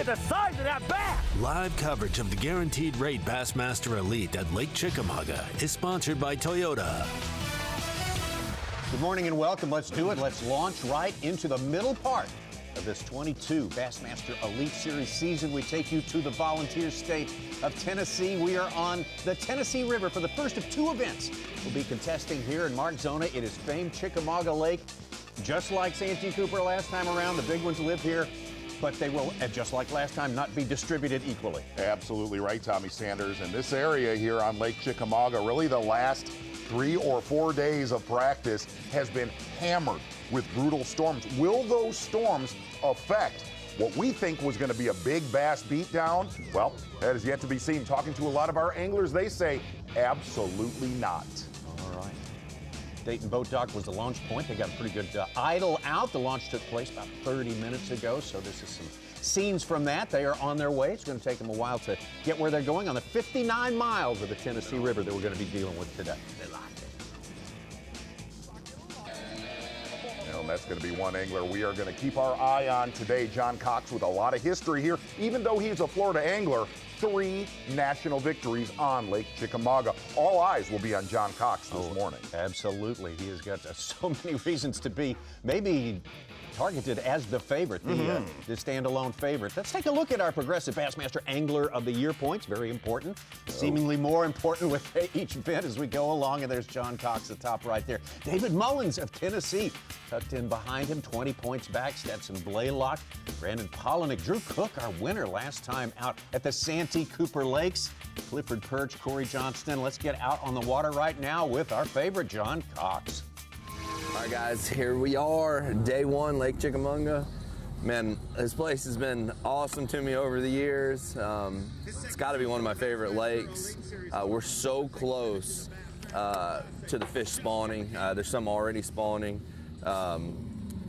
the size of that bass. Live coverage of the Guaranteed Rate Bassmaster Elite at Lake Chickamauga is sponsored by Toyota. Good morning and welcome. Let's do it. Let's launch right into the middle part of this 22 Bassmaster Elite Series season. We take you to the volunteer state of Tennessee. We are on the Tennessee River for the first of two events. We'll be contesting here in Mark Zona. It is famed Chickamauga Lake. Just like Santee Cooper last time around, the big ones live here, but they will, just like last time, not be distributed equally. Absolutely right, Tommy Sanders. And this area here on Lake Chickamauga, really the last 3 or 4 days of practice has been hammered with brutal storms. Will those storms affect what we think was going to be a big bass beatdown? Well, that is yet to be seen. Talking to a lot of our anglers, they say absolutely not. All right. Dayton Boat Dock was the launch point. They got a pretty good idle out. The launch took place about 30 minutes ago, so this is some scenes from that. They are on their way. It's going to take them a while to get where they're going on the 59 miles of the Tennessee River that we're going to be dealing with today. And that's going to be one angler we are going to keep our eye on today. John Cox with a lot of history here. Even though he's a Florida angler, 3 national victories on Lake Chickamauga. All eyes will be on John Cox this morning. Absolutely. He has got so many reasons to be maybe targeted as the favorite, the standalone favorite. Let's take a look at our Progressive Bassmaster Angler of the Year points. Very important. Seemingly more important with each event as we go along. And there's John Cox, the top right there. David Mullins of Tennessee, tucked in behind him, 20 points back. Stetson Blaylock, Brandon Polinick, Drew Cook, our winner last time out at the Santee Cooper Lakes. Clifford Perch, Corey Johnston. Let's get out on the water right now with our favorite, John Cox. All right, guys, here we are, day one, Lake Chickamauga. Man, this place has been awesome to me over the years. It's got to be one of my favorite lakes. We're so close to the fish spawning. There's some already spawning.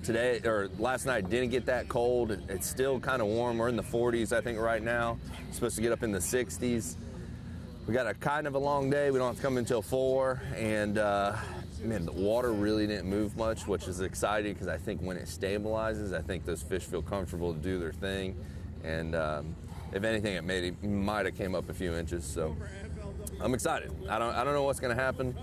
Today, or last night, didn't get that cold. It's still kind of warm. We're in the 40s, I think, right now. It's supposed to get up in the 60s. We got a kind of a long day. We don't have to come until 4, and man, the water really didn't move much, which is exciting because I think when it stabilizes, I think those fish feel comfortable to do their thing. And if anything, it might have came up a few inches. So I'm excited. I don't know what's going to happen.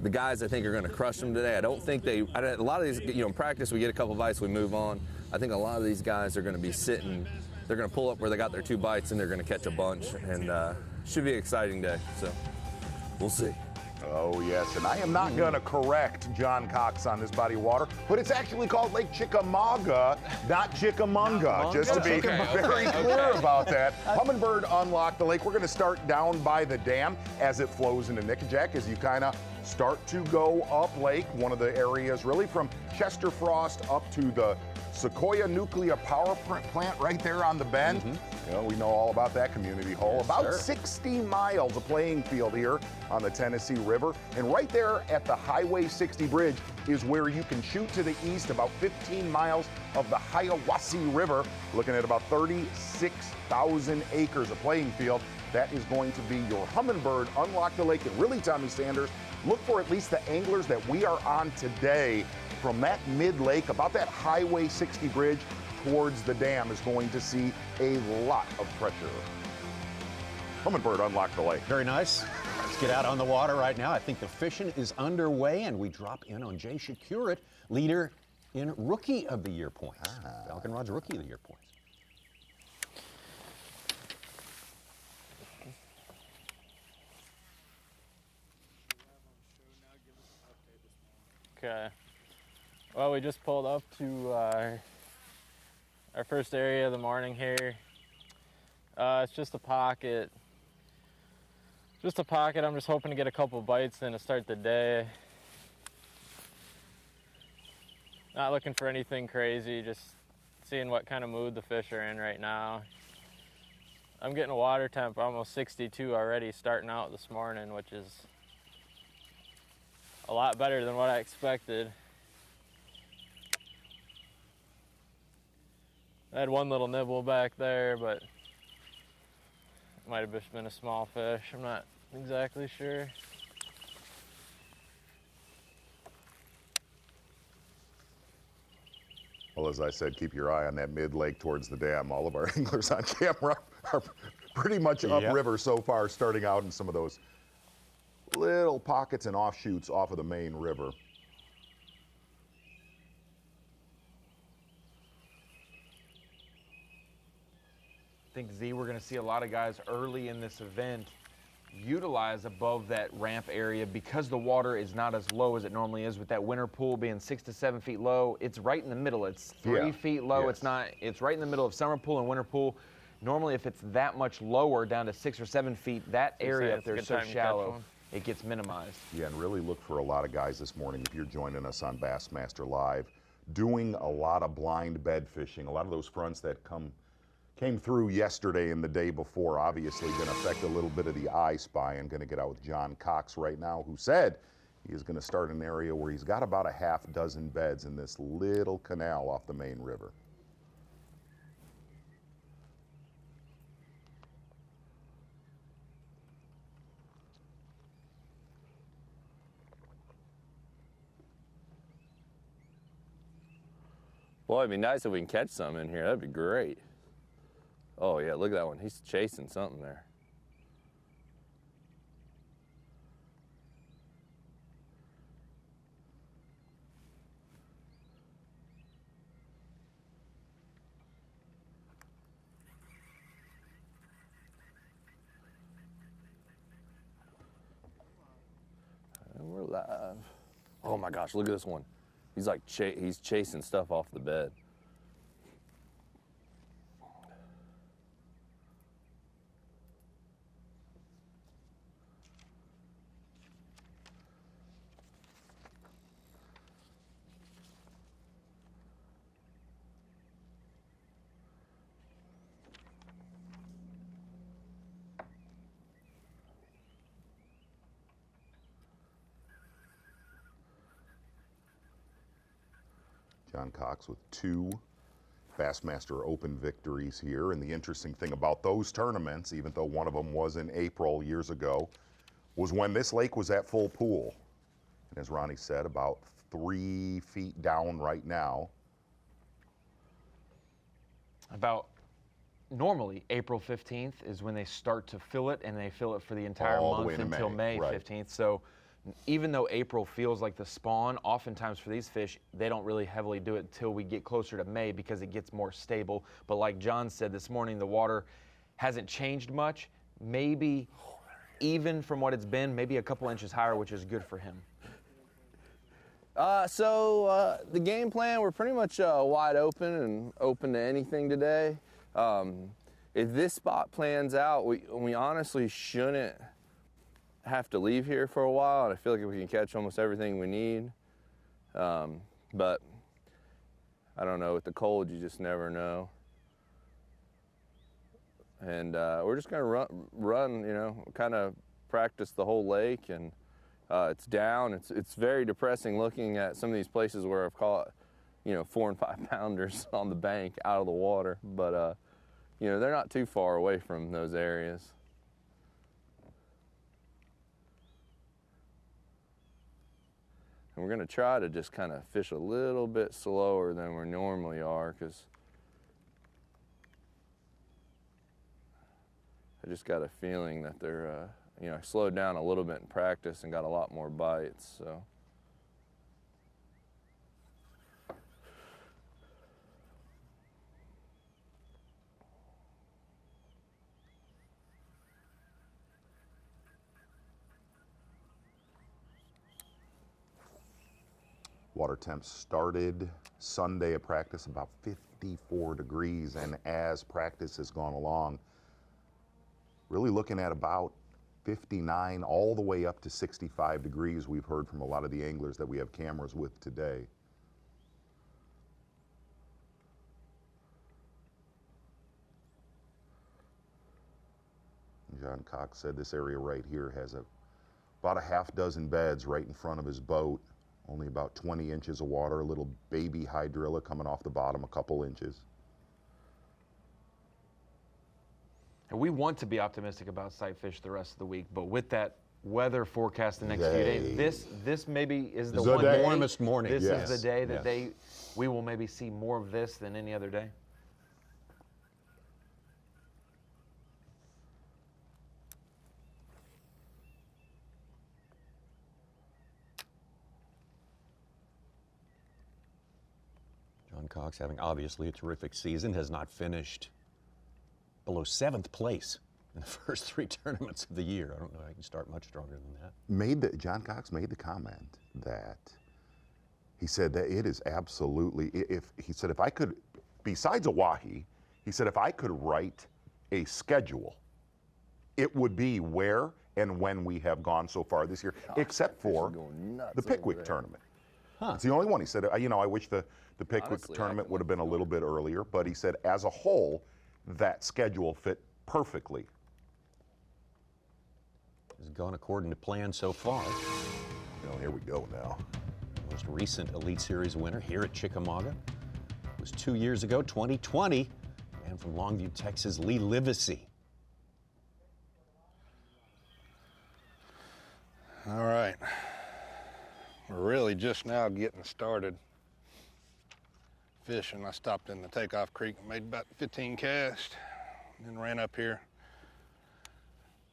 The guys, I think, are going to crush them today. I don't think a lot of these, in practice, we get a couple bites, we move on. I think a lot of these guys are going to be sitting. They're going to pull up where they got their 2 bites, and they're going to catch a bunch. And should be an exciting day. So we'll see. Oh, yes, and I am not going to correct John Cox on this body of water, but it's actually called Lake Chickamauga, not Chickamauga, just to be very clear about that. Humminbird unlocked the lake. We're going to start down by the dam as it flows into Nickajack as you kind of start to go up lake, one of the areas really from Chester Frost up to the Sequoia Nuclear Power Plant right there on the bend. We know all about that community hole. Yes, about sir. 60 miles of playing field here on the Tennessee River. And right there at the Highway 60 bridge is where you can shoot to the east about 15 miles of the Hiawassee River, looking at about 36,000 acres of playing field. That is going to be your Humminbird Unlock the Lake. And really, Tommy Sanders, look for at least the anglers that we are on today from that mid-lake, about that Highway 60 bridge towards the dam is going to see a lot of pressure. Humminbird Unlock the Lake. Very nice. Let's get out on the water right now. I think the fishing is underway, and we drop in on Jay Shakurit, leader in Rookie of the Year points. Falcon Rod's Rookie of the Year points. Okay. Well, we just pulled up to our first area of the morning here. It's just a pocket. I'm just hoping to get a couple bites in to start the day. Not looking for anything crazy, just seeing what kind of mood the fish are in right now. I'm getting a water temp almost 62 already starting out this morning, which is a lot better than what I expected. I had one little nibble back there, but it might have just been a small fish. I'm not exactly sure. Well, as I said, keep your eye on that mid-lake towards the dam. All of our anglers on camera are pretty much upriver so far, starting out in some of those little pockets and offshoots off of the main river. I think, Z, we're going to see a lot of guys early in this event utilize above that ramp area because the water is not as low as it normally is, with that winter pool being 6 to 7 feet low. It's right in the middle. It's 3 feet low. Yes. It's right in the middle of summer pool and winter pool. Normally, if it's that much lower, down to 6 or 7 feet, that area up there is so shallow, it gets minimized. Yeah, and really look for a lot of guys this morning, if you're joining us on Bassmaster Live, doing a lot of blind bed fishing. A lot of those fronts that came through yesterday and the day before, obviously going to affect a little bit of the eye spy. I'm going to get out with John Cox right now, who said he is going to start an area where he's got about a half dozen beds in this little canal off the main river. Boy, it'd be nice if we can catch some in here. That'd be great. Oh yeah, look at that one. He's chasing something there. And we're live. Oh my gosh, look at this one. He's like he's chasing stuff off the bed. John Cox with 2 Bassmaster Open victories here. And the interesting thing about those tournaments, even though one of them was in April years ago, was when this lake was at full pool. And as Ronnie said, about 3 feet down right now. About normally April 15th is when they start to fill it, and they fill it for the entire month until May 15th. So even though April feels like the spawn, oftentimes for these fish, they don't really heavily do it until we get closer to May because it gets more stable. But like John said this morning, the water hasn't changed much. Maybe even from what it's been, maybe a couple inches higher, which is good for him. So the game plan, we're pretty much wide open and open to anything today. If this spot plans out, we honestly shouldn't have to leave here for a while, and I feel like we can catch almost everything we need. But I don't know, with the cold, you just never know. And we're just gonna run, you know, kind of practice the whole lake, and it's down. It's very depressing looking at some of these places where I've caught, you know, 4 and 5 pounders on the bank out of the water, but you know, they're not too far away from those areas. And we're gonna try to just kind of fish a little bit slower than we normally are, because I just got a feeling that they're, you know, I slowed down a little bit in practice and got a lot more bites, so. Water temps started Sunday at practice about 54 degrees, and as practice has gone along, really looking at about 59 all the way up to 65 degrees. We've heard from a lot of the anglers that we have cameras with today. John Cox said this area right here has about a half dozen beds right in front of his boat. Only about 20 inches of water, a little baby hydrilla coming off the bottom a couple inches. And we want to be optimistic about sight fish the rest of the week, but with that weather forecast the next few days. This maybe is the one warmest morning. This is the day that we will maybe see more of this than any other day. John Cox having obviously a terrific season, has not finished below 7th place in the first 3 tournaments of the year. I don't know how you can start much stronger than that. John Cox made the comment that he said that it is absolutely, he said if I could, besides Oahe, he said if I could write a schedule, it would be where and when we have gone so far this year, except for the Pickwick tournament. It's the only one. He said, you know, I wish the Pickwick tournament would have been a little bit earlier, but he said as a whole, that schedule fit perfectly. Has gone according to plan so far. Well, here we go now. Most recent Elite Series winner here at Chickamauga was 2 years ago, 2020, and from Longview, Texas, Livesay. All right, we're really just now getting started fishing. I stopped in the Takeoff Creek and made about 15 casts, then ran up here.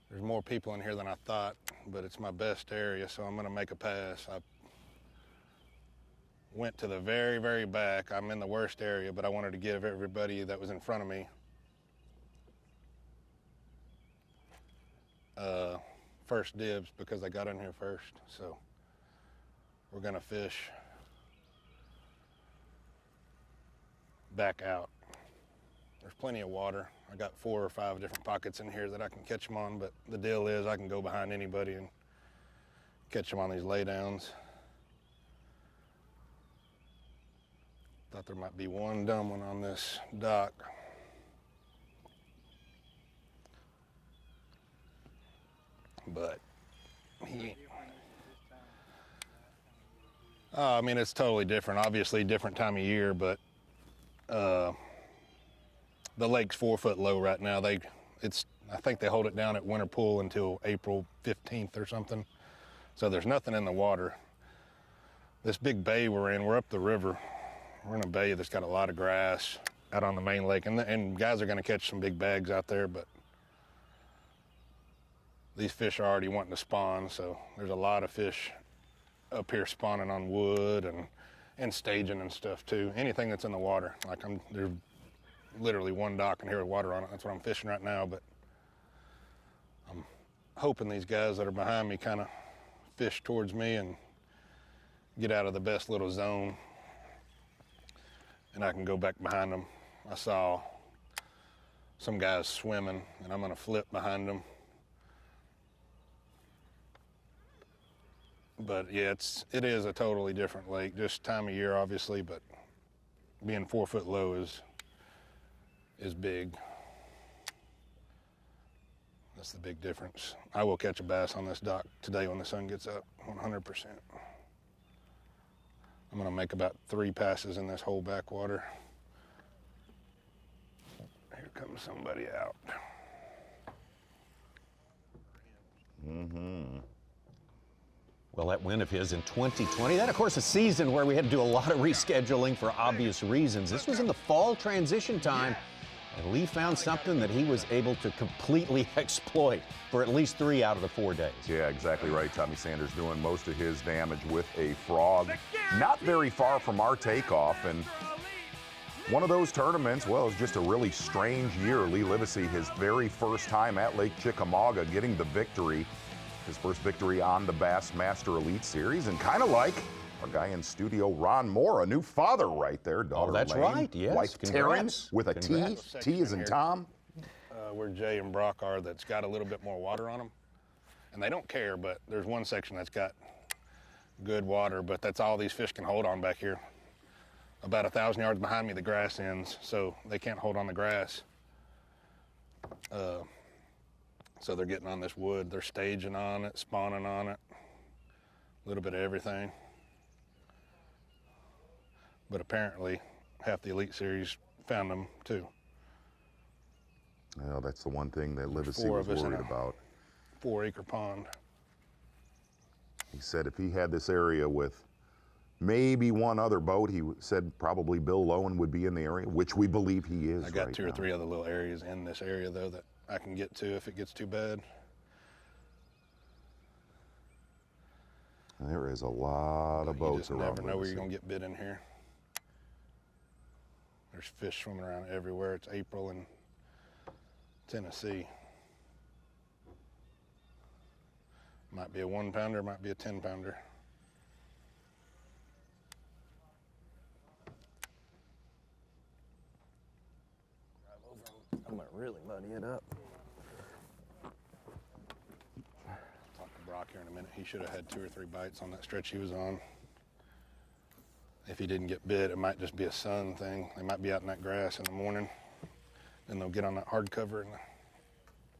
There's more people in here than I thought, but it's my best area, so I'm gonna make a pass. I went to the very, very back. I'm in the worst area, but I wanted to give everybody that was in front of me first dibs because I got in here first. So we're gonna fish back out. There's plenty of water. I got 4 or 5 different pockets in here that I can catch them on, but the deal is I can go behind anybody and catch them on these laydowns. Thought there might be one dumb one on this dock. But I mean, it's totally different. Obviously, different time of year, but the lake's 4 foot low right now. I think they hold it down at winter pool until April 15th or something. So there's nothing in the water. This big bay we're in, we're up the river. We're in a bay that's got a lot of grass out on the main lake, and guys are going to catch some big bags out there, but these fish are already wanting to spawn, so there's a lot of fish up here spawning on wood and staging and stuff too. Anything that's in the water. Like there's literally one dock in here with water on it. That's what I'm fishing right now, but I'm hoping these guys that are behind me kind of fish towards me and get out of the best little zone, and I can go back behind them. I saw some guys swimming, and I'm gonna flip behind them. But yeah, it is a totally different lake, just time of year obviously, but being 4 foot low is big. That's the big difference. I will catch a bass on this dock today when the sun gets up, 100%. I'm gonna make about 3 passes in this whole backwater. Here comes somebody out. Well, that win of his in 2020, that of course a season where we had to do a lot of rescheduling for obvious reasons. This was in the fall transition time, and Lee found something that he was able to completely exploit for at least 3 out of the 4 days. Yeah, exactly right. Tommy Sanders doing most of his damage with a frog. Not very far from our takeoff, and one of those tournaments, well, it was just a really strange year. Lee Livesay, his very first time at Lake Chickamauga, getting the victory. His first victory on the Bassmaster Elite Series, and kind of like our guy in studio, Ron Moore, a new father right there. Daughter that's Lane, right, yes. wife Congrats. Taryn with a Congrats. T as in Tom. Where Jay and Brock are, that's got a little bit more water on them. And they don't care, but there's one section that's got good water, but that's all these fish can hold on back here. About 1,000 yards behind me, the grass ends, so they can't hold on the grass. So they're getting on this wood, they're staging on it, spawning on it, a little bit of everything. But apparently, half the Elite Series found them too. Well, that's the one thing that Livesay was worried about. 4-acre pond. He said if he had this area with maybe one other boat, he said probably Bill Lowen would be in the area, which we believe he is. I got right 2 or now. 3 other little areas in this area, though, that I can get to if it gets too bad. There is a lot of boats around. You just never know where Livesay. you're going to get bit in here. There's fish swimming around everywhere. It's April in Tennessee. Might be a 1-pounder, might be a 10-pounder. I'm gonna really muddy it up. Talk to Brock here in a minute. He should have had 2 or 3 bites on that stretch he was on. If he didn't get bit, it might just be a sun thing. They might be out in that grass in the morning, then they'll get on that hard cover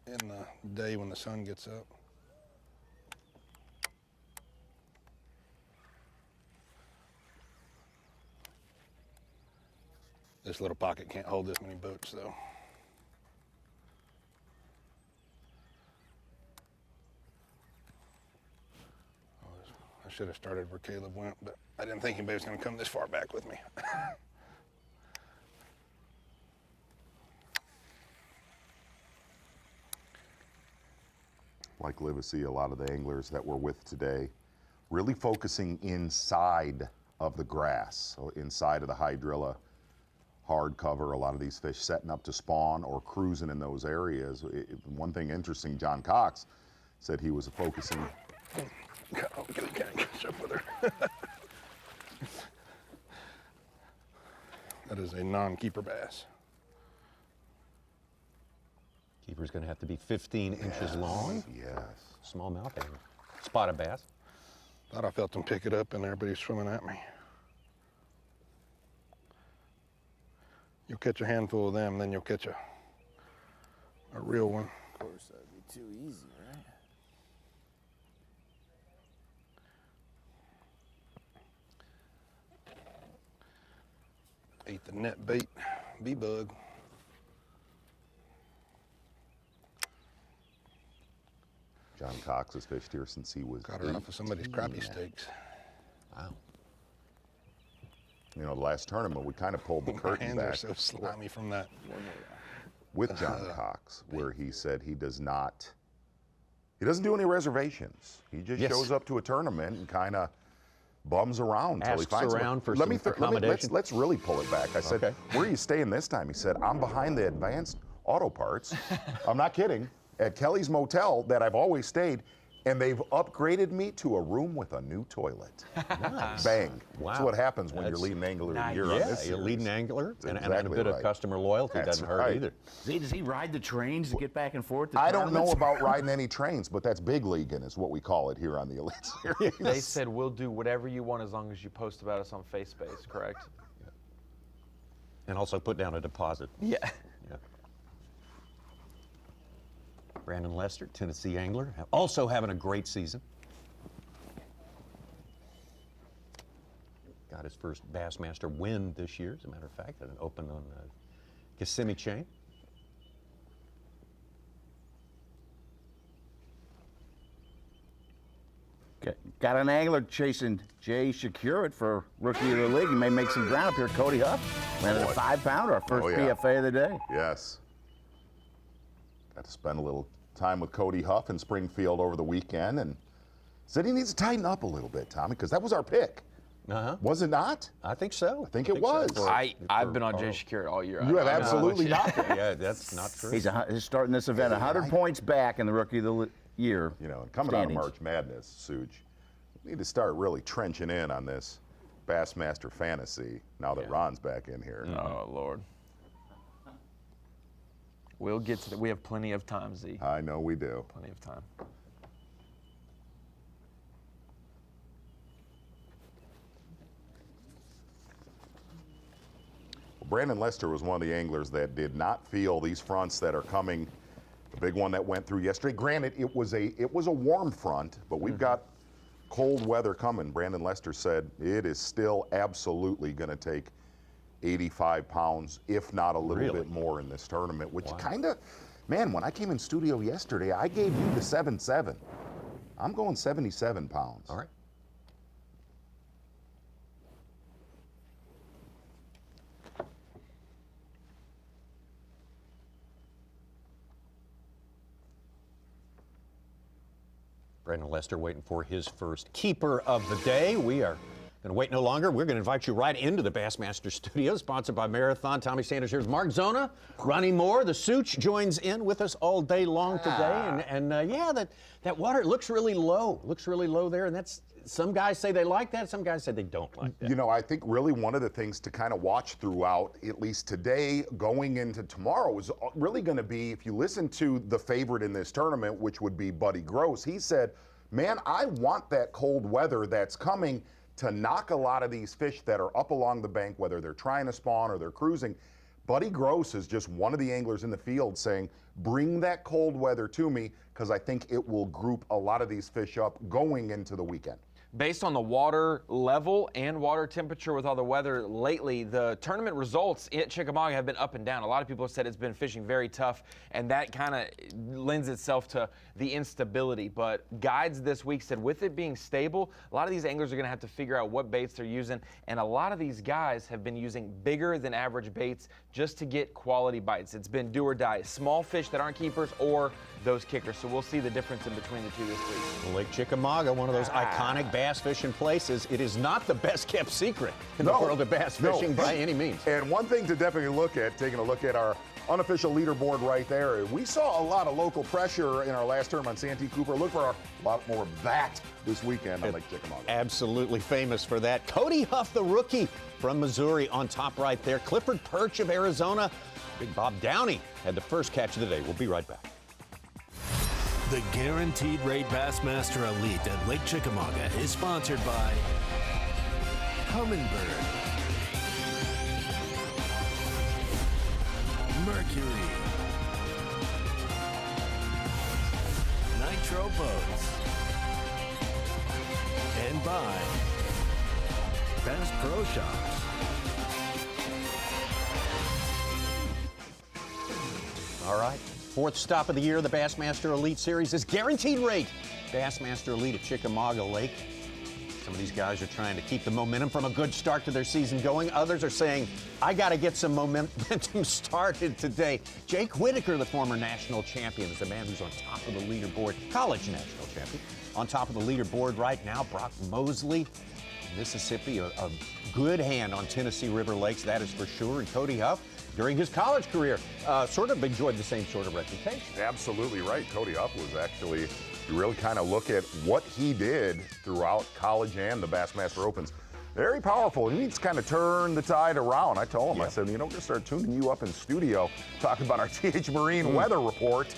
in the day when the sun gets up. This little pocket can't hold this many boats, though. I should have started where Caleb went, but I didn't think anybody was going to come this far back with me. Like Livesay, a lot of the anglers that we're with today, really focusing inside of the grass, so inside of the hydrilla, hard cover. A lot of these fish setting up to spawn or cruising in those areas. One thing interesting, John Cox said he was focusing. Oh, can't catch up with her. That is a non-keeper bass. Keeper's going to have to be 15 inches long. Yes. Smallmouth and spotted bass. Thought I felt them pick it up and everybody's swimming at me. You'll catch a handful of them, then you'll catch a real one. Of course, that'd be too easy, right? Ate the net bait, bee-bug. John Cox has fished here since he was Got her off of somebody's crappie steaks. Wow. You know, the last tournament, we kind of pulled the My curtain hands back are so slimy from that. with John Cox, where he said he doesn't do any reservations. He just Yes. shows up to a tournament and kind of bums around until he Asks finds around for let some me accommodation. let's really pull it back. I said, Okay. where are you staying this time? He said, I'm behind the Advanced Auto Parts. I'm not kidding. At Kelly's Motel that I've always stayed, and they've upgraded me to a room with a new toilet. Nice. Bang. Wow. That's what happens when you're That's leading angler of the year on Yeah, this you're series. leading angler, and a exactly bit right. of customer loyalty That's doesn't hurt right. either. Does he ride the trains to get back and forth? To I don't know tournaments? about riding any trains, but that's big leaguing is what we call it here on the Elite Series. They said we'll do whatever you want as long as you post about us on FaceSpace, correct? And also put down a deposit. Yeah. Yeah. Brandon Lester, Tennessee angler, also having a great season. Got his first Bassmaster win this year, as a matter of fact, at an open on Kissimmee chain. Got an angler chasing Jay Shakurit for Rookie of the League. He may make some ground up here. Cody Huff landed a 5-pounder, our first Oh, yeah. PFA of the day. Yes. Got to spend a little time with Cody Huff in Springfield over the weekend, and said he needs to tighten up a little bit, Tommy, because that was our pick. Uh-huh. Was it not? I think so. I think it was. so. I've been on Jay Shakir all year. You have absolutely not. Yeah, that's not true. He's starting this event 100 points back in the Rookie of the Year. You know, coming out of standings. March Madness, Suge, we need to start really trenching in on this Bassmaster fantasy now that Ron's back in here. Oh, Lord. We'll get to that. We have plenty of time, Z. I know we do. Plenty of time. Brandon Lester was one of the anglers that did not feel these fronts that are coming. The big one that went through yesterday. Granted, it was a warm front, but we've got cold weather coming. Brandon Lester said it is still absolutely going to take 85 pounds, if not a little bit more in this tournament, which kind of, man, when I came in studio yesterday, I gave you the 7-7. I'm going 77 pounds. All right. Brandon Lester waiting for his first keeper of the day. We are going to wait no longer. We're going to invite you right into the Bassmaster studio, sponsored by Marathon. Tommy Sanders here with Mark Zona. Ronnie Moore, the Such, joins in with us all day long today. And yeah, that water looks really low. Looks really low there. And that's, some guys say they like that. Some guys say they don't like that. You know, I think really one of the things to kind of watch throughout, at least today, going into tomorrow, is really going to be, if you listen to the favorite in this tournament, which would be Buddy Gross, he said, man, I want that cold weather that's coming to knock a lot of these fish that are up along the bank, whether they're trying to spawn or they're cruising. Buddy Gross is just one of the anglers in the field saying, bring that cold weather to me, because I think it will group a lot of these fish up going into the weekend. Based on the water level and water temperature with all the weather lately, the tournament results at Chickamauga have been up and down. A lot of people have said it's been fishing very tough, and that kind of lends itself to the instability. But guides this week said with it being stable, a lot of these anglers are going to have to figure out what baits they're using, and a lot of these guys have been using bigger than average baits just to get quality bites. It's been do or die, small fish that aren't keepers or those kickers. So we'll see the difference in between the two this week. Lake Chickamauga, one of those iconic bass fishing places. It is not the best kept secret in the world of bass fishing by any means. And one thing to definitely look at, taking a look at our unofficial leaderboard right there, we saw a lot of local pressure in our last term on Santee Cooper. Look for a lot more of that this weekend on Lake Chickamauga. Absolutely famous for that. Cody Huff, the rookie from Missouri, on top right there. Clifford Perch of Arizona. Big Bob Downey had the first catch of the day. We'll be right back. The Guaranteed Rate Bassmaster Elite at Lake Chickamauga is sponsored by Humminbird, Mercury, Nitro Boats, and by Bass Pro Shops. All right. Fourth stop of the year, the Bassmaster Elite Series is Guaranteed Rate Bassmaster Elite at Chickamauga Lake. Some of these guys are trying to keep the momentum from a good start to their season going. Others are saying, I got to get some momentum started today. Jake Whitaker, the former national champion, is the man who's on top of the leaderboard. College national champion. On top of the leaderboard right now, Brock Mosley, Mississippi, a good hand on Tennessee River Lakes, that is for sure. And Cody Huff, during his college career, sort of enjoyed the same sort of reputation. Absolutely right. Cody Huff was actually, you really kind of look at what he did throughout college and the Bassmaster Opens. Very powerful. He needs to kind of turn the tide around. I told him, I said, you know, we're going to start tuning you up in studio, talking about our TH Marine weather report.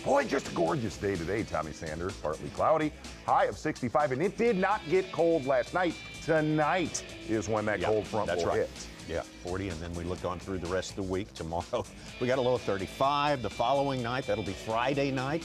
Boy, just a gorgeous day today, Tommy Sanders. Partly cloudy, high of 65, and it did not get cold last night. Tonight is when that cold front will hit. Yeah, 40, and then we look on through the rest of the week. Tomorrow, we got a low of 35. The following night, that'll be Friday night.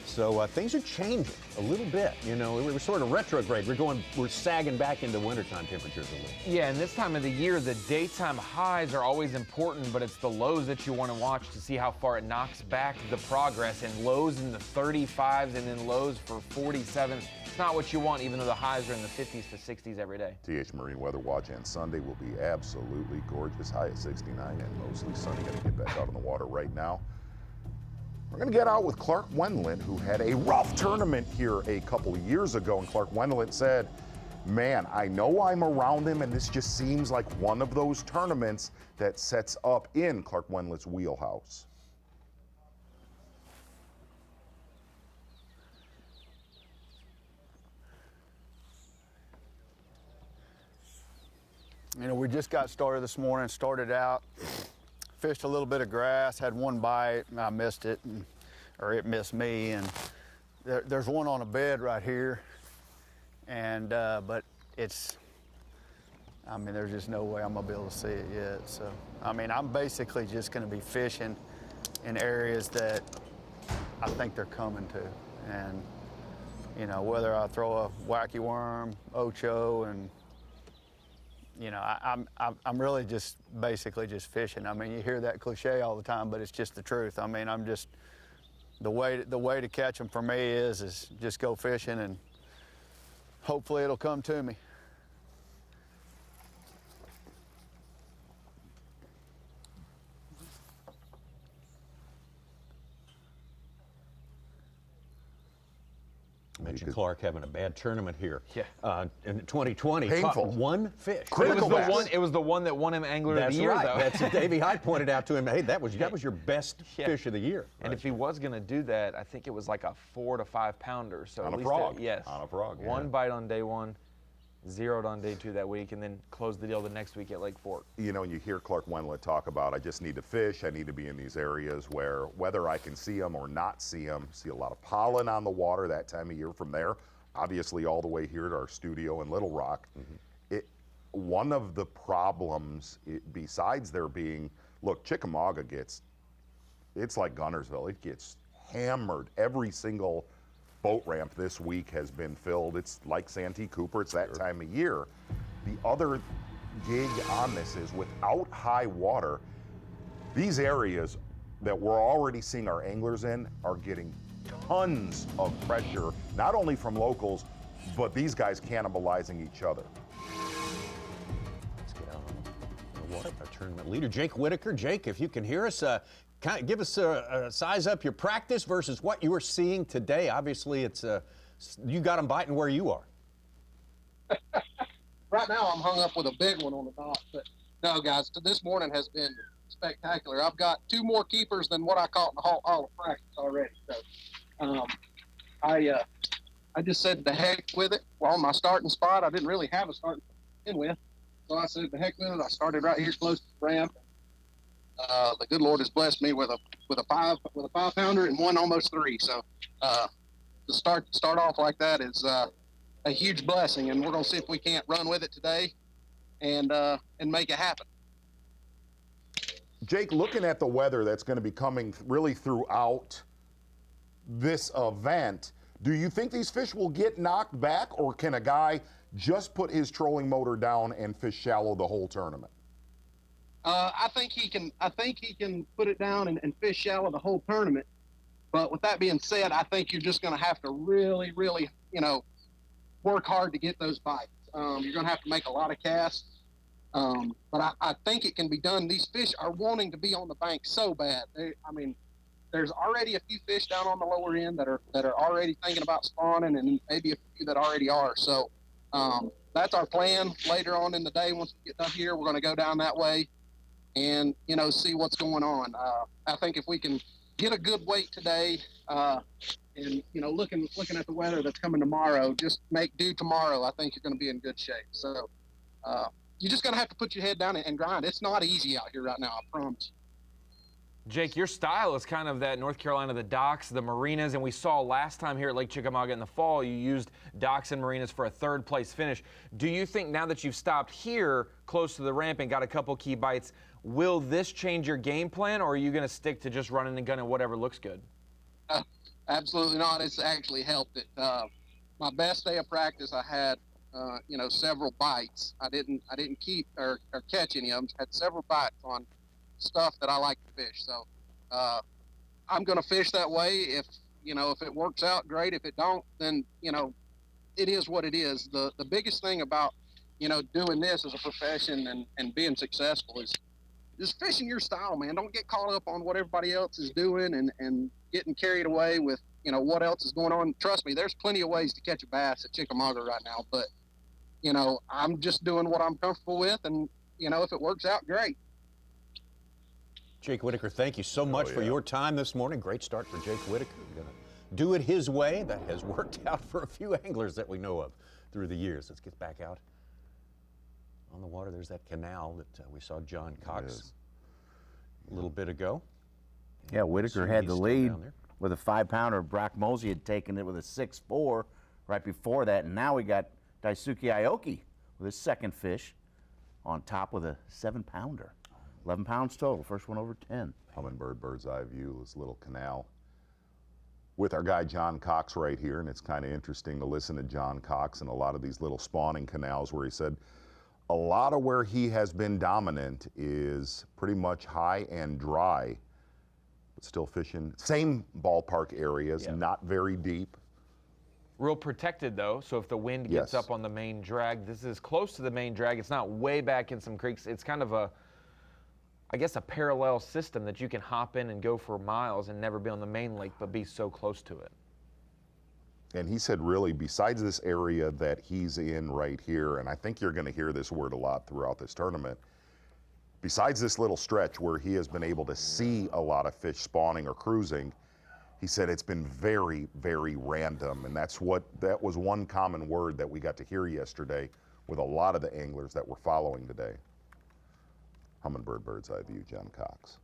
So things are changing a little bit. You know, we're sort of retrograde. We're sagging back into wintertime temperatures a little. Yeah, and this time of the year, the daytime highs are always important, but it's the lows that you want to watch to see how far it knocks back the progress. And lows in the 35s and then lows for 47. It's not what you want, even though the highs are in the 50s to 60s every day. TH Marine Weather Watch and Sunday will be absolutely gorgeous. High at 69 and mostly sunny. Going to get back out on the water right now. We're going to get out with Clark Wendlandt, who had a rough tournament here a couple of years ago. And Clark Wendlandt said, man, I know I'm around him, and this just seems like one of those tournaments that sets up in Clark Wendlandt's wheelhouse. You know, we just got started this morning, started out, fished a little bit of grass, had one bite, and I missed it, or it missed me. And there's one on a bed right here, and but it's, I mean, there's just no way I'm gonna be able to see it yet. So, I mean, I'm basically just gonna be fishing in areas that I think they're coming to. And, you know, whether I throw a wacky worm, ocho, and you know, I'm really just basically just fishing. I mean, you hear that cliche all the time, but it's just the truth. I mean, I'm just the way to catch them for me is just go fishing, and hopefully it'll come to me. Mentioned Clark having a bad tournament here. Yeah. In 2020, Painful. caught one fish. Critical bass. It was the one that won him Angler of the Year, right. though. That's Davey Hyde pointed out to him. Hey, that was your best fish of the year. And if he was going to do that, I think it was like a 4 to 5 pounder. So On at a least frog. Yes. On a frog, yeah. One bite on day one, zeroed on day 2 that week, and then closed the deal the next week at Lake Fork. You know, and you hear Clark Wendlandt talk about, I just need to fish. I need to be in these areas where whether I can see them or not see them, see a lot of pollen on the water that time of year from there. Obviously, all the way here at our studio in Little Rock. One of the problems, besides there being, look, Chickamauga it's like Gunnersville. It gets hammered. Every single boat ramp this week has been filled. It's like Santee Cooper. It's that time of year. The other gig on this is without high water, these areas that we're already seeing our anglers in are getting tons of pressure, not only from locals, but these guys cannibalizing each other. Let's get out on the water. Our tournament leader, Jake Whitaker. Jake, if you can hear us, give us a size up your practice versus what you were seeing today. Obviously, it's you got them biting where you are. Right now, I'm hung up with a big one on the dock, but no, guys, this morning has been spectacular. I've got 2 more keepers than what I caught in the all of practice already. So, I just said the heck with it. Well, on my starting spot, I didn't really have a starting to begin with, so I said the heck with it. I started right here close to the ramp. The good Lord has blessed me with a 5 pounder and one almost 3. So, to start off like that is a huge blessing, and we're gonna see if we can't run with it today, and make it happen. Jake, looking at the weather that's going to be coming really throughout this event, do you think these fish will get knocked back, or can a guy just put his trolling motor down and fish shallow the whole tournament? I think he can put it down and fish shallow the whole tournament. But with that being said, I think you're just going to have to really, really, work hard to get those bites. You're going to have to make a lot of casts. But I think it can be done. These fish are wanting to be on the bank so bad. There's already a few fish down on the lower end that are already thinking about spawning, and maybe a few that already are. So that's our plan later on in the day. Once we get done here, we're going to go down that way and, see what's going on. I think if we can get a good weight today, and, looking at the weather that's coming tomorrow, just make do tomorrow, I think you're going to be in good shape. So you're just going to have to put your head down and grind. It's not easy out here right now, I promise. Jake, your style is kind of that North Carolina, the docks, the marinas, and we saw last time here at Lake Chickamauga in the fall, you used docks and marinas for a 3rd place finish. Do you think now that you've stopped here close to the ramp and got a couple key bites, will this change your game plan, or are you going to stick to just running the gun and whatever looks good? Absolutely not. It's actually helped it. My best day of practice, I had, several bites. I didn't keep or catch any of them. Had several bites on stuff that I like to fish. So I'm going to fish that way. If it works out, great. If it don't, then, it is what it is. The biggest thing about, doing this as a profession and being successful is just fishing your style, man. Don't get caught up on what everybody else is doing and getting carried away with, what else is going on. Trust me, there's plenty of ways to catch a bass at Chickamauga right now, but, I'm just doing what I'm comfortable with, and, if it works out, great. Jake Whitaker, thank you so much for your time this morning. Great start for Jake Whitaker. We're going to do it his way. That has worked out for a few anglers that we know of through the years. Let's get back out on the water. There's that canal that we saw John Cox a little bit ago. Yeah, Whitaker had the lead with a 5 pounder. Brock Mosey had taken it with a 6-4 right before that, and now we got Daisuke Aoki with his 2nd fish on top with a 7 pounder. 11 pounds total, first one over 10. Humminbird bird's eye view, this little canal with our guy John Cox right here, and it's kind of interesting to listen to John Cox and a lot of these little spawning canals where he said a lot of where he has been dominant is pretty much high and dry but still fishing. Same ballpark areas, not very deep. Real protected though, so if the wind gets up on the main drag, this is close to the main drag. It's not way back in some creeks. It's kind of a, I guess, a parallel system that you can hop in and go for miles and never be on the main lake, but be so close to it. And he said really, besides this area that he's in right here, and I think you're gonna hear this word a lot throughout this tournament, besides this little stretch where he has been able to see a lot of fish spawning or cruising, he said it's been very, very random, and that was one common word that we got to hear yesterday with a lot of the anglers that we're following today. Humminbird Bird's Eye View, John Cox.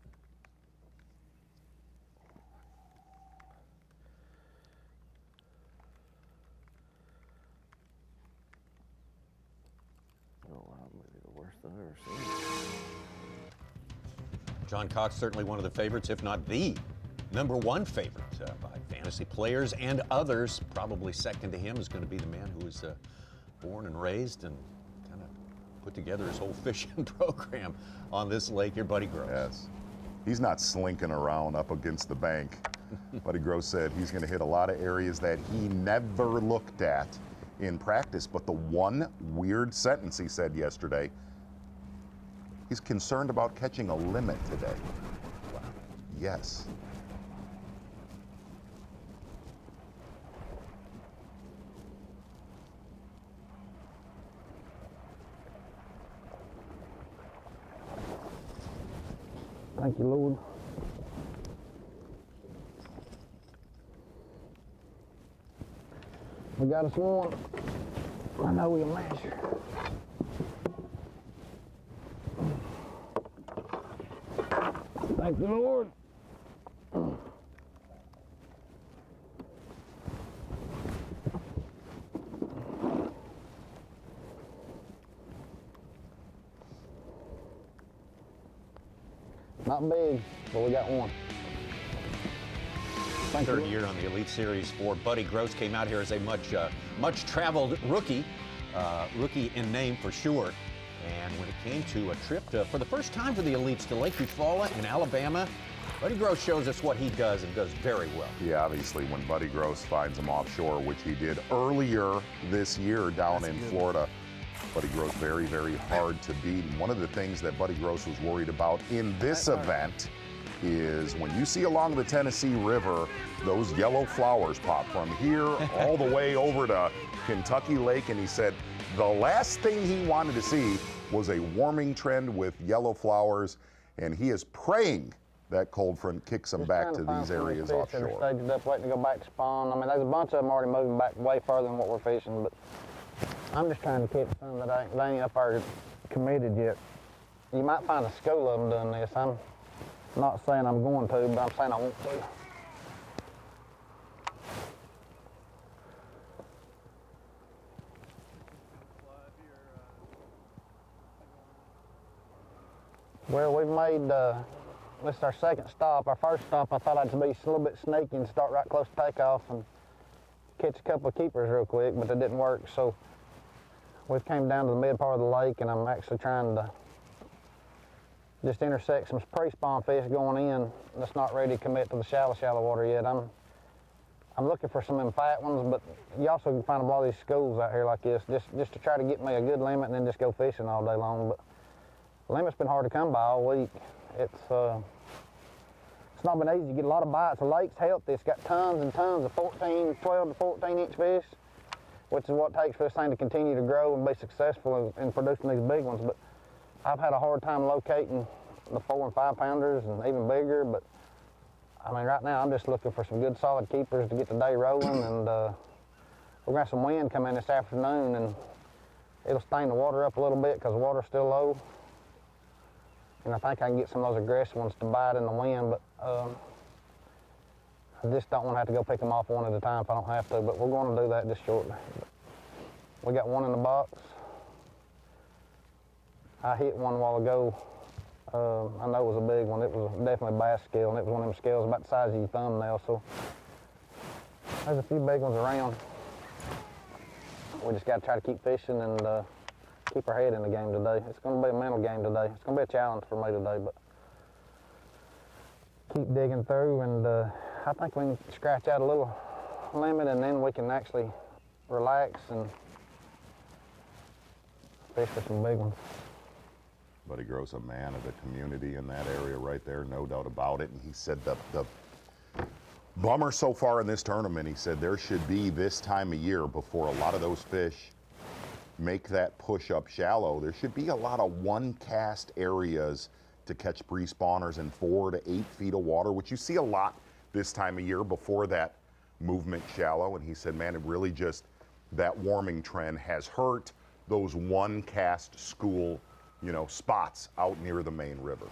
Oh wow, maybe the worst I've ever seen. John Cox, certainly one of the favorites, if not the #1 favorite by fantasy players and others. Probably second to him is going to be the man who was born and raised and kind of put together his whole fishing program on this lake here, Buddy Gross. Yes. He's not slinking around up against the bank. Buddy Gross said he's going to hit a lot of areas that he never looked at in practice. But the one weird sentence he said yesterday, he's concerned about catching a limit today. Wow. Yes. Thank you, Lord. We got us one. I know we'll measure. Thank you, Lord. Not big, but we got one. Third year on the Elite Series for Buddy Gross. Came out here as a much traveled rookie, rookie in name for sure. And when it came to a trip for the first time for the Elites to Lake Eufaula in Alabama, Buddy Gross shows us what he does and does very well. Yeah, obviously when Buddy Gross finds him offshore, which he did earlier this year down in Florida, Buddy Gross very, very hard to beat. And one of the things that Buddy Gross was worried about in this event is when you see along the Tennessee River, those yellow flowers pop from here all the way over to Kentucky Lake. And he said the last thing he wanted to see was a warming trend with yellow flowers. And he is praying that cold front kicks them back to these areas offshore. Staged up, waiting to go back to spawn. I mean, there's a bunch of them already moving back way further than what we're fishing, but I'm just trying to catch some that ain't up there committed yet. You might find a school of them doing this. I'm not saying I'm going to, but I'm saying I want to. Well, we've made, this is our second stop. Our first stop, I thought I'd be a little bit sneaky and start right close to takeoff and catch a couple of keepers real quick, but it didn't work. So we've came down to the mid part of the lake, and I'm actually trying to just intersect some pre-spawn fish going in that's not ready to commit to the shallow water yet. I'm looking for some of them fat ones, but you also can find a lot of these schools out here like this, just to try to get me a good limit and then just go fishing all day long. But the limit's been hard to come by all week. It's not been easy to get a lot of bites. The lake's healthy. It's got tons and tons of 12 to 14 inch fish, which is what it takes for this thing to continue to grow and be successful in producing these big ones. But I've had a hard time locating the 4 and 5 pounders and even bigger. But I mean, right now I'm just looking for some good solid keepers to get the day rolling. And we're gonna have some wind come in this afternoon, and it'll stain the water up a little bit because the water's still low. And I think I can get some of those aggressive ones to bite in the wind, but I just don't want to have to go pick them off one at a time if I don't have to, but we're going to do that just shortly. We got one in the box. I hit one a while ago. I know it was a big one. It was definitely a bass scale, and it was one of them scales about the size of your thumbnail, so there's a few big ones around. We just got to try to keep fishing and keep our head in the game today. It's going to be a mental game today. It's going to be a challenge for me today, but keep digging through, and I think we can scratch out a little limit, and then we can actually relax and fish for some big ones. Buddy Gross, a man of the community in that area right there, no doubt about it. And he said the bummer so far in this tournament, he said there should be this time of year before a lot of those fish make that push up shallow. There should be a lot of one cast areas to catch pre-spawners in 4 to 8 feet of water, which you see a lot this time of year before that movement shallow. And he said, man, it really just, that warming trend has hurt those one cast school, you know, spots out near the main river.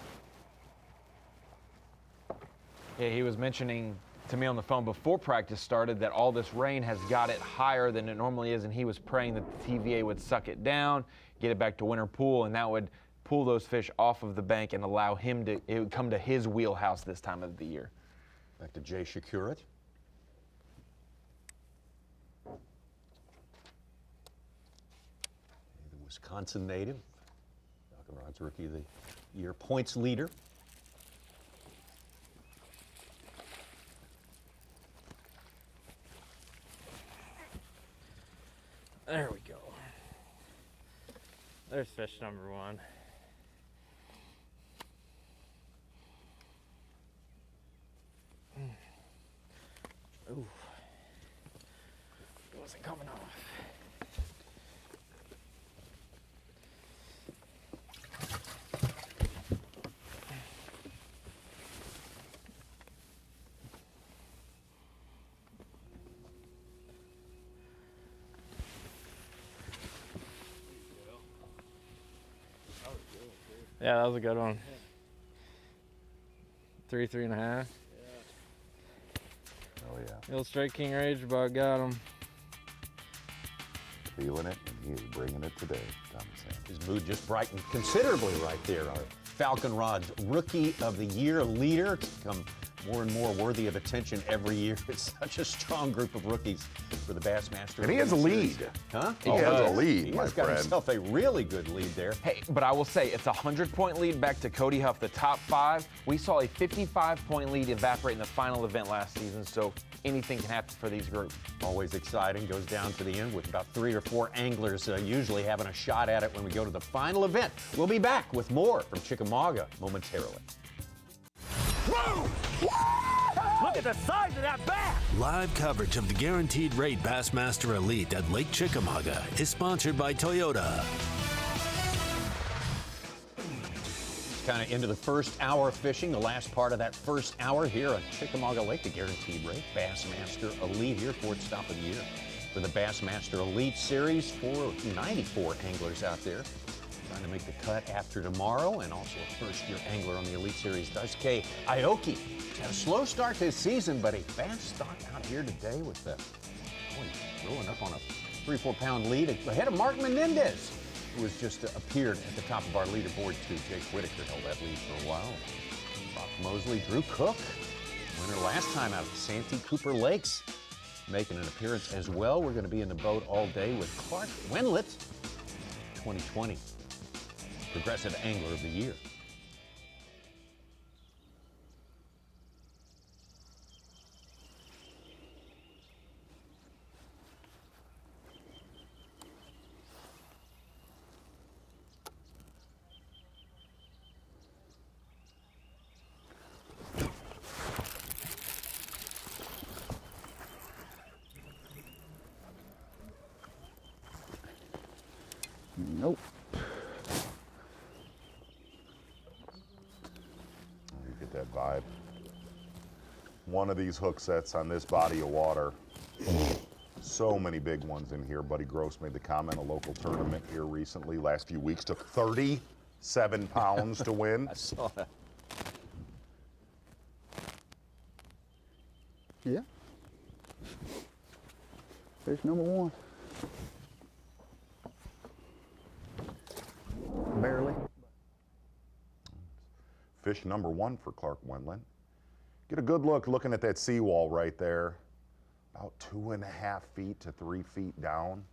Yeah, he was mentioning to me on the phone before practice started that all this rain has got it higher than it normally is, and he was praying that the TVA would suck it down, get it back to winter pool, and that would pull those fish off of the bank and allow him to, it would come to his wheelhouse this time of the year. Back to Jay Shakurat. The Wisconsin native, Falcon Rod's Rookie of the Year points leader. There we go. There's fish number 1. Ooh. It wasn't coming off. Yeah, that was a good one. 3.5. Oh yeah. The old straight king rage bug got him. Feeling it, and he is bringing it today, Thomas Sanders. His mood just brightened considerably right there. Our Falcon Rod's Rookie of the Year leader. It's become more and more worthy of attention every year. It's such a strong group of rookies for the Bassmaster. And he has a lead. Huh? He has a lead, He my has got friend. himself a really good lead there. Hey, but I will say it's a 100-point lead back to Cody Huff, the top 5. We saw a 55-point lead evaporate in the final event last season, so anything can happen for these groups. Always exciting, goes down to the end with about 3 or 4 anglers usually having a shot at it when we go to the final event. We'll be back with more from Chickamauga momentarily. Whoa! Look at the size of that bass! Live coverage of the Guaranteed Rate Bassmaster Elite at Lake Chickamauga is sponsored by Toyota. Kind of into the first hour of fishing, the last part of that first hour here on Chickamauga Lake, the Guaranteed Rate Bassmaster Elite here, 4th stop of the year for the Bassmaster Elite Series. 94 anglers out there trying to make the cut after tomorrow, and also a first-year angler on the Elite Series, Daisuke Aoki. He's had a slow start to his season, but a fast start out here today with the rolling up on a 3-4 pound lead ahead of Mark Menendez, who has just appeared at the top of our leaderboard too. Jake Whitaker held that lead for a while. Brock Mosley, Drew Cook, winner last time out of Santee Cooper Lakes, making an appearance as well. We're going to be in the boat all day with Clark Wendlandt, 2020 Progressive Angler of the Year. Nope. You get that vibe. One of these hook sets on this body of water. So many big ones in here. Buddy Gross made the comment, a local tournament here recently, last few weeks, took 37 pounds to win. I saw that. Yeah. Fish number 1. Barely. Fish number 1 for Clark Wendlandt. Get a good look looking at that seawall right there. About 2.5 feet to 3 feet down.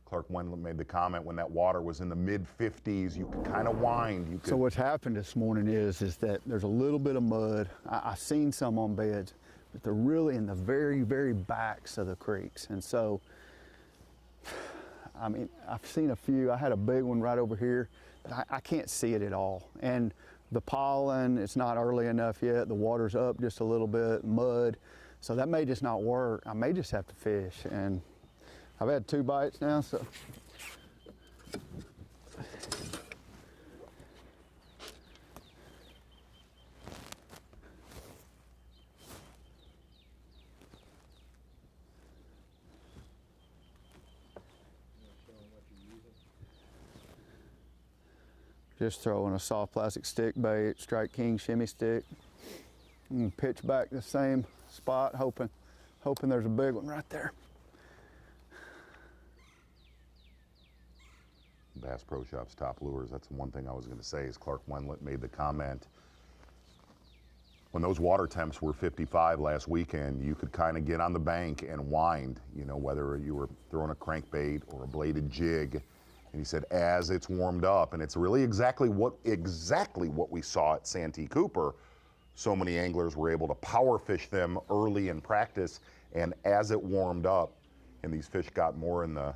Clark Wendlandt made the comment when that water was in the mid-50s, you could kind of wind. You could... So what's happened this morning is that there's a little bit of mud. I've seen some on beds, but they're really in the very, very backs of the creeks. And so, I mean, I've seen a few. I had a big one right over here, but I can't see it at all. And the pollen, it's not early enough yet. The water's up just a little bit, mud. So that may just not work. I may just have to fish. And I've had 2 bites now, so. Just throwing a soft plastic stick bait, Strike King shimmy stick. And pitch back the same spot, hoping there's a big one right there. Bass Pro Shop's top lures. That's one thing I was going to say is Clark Wendlandt made the comment. When those water temps were 55 last weekend, you could kind of get on the bank and wind, you know, whether you were throwing a crankbait or a bladed jig. And he said, as it's warmed up, and it's really exactly what we saw at Santee Cooper. So many anglers were able to power fish them early in practice, and as it warmed up, and these fish got more in the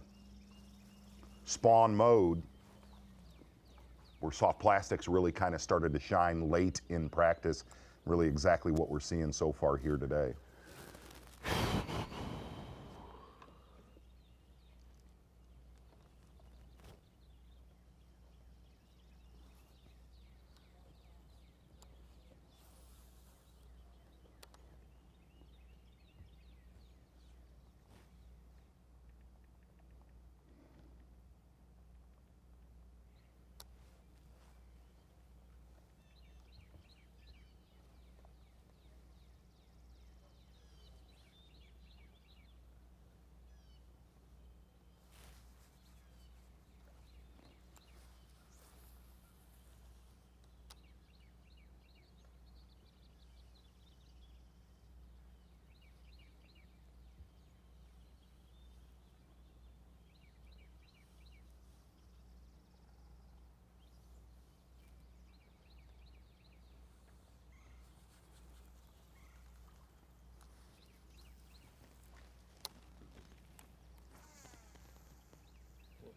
spawn mode, where soft plastics really kind of started to shine late in practice. Really exactly what we're seeing so far here today.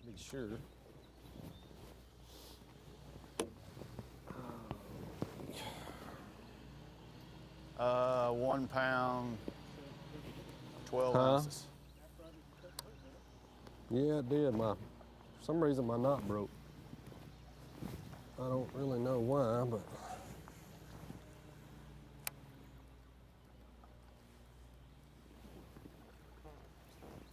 Be sure. 1 pound, 12 ounces. Yeah, it did. For some reason my knot broke. I don't really know why, but.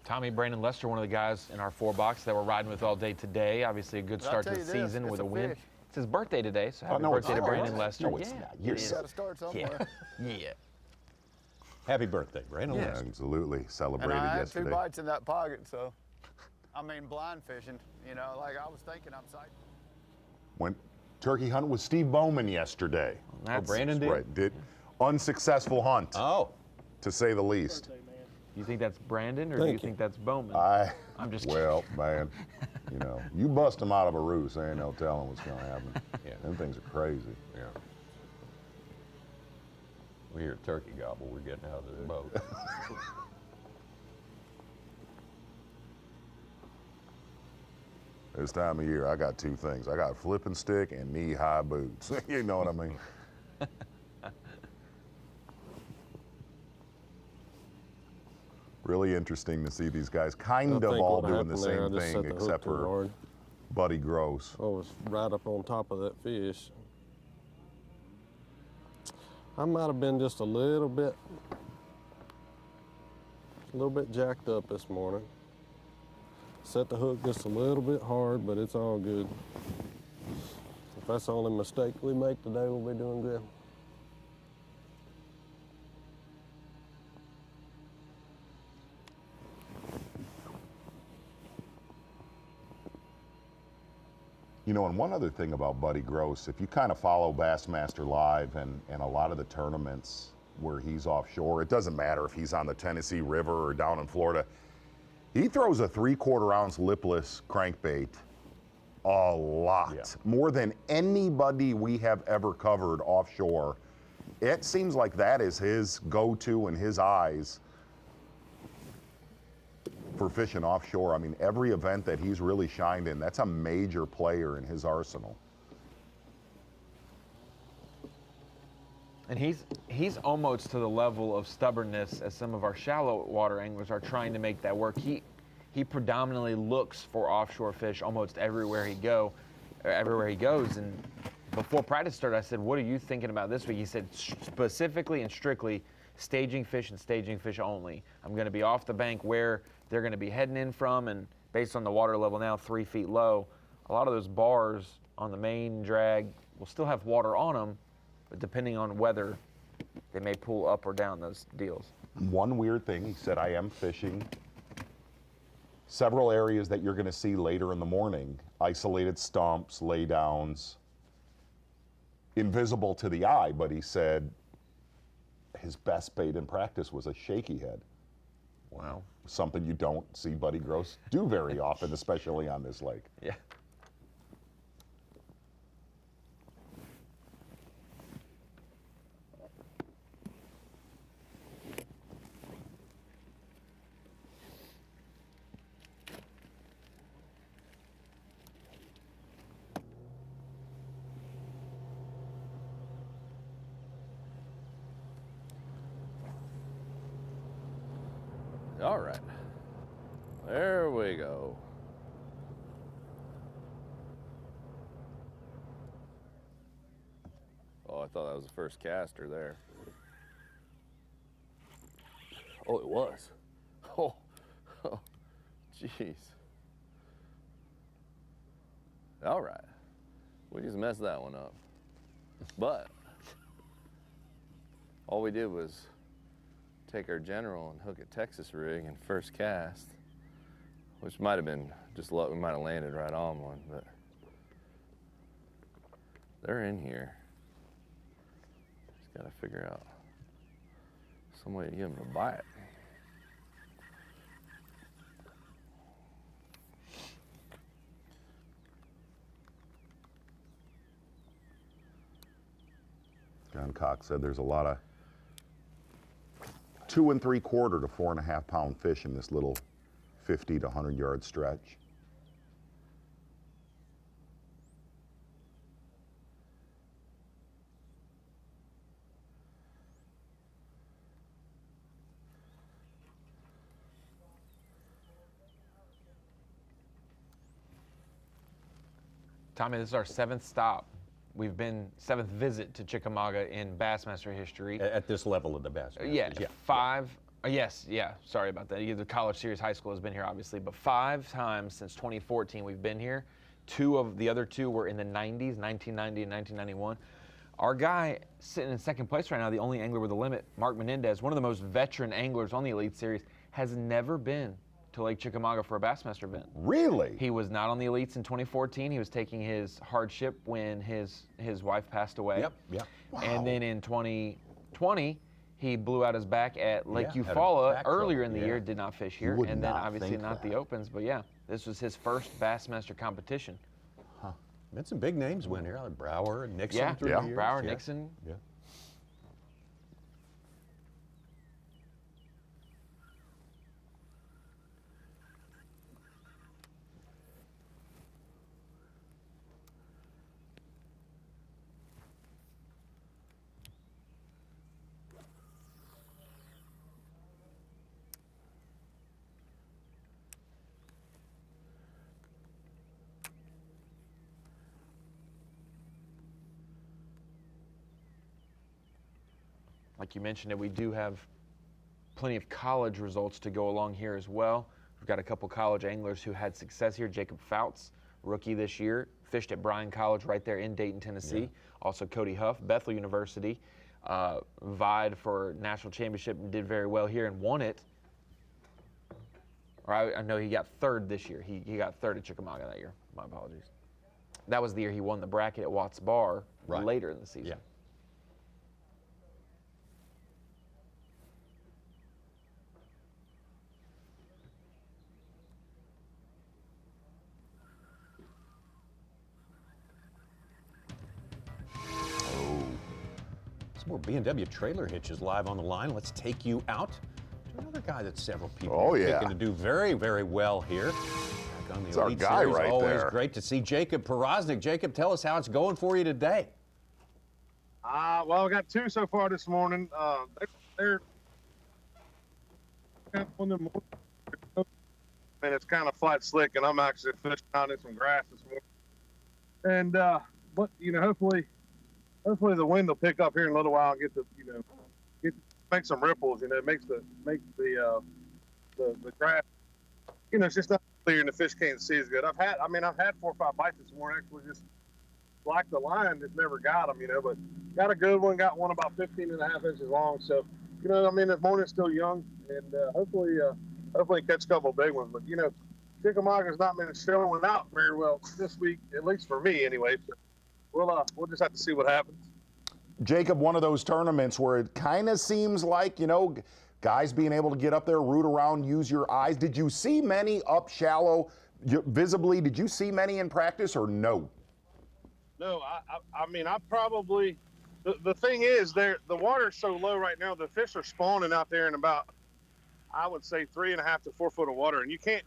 Tommy, Brandon Lester, one of the guys in our 4-box that we're riding with all day today. Obviously, a good start to the season with a win. It's his birthday today, so happy birthday to Brandon Lester. No, it's not. You're got to start somewhere. Yeah. Happy birthday, Brandon. Yeah, absolutely. Celebrated and I had yesterday. 2 bites in that pocket, so. I mean, blind fishing, you know, like I was thinking I'm psyched. Went turkey hunting with Steve Bowman yesterday. Brandon did? Right, did. Unsuccessful hunt. Oh. To say the least. You think that's Brandon, or do you think that's Bowman? I'm just well, man, you know, you bust them out of a roost, there ain't no telling what's going to happen. Yeah. Them things are crazy. Yeah. We hear a turkey gobble, we're getting out of the boat. This time of year, I got 2 things. I got a flipping stick and knee-high boots. You know what I mean? Really interesting to see these guys kind of all doing the same thing, except for Buddy Gross. I was right up on top of that fish. I might have been just a little bit jacked up this morning. Set the hook just a little bit hard, but it's all good. If that's the only mistake we make today, we'll be doing good. You know, and one other thing about Buddy Gross, if you kind of follow Bassmaster Live and a lot of the tournaments where he's offshore, it doesn't matter if he's on the Tennessee River or down in Florida, He throws a 3/4 ounce lipless crankbait a lot, more than anybody we have ever covered offshore. It seems like that is his go-to in his eyes for fishing offshore. I mean, every event that he's really shined in, that's a major player in his arsenal. And he's almost to the level of stubbornness as some of our shallow water anglers are trying to make that work. He predominantly looks for offshore fish almost everywhere he goes. And before practice started, I said, "What are you thinking about this week?" He said, "Specifically and strictly staging fish and staging fish only. I'm going to be off the bank where they're going to be heading in from, and based on the water level now 3 feet low, a lot of those bars on the main drag will still have water on them, but depending on weather, they may pull up or down those deals." One weird thing, he said, I am fishing several areas that you're going to see later in the morning. Isolated stumps, laydowns, invisible to the eye, but he said his best bait in practice was a shaky head. Wow. Something you don't see Buddy Gross do very often, especially on this lake. Yeah. All right, there we go. Oh, I thought that was the first caster there. Oh, it was. Oh, jeez. All right, we just messed that one up. But all we did was take our general and hook a Texas rig and first cast, which might have been just luck. We might have landed right on one, but they're in here. Just gotta figure out some way to get them to bite. John Cox said there's a lot of 2 3/4 to 4.5 pound fish in this little 50 to 100 yard stretch. Tommy, this is our 7th stop. We've been 7th visit to Chickamauga in Bassmaster history. At this level of the Bassmaster. Yeah, 5. Yes, yeah, sorry about that. The College Series High School has been here, obviously, but 5 times since 2014 we've been here. 2 of the other 2 were in the 90s, 1990 and 1991. Our guy sitting in 2nd place right now, the only angler with a limit, Mark Menendez, one of the most veteran anglers on the Elite Series, has never been to Lake Chickamauga for a Bassmaster event. Really? He was not on the Elites in 2014. He was taking his hardship when his wife passed away. Yep. Wow. And then in 2020, he blew out his back at Lake had a Eufaula back earlier trouble, in the year, did not fish here, would and then not obviously think not that. the Opens, but yeah, this was his first Bassmaster competition. Had some big names win here, like Brower and Nixon Yeah, through the years. Brower, Nixon. Yeah. Like you mentioned, we do have plenty of college results to go along here as well. We've got a couple college anglers who had success here. Jacob Fouts, rookie this year, fished at Bryan College right there in Dayton, Tennessee. Yeah. Also Cody Huff, Bethel University, vied for national championship and did very well here and won it. Or I know he got 3rd this year. He got 3rd at Chickamauga that year. My apologies. That was the year he won the bracket at Watts Bar later in the season. Yeah. Some more B&W trailer hitches live on the line. Let's take you out to another guy that several people Oh, are yeah. picking to do very, very well here. Back on the It's our Elite guy Series. right Always there. great to see Jacob Porosnik. Jacob, tell us how it's going for you today. Well, I got 2 so far this morning. They're kind of on them, and it's kind of flat slick, and I'm actually fishing out in some grass this morning. And but hopefully the wind will pick up here in a little while and get make some ripples. It makes the grass. It's just not clear and the fish can't see as good. I've had 4 or 5 bites this morning. Actually, just like the line, just never got them. But got a good one. Got one about 15.5 inches long. So this morning's still young, and hopefully catch a couple of big ones. But Chickamauga's not been showing out very well this week, at least for me anyway. So we'll just have to see what happens. Jacob, one of those tournaments where it kind of seems like, guys being able to get up there, root around, use your eyes. Did you see many up shallow visibly? Did you see many in practice or no? No, I probably, the thing is, the water's so low right now, the fish are spawning out there in about, I would say 3.5 to 4 foot of water, and you can't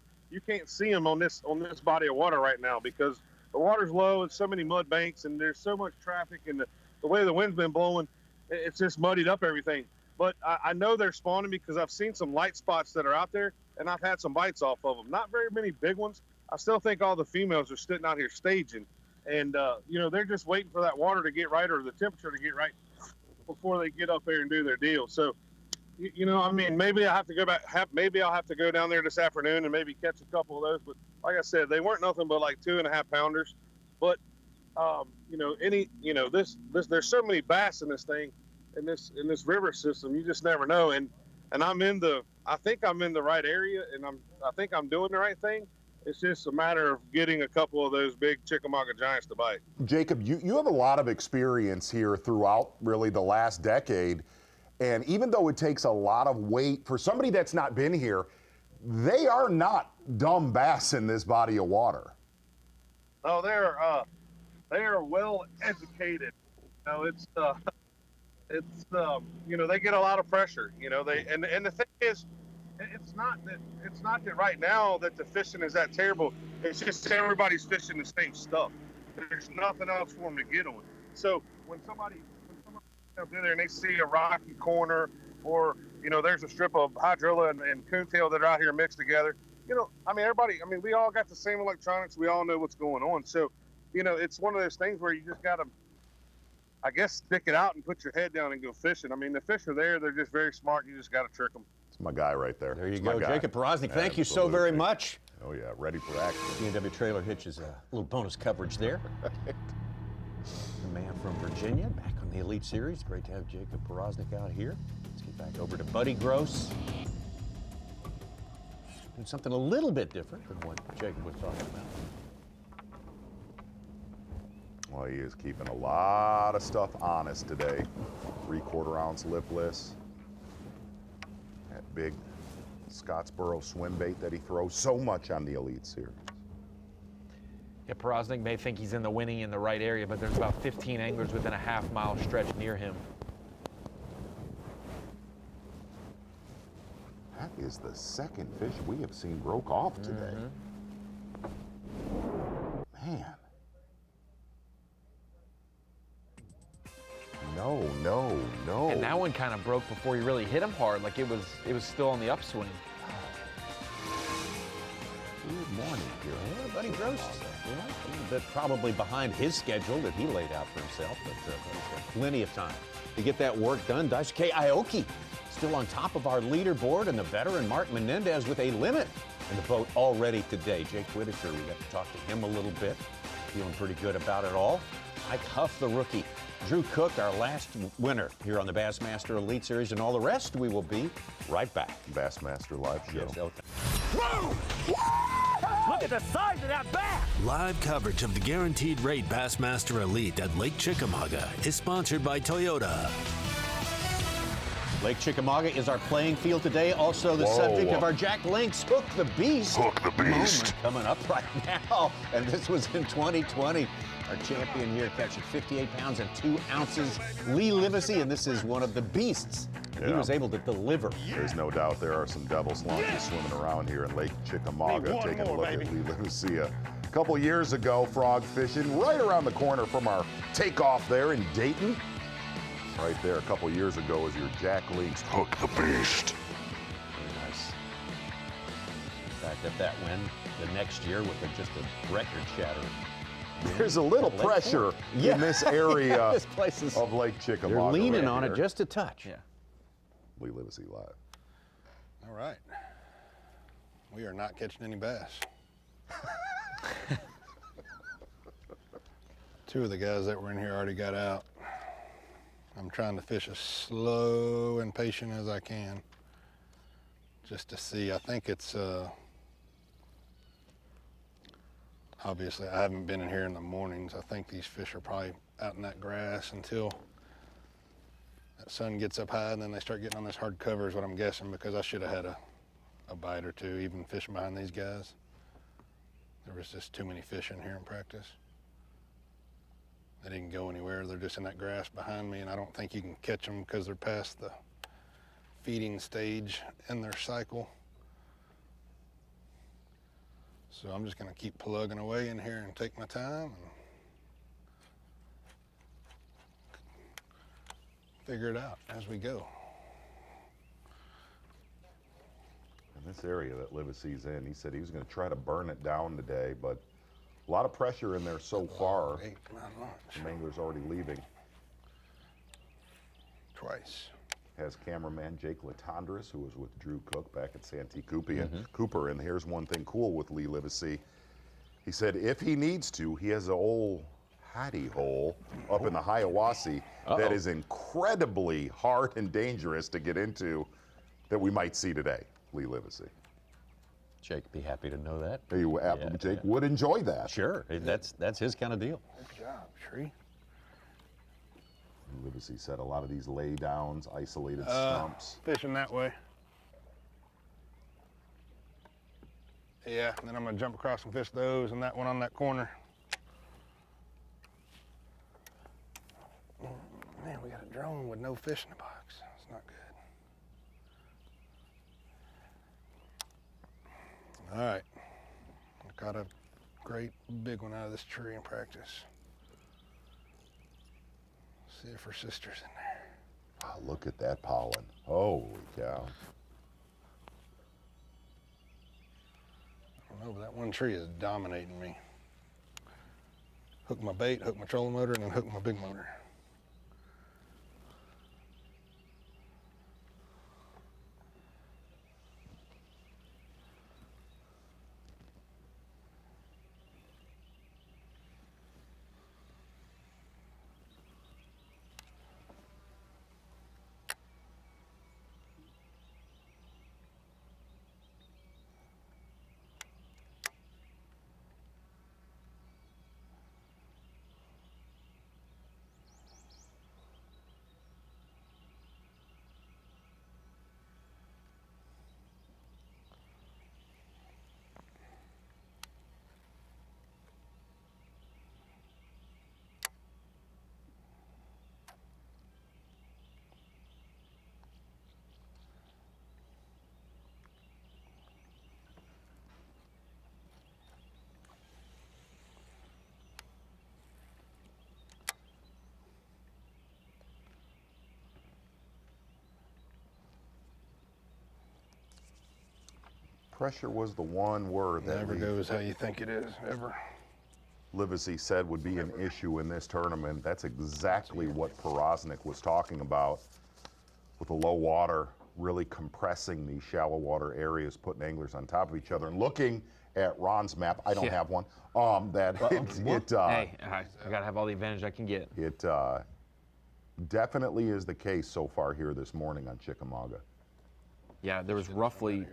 see them on this body of water right now because the water's low and so many mud banks and there's so much traffic, and the way the wind's been blowing, it's just muddied up everything. But I know they're spawning because I've seen some light spots that are out there, and I've had some bites off of them. Not very many big ones. I still think all the females are sitting out here staging, and they're just waiting for that water to get right or the temperature to get right before they get up there and do their deal. So, maybe I have to go back. Maybe I'll have to go down there this afternoon and maybe catch a couple of those. But like I said, they weren't nothing but like 2.5 pounders. But there's so many bass in this thing, in this river system. You just never know. And I think I'm in the right area, and I think I'm doing the right thing. It's just a matter of getting a couple of those big Chickamauga giants to bite. Jacob, you have a lot of experience here throughout really the last decade. And even though it takes a lot of weight for somebody that's not been here, they are not dumb bass in this body of water. Oh, they are well educated. They get a lot of pressure. And the thing is, it's not that right now that the fishing is that terrible. It's just everybody's fishing the same stuff. There's nothing else for them to get on. So when somebody comes in there and they see a rocky corner, or there's a strip of hydrilla and coontail that are out here mixed together. We all got the same electronics. We all know what's going on. So, it's one of those things where you just got to, I guess, stick it out and put your head down and go fishing. The fish are there. They're just very smart. You just got to trick them. It's my guy right there. There you go, Jacob Porosnik. Thank you so very much. Oh, yeah, ready for action. B&W Trailer Hitches, a little bonus coverage there. The man from Virginia, back on the Elite Series. Great to have Jacob Porosnik out here. Let's get back over to Buddy Gross. Doing something a little bit different than what Jacob was talking about. Well, he is keeping a lot of stuff honest today. 3/4 ounce lipless. That big Scottsboro swim bait that he throws so much on the Elite Series. Yeah, Porosnik may think he's in the winning in the right area, but there's about 15 anglers within a half-mile stretch near him. That is the second fish we have seen broke off today. Man. No. And that one kind of broke before he really hit him hard, like it was still on the upswing. Good morning, here. Buddy Gross. A little bit probably behind his schedule that he laid out for himself, but he's got plenty of time to get that work done. Daisuke Aoki still on top of our leaderboard, and the veteran Mark Menendez with a limit in the boat already today. Jake Whitaker, we got to talk to him a little bit. Feeling pretty good about it all. Mike Huff, the rookie. Drew Cook, our last winner here on the Bassmaster Elite Series, and all the rest, we will be right back. Bassmaster Live Show. Yes, Look at the size of that bass! Live coverage of the Guaranteed Rate Bassmaster Elite at Lake Chickamauga is sponsored by Toyota. Lake Chickamauga is our playing field today. Also the subject of our Jack Link's Hook the Beast. Hook the Beast. Moment coming up right now. And this was in 2020. our champion here, catching 58 pounds and 2 ounces. Lee Livesay, and this is one of the beasts. He was able to deliver. There's no doubt there are some devil's lunches swimming around here in Lake Chickamauga. Taking a look at Lee Livesay a couple years ago, frog fishing right around the corner from our takeoff there in Dayton. Right there a couple years ago is your Jack Leaks Hook the Beast. Very nice. In fact, at that win the next year with just a record shattering. There's a little pressure in this area this place is, of Lake Chickamauga. You're leaning right on here. it just a touch. Yeah. Lee Livesay live. All right. We are not catching any bass. 2 of the guys that were in here already got out. I'm trying to fish as slow and patient as I can just to see. I think it's, obviously I haven't been in here in the mornings. I think these fish are probably out in that grass until that sun gets up high and then they start getting on this hard cover is what I'm guessing, because I should have had a bite or 2 even fishing behind these guys. There was just too many fish in here in practice. They didn't go anywhere. They're just in that grass behind me, and I don't think you can catch them because they're past the feeding stage in their cycle. So I'm just gonna keep plugging away in here and take my time and figure it out as we go. In this area that Livesay's in, he said he was going to try to burn it down today, but a lot of pressure in there so far. The angler's already leaving. Twice. Has cameraman Jake Latondras, who was with Drew Cook back at Santee Cooper. And here's one thing cool with Lee Livesay. He said if he needs to, he has an old hidey hole up in the Hiawassee that is incredibly hard and dangerous to get into that we might see today. Lee Livesay. Jake be happy to know that. Jake would enjoy that. Sure, that's his kind of deal. Good job, Tree. Livesay said a lot of these lay downs, isolated stumps. Fishing that way. Yeah, and then I'm gonna jump across and fish those and that one on that corner. Man, we got a drone with no fish in the box. It's not good. All right, I caught a great big one out of this tree in practice. See if her sister's in there. Oh, look at that pollen. Holy cow. I don't know, but that one tree is dominating me. Hook my bait, hook my trolling motor, and then hook my big motor. Pressure was the one word that never goes how you think it is, ever. Livesay said would be an issue in this tournament. That's exactly what Porosnik was talking about with the low water, really compressing these shallow water areas, putting anglers on top of each other. And looking at Ron's map, I don't have one, hey, I gotta have all the advantage I can get. It definitely is the case so far here this morning on Chickamauga. Yeah, there was roughly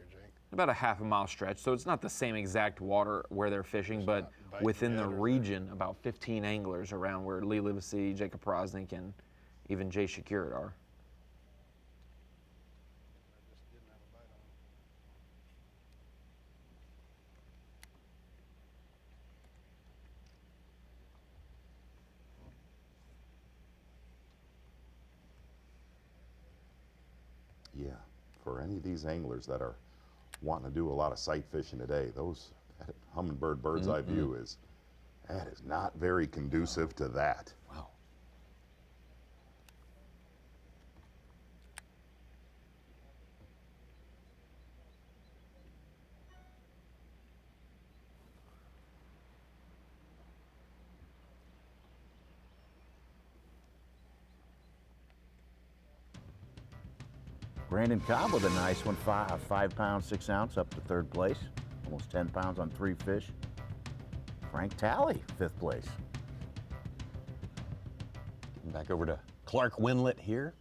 about a half a mile stretch, so it's not the same exact water where they're fishing, but within the region, about 15 anglers around where Lee Livesay, Jacob Porosnik, and even Jay Shakirat are. yeah, for any of these anglers that are wanting to do a lot of sight fishing today, that Humminbird bird's eye view is not very conducive to that. Wow. Brandon Cobb with a nice one, 5 pounds, 6 ounce, up to 3rd place. Almost 10 pounds on 3 fish. Frank Talley, 5th place. Back over to Clark Wendlandt here.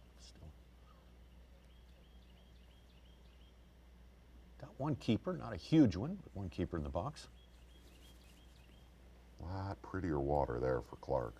Got one keeper, not a huge one, but one keeper in the box. A lot prettier water there for Clark.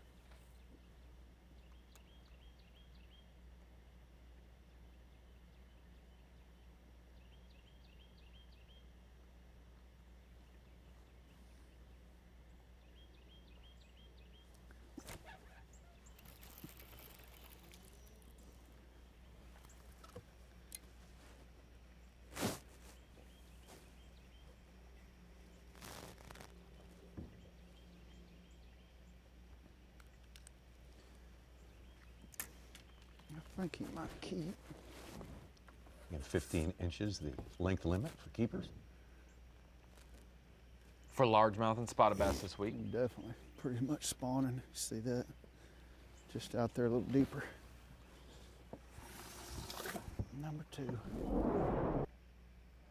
I think he might keep. Again, 15 inches, the length limit for keepers. For largemouth and spotted bass this week. Definitely pretty much spawning. See that? Just out there a little deeper. Number 2.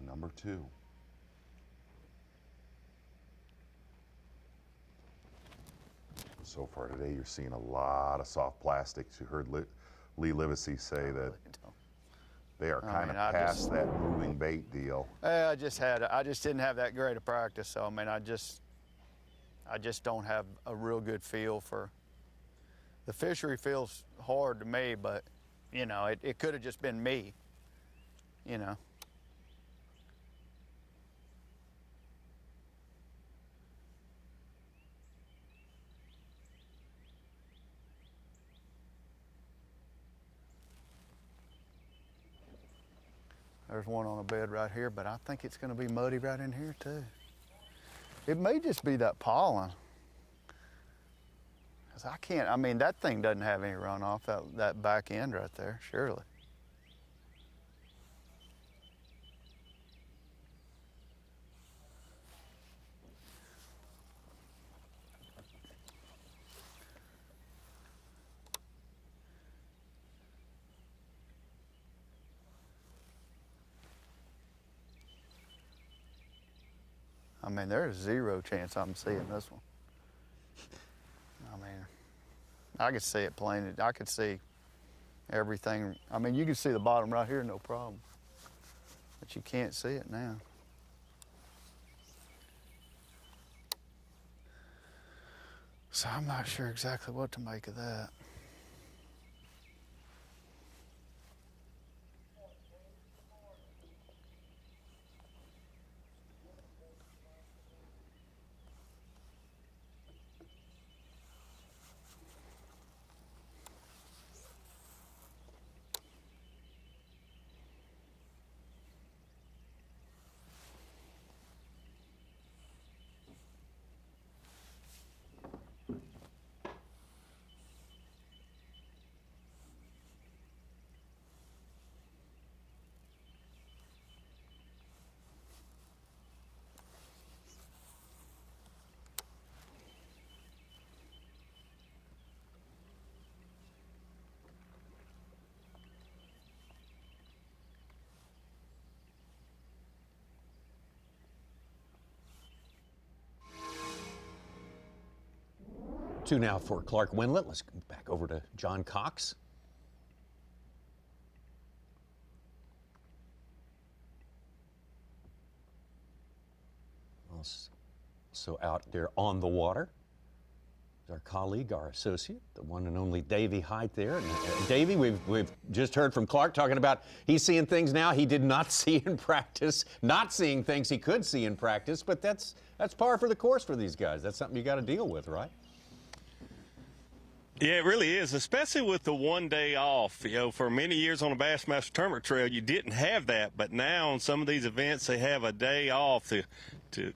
Number 2. So far today, you're seeing a lot of soft plastics. You heard Lee Livesay say that they are kind of past that moving bait deal. I just didn't have that great a practice. So I mean, I just don't have a real good feel for the fishery. Feels hard to me, but you know, it could have just been me, you know. There's one on a bed right here, but I think it's going to be muddy right in here too. It may just be that pollen. 'Cause I mean, that thing doesn't have any runoff, that back end right there, surely. I mean, there's 0 chance I'm seeing this one. I mean, I could see it plain. I could see everything. I mean, you can see the bottom right here, no problem. But you can't see it now. So I'm not sure exactly what to make of that. Two now for Clark Wendlandt. Let's go back over to John Cox. So out there on the water is our colleague, our associate, the one and only Davey Height there. And, Davey, we've just heard from Clark talking about he's seeing things now he did not see in practice, not seeing things he could see in practice, but that's par for the course for these guys. That's something you got to deal with, right? Yeah, it really is, especially with the 1 day off. You know, for many years on the Bassmaster Tournament Trail, you didn't have that, but now on some of these events, they have a day off to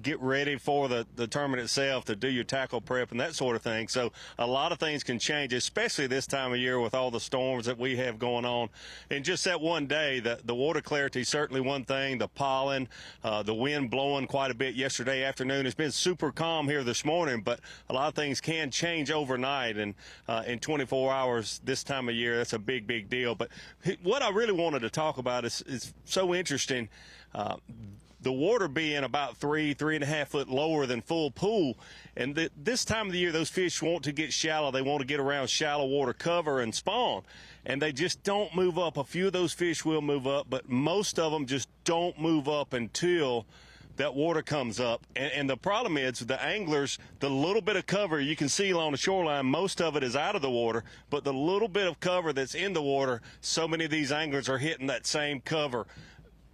get ready for the tournament itself, to do your tackle prep and that sort of thing. So a lot of things can change, especially this time of year with all the storms that we have going on. And just that 1 day, the water clarity is certainly one thing, the pollen, the wind blowing quite a bit yesterday afternoon. It's been super calm here this morning, but a lot of things can change overnight. And in 24 hours this time of year, that's a big, big deal. But what I really wanted to talk about is so interesting. The water being about 3.5 foot lower than full pool. And this time of the year, those fish want to get shallow. They want to get around shallow water cover and spawn. And they just don't move up. A few of those fish will move up, but most of them just don't move up until that water comes up. And the problem is the anglers, the little bit of cover you can see along the shoreline, most of it is out of the water, but the little bit of cover that's in the water, so many of these anglers are hitting that same cover,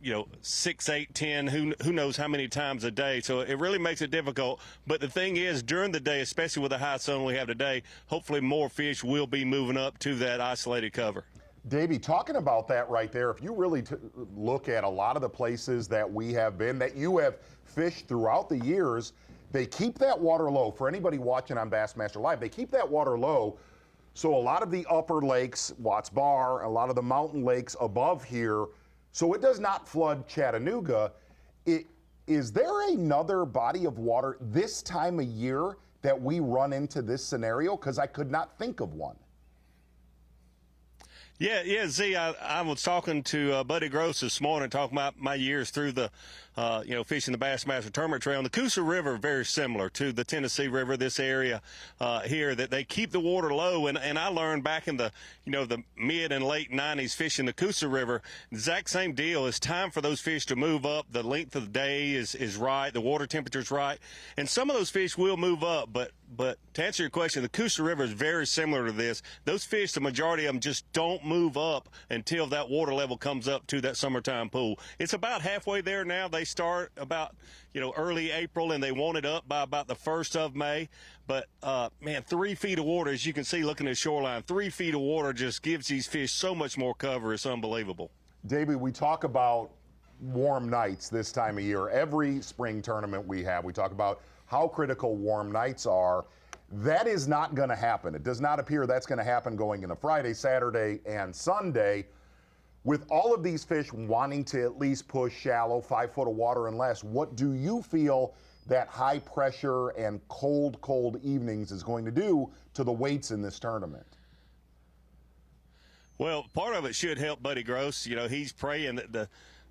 you know, 6, 8, 10, who knows how many times a day. So it really makes it difficult. But the thing is, during the day, especially with the high sun we have today, hopefully more fish will be moving up to that isolated cover. Davey, talking about that right there, if you really look at a lot of the places that we have been, that you have fished throughout the years, they keep that water low. For anybody watching on Bassmaster Live, they keep that water low. So a lot of the upper lakes, Watts Bar, a lot of the mountain lakes above here, so it does not flood Chattanooga. Is there another body of water this time of year that we run into this scenario? Because I could not think of one. Yeah, Z, I was talking to Buddy Gross this morning, talking about my years through the, fishing the Bassmaster Tournament Trail. And the Coosa River, very similar to the Tennessee River, this area here, that they keep the water low. And I learned back in the mid and late 90s fishing the Coosa River, exact same deal. It's time for those fish to move up. The length of the day is right. The water temperature's right. And some of those fish will move up, but to answer your question, the Coosa River is very similar to this. Those fish, the majority of them just don't move up until that water level comes up to that summertime pool. It's about halfway there now. They start about, early April, and they want it up by about the 1st of May. But, 3 feet of water, as you can see looking at the shoreline, 3 feet of water just gives these fish so much more cover. It's unbelievable. Davey, we talk about warm nights this time of year. Every spring tournament we talk about how critical warm nights are. That is not going to happen. It does not appear that's going to happen going into Friday, Saturday, and Sunday. With all of these fish wanting to at least push shallow, 5 foot of water and less, what do you feel that high pressure and cold evenings is going to do to the weights in this tournament? Well, part of it should help Buddy Gross. He's praying that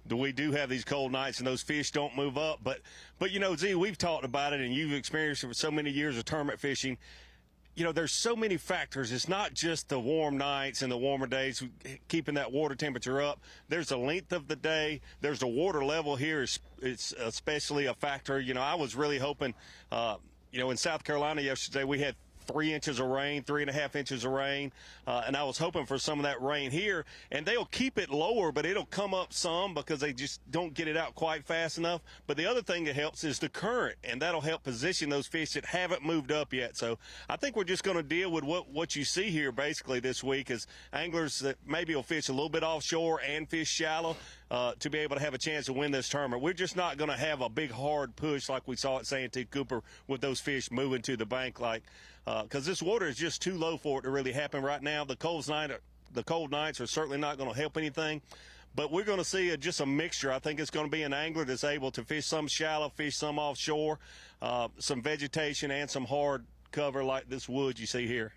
we do have these cold nights and those fish don't move up. But Z, we've talked about it, and you've experienced it for so many years of tournament fishing. There's so many factors. It's not just the warm nights and the warmer days keeping that water temperature up. There's the length of the day. There's the water level here. It's especially a factor. I was really hoping, in South Carolina yesterday we had 3 inches of rain, 3.5 inches of rain, and I was hoping for some of that rain here. And they'll keep it lower, but it'll come up some because they just don't get it out quite fast enough. But the other thing that helps is the current, and that'll help position those fish that haven't moved up yet. So I think we're just going to deal with what you see here basically this week is anglers that maybe will fish a little bit offshore and fish shallow to be able to have a chance to win this tournament. We're just not going to have a big hard push like we saw at Santee Cooper with those fish moving to the bank because this water is just too low for it to really happen right now. The cold nights are certainly not going to help anything, but we're going to see just a mixture. I think it's going to be an angler that's able to fish some shallow, fish some offshore, some vegetation, and some hard cover like this wood you see here.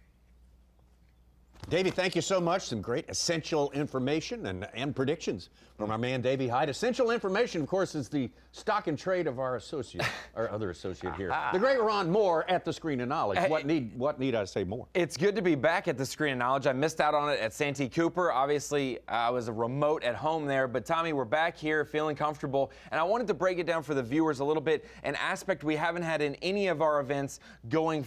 Davey, thank you so much. Some great essential information and predictions from our man Davey Hyde. Essential information, of course, is the stock and trade of our associate, our other associate here, the great Ron Moore at the Screen of Knowledge. Hey, what need I say more? It's good to be back at the Screen of Knowledge. I missed out on it at Santee Cooper. Obviously, I was a remote at home there. But, Tommy, we're back here feeling comfortable. And I wanted to break it down for the viewers a little bit, an aspect we haven't had in any of our events going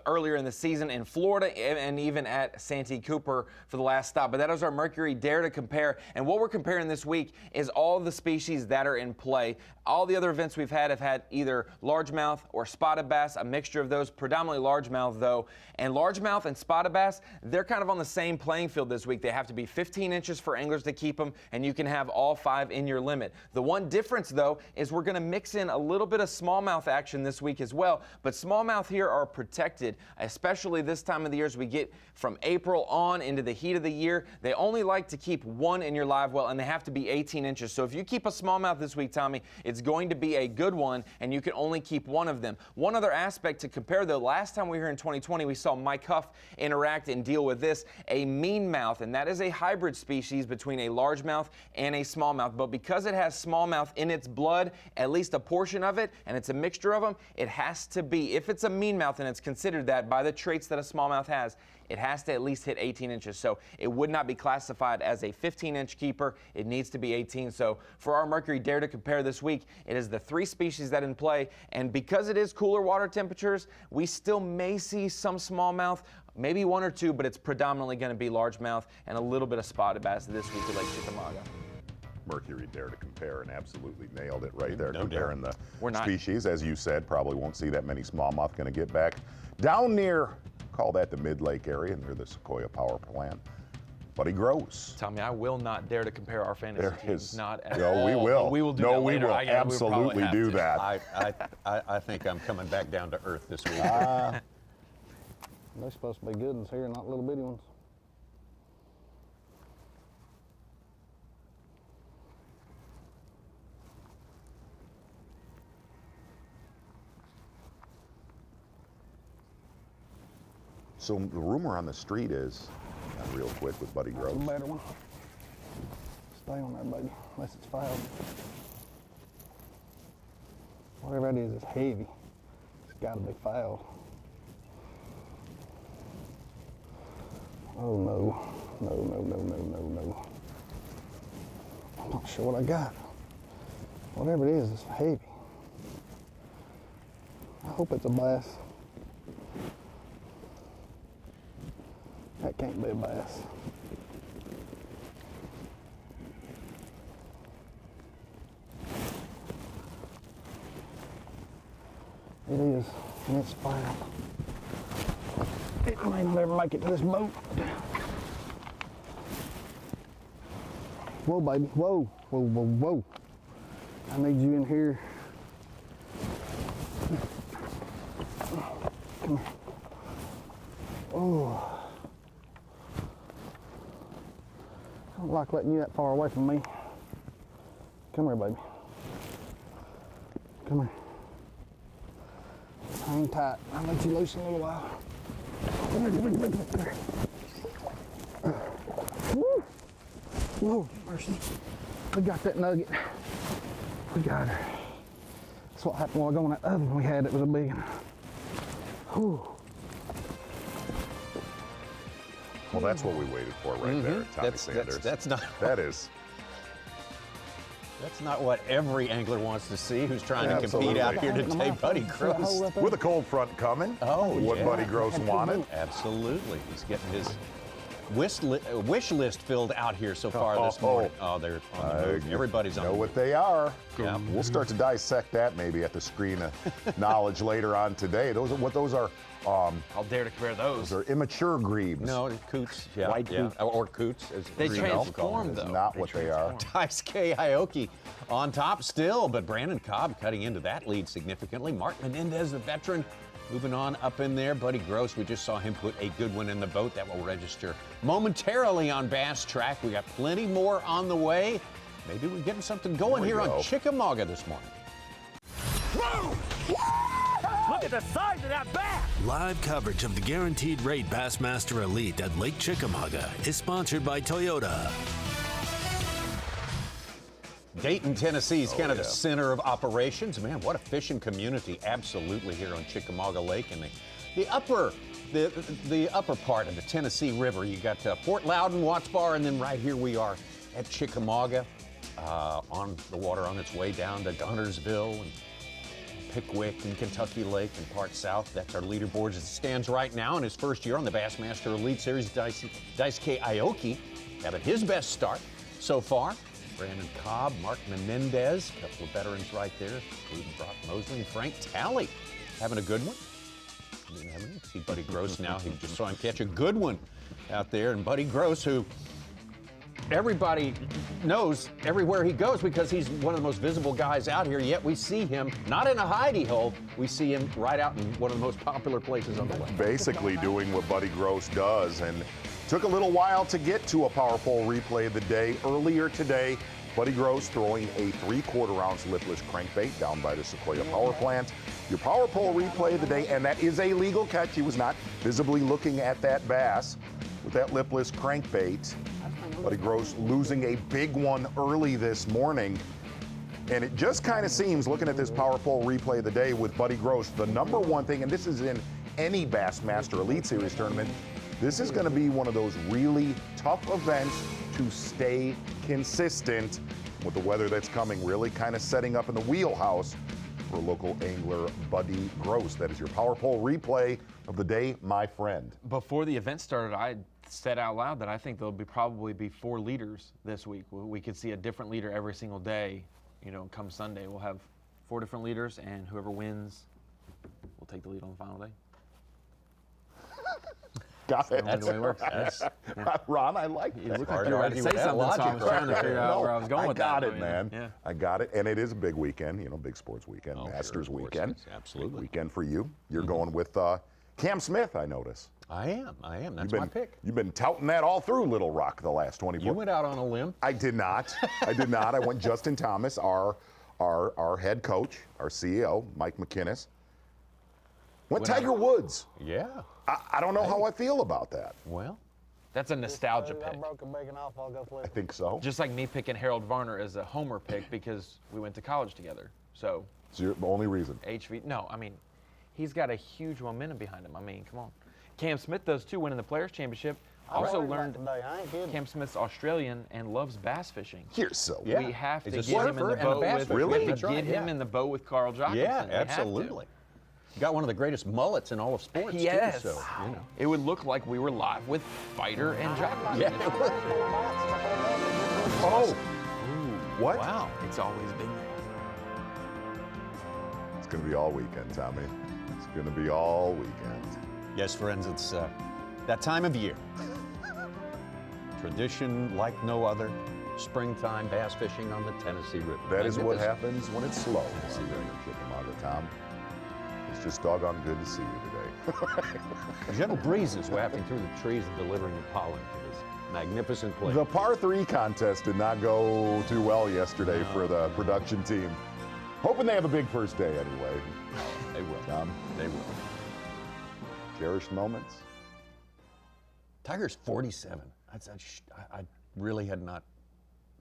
earlier in the season in Florida and even at Santee Cooper for the last stop. But that is our Mercury Dare to Compare. And what we're comparing this week is all of the species that are in play. All the other events we've had have had either largemouth or spotted bass, a mixture of those, predominantly largemouth though. And largemouth and spotted bass, they're kind of on the same playing field this week. They have to be 15 inches for anglers to keep them, and you can have all 5 in your limit. The one difference though is we're going to mix in a little bit of smallmouth action this week as well. But smallmouth here are protected, especially this time of the year as we get from April on into the heat of the year. They only like to keep 1 in your live well, and they have to be 18 inches. So if you keep a smallmouth this week, Tommy, it's going to be a good one, and you can only keep 1 of them. One other aspect to compare though, last time we were here in 2020, we saw Mike Huff interact and deal with this, a meanmouth, and that is a hybrid species between a largemouth and a smallmouth. But because it has smallmouth in its blood, at least a portion of it, and it's a mixture of them, it has to be, if it's a meanmouth and it's considered that by the traits that a smallmouth has, it has to at least hit 18 inches. So it would not be classified as a 15-inch keeper. It needs to be 18. So for our Mercury Dare to Compare this week, it is the 3 species that in play. And because it is cooler water temperatures, we still may see some smallmouth, maybe 1 or 2, but it's predominantly going to be largemouth and a little bit of spotted bass this week at Lake Chickamauga. Mercury Dare to Compare, and absolutely nailed it right there. No comparing doubt. the species, as you said, probably won't see that many smallmouth going to get back down near, call that the mid-lake area, near the Sequoia Power Plant. Buddy Gross. Tommy, I will not dare to compare our fantasy teams. Not at no, all. we will. We will do that later. We will absolutely do that. I think I'm coming back down to earth this week. They're supposed to be good ones here, not little bitty ones. So the rumor on the street is, real quick with Buddy Gross. That's a better one. Stay on there, baby, unless it's fouled. Whatever it is, it's heavy. It's got to be fouled. Oh no, no, no, no, no, no, no. I'm not sure what I got. Whatever it is, it's heavy. I hope it's a bass. That can't be a bass. It is, and it's foul. It may not ever make it to this boat. Whoa, baby, whoa, whoa, whoa, whoa. I need you in here. Come here. Oh. I don't like letting you that far away from me. Come here, baby. Come here. Hang tight. I'll let you loose in a little while. Woo! Whoa, mercy. We got that nugget. We got her. That's what happened while I go on that other one we had. It was a big one. Whew. Well, that's what we waited for right there, Tommy Sanders. That's not. That's not what every angler wants to see who's trying to compete out here today, Buddy Gross. With a cold front coming. Oh, what Buddy Gross wanted. Absolutely. He's getting his wish list filled out here so far this morning. Oh, they're on the move. Everybody's on the move. Know what they are. Yeah. We'll start to dissect that maybe at the screen of knowledge later on today. Those are I'll dare to compare those. Those are immature grebes. No, coots. Yeah, White coot. Or coots. As They Green transform, That's though. not what they are. Dice K. Aoki on top still, but Brandon Cobb cutting into that lead significantly. Mark Menendez, the veteran, moving on up in there. Buddy Gross, we just saw him put a good one in the boat. That will register momentarily on Bass Track. We got plenty more on the way. Maybe we're getting something going here on Chickamauga this morning. Whoa! Look at the size of that bass! Live coverage of the Guaranteed Rate Bassmaster Elite at Lake Chickamauga is sponsored by Toyota. Dayton, Tennessee is kind of the center of operations. Man, what a fishing community absolutely here on Chickamauga Lake. And the upper part of the Tennessee River. You got Fort Loudon, Watts Bar, and then right here we are at Chickamauga on the water on its way down to Guntersville. And Pickwick and Kentucky Lake and Park South. That's our leaderboard as it stands right now in his first year on the Bassmaster Elite Series. Daisuke Aoki having his best start so far. Brandon Cobb, Mark Menendez, a couple of veterans right there, including Brock Mosley and Frank Talley having a good one. Didn't have any. See Buddy Gross now. He just saw him catch a good one out there. And Buddy Gross, who everybody knows everywhere he goes because he's one of the most visible guys out here, yet we see him not in a hidey hole. We see him right out in one of the most popular places on the lake. Basically doing what Buddy Gross does, and took a little while to get to a power pole replay of the day. Earlier today, Buddy Gross throwing a 3/4 ounce lipless crankbait down by the Sequoia Power Plant. Your power pole replay of the day, and that is a legal catch. He was not visibly looking at that bass with that lipless crankbait. Buddy Gross losing a big one early this morning. And it just kind of seems, looking at this power pole replay of the day with Buddy Gross, the number one thing, and this is in any Bassmaster Elite Series tournament, this is going to be one of those really tough events to stay consistent with the weather that's coming, really kind of setting up in the wheelhouse for local angler Buddy Gross. That is your power pole replay of the day, my friend. Before the event started, I said out loud that I think there'll probably be 4 leaders this week. We could see a different leader every single day. You know, come Sunday, we'll have 4 different leaders, and whoever wins will take the lead on the final day. Got it. That's the way it works. Ron, I like that. You look like you were about to say something, so I was trying to figure out where I was going with that. I got it, man. Yeah. I got it. And it is a big weekend, you know, big sports weekend, Masters weekend. Absolutely. Big weekend for you. You're going with Cam Smith, I notice. I am. That's my pick. You've been touting that all through Little Rock the last 24. You went out on a limb. I did not. I went Justin Thomas, our head coach, our CEO, Mike McInnes. Went Tiger Woods. Yeah. I don't know how I feel about that. Well, that's a nostalgia pick. I broke a bacon off, I'll go play. I think so. Just like me picking Harold Varner as a homer pick because we went to college together. So. It's the only reason. HV. No, I mean, he's got a huge momentum behind him. I mean, come on. Cam Smith does too, winning the Players Championship. Also learned Cam Smith's Australian and loves bass fishing. Here's so. Yeah. We have to get him in the boat with. Really? We have to get him in the boat with Carl Jocumsen. Yeah, absolutely. Got one of the greatest mullets in all of sports, yes. too. So, you know. It would look like we were live with Fighter and Jocumsen. Yeah. Oh. What? Wow. It's always been there. It's going to be all weekend, Tommy. It's going to be all weekend. Yes, friends, it's that time of year. Tradition like no other. Springtime bass fishing on the Tennessee River. That is what happens when it's slow. See right in Chickamauga, Tom. It's just doggone good to see you today. Gentle breezes wafting through the trees and delivering the pollen to this magnificent place. The par 3 contest did not go too well yesterday for the production team. Hoping they have a big first day anyway. They will. Tom, they will. Cherished moments. Tiger's 47. I really had not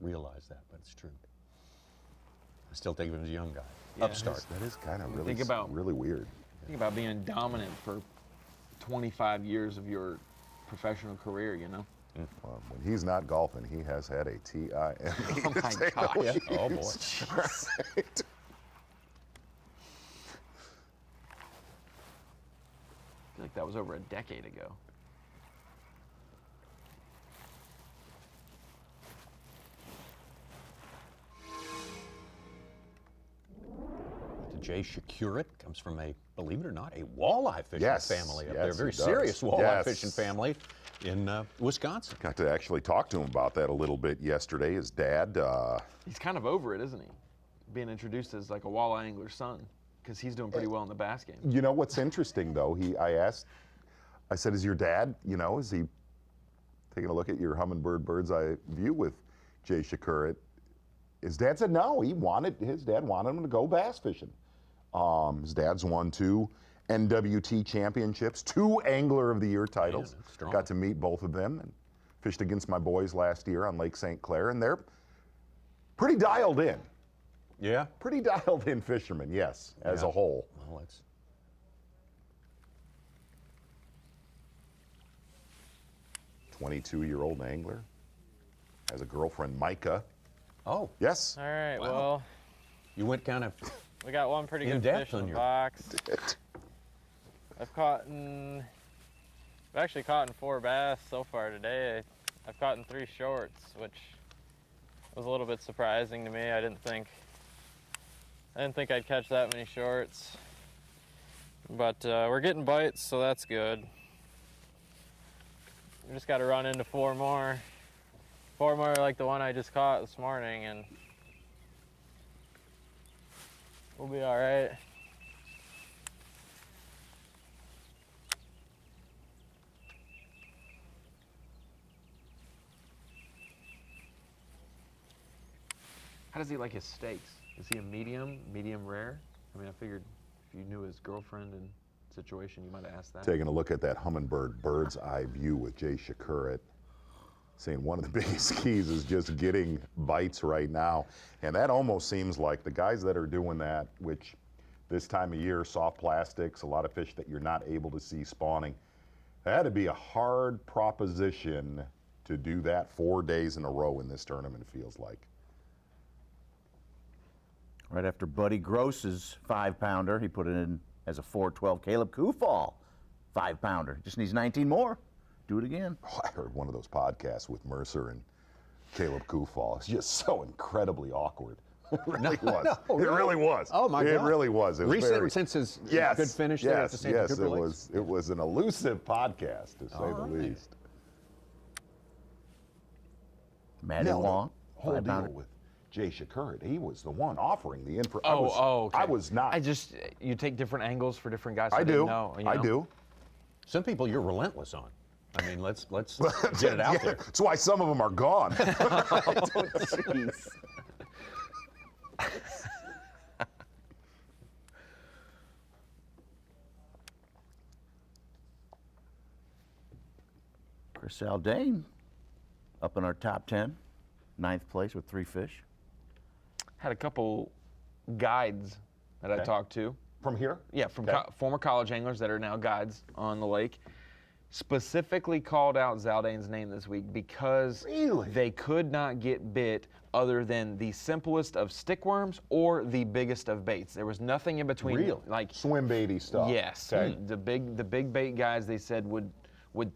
realized that, but it's true. I still think of him as a young guy. Yeah, upstart. That is kind of really weird. Think about being dominant for 25 years of your professional career, you know? Well, when he's not golfing, he has had a TIME. Oh, my gosh. Yeah. Oh, boy. I feel like that was over a decade ago. Jay Shakurit comes from believe it or not, a walleye fishing family up there. Very he does. serious walleye fishing family in Wisconsin. Got to actually talk to him about that a little bit yesterday. His dad. He's kind of over it, isn't he? Being introduced as like a walleye angler's son, because he's doing pretty well in the bass game. You know what's interesting though? I said, is your dad, is he taking a look at your Humminbird bird's eye view with Jay Shakurit? His dad said no. His dad wanted him to go bass fishing. His dad's won 2 NWT championships, 2 Angler of the Year titles. Man, got to meet both of them and fished against my boys last year on Lake St. Clair, and they're pretty dialed in. Yeah? Pretty dialed in fishermen, yes, as a whole. Well, it's 22-year-old angler. Has a girlfriend, Micah. Oh. Yes. All right, Wow. well. You went kind of We got one pretty good fish in the box. I've actually caught in 4 bass so far today. I've caught in 3 shorts, which was a little bit surprising to me. I didn't think I'd catch that many shorts. But we're getting bites, so that's good. We just got to run into 4 more. 4 more like the one I just caught this morning, and we'll be all right. How does he like his steaks? Is he a medium rare? I mean, I figured if you knew his girlfriend and situation, you might have asked that. Taking a look at that Humminbird bird's eye view with Jay Shakurat, saying one of the biggest keys is just getting bites right now. And that almost seems like the guys that are doing that, which this time of year, soft plastics, a lot of fish that you're not able to see spawning, that had to be a hard proposition to do that 4 days in a row in this tournament, it feels like. Right after Buddy Gross's 5-pounder, he put it in as a 4-12 Caleb Kufall 5-pounder. Just needs 19 more. Do it again. Oh, I heard one of those podcasts with Mercer and Caleb Kufall. It's just so incredibly awkward. It really was. No, It really was. Oh, my God. It really was. It was Recent since his good finish there at the St. Yes, it was an elusive podcast, to say the least. Maddie Wong. Whole deal with Jay Shakurat. He was the one offering the info. Okay. I was not. You take different angles for different guys. So I do. Know, I do. Some people you're relentless on. I mean, let's get it out there. That's why some of them are gone. Jeez. Chris Aldane up in our top 10, 9th place with 3 fish. Had a couple guides that I talked to. From here? Yeah, from former college anglers that are now guides on the lake. Specifically called out Zaldane's name this week because they could not get bit other than the simplest of stickworms or the biggest of baits. There was nothing in between. Really? Like swim baity stuff. Yes. Okay. The big bait guys, they said would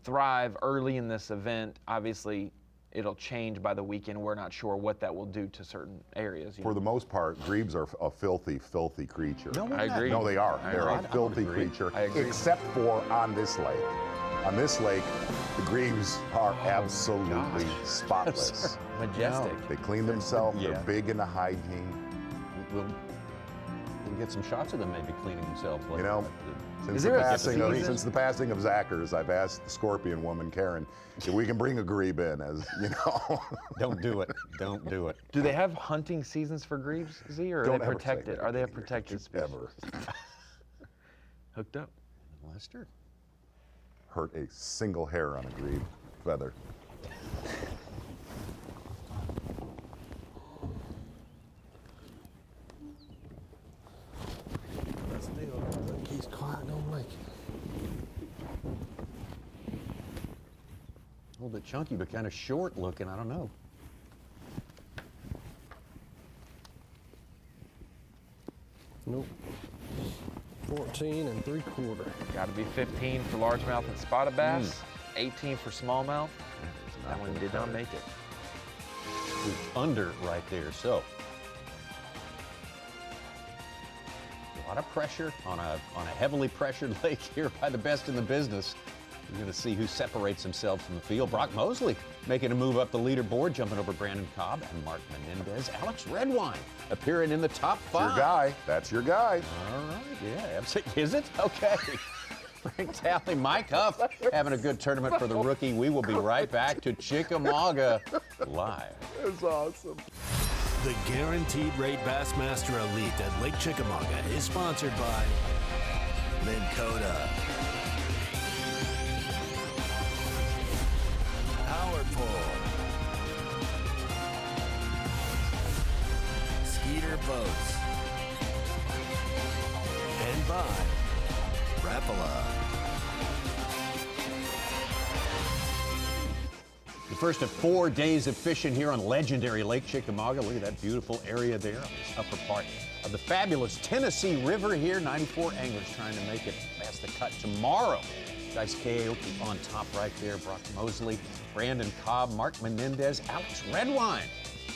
thrive early in this event. Obviously, it'll change by the weekend. We're not sure what that will do to certain areas. For the most part, grebes are a filthy, filthy creature. No, I agree. No, they are. They're a filthy agree. creature, I agree. except for on this lake. On this lake, the grebes are absolutely spotless. Majestic. They clean themselves. They're big into hygiene. We'll get some shots of them maybe cleaning themselves. You know, since the passing of Zachers, I've asked the scorpion woman, Karen, if we can bring a grebe in, as you know. Don't do it. Don't do it. Do they have hunting seasons for grebes, Z, or are they protected? Are they a protected species? Ever. Hooked up. Lester? Hurt a single hair on a grebe feather. That's the deal. He's quiet, don't like it. A little bit chunky, but kind of short looking. I don't know. Nope. 14 3/4. Got to be 15 for largemouth and spotted bass, 18 for smallmouth. That one did not make it. Under right there, so. A lot of pressure on a heavily pressured lake here by the best in the business. We're going to see who separates themselves from the field. Brock Mosley making a move up the leaderboard, jumping over Brandon Cobb and Mark Menendez. Alex Redwine appearing in the top 5. Your guy. That's your guy. All right, yeah. Is it? Okay. Frank Talley, Mike Huff having a good tournament for the rookie. We will be right back to Chickamauga live. That's awesome. The Guaranteed Rate Bassmaster Elite at Lake Chickamauga is sponsored by Minn Kota, Power Pole, Skeeter Boats, and by Rapala. The first of 4 days of fishing here on legendary Lake Chickamauga. Look at that beautiful area there on this upper part of the fabulous Tennessee River here. 94 anglers trying to make it past the cut tomorrow. Daisuke Aoki on top right there. Brock Mosley, Brandon Cobb, Mark Menendez, Alex Redwine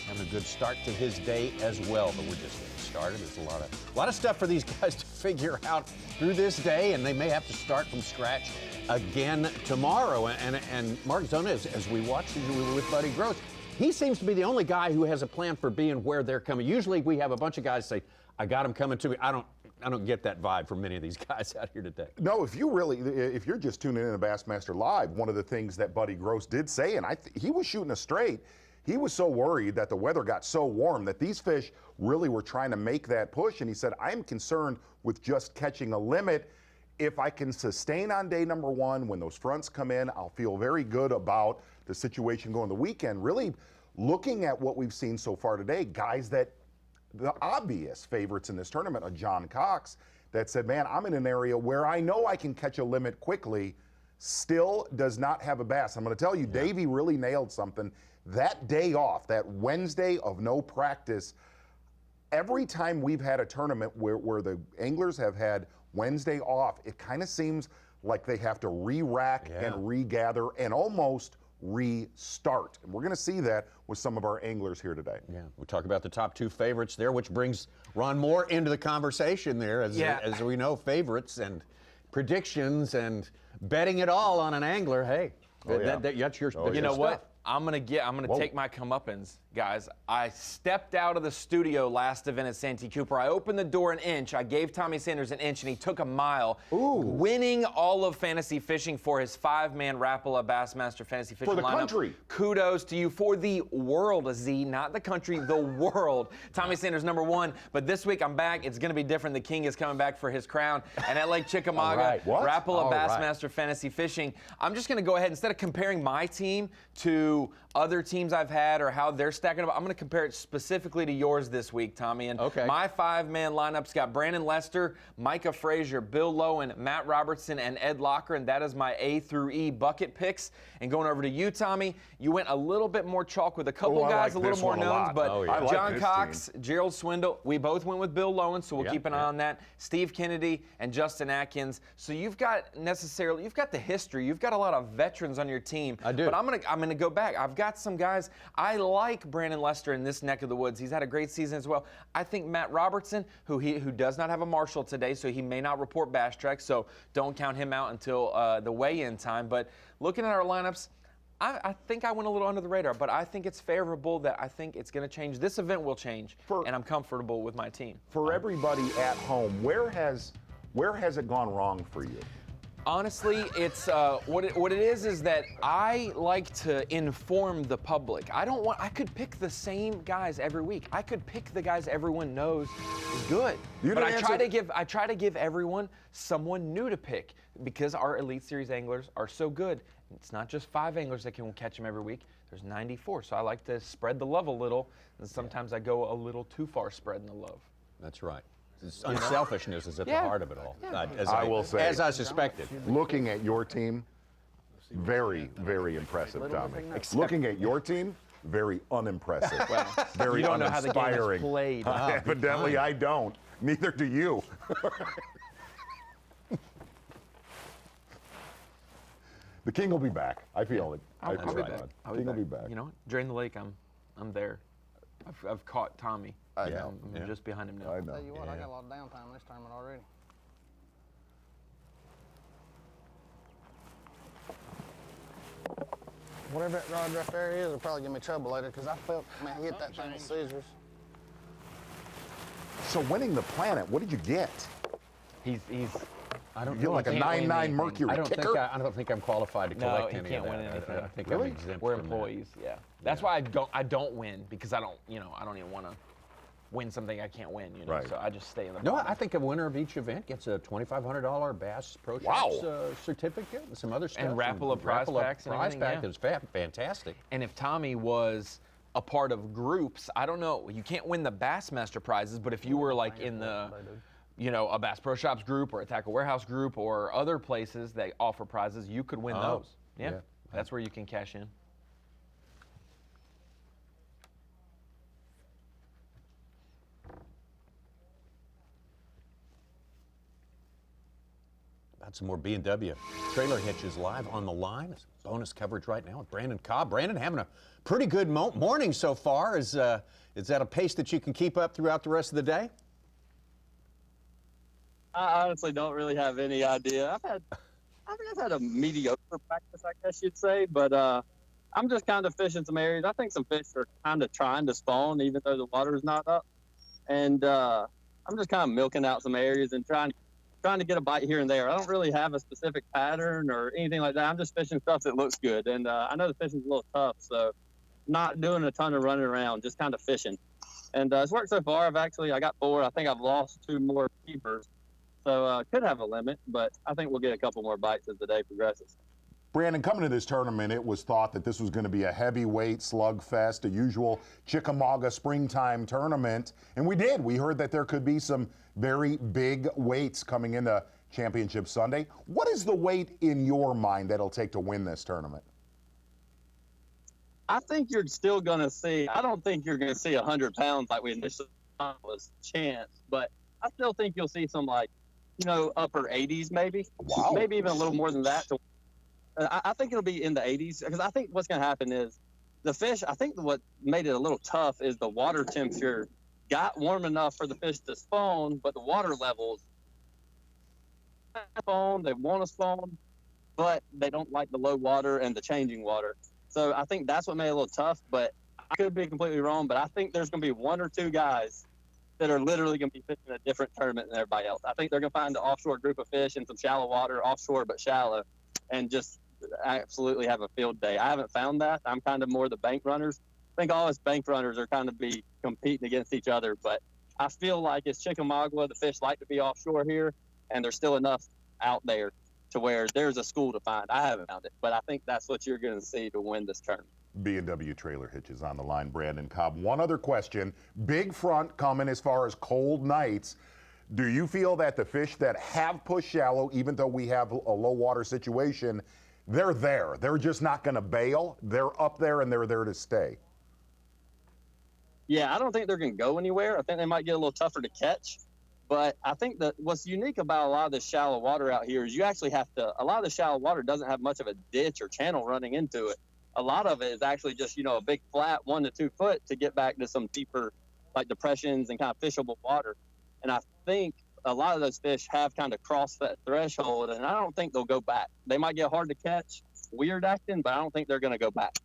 having a good start to his day as well. But we're just getting started. There's a lot of stuff for these guys to figure out through this day, and they may have to start from scratch again tomorrow. And Mark Zona, as we watch with Buddy Gross, he seems to be the only guy who has a plan for being where they're coming. Usually we have a bunch of guys say, I got them coming to me. I don't get that vibe from many of these guys out here today. No, if you're just tuning in to Bassmaster Live, one of the things that Buddy Gross did say, and he was shooting us straight, he was so worried that the weather got so warm that these fish really were trying to make that push. And he said, I'm concerned with just catching a limit. If I can sustain on day number one, when those fronts come in, I'll feel very good about the situation going the weekend. Really looking at what we've seen so far today, guys that the obvious favorites in this tournament are John Cox that said, man, I'm in an area where I know I can catch a limit quickly, still does not have a bass. I'm going to tell you, Davey really nailed something. That day off, that Wednesday of no practice, every time we've had a tournament where the anglers have had Wednesday off, it kind of seems like they have to re-rack and regather and almost restart. And we're going to see that with some of our anglers here today. Yeah, we'll talk about the top two favorites there, which brings Ron Moore into the conversation there. As we know, favorites and predictions and betting it all on an angler. Hey, that's your you know what? I'm gonna take my comeuppance, guys. I stepped out of the studio last event at Santee Cooper. I opened the door an inch. I gave Tommy Sanders an inch, and he took a mile, winning all of fantasy fishing for his 5-man Rapala Bassmaster fantasy fishing lineup. For the country. Kudos to you for the world, Z, not the country, the world. Tommy Sanders #1. But this week I'm back. It's gonna be different. The king is coming back for his crown. And at Lake Chickamauga, Rapala Bassmaster fantasy fishing. I'm just gonna go ahead, instead of comparing my team to other teams I've had or how they're stacking up, I'm going to compare it specifically to yours this week, Tommy. And my 5-man lineup's got Brandon Lester, Micah Frazier, Bill Lowen, Matt Robertson, and Ed Locker, and that is my A through E bucket picks. And going over to you, Tommy, you went a little bit more chalk with a couple guys, a little more knowns, but John Cox, Gerald Swindle, we both went with Bill Lowen, so we'll keep an eye on that. Steve Kennedy and Justin Atkins. So you've got the history, you've got a lot of veterans on your team. I do. But I'm gonna go back. I've got some guys. I like Brandon Lester in this neck of the woods. He's had a great season as well. I think Matt Robertson, who does not have a marshal today, so he may not report Bass Track, so don't count him out until the weigh-in time. But looking at our lineups, I think I went a little under the radar, but I think it's favorable that I think it's going to change. This event will change, and I'm comfortable with my team. For everybody at home, where has it gone wrong for you? Honestly, it's what it is that I like to inform the public. I could pick the same guys every week. I could pick the guys everyone knows is good. But I try to give everyone someone new to pick because our Elite Series anglers are so good. It's not just 5 anglers that can catch them every week. There's 94. So I like to spread the love a little, and sometimes I go a little too far spreading the love. That's right. Unselfishness is at the heart of it all. I will say, as I suspected. Looking at your team, very, very impressive, Tommy. Looking at your team, very unimpressive. Very you don't know how the game is played. Evidently, I don't. Neither do you. The king will be back. I feel it. I'll be back. King will be back. You know what? Drain the lake. I'm there. I've caught Tommy. I know. I'm just behind him now. I know. Tell you what, I got a lot of downtime this tournament already. Whatever that rod right there is, it'll probably give me trouble later because I felt, man, hit that thing with scissors. So winning the planet, what did you get? He's You're like a 9.9 Mercury kicker? I don't think I'm qualified to collect he any can't of win that. anything. I think Really? I'm exempt We're from employees, yeah. That's why I don't win because I don't even want to win something I can't win, Right. So I just stay in the No, bottom. I think a winner of each event gets a $2,500 Bass Pro Shops certificate and some other stuff. And Rapala prize packs and prize everything, pack is fantastic. And if Tommy was a part of groups, I don't know, you can't win the Bassmaster prizes, but if you were like in the, a Bass Pro Shops group or a Tackle Warehouse group or other places that offer prizes, you could win those. Yeah. That's where you can cash in. some more B&W Trailer Hitches live on the line. It's bonus coverage right now with Brandon Cobb. Brandon having a pretty good morning so far. Is that a pace that you can keep up throughout the rest of the day? I honestly don't really have any idea. I've had a mediocre practice, I guess you'd say, but I'm just kind of fishing some areas. I think some fish are kind of trying to spawn, even though the water is not up. And I'm just kind of milking out some areas and trying to get a bite here and there. I don't really have a specific pattern or anything like that. I'm just fishing stuff that looks good. And I know the fishing's a little tough, so not doing a ton of running around, just kind of fishing. And it's worked so far. I got 4. I think I've lost 2 more keepers. So could have a limit, but I think we'll get a couple more bites as the day progresses. Brandon, coming to this tournament, it was thought that this was going to be a heavyweight slugfest, a usual Chickamauga springtime tournament. And we did. We heard that there could be some very big weights coming into Championship Sunday. What is the weight in your mind that it'll take to win this tournament? I think you're still going to see, I don't think you're going to see 100 pounds like we initially thought was chance, but I still think you'll see some upper 80s maybe. Wow. Maybe even a little more than that. I think it'll be in the 80s because I think what's going to happen is the fish, I think what made it a little tough is the water temperature got warm enough for the fish to spawn, but the water levels spawn, they want to spawn, but they don't like the low water and the changing water. So I think that's what made it a little tough, but I could be completely wrong, but I think there's going to be 1 or 2 guys that are literally going to be fishing a different tournament than everybody else. I think they're going to find an offshore group of fish in some shallow water, offshore but shallow, and just absolutely have a field day. I haven't found that. I'm kind of more the bank runners. I think all us bank runners are kind of be competing against each other, but I feel like it's Chickamauga. The fish like to be offshore here, and there's still enough out there to where there's a school to find. I haven't found it, but I think that's what you're going to see to win this tournament. B&W Trailer Hitches on the line, Brandon Cobb. One other question. Big front coming as far as cold nights. Do you feel that the fish that have pushed shallow, even though we have a low water situation, they're there? They're just not going to bail? They're up there and they're there to stay? Yeah, I don't think they're going to go anywhere. I think they might get a little tougher to catch. But I think that what's unique about a lot of this shallow water out here is you actually have to, a lot of the shallow water doesn't have much of a ditch or channel running into it. A lot of it is actually just, a big flat 1 to 2 foot to get back to some deeper, like depressions and kind of fishable water. And I think a lot of those fish have kind of crossed that threshold, and I don't think they'll go back. They might get hard to catch, weird acting, but I don't think they're going to go back.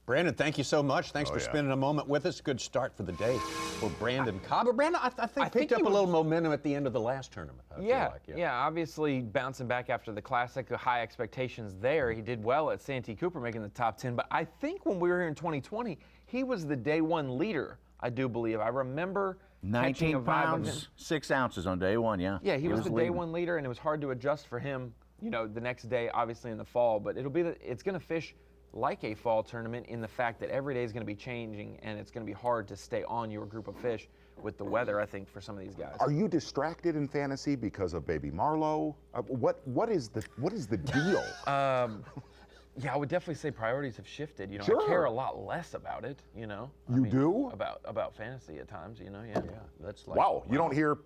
Brandon, thank you so much. Thanks for spending a moment with us. Good start for the day for Brandon Cobb. Brandon, I think picked up a little momentum at the end of the last tournament. Yeah, obviously bouncing back after the Classic, high expectations there. He did well at Santee Cooper, making the top 10. But I think when we were here in 2020, he was the day 1 leader, I do believe. I remember 19 pounds, 6 ounces on day 1, yeah. Yeah, he was the day 1 leader, and it was hard to adjust for him, the next day, obviously in the fall. But it's going to fish like a fall tournament in the fact that every day is going to be changing, and it's going to be hard to stay on your group of fish with the weather, I think, for some of these guys. Are you distracted in fantasy because of baby Marlowe? What is the deal? Yeah, I would definitely say priorities have shifted. Sure. I care a lot less about it. You do? About fantasy at times. Yeah. That's like, wow. You don't hear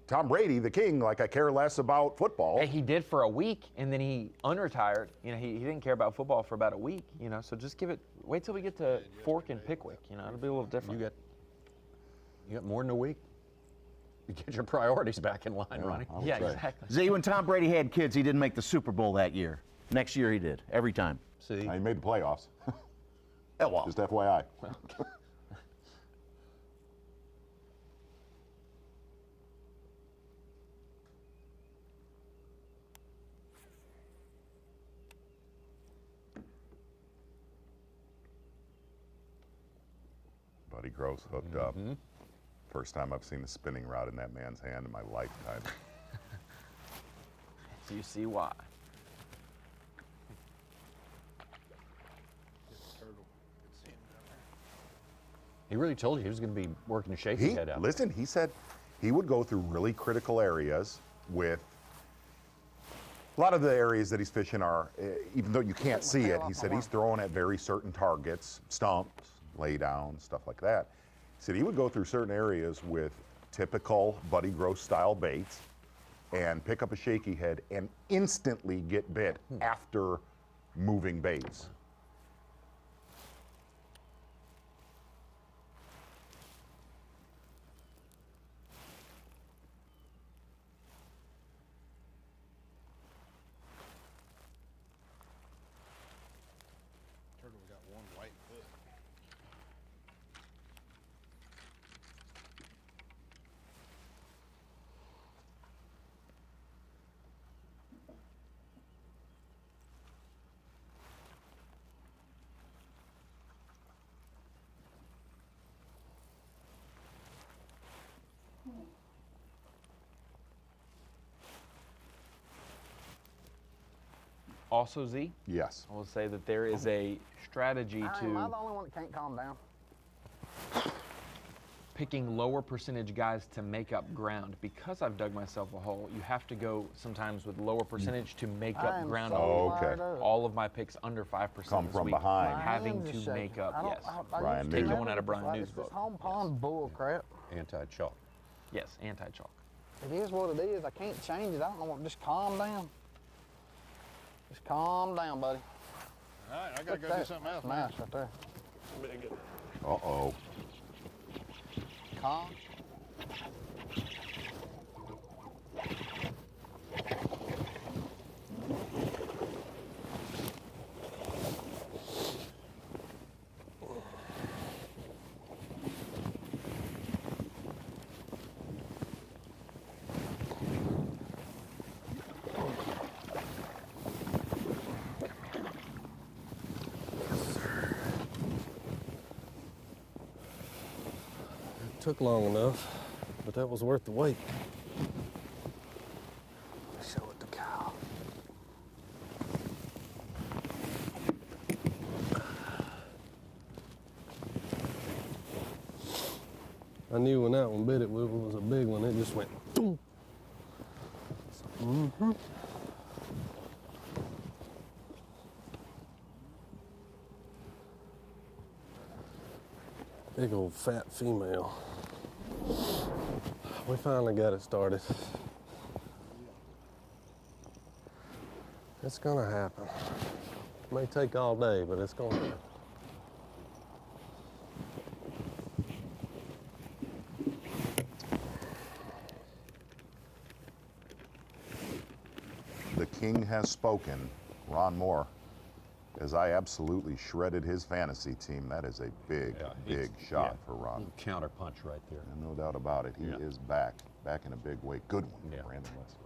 Tom Brady, the king, like I care less about football. Hey, he did for a week, and then he unretired. He didn't care about football for about a week. So just wait till we get to Fork and Pickwick. It'll be a little different. You got more than a week. You get your priorities back in line, Ronnie. Yeah, exactly. Z, when Tom Brady had kids, he didn't make the Super Bowl that year. Next year he did, every time. See? He made the playoffs. Oh, well. Just FYI. Buddy Gross hooked up. First time I've seen a spinning rod in that man's hand in my lifetime. So you see why. He really told you he was going to be working to shake his head out. Listen, he said he would go through really critical areas with a lot of the areas that he's fishing are, even though you can't see it, he said he's throwing at very certain targets, stumps, lay down, stuff like that. He said he would go through certain areas with typical Buddy Gross style baits and pick up a shaky head and instantly get bit after moving baits. Turtle got one white foot. Also, Z, Yes. I will say that there is a strategy Am I to the only one that can't calm down? picking lower percentage guys to make up ground. Because I've dug myself a hole, you have to go sometimes with lower percentage to make up ground. All of my picks under 5% Come this from week, behind. having to make up, yes. Brian Taking Newton. one out of Brian New's It's book. just home pond bull crap. Anti-chalk. Yes, anti-chalk. It is what it is. I can't change it. I don't know what. Just calm down. Just calm down, buddy. All right, I gotta Look go at do that. something else. That's nice right there. Uh-oh. Calm. Took long enough, but that was worth the wait. Show it to Kyle. I knew when that one bit it was a big one. It just went boom. Mm-hmm. Big old fat female. We finally got it started. It's gonna happen. May take all day, but it's gonna happen. The king has spoken. Ron Moore, as I absolutely shredded his fantasy team. That is a big, big shot for Ron. Counter punch right there. And no doubt about it. He is back in a big way. Good one, Brandon Lester.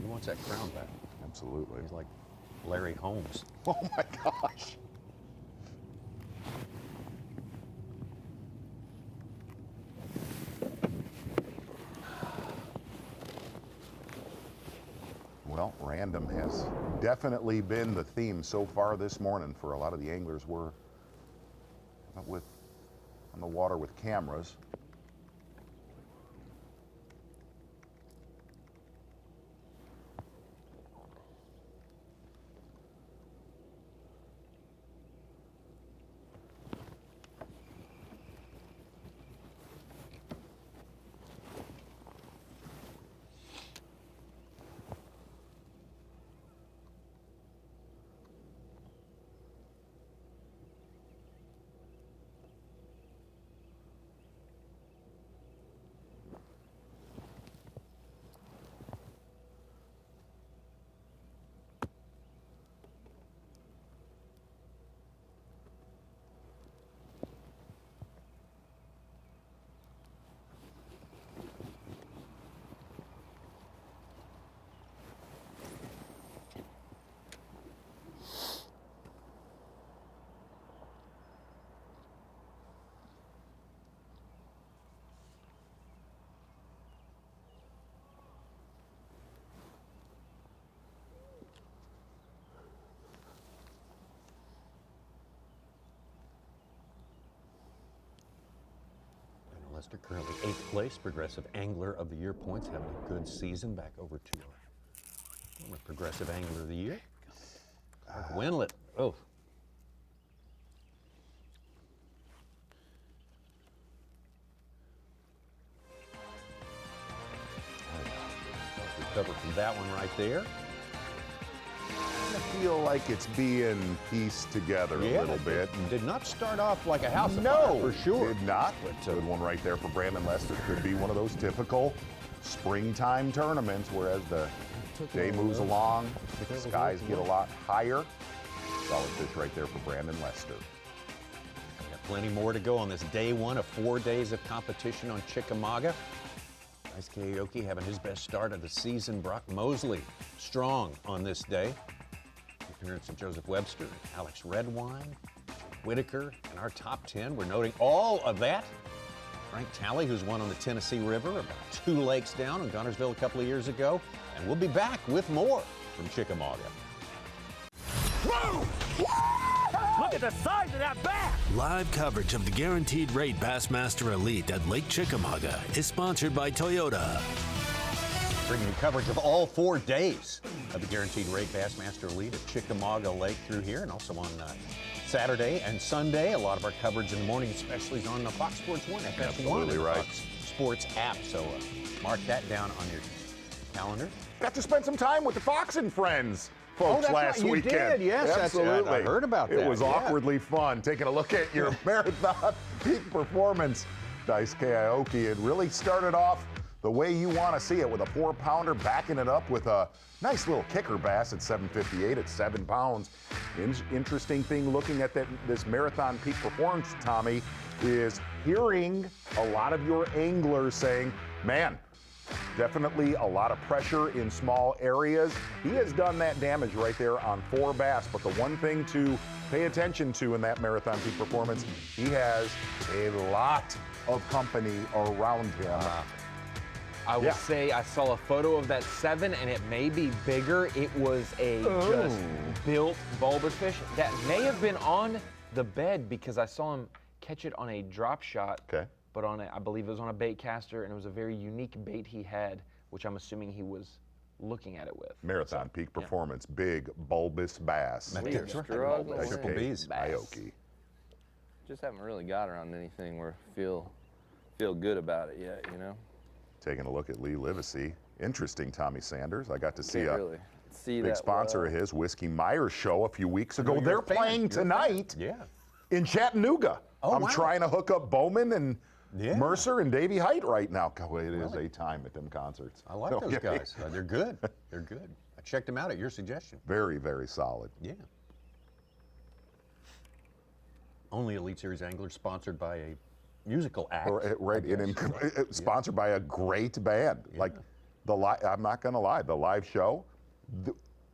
He wants that crown back. Absolutely. He's like Larry Holmes. Oh my gosh. Well, random has definitely been the theme so far this morning for a lot of the anglers. We're on the water with cameras. Lester currently 8th place, Progressive Angler of the Year points, having a good season, back over to our Progressive Angler of the Year. Wendlandt. Oh, cover from that one right there. I feel like it's being pieced together a little bit. Did not start off like a house of No, fire, for sure. did not. But good one right there for Brandon Lester. Could be one of those typical springtime tournaments, whereas the day moves along, the skies get a lot higher. Solid fish right there for Brandon Lester. We got plenty more to go on this day one of 4 days of competition on Chickamauga. Nice Aoki having his best start of the season. Brock Mosley strong on this day. Appearance of Joseph Webster, Alex Redwine, Whitaker, and our top 10. We're noting all of that. Frank Talley, who's won on the Tennessee River, about 2 lakes down in Guntersville a couple of years ago. And we'll be back with more from Chickamauga. Look at the size of that bass! Live coverage of the Guaranteed Rate Bassmaster Elite at Lake Chickamauga is sponsored by Toyota. Bringing you coverage of all 4 days of the Guaranteed Rate Bassmaster Elite at Chickamauga Lake through here, and also on Saturday and Sunday. A lot of our coverage in the morning, especially, is on the Fox Sports 1, FS1, Absolutely and right. Fox Sports app. So mark that down on your calendar. Got to spend some time with the Fox and Friends folks that's last right. You weekend. did, yes. Absolutely. I heard about that. It was yeah. awkwardly fun taking a look at your marathon peak performance. Daisuke Aoki, it really started off the way you want to see it, with a 4-pounder, backing it up with a nice little kicker bass at 758 at 7 pounds. Interesting thing looking at this marathon peak performance, Tommy, is hearing a lot of your anglers saying, man, definitely a lot of pressure in small areas. He has done that damage right there on 4 bass, but the one thing to pay attention to in that marathon peak performance, he has a lot of company around him. I will say I saw a photo of that 7, and it may be bigger. It was a just built bulbous fish that may have been on the bed, because I saw him catch it on a drop shot. Okay. But on I believe it was on a bait caster, and it was a very unique bait he had, which I'm assuming he was looking at it with. Marathon peak performance, big bulbous bass. Triple B's. Aoki. Just haven't really got around anything where feel good about it yet, you know? Taking a look at Lee Livesay. Interesting, Tommy Sanders. I got to see Can't a really see big that sponsor well. of his, Whiskey Myers show a few weeks ago. you're They're a fan. playing You're a tonight in Chattanooga. Oh, I'm wow. trying to hook up Bowman and Mercer and Davey Height right now. God, it is a time at them concerts. I like those guys. They're good. They're good. I checked them out at your suggestion. Very, very solid. Yeah. Only Elite Series anglers sponsored by a musical act. Right, sponsored by a great band. Like I'm not going to lie, the live show,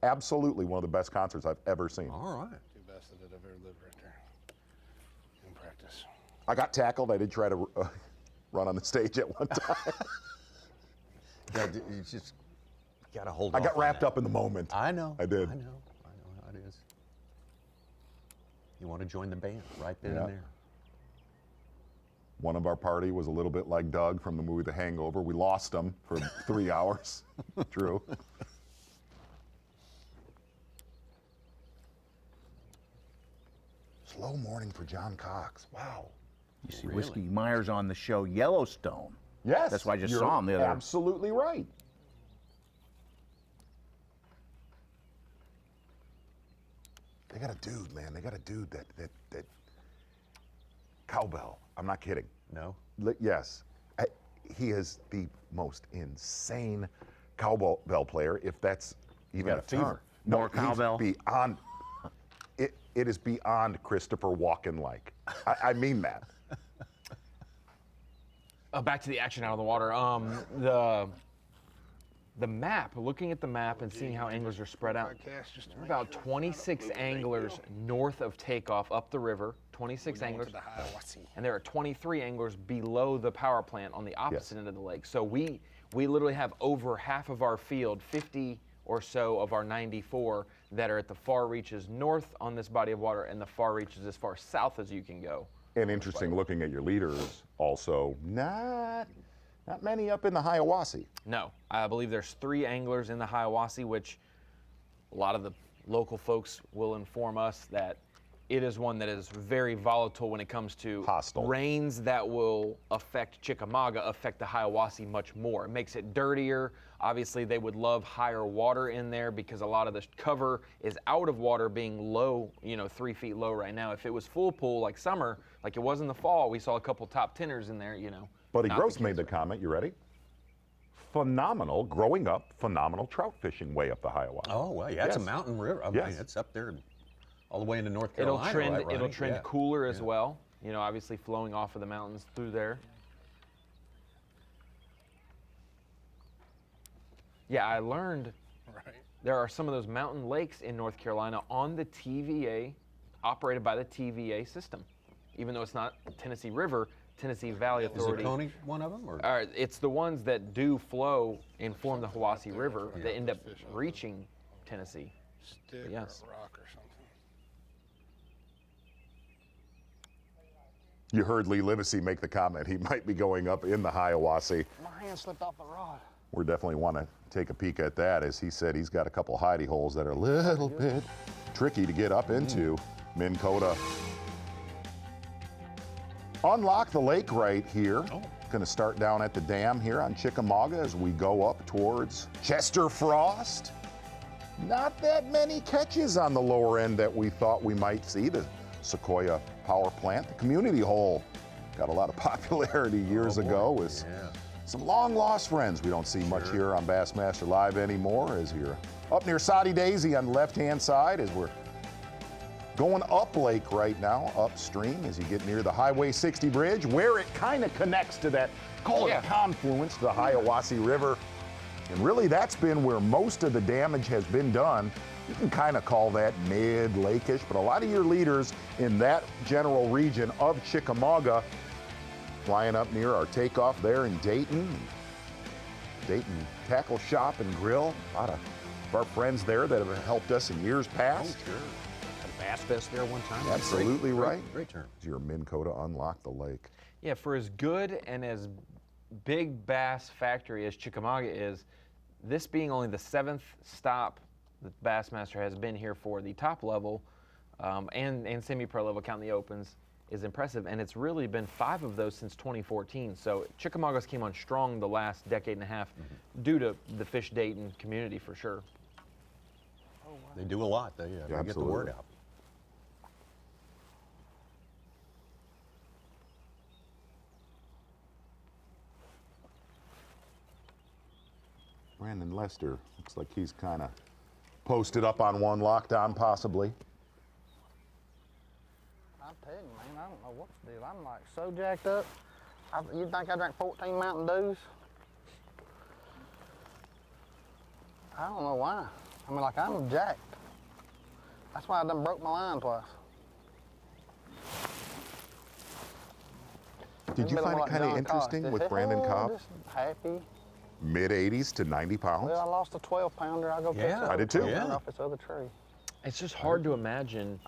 absolutely one of the best concerts I've ever seen. All right. 2 best that I've ever lived right there in practice. I got tackled. I did try to run on the stage at one time. You just got to hold I off got on wrapped that. up in the moment. I know. I did. I know how it is. You want to join the band right then and there. One of our party was a little bit like Doug from the movie The Hangover. We lost him for 3 hours. True. Slow morning for John Cox. Wow. You see Whiskey Myers on the show Yellowstone. Yes. That's why I just you're saw him the other. Absolutely right. They got a dude, man. They got a dude that cowbell. I'm not kidding. No. Yes. He is the most insane cowbell player, if that's even got a a fever. term. More cowbell? He's beyond. It is beyond Christopher Walken-like. I mean that. Back to the action out of the water. The map, looking at the map and seeing how anglers are spread out, there are about 26 anglers north of takeoff up the river, 26 anglers, and there are 23 anglers below the power plant on the opposite end of the lake. So we literally have over half of our field, 50 or so of our 94, that are at the far reaches north on this body of water, and the far reaches as far south as you can go. And interesting, looking at your leaders, also not many up in the Hiawassee. No, I believe there's 3 anglers in the Hiawassee, which a lot of the local folks will inform us that it is one that is very volatile when it comes to hostile rains that will affect Chickamauga, affect the Hiawassee much more. It makes it dirtier. Obviously, they would love higher water in there because a lot of the cover is out of water, being low, 3 feet low right now. If it was full pool like summer, like it was in the fall, we saw a couple top teners in there, Buddy Gross made the comment, you ready? Phenomenal, growing up, phenomenal trout fishing way up the Hiawassee. Oh, well, yeah, it's a mountain river. I mean, it's up there all the way into North Carolina. It'll trend cooler as well, obviously flowing off of the mountains through there. Yeah, I learned there are some of those mountain lakes in North Carolina on the TVA, operated by the TVA system. Even though it's not Tennessee River, Tennessee Valley Authority. Is Oconee one of them? Or? It's the ones that do flow and form the Hiawassee River that end up reaching Tennessee. Stick yes. or a rock or something. You heard Lee Livesay make the comment he might be going up in the Hiawassee. My hand slipped off the rod. We definitely want to take a peek at that, as he said he's got a couple hidey holes that are a little bit tricky to get up into. Minn Kota. Unlock the lake right here. Going to start down at the dam here on Chickamauga as we go up towards Chester Frost. Not that many catches on the lower end that we thought we might see. The Sequoia Power Plant, the community hole, got a lot of popularity years ago with some long lost friends. We don't see much here on Bassmaster Live anymore, as you're up near Soddy Daisy on the left-hand side as we're going up lake right now, upstream, as you get near the Highway 60 bridge, where it kind of connects to that, call it confluence, to the Hiawassee River. And really, that's been where most of the damage has been done. You can kind of call that mid-lake-ish, but a lot of your leaders in that general region of Chickamauga flying up near our takeoff there in Dayton. Dayton Tackle Shop and Grill. A lot of our friends there that have helped us in years past. Oh, sure. Bass Fest there one time. Absolutely right. Great term. Your Minn Kota unlock the lake. Yeah, for as good and as big bass factory as Chickamauga is, this being only the 7th stop that Bassmaster has been here for the top level and semi-pro level, counting the opens, is impressive. And it's really been 5 of those since 2014. So Chickamaugos came on strong the last decade and a half due to the Fish Dayton community for sure. They do a lot. They get the word out. Brandon Lester, looks like he's kind of posted up on one lockdown, possibly. I'm telling you, man, I don't know what to do. I'm like so jacked up. You'd think I drank 14 Mountain Dews? I don't know why. I mean, like, I'm jacked. That's why I done broke my line twice. Did you find it kind of interesting with Brandon Cobb? Just happy. Mid-80s to 90 pounds. Well, I lost a 12-pounder. I go catch the I did too. off this other tree. It's just hard to imagine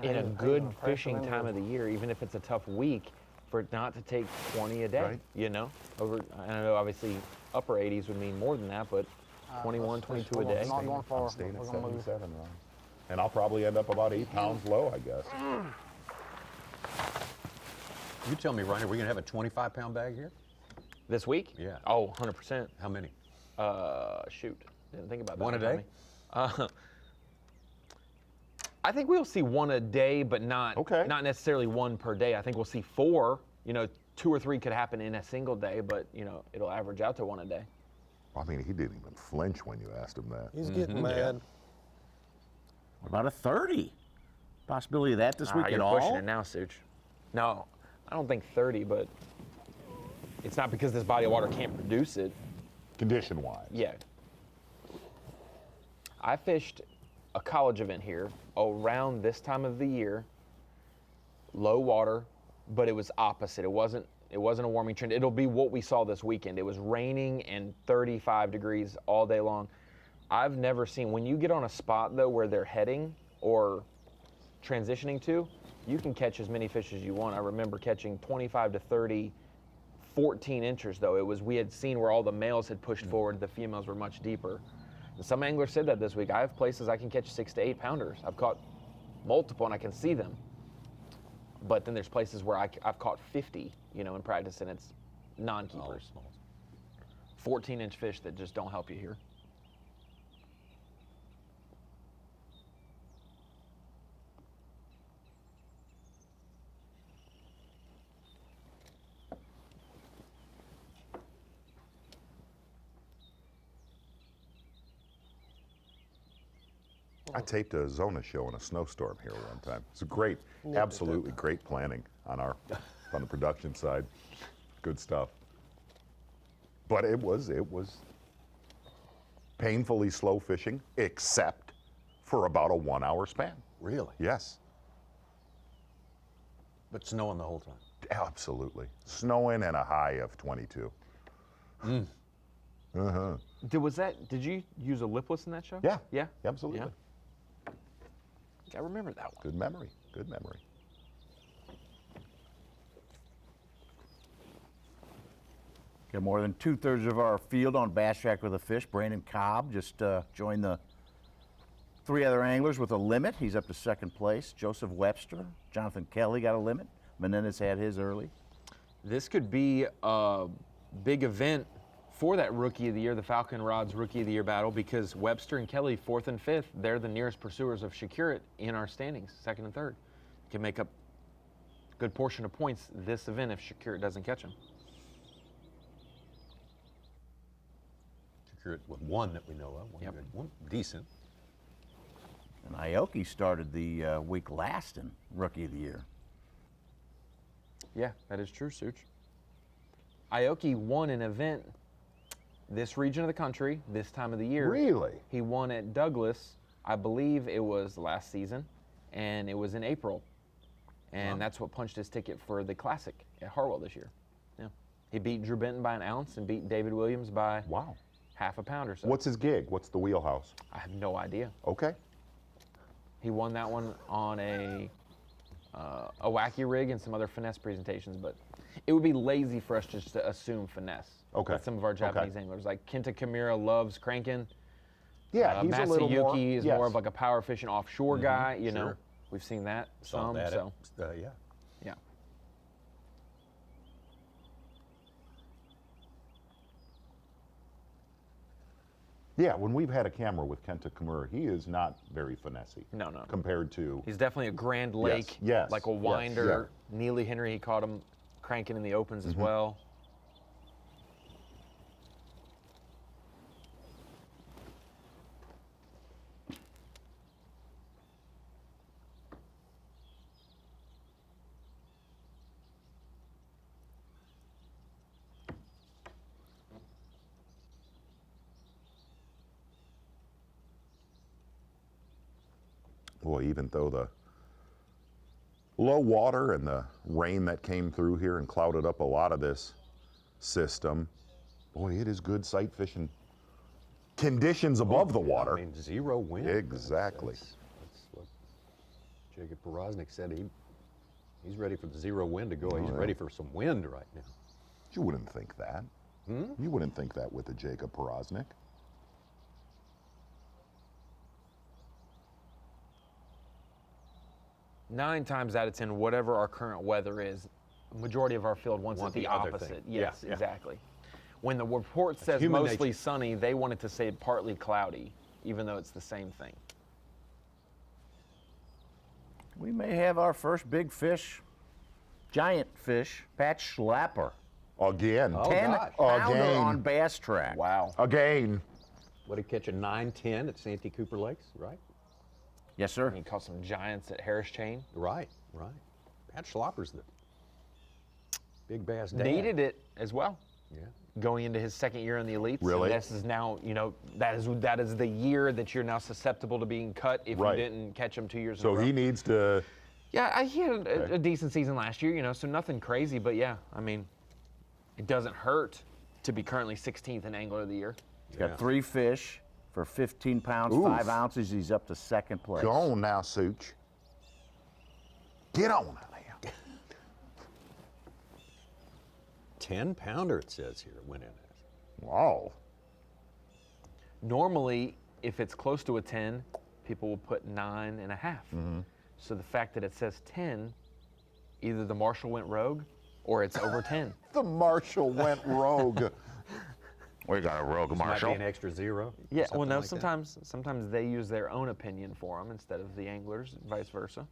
in a good fishing time of the year, even if it's a tough week, for it not to take 20 a day, you know? I know obviously upper 80s would mean more than that, but 21, 22 a day. Not going far. I'm staying at 77, Ron. And I'll probably end up about 8 pounds low, I guess. You tell me, Ryan, are we going to have a 25-pound bag here? This week? Yeah. Oh, 100%. How many? Shoot. Didn't think about that. One a day? I think we'll see one a day, but not necessarily one per day. I think we'll see 4. You know, 2 or 3 could happen in a single day, but, you know, it'll average out to 1 a day. I mean, he didn't even flinch when you asked him that. He's getting mad. What about a 30? Possibility of that this week at all? You're pushing it now, Such. No, I don't think 30, but it's not because this body of water can't produce it. Condition-wise. Yeah. I fished a college event here around this time of the year, low water, but it was opposite. It wasn't a warming trend. It'll be what we saw this weekend. It was raining and 35 degrees all day long. I've never seen, when you get on a spot though where they're heading or transitioning to, you can catch as many fish as you want. I remember catching 25 to 30, 14 inches though. We had seen where all the males had pushed forward, the females were much deeper. And some anglers said that this week. I have places I can catch 6 to 8 pounders. I've caught multiple and I can see them. But then there's places where I've caught 50, in practice, and it's non-keepers. 14-inch fish that just don't help you here. I taped a Zona show in a snowstorm here one time. It's a great, absolutely great planning on the production side. Good stuff. But it was painfully slow fishing, except for about a 1 hour span. Really? Yes. But snowing the whole time? Absolutely. Snowing and a high of 22. Uh-huh. Did you use a lipless in that show? Yeah. Yeah? Absolutely. Yeah. I remember that one. Good memory. Good memory. Got more than 2/3 of our field on Bass Track with a fish. Brandon Cobb just joined the 3 other anglers with a limit. He's up to 2nd place. Joseph Webster, Jonathan Kelly got a limit. Menendez had his early. This could be a big event for that Rookie of the Year, the Falcon Rods Rookie of the Year battle, because Webster and Kelly, 4th and 5th, they're the nearest pursuers of Shakurit in our standings, 2nd and 3rd. Can make up a good portion of points this event if Shakurit doesn't catch him. Shakurit with one that we know of, one good, one decent. And Aoki started the week last in Rookie of the Year. Yeah, that is true, Such. Aoki won an event this region of the country, this time of the year. Really? He won at Douglas, I believe it was last season, and it was in April. And that's what punched his ticket for the Classic at Hartwell this year. Yeah. He beat Drew Benton by an ounce and beat David Williams by half a pound or so. What's his gig? What's the wheelhouse? I have no idea. Okay. He won that one on a wacky rig and some other finesse presentations, but it would be lazy for us just to assume finesse. Okay. With some of our Japanese anglers, like Kenta Kimura loves cranking. Yeah, he's a little more. Masayuki is more of like a power fishing offshore guy. You know, sure. we've seen that Saw some. that So yeah. yeah. Yeah, when we've had a camera with Kenta Kimura, he is not very finessey. No, no. Compared to. He's definitely a Grand Lake, yes, like a winder. Neely Henry, he caught him cranking in the opens as well. Boy, even though the low water and the rain that came through here and clouded up a lot of this system, boy, it is good sight fishing conditions above the water. I mean, 0 wind. Exactly. That's what Jacob Porosnik said. He's ready for the 0 wind to go. He's ready for some wind right now. You wouldn't think that. You wouldn't think that with a Jacob Porosnik. Nine times out of 10, whatever our current weather is, majority of our field wants it the other opposite. thing. Yes, Yeah. exactly. When the report says human mostly nature. sunny, they want it to say partly cloudy, even though it's the same thing. We may have our first big fish, giant fish, Pat Schlapper. Again. 10-pounder on Bass Track. Wow. Again. What did he catch a 9-10 at Santee Cooper Lakes, right? Yes, sir. He caught some giants at Harris Chain. Right. Pat Schlapper's the big bass dad. Needed it as well. Yeah. Going into his 2nd year in the elites. Really? And this is now, that is the year that you're now susceptible to being cut if you didn't catch him 2 years ago. So he needs to. Yeah, he had a decent season last year, so nothing crazy, but yeah, I mean, it doesn't hurt to be currently 16th in Angler of the Year. He's got 3 fish for 15 pounds, Oof. 5 ounces. He's up to 2nd place. Go on now, Such. Get on now. 10-pounder, it says here, went in at. Wow. Normally, if it's close to a 10, people will put 9.5. So the fact that it says 10, either the marshal went rogue or it's over 10. The marshal went rogue. We got a rogue marshal. Might be an extra 0. Yeah, well, no, sometimes they use their own opinion for them instead of the anglers, vice versa.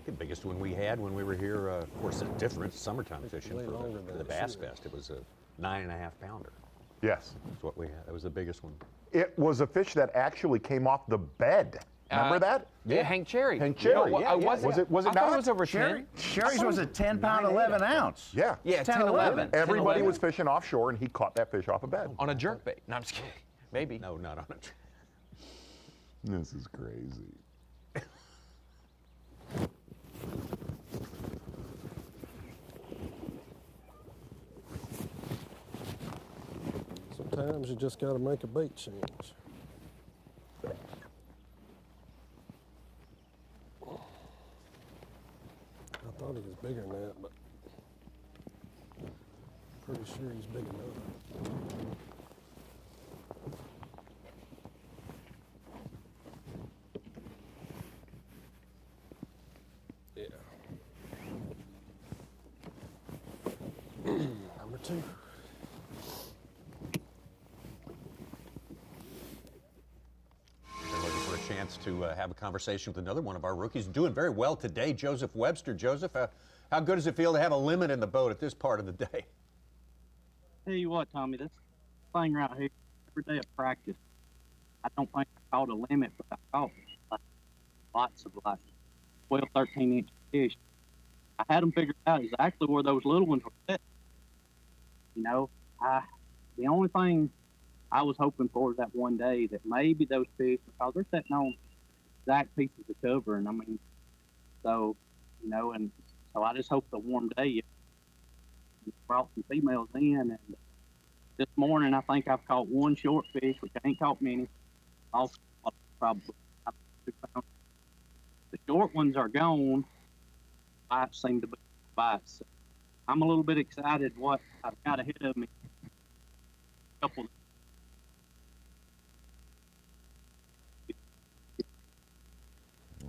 The biggest one we had when we were here, of course, it's different, summertime fishing for the Bass Fest. It was a 9.5 pounder. Yes. That's what we had. That was the biggest one. It was a fish that actually came off the bed. Remember that? Yeah, Hank Cherry. Hank Cherry. No, yeah. Was it I not? thought it was over Cherry, 10. Cherry's was a 10-pound, 11 ounce. Yeah. Yeah, 10, 10, 11. Everybody 10, was fishing offshore, and he caught that fish off a bed. on a jerkbait. No, I'm just kidding. Maybe. No, not on a. This is crazy. Sometimes you just got to make a bait change. I thought he was bigger than that, but pretty sure he's big enough. Yeah. Number 2. Chance to have a conversation with another one of our rookies. Doing very well today, Joseph Webster. Joseph, how good does it feel to have a limit in the boat at this part of the day? Tell you what, Tommy, this thing right here, every day of practice, I don't think I caught a limit, but I caught lots of 12, 13-inch fish. I had them figured out exactly where those little ones were set. You know, the only thing I was hoping for that one day that maybe those fish, because they're sitting on exact pieces of cover, and I mean, so, you know, and so I just hope the warm day brought some females in. And this morning, I think I've caught one short fish, which I ain't caught many. Also, probably 2 pounds. The short ones are gone. Bites seem to be bites. So I'm a little bit excited what I've got ahead of me. A couple.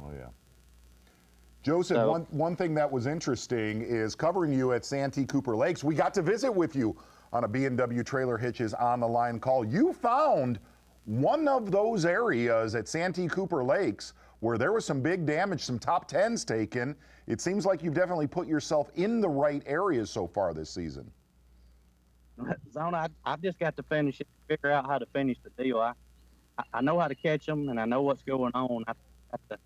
Oh, yeah. Joseph, one thing that was interesting is covering you at Santee Cooper Lakes. We got to visit with you on a B&W Trailer Hitches on the line call. You found one of those areas at Santee Cooper Lakes where there was some big damage, some top 10s taken. It seems like you've definitely put yourself in the right areas so far this season. Zona, I've just got to finish it, figure out how to finish the deal. I know how to catch them, and I know what's going on. I have to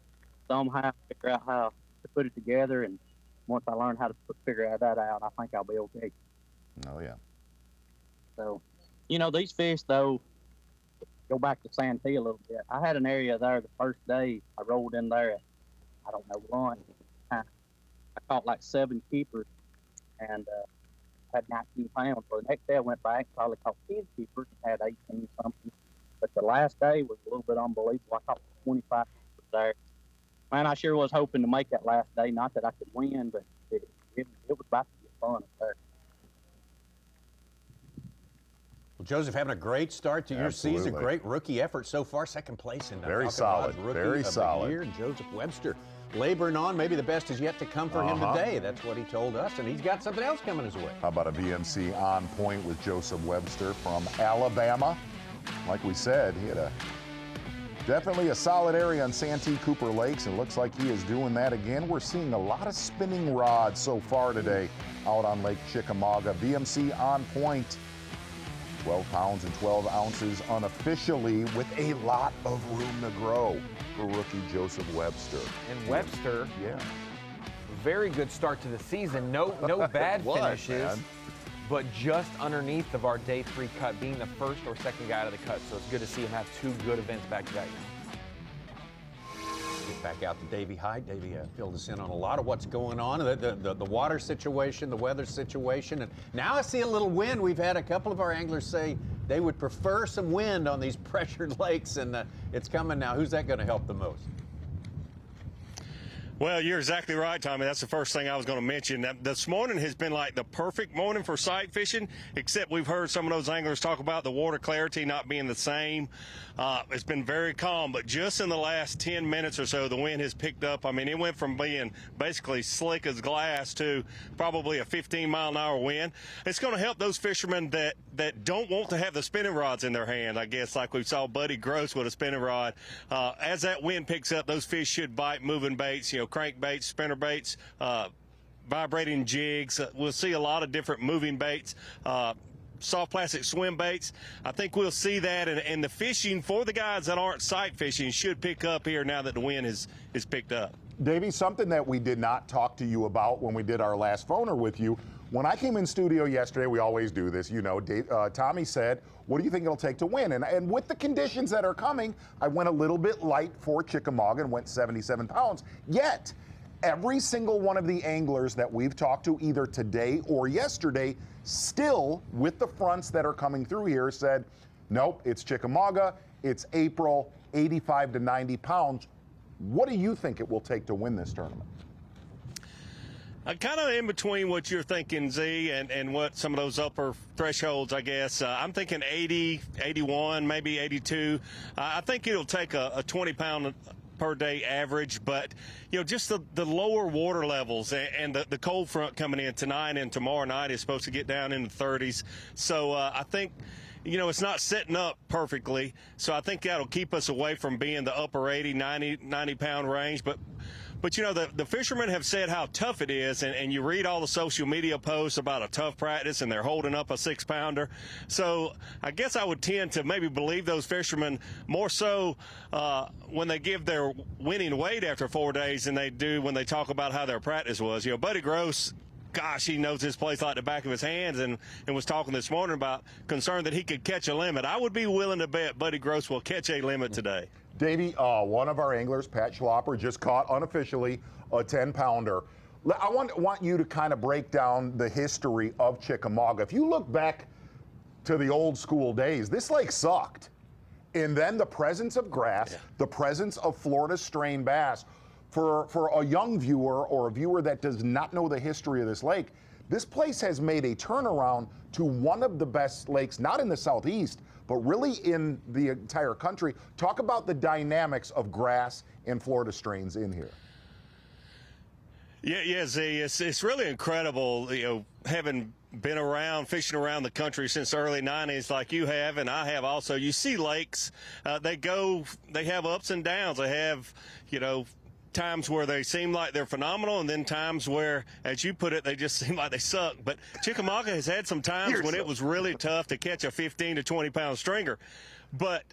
somehow figure out how to put it together, and once I learn how to figure that out, I think I'll be okay. Oh, yeah. So, you know, these fish, though, go back to Santee a little bit. I had an area there the first day. I rolled in there at, I don't know, lunch. I caught like 7 keepers and had 19 pounds. So the next day I went back, probably caught 10 keepers and had 18 something. But the last day was a little bit unbelievable. I caught 25 keepers there. Man, I sure was hoping to make that last day. Not that I could win, but it was about to get fun up there. Well, Joseph, having a great start to your season. Great rookie effort so far. Second place in the very Falcon solid. Rookie Very of solid. The year. And Joseph Webster laboring on. Maybe the best is yet to come for him today. That's what he told us. And he's got something else coming his way. How about a VMC on point with Joseph Webster from Alabama? Like we said, he had definitely a solid area on Santee Cooper Lakes, and looks like he is doing that again. We're seeing a lot of spinning rods so far today out on Lake Chickamauga. VMC on point, 12 pounds and 12 ounces unofficially, with a lot of room to grow for rookie Joseph Webster. And Webster, very good start to the season. No bad finishes. Man? But just underneath of our day 3 cut, being the first or second guy out of the cut. So it's good to see him have 2 good events back to back now. Get back out to Davey Hyde. Davey filled us in on a lot of what's going on, the water situation, the weather situation. And now I see a little wind. We've had a couple of our anglers say they would prefer some wind on these pressured lakes, and it's coming now. Who's that going to help the most? Well, you're exactly right, Tommy. That's the first thing I was going to mention. This morning has been like the perfect morning for sight fishing, except we've heard some of those anglers talk about the water clarity not being the same. It's been very calm, but just in the last 10 minutes or so, the wind has picked up. I mean, it went from being basically slick as glass to probably a 15-mile-an-hour wind. It's going to help those fishermen that don't want to have the spinning rods in their hand, I guess, like we saw Buddy Gross with a spinning rod. As that wind picks up, those fish should bite moving baits, crankbaits, spinner baits, vibrating jigs. We'll see a lot of different moving baits. Soft plastic swim baits. I think we'll see that, and the fishing for the guys that aren't sight fishing should pick up here now that the wind is picked up. Davey, something that we did not talk to you about when we did our last phoner with you, when I came in studio yesterday, we always do this, Tommy said, what do you think it'll take to win? And with the conditions that are coming, I went a little bit light for Chickamauga and went 77 pounds. Yet, every single one of the anglers that we've talked to either today or yesterday, still with the fronts that are coming through here, said, nope, it's Chickamauga, it's April, 85 to 90 pounds. What do you think it will take to win this tournament? Kind of in between what you're thinking, Z, and what some of those upper thresholds, I guess. I'm thinking 80, 81, maybe 82. I think it'll take a 20-pound per day average, but just the lower water levels and the cold front coming in tonight and tomorrow night is supposed to get down in the 30s. So I think it's not setting up perfectly, so I think that'll keep us away from being the upper 80, 90 pound range. But the fishermen have said how tough it is, and you read all the social media posts about a tough practice, and they're holding up a 6-pounder. So I guess I would tend to maybe believe those fishermen more so when they give their winning weight after 4 days than they do when they talk about how their practice was. Buddy Gross, gosh, he knows this place like the back of his hands, and was talking this morning about concern that he could catch a limit. I would be willing to bet Buddy Gross will catch a limit today. Davey, one of our anglers, Pat Schlapper, just caught unofficially a 10-pounder. I want you to kind of break down the history of Chickamauga. If you look back to the old school days, this lake sucked. And then the presence of grass, the presence of Florida strain bass, for a young viewer or a viewer that does not know the history of this lake, this place has made a turnaround to one of the best lakes, not in the southeast, but really in the entire country. Talk about the dynamics of grass and Florida strains in here. Yeah, Z, it's really incredible, having been around, fishing around the country since the early 90s like you have, and I have also. You see lakes, they have ups and downs. They have, times where they seem like they're phenomenal, and then times where, as you put it, they just seem like they suck. But Chickamauga has had some times when it was really tough to catch a 15 to 20-pound stringer. But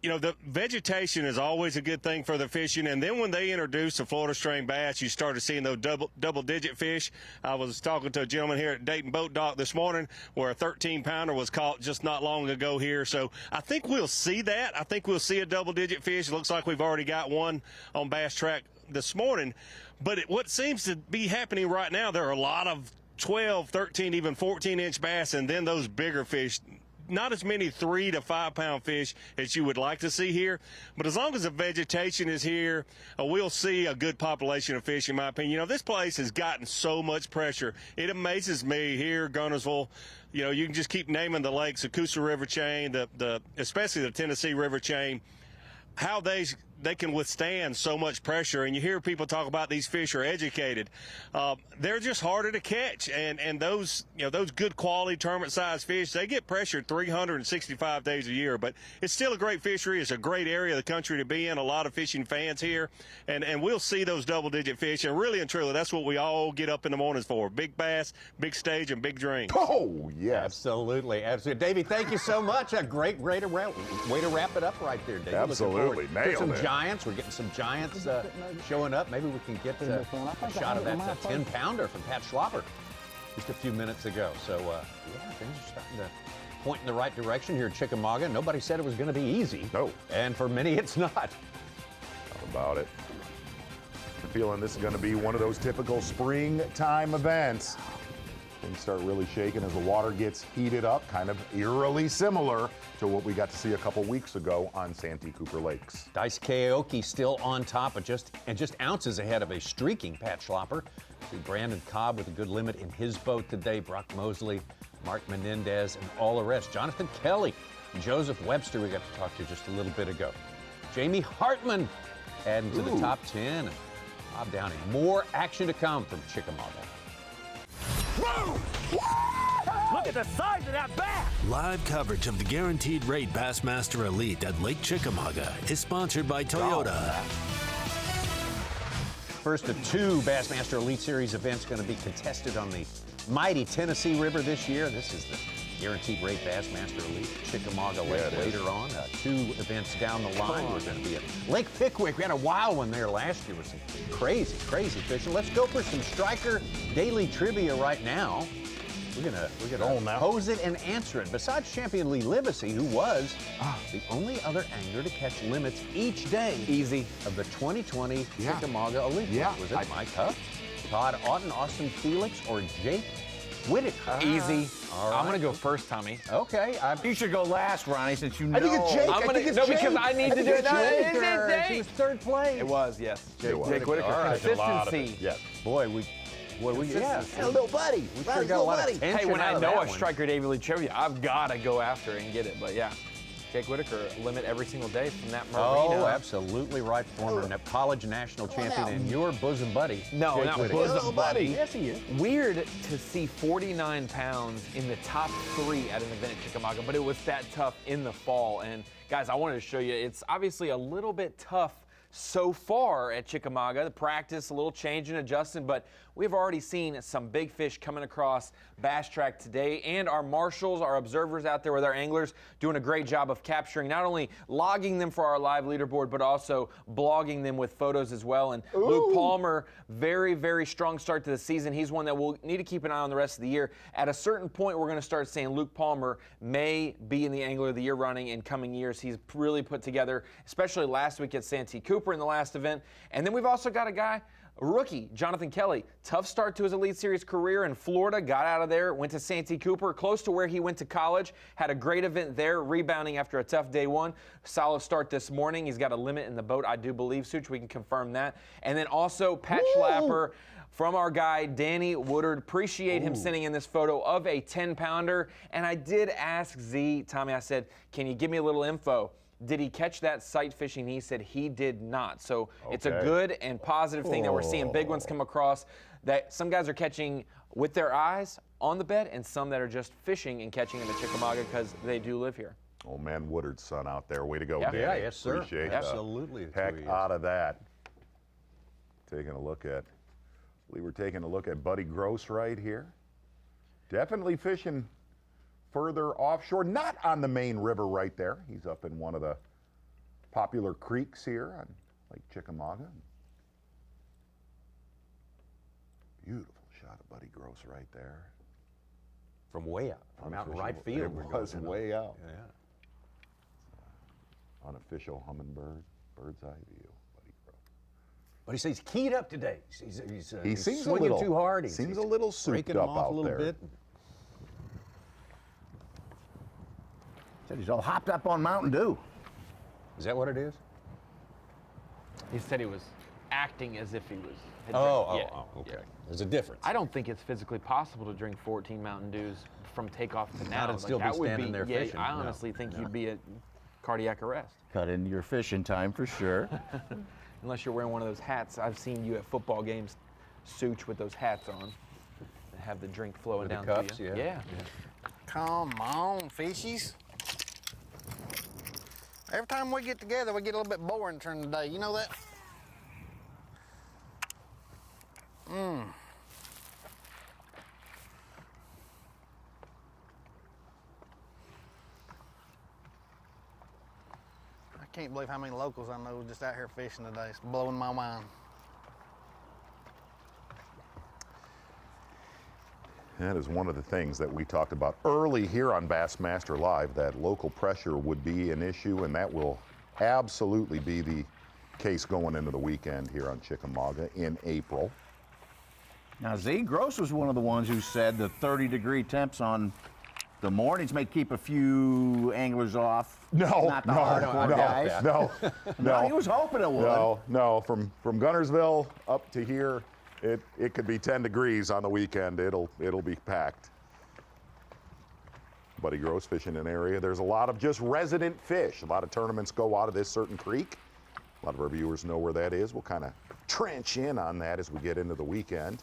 the vegetation is always a good thing for the fishing. And then when they introduced the Florida strain bass, you started seeing those double-digit fish. I was talking to a gentleman here at Dayton Boat Dock this morning where a 13-pounder was caught just not long ago here. So I think we'll see that. I think we'll see a double-digit fish. It looks like we've already got one on Bass Track this morning. But what seems to be happening right now, there are a lot of 12, 13, even 14-inch bass, and then those bigger fish. Not as many 3 to 5 pound fish as you would like to see here, but as long as the vegetation is here, we'll see a good population of fish, in my opinion. This place has gotten so much pressure. It amazes me here, Gunnersville. You can just keep naming the lakes, the Coosa River chain, especially the Tennessee River chain, how they can withstand so much pressure. And you hear people talk about these fish are educated. They're just harder to catch. And those good quality tournament-sized fish, they get pressured 365 days a year. But it's still a great fishery. It's a great area of the country to be in. A lot of fishing fans here. And we'll see those double-digit fish. And really and truly, that's what we all get up in the mornings for. Big bass, big stage, and big dreams. Oh, yes. Absolutely. Absolutely. Davey, thank you so much. A great way to wrap it up right there, Davey. Absolutely. Nailed it. Giants. We're getting some giants showing up. Maybe we can get a shot of that 10-pounder from Pat Schlapper just a few minutes ago. So, things are starting to point in the right direction here at Chickamauga. Nobody said it was going to be easy. No. And for many, it's not. How about it? I'm feeling this is going to be one of those typical springtime events. Things start really shaking as the water gets heated up, kind of eerily similar to what we got to see a couple weeks ago on Santee Cooper Lakes. Dice Aoki still on top, but just ounces ahead of a streaking Pat Schlapper. See Brandon Cobb with a good limit in his boat today. Brock Mosley, Mark Menendez, and all the rest. Jonathan Kelly, and Joseph Webster we got to talk to just a little bit ago. Jamie Hartman adding to the top 10. And Bob Downing. More action to come from Chickamauga. Look at the size of that bass! Live coverage of the Guaranteed Rate Bassmaster Elite at Lake Chickamauga is sponsored by Toyota. First of two Bassmaster Elite Series events going to be contested on the mighty Tennessee River this year. This is the Guaranteed Rate Bassmaster Elite Chickamauga Lake later on. Two events down the line. We're going to be at Lake Pickwick. We had a wild one there last year with some crazy, crazy fishing. Let's go for some Striker Daily Trivia right now. We're gonna pose it and answer it. Besides champion Lee Livesay, who was the only other angler to catch limits each day of the 2020 Chickamauga Elite. Was it Mike Huff, Todd Otten, Austin Felix, or Jake Whitaker? Easy. All right. I'm going to go first, Tommy. Okay. You should go last, Ronnie, since you know. I think it's Jake. Because I need to do it. Is it Jake? He was third place. It was, yes. Jake Whitaker. All right. Consistency. Yes. Boy, we a little buddy. We sure got a lot of tension. Hey, when I know a one. Striker Daily Trivia, I've got to go after it and get it. But yeah, Jake Whitaker limit every single day from that marina. Oh, absolutely right. Former college national champion and your bosom buddy. No, Jake not Whitaker. bosom buddy. Yes, he is. Weird to see 49 pounds in the top 3 at an event at Chickamauga, but it was that tough in the fall. And guys, I wanted to show you, it's obviously a little bit tough so far at Chickamauga. The practice, a little change and adjusting, but we've already seen some big fish coming across Bass Track today, and our marshals, our observers out there with our anglers, doing a great job of capturing, not only logging them for our live leaderboard, but also blogging them with photos as well. And Luke Palmer, very, very strong start to the season. He's one that we'll need to keep an eye on the rest of the year. At a certain point, we're going to start saying Luke Palmer may be in the Angler of the Year running in coming years. He's really put together, especially last week at Santee Cooper in the last event. And then we've also got a rookie, Jonathan Kelly. Tough start to his Elite Series career in Florida, got out of there, went to Santee Cooper, close to where he went to college, had a great event there, rebounding after a tough day one. Solid start this morning. He's got a limit in the boat, I do believe, Such. We can confirm that. And then also Pat Schlapper from our guy, Danny Woodard. Appreciate him sending in this photo of a 10-pounder. And I did ask Z, Tommy, I said, can you give me a little info? Did he catch that sight fishing? He said he did not. So it's a good and positive thing that we're seeing big ones come across, that some guys are catching with their eyes on the bed and some that are just fishing and catching in the Chickamauga because they do live here. Oh man, Woodard's son out there. Way to go, Danny. Yeah, yes, sir. Appreciate absolutely. Heck out of that. We're taking a look at Buddy Gross right here. Definitely fishing further offshore, not on the main river right there. He's up in one of the popular creeks here on Lake Chickamauga. Beautiful shot of Buddy Gross right there. From way out, from out in right field. It was way out. Yeah. Unofficial hummingbird, bird's eye view. Buddy Gross. But he says he's keyed up today. He's seems swinging a little, too hard. Seems a little souped breaking up him off out a little there. bit. Said he's all hopped up on Mountain Dew. Is that what it is? He said he was acting as if he was. Okay. There's a difference. I don't think it's physically possible to drink 14 Mountain Dews from takeoff to now. and still be standing there fishing. I honestly think you'd be at cardiac arrest. Cut into your fishing time for sure. Unless you're wearing one of those hats. I've seen you at football games, Such, with those hats on. That have the drink flowing With down the cups, to you. yeah. Come on, fishies. Every time we get together, we get a little bit boring during the day. You know that? I can't believe how many locals I know just out here fishing today. It's blowing my mind. That is one of the things that we talked about early here on Bassmaster Live, that local pressure would be an issue, and that will absolutely be the case going into the weekend here on Chickamauga in April. Now, Z Gross was one of the ones who said the 30-degree temps on the mornings may keep a few anglers off. No, not the hardcore guys. No, he was hoping it would. No. From Guntersville up to here, it could be 10 degrees on the weekend. It'll be packed. Buddy Gross fishing an area. There's a lot of just resident fish. A lot of tournaments go out of this certain creek. A lot of our viewers know where that is. We'll kind of trench in on that as we get into the weekend.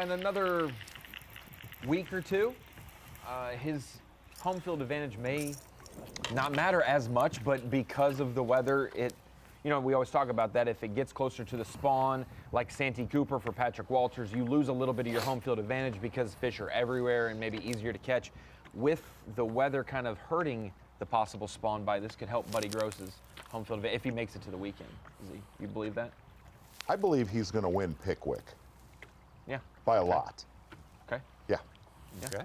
In another week or two, his home field advantage may not matter as much, but because of the weather, we always talk about that. If it gets closer to the spawn, like Santee Cooper for Patrick Walters, you lose a little bit of your home field advantage because fish are everywhere and maybe easier to catch. With the weather kind of hurting the possible spawn bite, this could help Buddy Gross's home field advantage if he makes it to the weekend. You believe that? I believe he's going to win Pickwick. Yeah. By a lot. Okay. Yeah. Okay.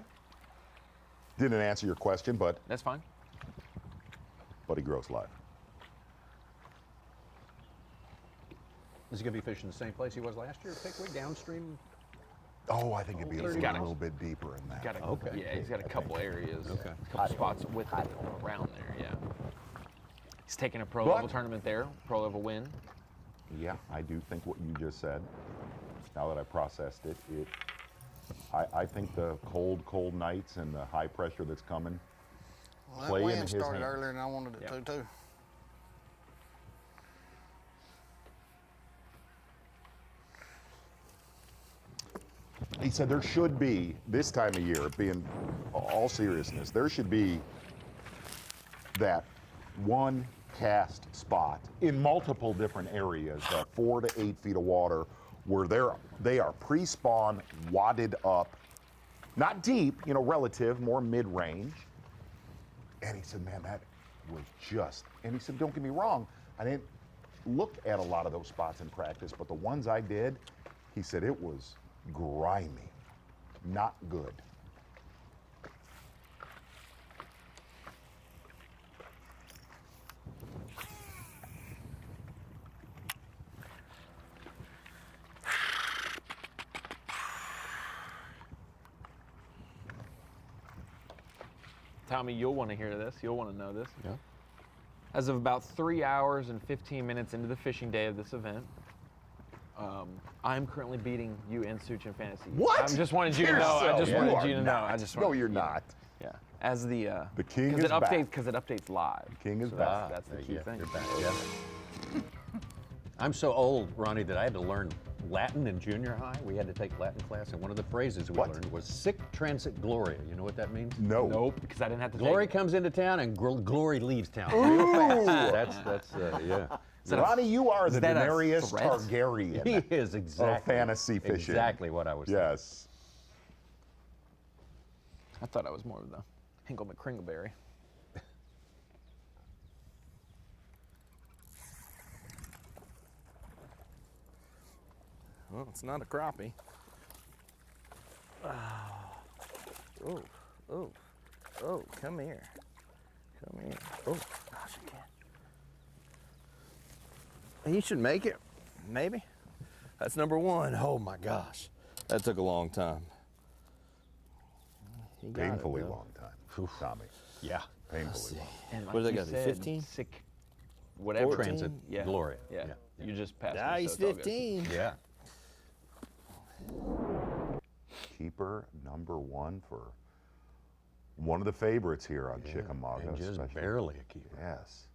Didn't answer your question, but that's fine. Buddy Gross live. Is he going to be fishing the same place he was last year, Pickwick, downstream? Oh, I think it'd be a little bit deeper in that. Yeah, he's got a couple areas, a couple spots with it around there, yeah. He's taking a pro level tournament there, pro level win. Yeah, I do think what you just said, now that I processed it, I think the cold nights and the high pressure that's coming play in his hand. That wind started earlier than I wanted it to, too. He said there should be, this time of year, being all seriousness, there should be that one cast spot in multiple different areas, that 4 to 8 feet of water, where they are pre-spawn, wadded up, not deep, relative, more mid-range. And he said, man, that was just, and he said, don't get me wrong, I didn't look at a lot of those spots in practice, but the ones I did, he said it was grimy, not good. Tommy, you'll want to hear this. You'll want to know this. Yeah. As of about 3 hours and 15 minutes into the fishing day of this event, I'm currently beating you in Such in Fantasy. What? I just wanted you to know. I just wanted you to know. No, you're not. Yeah. As the king is back. Because it updates live. The king is So back. That's the key thing. You're back, yeah. I'm so old, Ronnie, that I had to learn Latin in junior high. We had to take Latin class, and one of the phrases we learned was "sic transit gloria." You know what that means? No. Nope, because I didn't have to Glory take it. comes into town, and glory leaves town Ooh. real fast. That's yeah. Ronnie, you are the that a Daenerys threat? Targaryen He is exactly of fantasy fishing. Exactly what I was Yes. I thought I was more of the Hinkle McCringleberry. Well, it's not a crappie. Oh, come here. Come here. Oh, gosh, I can't. You should make it, maybe. That's number one. Oh my gosh, that took a long time. Painfully long time, Tommy. Yeah. Painfully long. And What do they you got, said, 15? Sick, whatever. 14? Transit Yeah. gloria. Yeah. Yeah. You just passed Ah, me, he's so it's all good. 15. Yeah. Keeper number one for one of the favorites here on Chickamauga. And just especially. barely a keeper. Yes.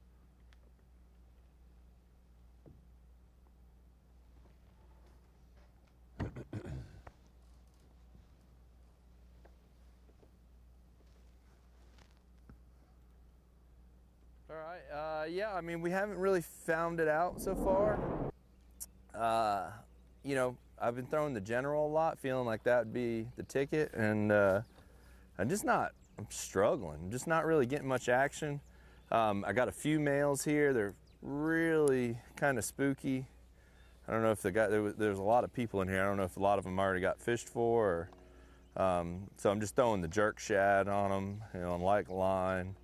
All right. Yeah, I mean, we haven't really found it out so far. I've been throwing the general a lot, feeling like that would be the ticket, and I'm struggling. I'm just not really getting much action. I got a few males here. They're really kind of spooky. I don't know if there's a lot of people in here. I don't know if a lot of them already got fished for, or, so I'm just throwing the jerk shad on them, on like line.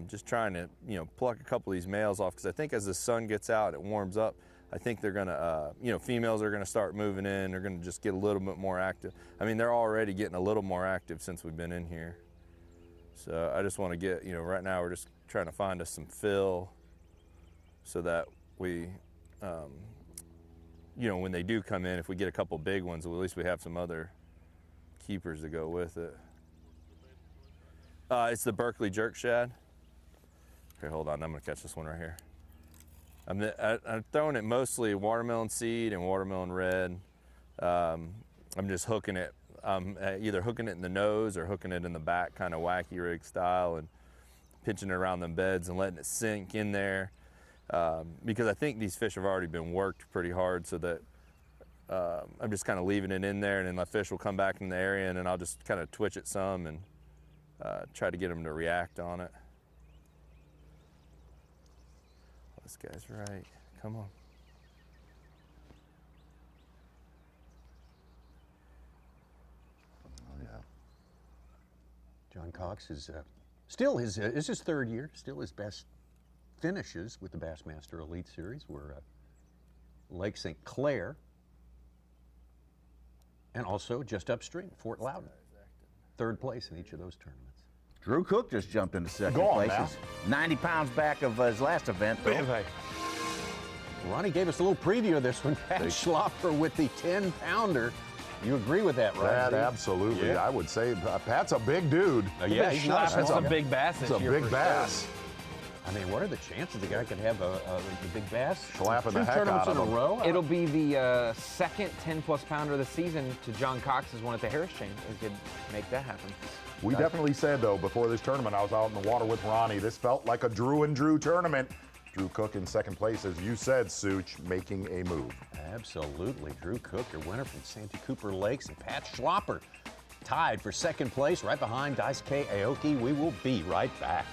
Just trying to, you know, pluck a couple of these males off, because I think as the sun gets out, it warms up. I think they're gonna, you know, females are gonna start moving in. They're gonna just get a little bit more active. I mean, they're already getting a little more active since we've been in here. So I just want to get, you know, right now we're just trying to find us some fill so that we, you know, when they do come in, if we get a couple big ones, well, at least we have some other keepers to go with it. It's the Berkeley jerk shad. Here, hold on, I'm gonna catch this one right here. I'm throwing it mostly watermelon seed and watermelon red. I'm just hooking it. Either hooking it in the nose or hooking it in the back, kind of wacky rig style, and pinching it around the beds and letting it sink in there. Because I think these fish have already been worked pretty hard, so that I'm just kind of leaving it in there, and then my fish will come back in the area, and then I'll just kind of twitch it some and try to get them to react on it. This guy's right. Come on. Oh, yeah. John Cox is still his third year, still his best finishes with the Bassmaster Elite Series were Lake St. Clair and also just upstream, Fort Loudon. Third place in each of those tournaments. Drew Cook just jumped into second Go on place. now. He's 90 pounds back of his last event. Ronnie gave us a little preview of this one. Pat Schlapper with the 10-pounder. You agree with that, right? That absolutely. Yeah. I would say Pat's a big dude. Yeah, he's not That's a big bass this It's a year big for bass. I mean, what are the chances the guy could have the big bass? Slapping the Two heck tournaments out in of a him. row? It'll be the second 10-plus pounder of the season to John Cox's one at the Harris Chain. We could make that happen. We definitely said, though, before this tournament, I was out in the water with Ronnie, this felt like a Drew and Drew tournament. Drew Cook in second place, as you said, Such, making a move. Absolutely. Drew Cook, your winner from Santee Cooper Lakes, and Pat Schlapper tied for second place right behind Daisuke Aoki. We will be right back.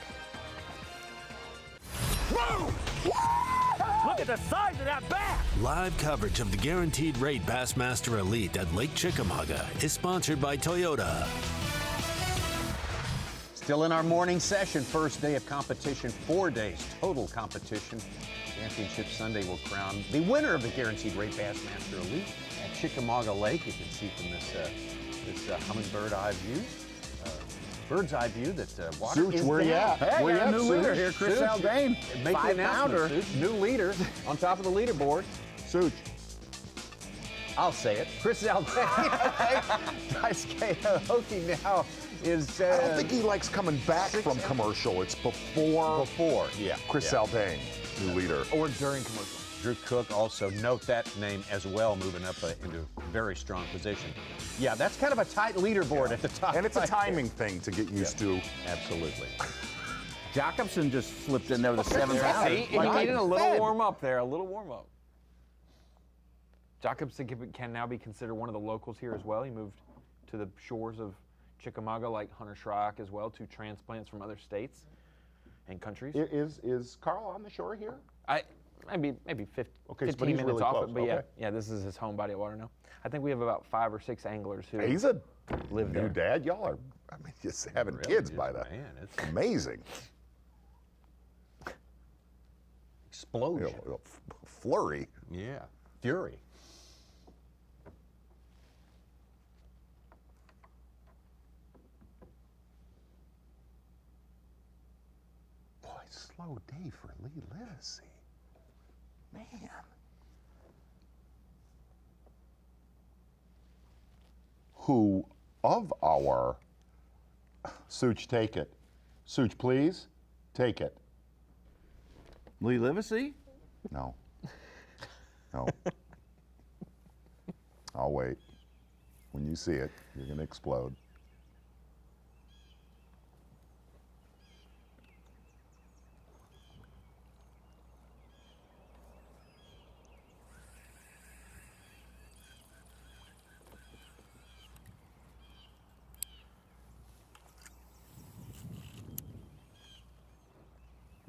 Look at the size of that bass! Live coverage of the Guaranteed Rate Bassmaster Elite at Lake Chickamauga is sponsored by Toyota. Still in our morning session, first day of competition, 4 days total competition. Championship Sunday will crown the winner of the Guaranteed Rate Bassmaster Elite at Chickamauga Lake. You can see from this hummingbird eye view, bird's eye view that water Such, is where you down. at? Hey, Where you got a at, new Such? leader here, Chris Such, Aldane. make the 5-pounder. announcement, Such. New leader on top of the leaderboard. Such. I'll say it. Chris Aldane. Daisuke Aoki now is. I don't think he likes coming back from commercial. It's before. Yeah. Chris Aldane, new leader. Or during commercial. Drew Cook, also note that name as well, moving up into a very strong position. Yeah, that's kind of a tight leaderboard at the top. And it's a right timing thing to get used to. Absolutely. Jacobson just slipped in there with a 7-pounder. He needed a little warm up there, a little warm up. Jacobson can now be considered one of the locals here as well. He moved to the shores of Chickamauga, like Hunter Schrock as well, 2 transplants from other states and countries. Is Carl on the shore here? Maybe 15 but he's minutes really off close. it, but Okay. yeah, this is his home body of water now. I think we have about 5 or 6 anglers who He's a live new there. dad. Y'all are, I mean, just having Really kids is, by that. man, it's amazing. Explosion. Flurry. Yeah. Fury. Boy, slow day for Lee Livesay. Man. Who of our Such, take it. Such, please take it. Lee Livesay? No. No. I'll wait. When you see it, you're going to explode.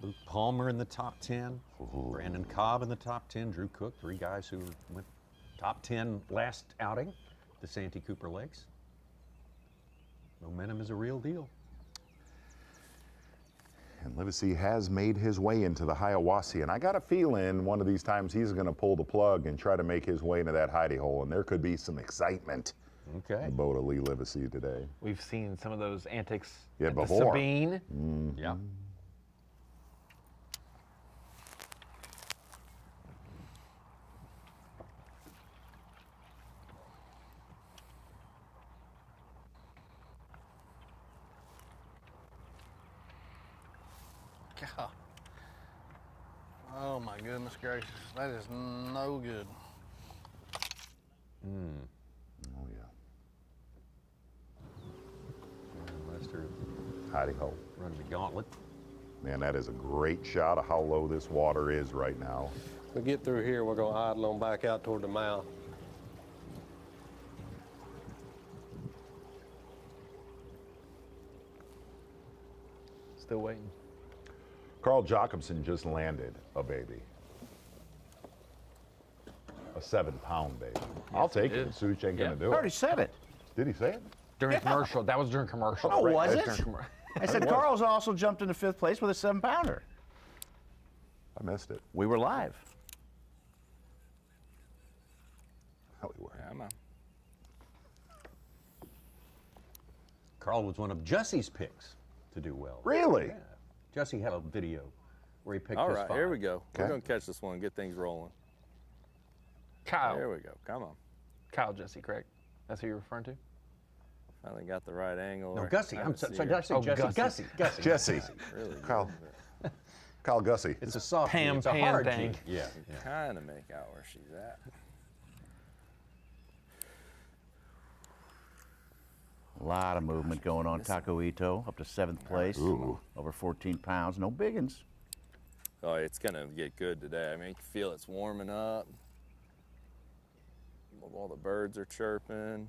Luke Palmer in the top 10. Brandon Cobb in the top 10. Drew Cook, 3 guys who went top 10 last outing, the Santee Cooper Lakes. Momentum is a real deal. And Livesay has made his way into the Hiawassee, and I got a feeling one of these times he's going to pull the plug and try to make his way into that hidey hole, and there could be some excitement okay. about a Lee Livesay today. We've seen some of those antics at before. The Sabine. Mm-hmm. Yeah. God. Oh my goodness gracious, that is no good. Oh yeah. Lester hidey hole. Running the gauntlet. Man, that is a great shot of how low this water is right now. We get through here, we're gonna idle on back out toward the mouth. Still waiting. Carl Jacobson just landed a baby. A 7-pound baby. I'll take it. Such ain't gonna do it. I already said it. Did he say it? During commercial. That was during commercial. Oh, right? was That's it? during I said Carl's also jumped into 5th place with a 7-pounder. I missed it. We were live. Hell, we were. Yeah, I'm out. Carl was one of Jesse's picks to do well. Really? Yeah. Jesse had a video where he picked All his right, spot. here we go. Okay. We're going to catch this one and get things rolling. Kyle. There we go. Come on. Kyle Jesse, correct? That's who you're referring to? Finally got the right angle. No, there. Gussie. I I'm haven't sorry, seen did I her. say Jesse? Gussie. Gussie. Jesse. Really Kyle Gussie. It's a soft Pam, G. It's a Pam hard thing. G. Yeah. Kind of make out where she's at. A lot of movement going on. Taco Ito up to 7th place. Ooh. Over 14 pounds. No biggins. Oh, it's going to get good today. I mean, you can feel it's warming up. All the birds are chirping.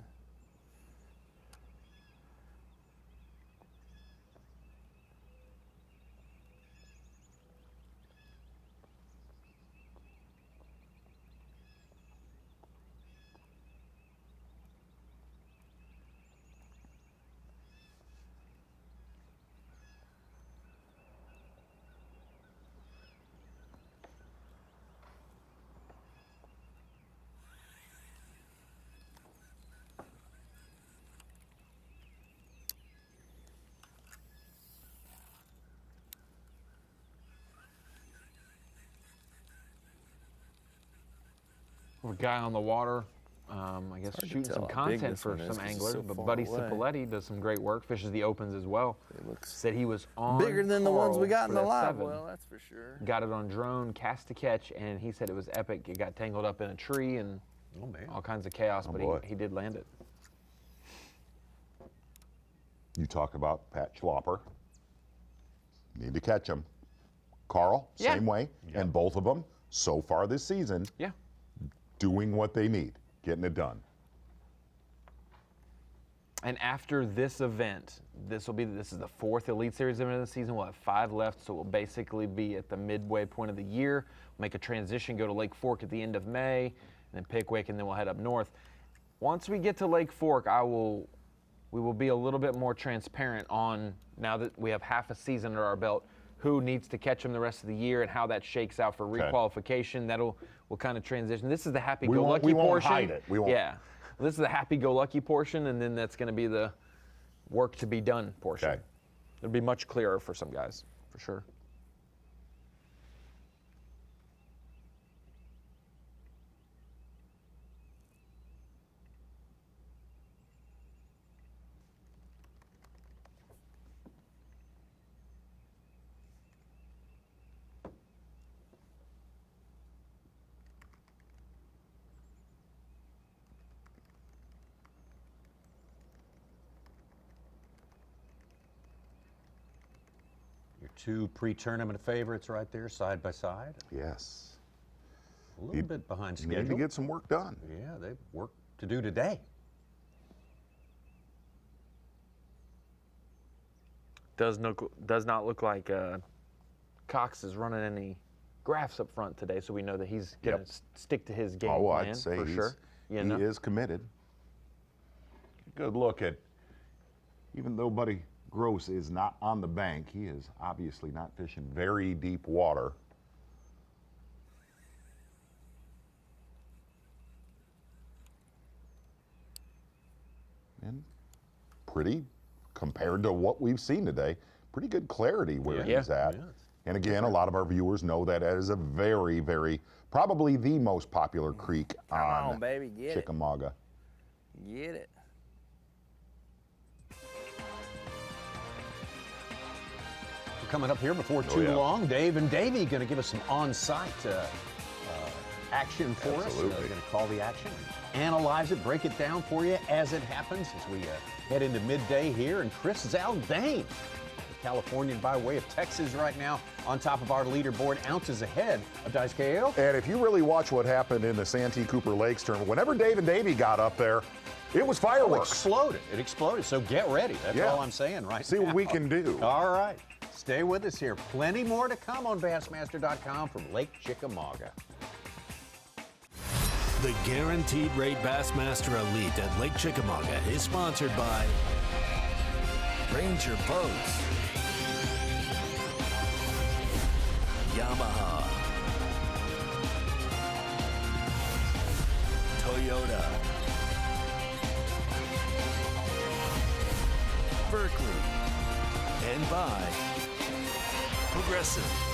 A guy on the water, I guess hard to shooting tell some how big content this for one is some 'cause it's anglers. so But far Buddy away. Cipoletti does some great work, fishes the opens as well. Said he was on Bigger than the ones we got in for the that live 7. well, that's for sure. Got it on drone, cast to catch, and he said it was epic. It got tangled up in a tree and all kinds of chaos, but boy. he did land it. You talk about Pat Schlapper. Need to catch him. Carl, Yeah. same way. And both of them, so far this season, doing what they need, getting it done. And after this event, this is the 4th Elite Series event of the season. We'll have 5 left, so we'll basically be at the midway point of the year. Make a transition, go to Lake Fork at the end of May, and then Pickwick, and then we'll head up north. Once we get to Lake Fork, we will be a little bit more transparent on, now that we have half a season under our belt, who needs to catch them the rest of the year and how that shakes out for requalification. We'll kind of transition. This is the happy-go-lucky portion. We won't hide it. We won't. Yeah. This is the happy-go-lucky portion, and then that's going to be the work to be done portion. Okay. It'll be much clearer for some guys, for sure. Your 2 pre-tournament favorites right there, side by side. Yes. A little bit behind schedule. Need to get some work done. Yeah, they've work to do today. Does not look like Cox is running any graphs up front today, so we know that he's going to stick to his game plan I'd say for sure. he is committed. Good look at, even though Buddy Gross is not on the bank. He is obviously not fishing very deep water. And pretty, compared to what we've seen today, pretty good clarity where he's at. Yeah. And again, a lot of our viewers know that is a very, very, probably the most popular creek on baby, get Chickamauga. Get it. Coming up here before too long, Dave and Davey going to give us some on-site action for us. We're going to call the action, analyze it, break it down for you as it happens as we head into midday here. And Chris Zaldain, the Californian by way of Texas right now, on top of our leaderboard, ounces ahead of Dice KO. And if you really watch what happened in the Santee Cooper Lakes tournament, whenever Dave and Davey got up there, it was fireworks. It exploded. It exploded. So get ready. That's all I'm saying right now. See what we can do. All right. Stay with us here. Plenty more to come on Bassmaster.com from Lake Chickamauga. The Guaranteed Rate Bassmaster Elite at Lake Chickamauga is sponsored by Ranger Boats, Yamaha, Toyota, Berkeley, and by Progressive.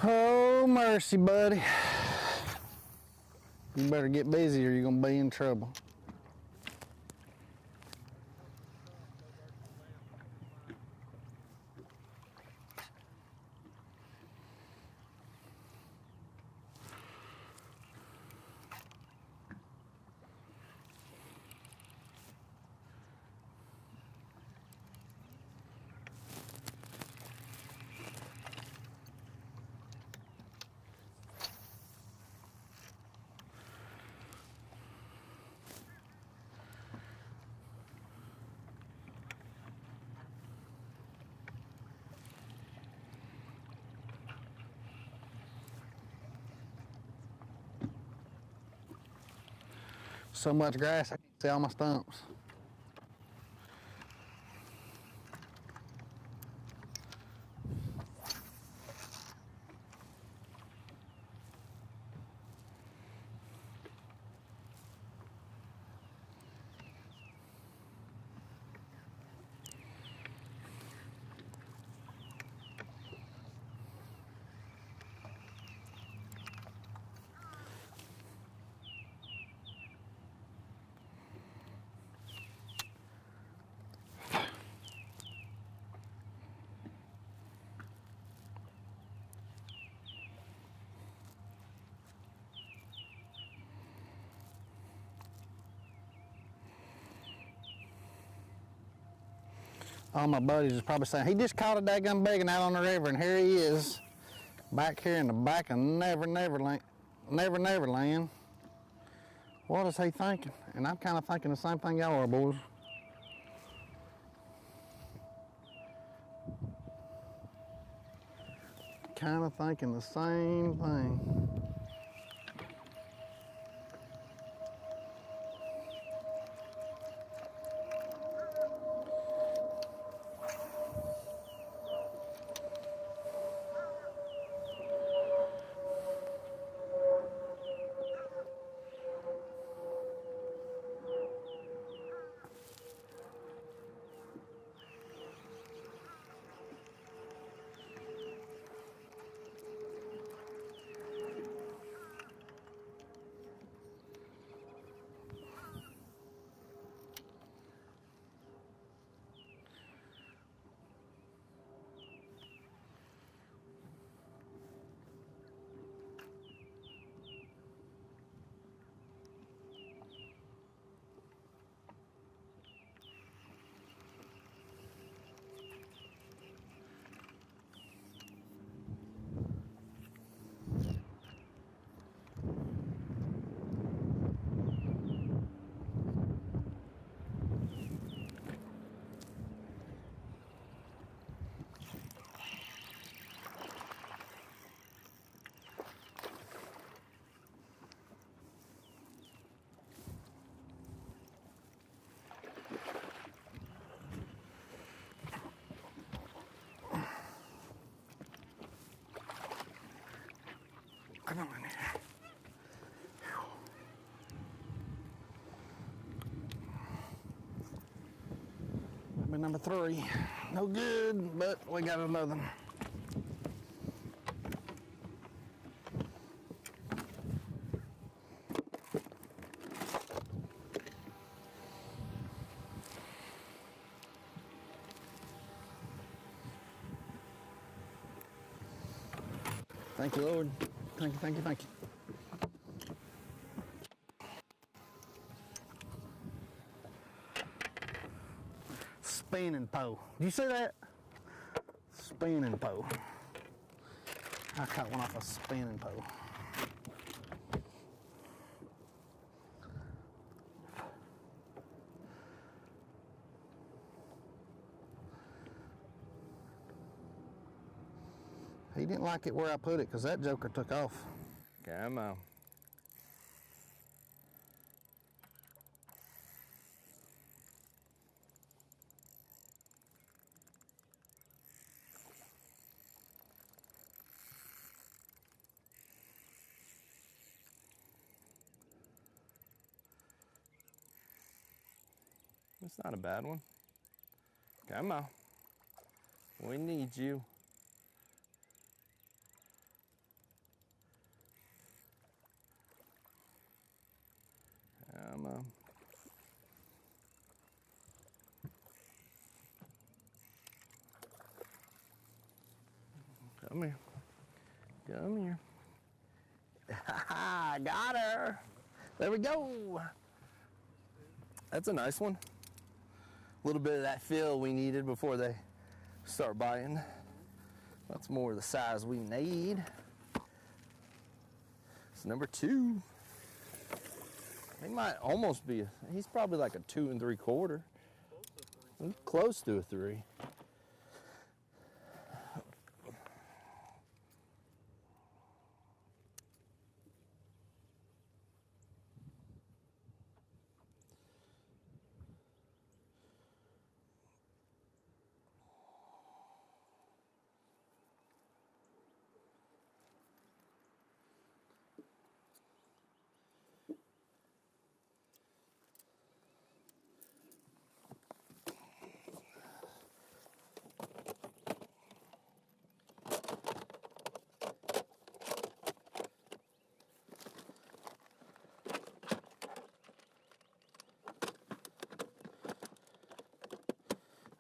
Oh, mercy, buddy. You better get busy or you're gonna be in trouble. So much grass, I can't see all my stumps. All my buddies is probably saying, he just caught a daggum biggin out on the river, and here he is, back here in the back of Never Neverland. What is he thinking? And I'm kind of thinking the same thing y'all are, boys. Kind of thinking the same thing. Come on in here. That'll be number 3. No good, but we got another one. Thank you, Lord. Thank you, thank you, thank you. Spinning pole. Do you see that? Spinning pole. I caught one off a spinning pole. He didn't like it where I put it because that joker took off. Come on. It's not a bad one. Come on. We need you. Come on. Come here. Come here. I got her. There we go. That's a nice one. A little bit of that fill we needed before they start biting. That's more the size we need. It's number 2. He might almost be, he's probably like a 2 3/4. Close to a 3.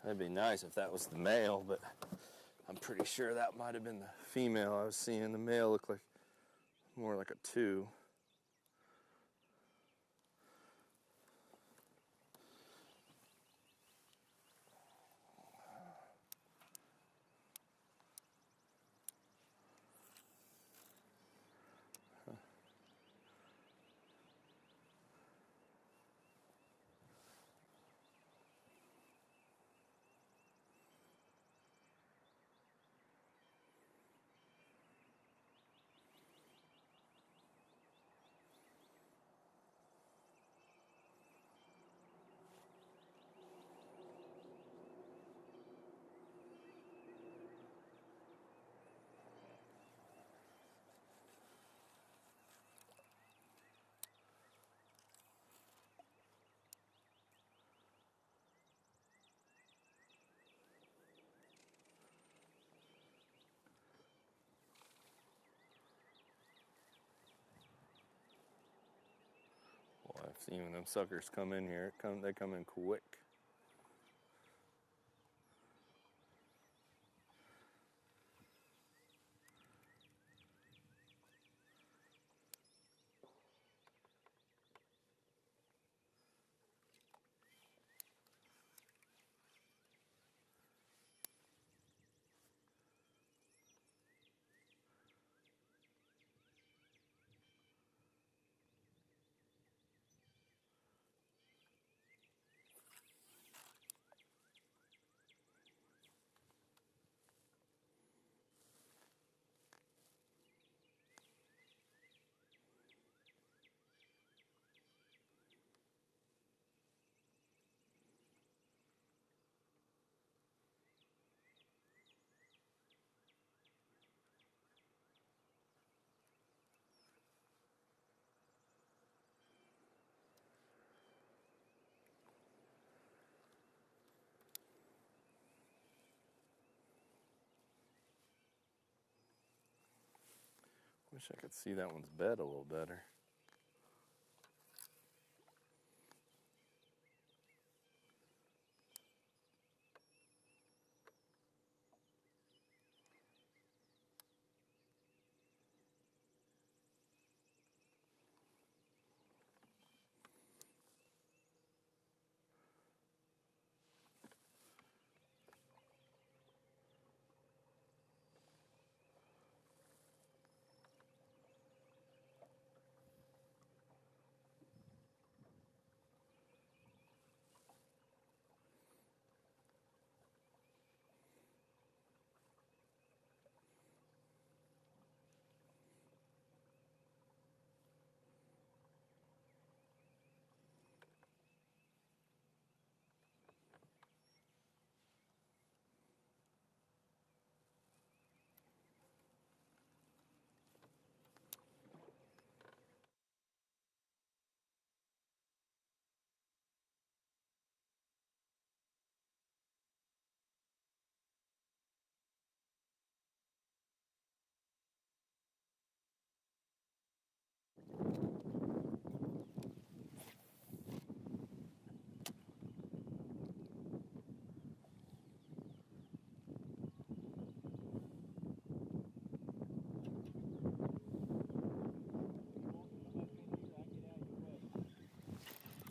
That'd be nice if that was the male, but I'm pretty sure that might have been the female I was seeing. The male looked like more like a 2. See when them suckers come in here, they come in quick. Wish I could see that one's bed a little better.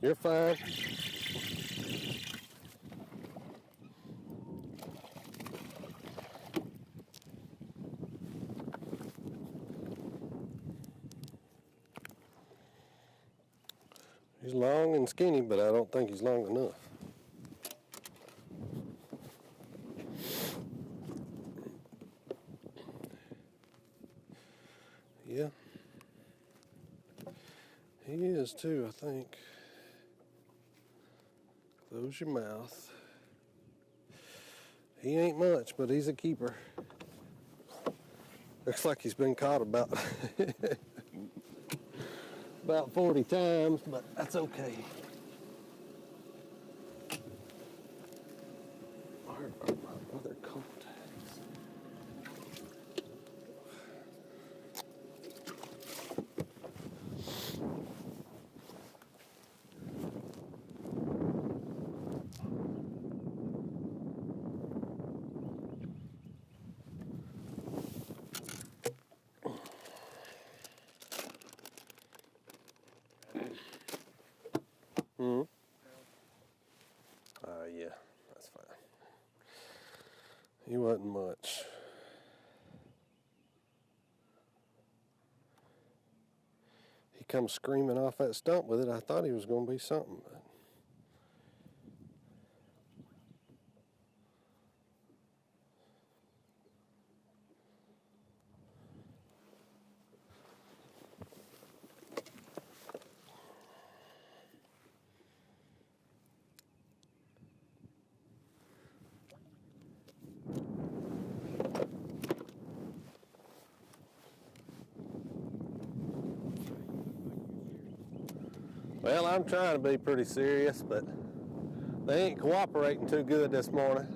You're fine. He's long and skinny, but I don't think he's long enough. Yeah. He is too, I think. Close your mouth. He ain't much, but he's a keeper. Looks like he's been caught about about 40 times, but that's okay. Where are my other contacts? Yeah, that's fine. He wasn't much. He come screaming off that stump with it. I thought he was going to be something, but well, I'm trying to be pretty serious, but they ain't cooperating too good this morning.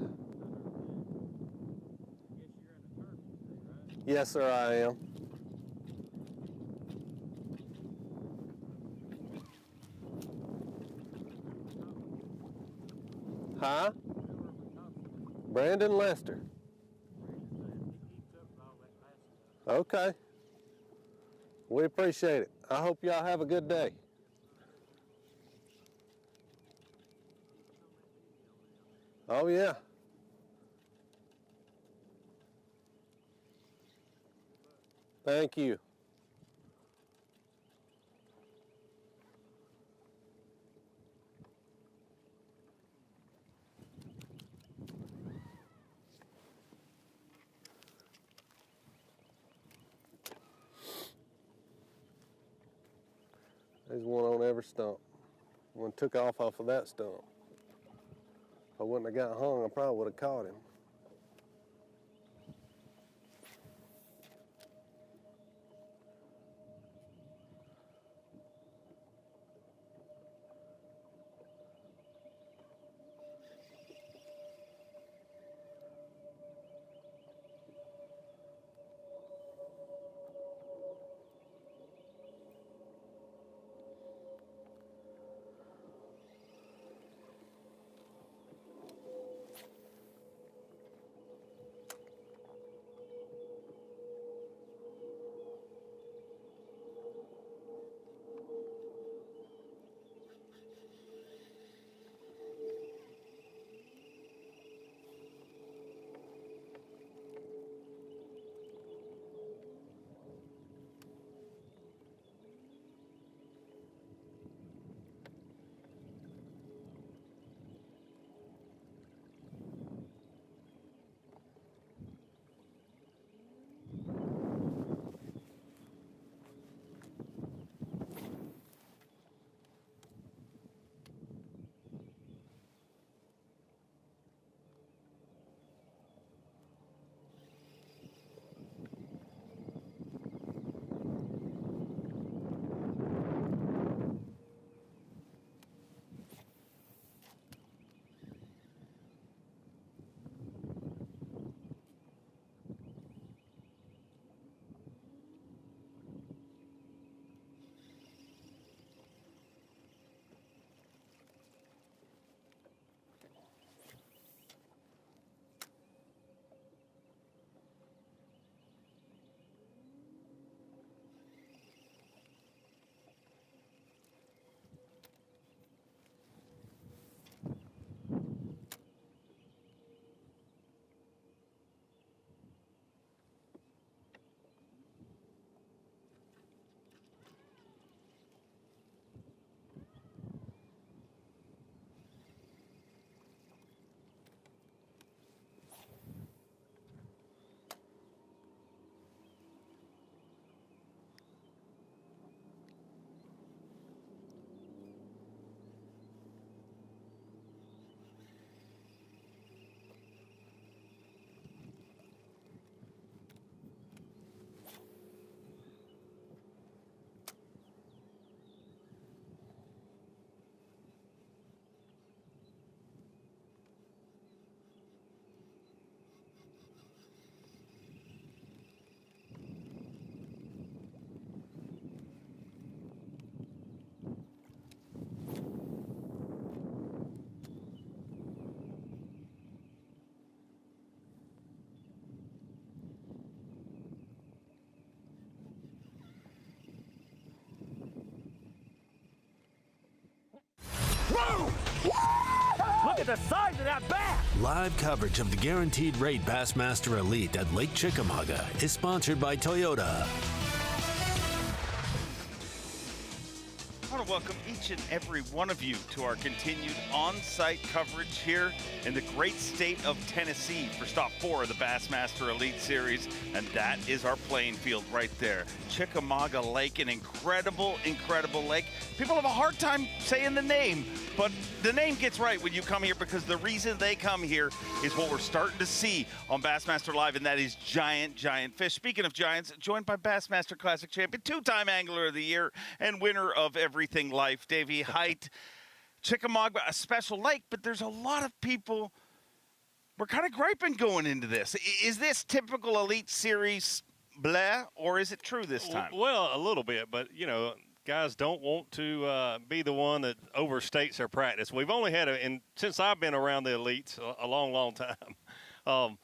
Yes, sir, I am. Huh? Brandon Lester. Okay. We appreciate it. I hope y'all have a good day. Oh, yeah. Thank you. There's one on every stump. One took off of that stump. If I wouldn't have got hung, I probably would have caught him. Look at the size of that bass! Live coverage of the Guaranteed Rate Bassmaster Elite at Lake Chickamauga is sponsored by Toyota. I want to welcome each and every one of you to our continued on-site coverage here in the great state of Tennessee for Stop 4 of the Bassmaster Elite Series, and that is our playing field right there. Chickamauga Lake, an incredible, incredible lake. People have a hard time saying the name, but the name gets right when you come here because the reason they come here is what we're starting to see on Bassmaster Live, and that is giant, giant fish. Speaking of giants, joined by Bassmaster Classic champion, two-time Angler of the Year, and winner of Everything Life, Davey Height. Chickamauga, a special lake, but there's a lot of people, we're kind of griping going into this. Is this typical Elite Series blah, or is it true this time? Well, a little bit, but, you know, guys don't want to be the one that overstates their practice. We've only had and since I've been around the elites a long, long time,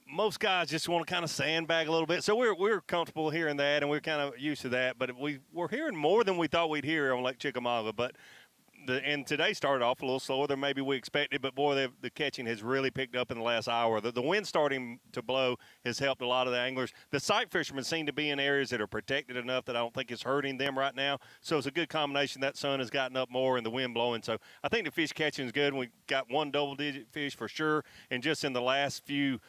most guys just want to kind of sandbag a little bit. So we're comfortable hearing that, and we're kind of used to that. But we're hearing more than we thought we'd hear on Lake Chickamauga. But and today started off a little slower than maybe we expected, but boy, the catching has really picked up in the last hour. The wind starting to blow has helped a lot of the anglers. The sight fishermen seem to be in areas that are protected enough that I don't think it's hurting them right now. So it's a good combination. That sun has gotten up more and the wind blowing. So I think the fish catching is good. We got one double-digit fish for sure, and just in the last few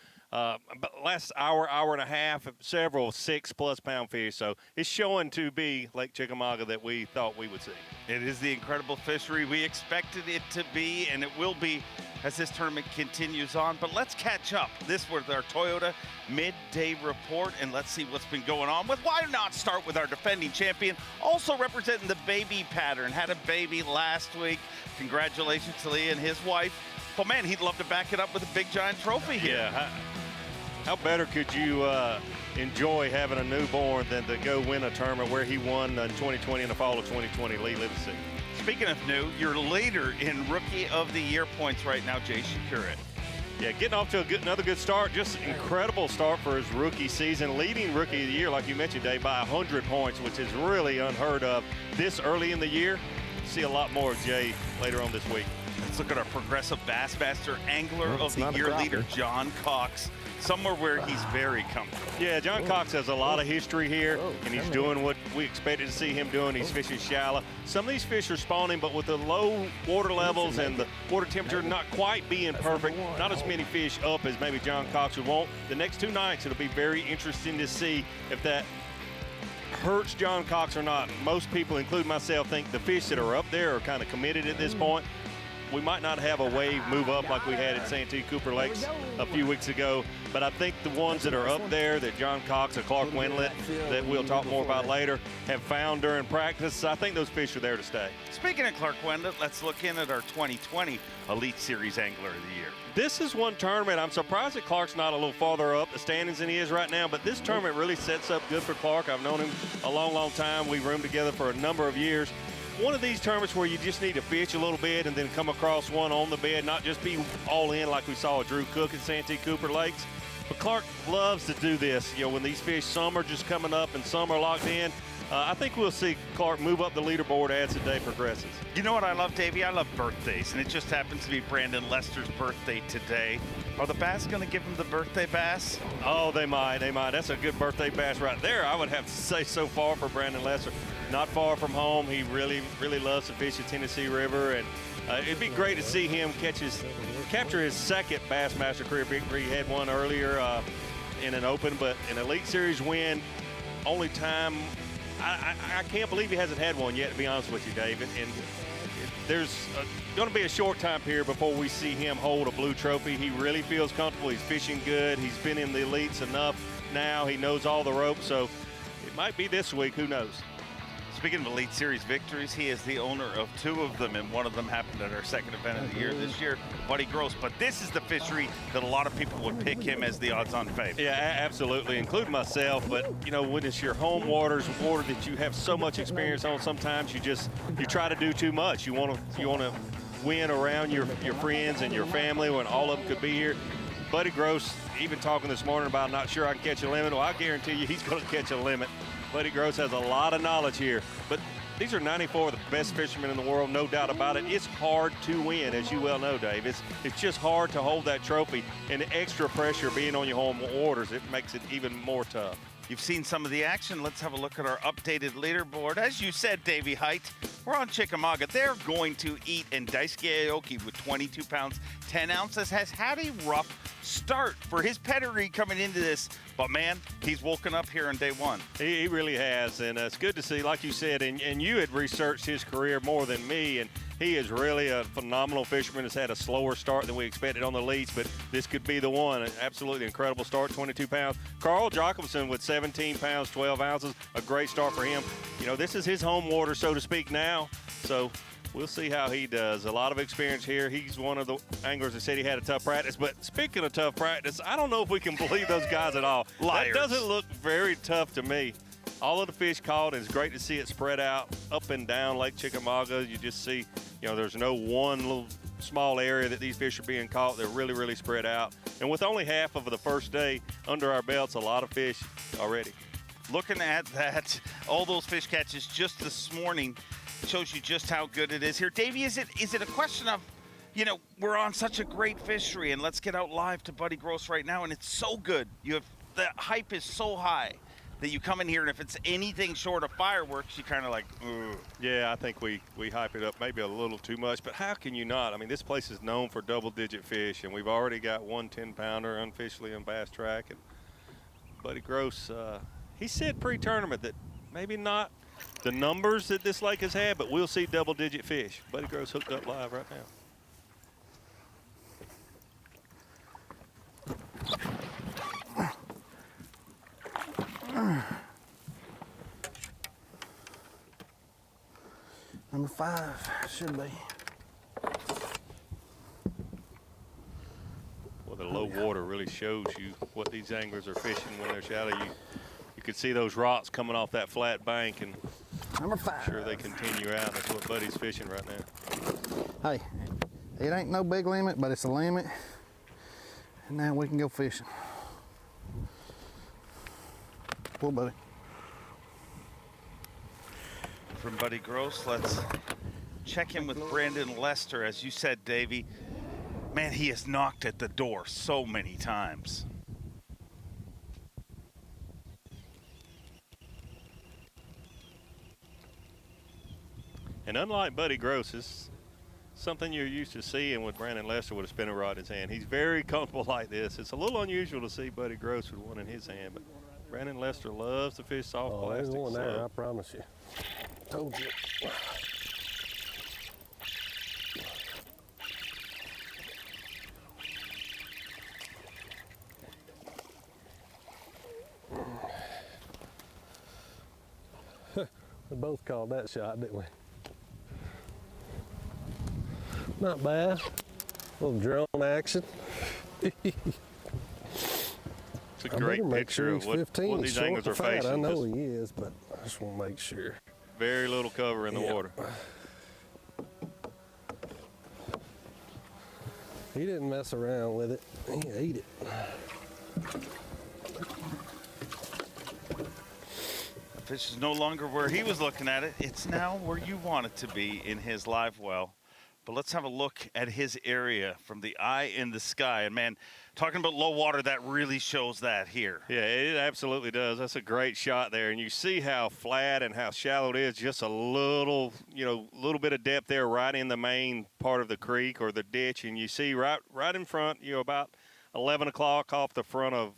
last hour and a half, several 6+ pound fish. So it's showing to be Lake Chickamauga that we thought we would see. It is the incredible fishery we expected it to be, and it will be as this tournament continues on. But let's catch up. This was our Toyota midday report, and let's see what's been going on with. Why not start with our defending champion, also representing the baby pattern. Had a baby last week. Congratulations to Lee and his wife. But man, he'd love to back it up with a big giant trophy here. Yeah. How better could you enjoy having a newborn than to go win a tournament where he won in 2020 in the fall of 2020, Lee Livesay. Speaking of new, your leader in Rookie of the Year points right now, Jay Shakurit. Yeah, getting off to another good start. Just incredible start for his rookie season. Leading Rookie of the Year, like you mentioned, Dave, by 100 points, which is really unheard of this early in the year. See a lot more of Jay later on this week. Let's look at our progressive Bassmaster Angler of the Year leader, John Cox. Somewhere where he's very comfortable. Yeah, John Cox has a lot of history here, and he's doing what we expected to see him doing. He's fishing shallow. Some of these fish are spawning, but with the low water levels and the water temperature not quite being perfect, not as many fish up as maybe John Cox would want. The next 2 nights, it'll be very interesting to see if that hurts John Cox or not. Most people, including myself, think the fish that are up there are kind of committed at this point. We might not have a wave move up like we had at Santee Cooper Lakes a few weeks ago, but I think the ones that are up there that John Cox or Clark Wendlandt, that we'll talk more about later, have found during practice, I think those fish are there to stay. Speaking of Clark Wendlandt, let's look in at our 2020 Elite Series Angler of the Year. This is one tournament. I'm surprised that Clark's not a little farther up the standings than he is right now, but this tournament really sets up good for Clark. I've known him a long, long time. We've roomed together for a number of years. One of these tournaments where you just need to fish a little bit and then come across one on the bed, not just be all in like we saw with Drew Cook at Santee Cooper Lakes. But Clark loves to do this. You know, when these fish, some are just coming up and some are locked in. I think we'll see Clark move up the leaderboard as the day progresses. You know what I love, Davey? I love birthdays, and it just happens to be Brandon Lester's birthday today. Are the Bass going to give him the birthday bass? Oh, they might. They might. That's a good birthday bass right there, I would have to say, so far for Brandon Lester. Not far from home. He really, really loves to fish the Tennessee River, and it'd be great to see him capture his second Bassmaster career victory. He had one earlier in an Open, but an Elite Series win, only time. I can't believe he hasn't had one yet, to be honest with you, David. And there's going to be a short time period before we see him hold a blue trophy. He really feels comfortable. He's fishing good. He's been in the elites enough now. He knows all the ropes, so it might be this week. Who knows? Speaking of Elite Series victories, he is the owner of 2 of them, and one of them happened at our second event of the year this year, Buddy Gross. But this is the fishery that a lot of people would pick him as the odds-on favorite. Yeah, absolutely, including myself. But, you know, when it's your home waters, water that you have so much experience on, sometimes you try to do too much. You want to win around your friends and your family when all of them could be here. Buddy Gross, even talking this morning about not sure I can catch a limit. Well, I guarantee you he's going to catch a limit. Buddy Gross has a lot of knowledge here, but these are 94 of the best fishermen in the world, no doubt about it. It's hard to win, as you well know, Dave. It's just hard to hold that trophy, and the extra pressure being on your home waters, it makes it even more tough. You've seen some of the action. Let's have a look at our updated leaderboard. As you said, Davey Height, we're on Chickamauga. They're going to eat, and Daisuke Aoki with 22 pounds, 10 ounces, has had a rough start for his pedigree coming into this. But, man, he's woken up here on day 1. He really has, and it's good to see, like you said, and you had researched his career more than me, and he is really a phenomenal fisherman. Has had a slower start than we expected on the leads, but this could be the one. An absolutely incredible start, 22 pounds. Carl Jacobson with 17 pounds, 12 ounces. A great start for him. You know, this is his home water, so to speak, now. So we'll see how he does. A lot of experience here. He's one of the anglers that said he had a tough practice. But speaking of tough practice, I don't know if we can believe those guys at all. Liars. That doesn't look very tough to me. all of the fish caught, and it's great to see it spread out up and down Lake Chickamauga. You just see, you know, there's no one little small area that these fish are being caught. They're really, really spread out. And with only half of the first day under our belts, a lot of fish already. Looking at that, all those fish catches just this morning shows you just how good it is here. Davey, is it a question of, you know, we're on such a great fishery, and let's get out live to Buddy Gross right now, and it's so good. The hype is so high that you come in here, and if it's anything short of fireworks, you kind of like, ugh. Yeah, I think we hype it up maybe a little too much, but how can you not? I mean, this place is known for double-digit fish, and we've already got one 10-pounder unofficially on Bass Track. And Buddy Gross, he said pre-tournament that maybe not the numbers that this lake has had, but we'll see double-digit fish. Buddy Gross hooked up live right now. Number 5 should be. Well, the low water really shows you what these anglers are fishing when they're shallow. You could see those rocks coming off that flat bank, and Number 5. I'm sure they continue out. That's what Buddy's fishing right now. Hey, it ain't no big limit, but it's a limit. And now we can go fishing. Pull, buddy. From Buddy Gross, let's check in with Brandon Lester. As you said, Davey, man, he has knocked at the door so many times. And unlike Buddy Gross, it's something you're used to seeing with Brandon Lester with a spinning rod in his hand. He's very comfortable like this. It's a little unusual to see Buddy Gross with one in his hand, but Brandon Lester loves to fish soft plastic. There's one there, slow. I promise you. Told you. We both called that shot, didn't we? Not bad. A little drone action. It's a great picture of what these anglers are facing. I know he is, but I just want to make sure. Very little cover in the water. He didn't mess around with it. He ate it. The fish is no longer where he was looking at it. It's now where you want it to be in his live well. But let's have a look at his area from the eye in the sky. And, man, talking about low water, that really shows that here. Yeah, it absolutely does. That's a great shot there. And you see how flat and how shallow it is. Just a little, little bit of depth there right in the main part of the creek or the ditch. And you see right in front, about 11 o'clock off the front of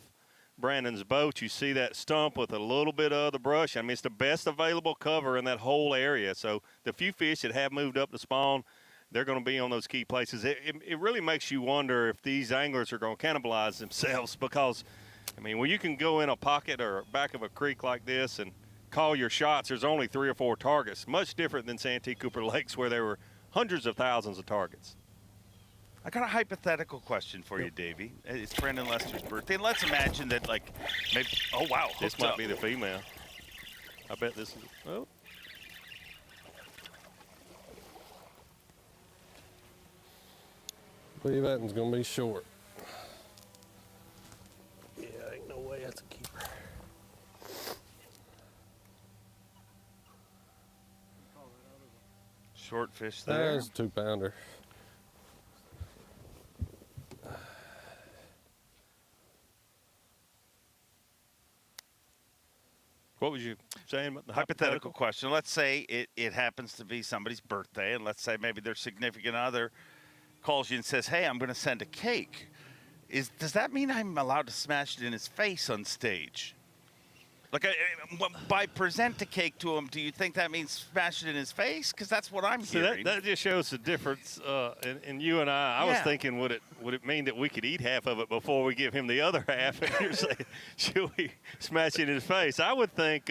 Brandon's boat, you see that stump with a little bit of the brush. I mean, it's the best available cover in that whole area. So the few fish that have moved up to spawn, they're going to be on those key places. It really makes you wonder if these anglers are going to cannibalize themselves because, when you can go in a pocket or back of a creek like this and call your shots, there's only 3 or 4 targets, much different than Santee Cooper Lakes where there were hundreds of thousands of targets. I got a hypothetical question for you, Davey. It's Brandon Lester's birthday. And let's imagine that, maybe, oh, wow. This might be the female. I bet this is, oh. I believe that one's going to be short. Yeah, ain't no way that's a keeper. Short fish there. There's a 2-pounder. What was you saying about the hypothetical question? Let's say it happens to be somebody's birthday, and let's say maybe their significant other calls you and says, hey, I'm going to send a cake. Does that mean I'm allowed to smash it in his face on stage? By present a cake to him, do you think that means smash it in his face? Because that's what I'm hearing. That just shows the difference in you and I. I was thinking, would it mean that we could eat half of it before we give him the other half? And you're saying, should we smash it in his face? I would think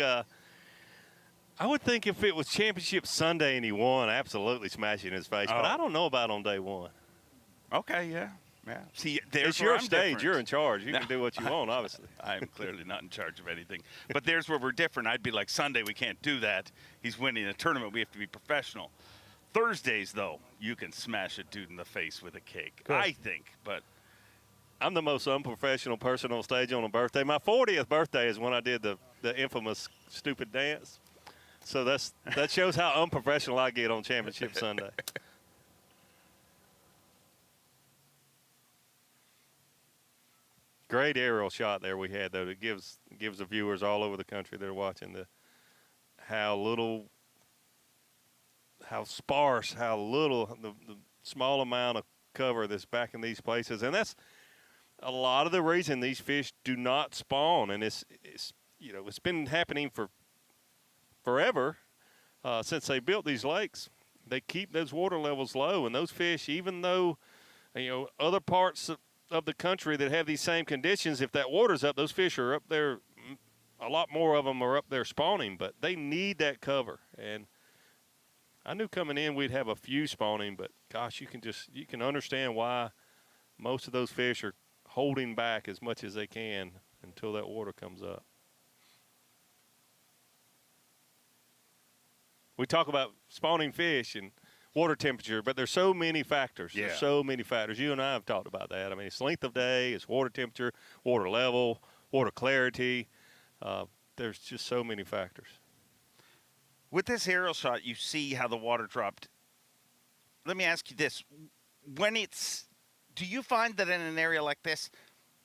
if it was Championship Sunday and he won, absolutely smash it in his face. But I don't know about on day one. Okay, yeah. Yeah. See, there's it's where your I'm stage. different. You're in charge. You can do what you want, obviously. I'm clearly not in charge of anything. But there's where we're different. I'd be like, Sunday, we can't do that. He's winning a tournament. We have to be professional. Thursdays, though, you can smash a dude in the face with a cake, I think. But I'm the most unprofessional person on stage on a birthday. My 40th birthday is when I did the infamous stupid dance. So that shows how unprofessional I get on Championship Sunday. Great aerial shot there we had, though. It gives the viewers all over the country that are watching how sparse, how little, the small amount of cover that's back in these places. And that's a lot of the reason these fish do not spawn. And it's been happening for forever since they built these lakes. They keep those water levels low, and those fish, even though other parts of the country that have these same conditions, if that water's up, those fish are up there. A lot more of them are up there spawning, but they need that cover. And I knew coming in we'd have a few spawning, but gosh, you can understand why most of those fish are holding back as much as they can until that water comes up. We talk about spawning fish and water temperature, but there's so many factors. Yeah. There's so many factors. You and I have talked about that. I mean, it's length of day, it's water temperature, water level, water clarity. There's just so many factors. with this aerial shot, you see how the water dropped. Let me ask you this. Do you find that in an area like this,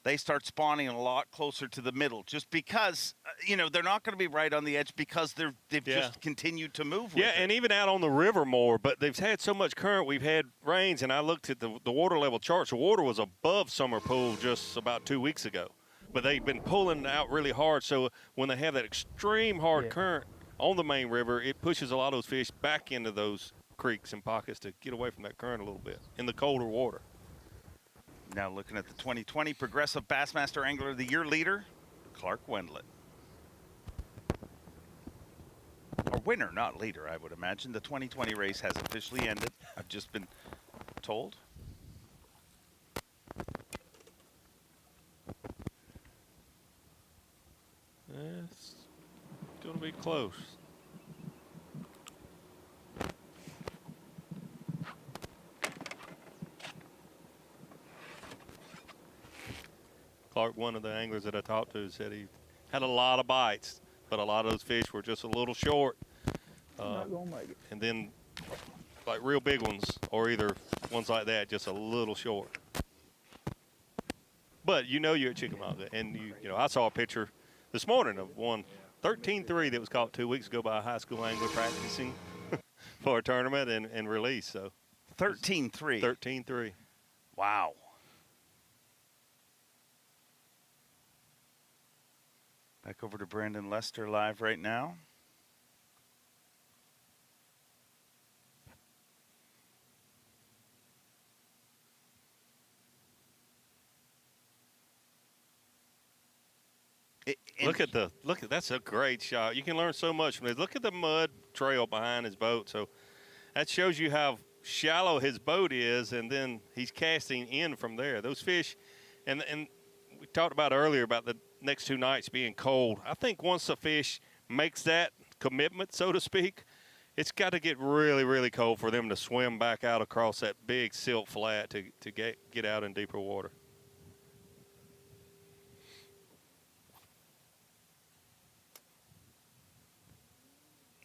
they start spawning a lot closer to the middle just because, they're not going to be right on the edge because they've just continued to move with it. And even out on the river more, but they've had so much current. We've had rains, and I looked at the water level charts. The water was above Summer Pool just about 2 weeks ago, but they've been pulling out really hard. So when they have that extreme hard current on the main river, it pushes a lot of those fish back into those creeks and pockets to get away from that current a little bit in the colder water. Now looking at the 2020 Progressive Bassmaster Angler of the Year leader, Clark Wendlandt. Or winner, not leader, I would imagine. The 2020 race has officially ended. I've just been told. It's going to be close. Clark, one of the anglers that I talked to, said he had a lot of bites, but a lot of those fish were just a little short. Not gonna make it. And then, like real big ones, or either ones like that, just a little short. But you're at Chickamauga, and I saw a picture this morning of one 13-3 that was caught 2 weeks ago by a high school angler practicing for a tournament and release. So 13-3. 13-3. Wow. Back over to Brandon Lester live right now. Look at that's a great shot. You can learn so much from this. Look at the mud trail behind his boat. So that shows you how shallow his boat is, and then he's casting in from there. Those fish, and we talked about earlier about the next 2 nights being cold. I think once a fish makes that commitment, so to speak, it's got to get really, really cold for them to swim back out across that big silt flat to get out in deeper water.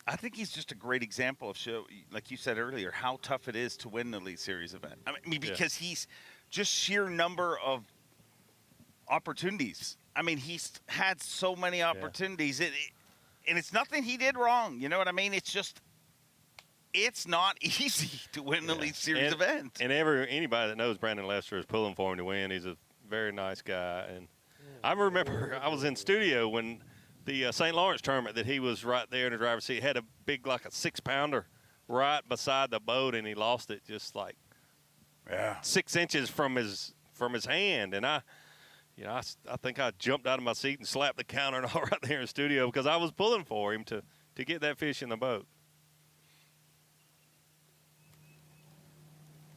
I think he's just a great example of like you said earlier, how tough it is to win the Elite Series event. I mean, because he's just sheer number of opportunities. I mean, he's had so many opportunities, and it's nothing he did wrong. You know what I mean? It's just, it's not easy to win the Elite Series event. And anybody that knows Brandon Lester is pulling for him to win. He's a very nice guy. And I remember I was in studio when the St. Lawrence tournament that he was right there in the driver's seat, had a big, like a 6-pounder right beside the boat, and he lost it just like 6 inches from his hand. And I think I jumped out of my seat and slapped the counter and all right there in the studio because I was pulling for him to get that fish in the boat.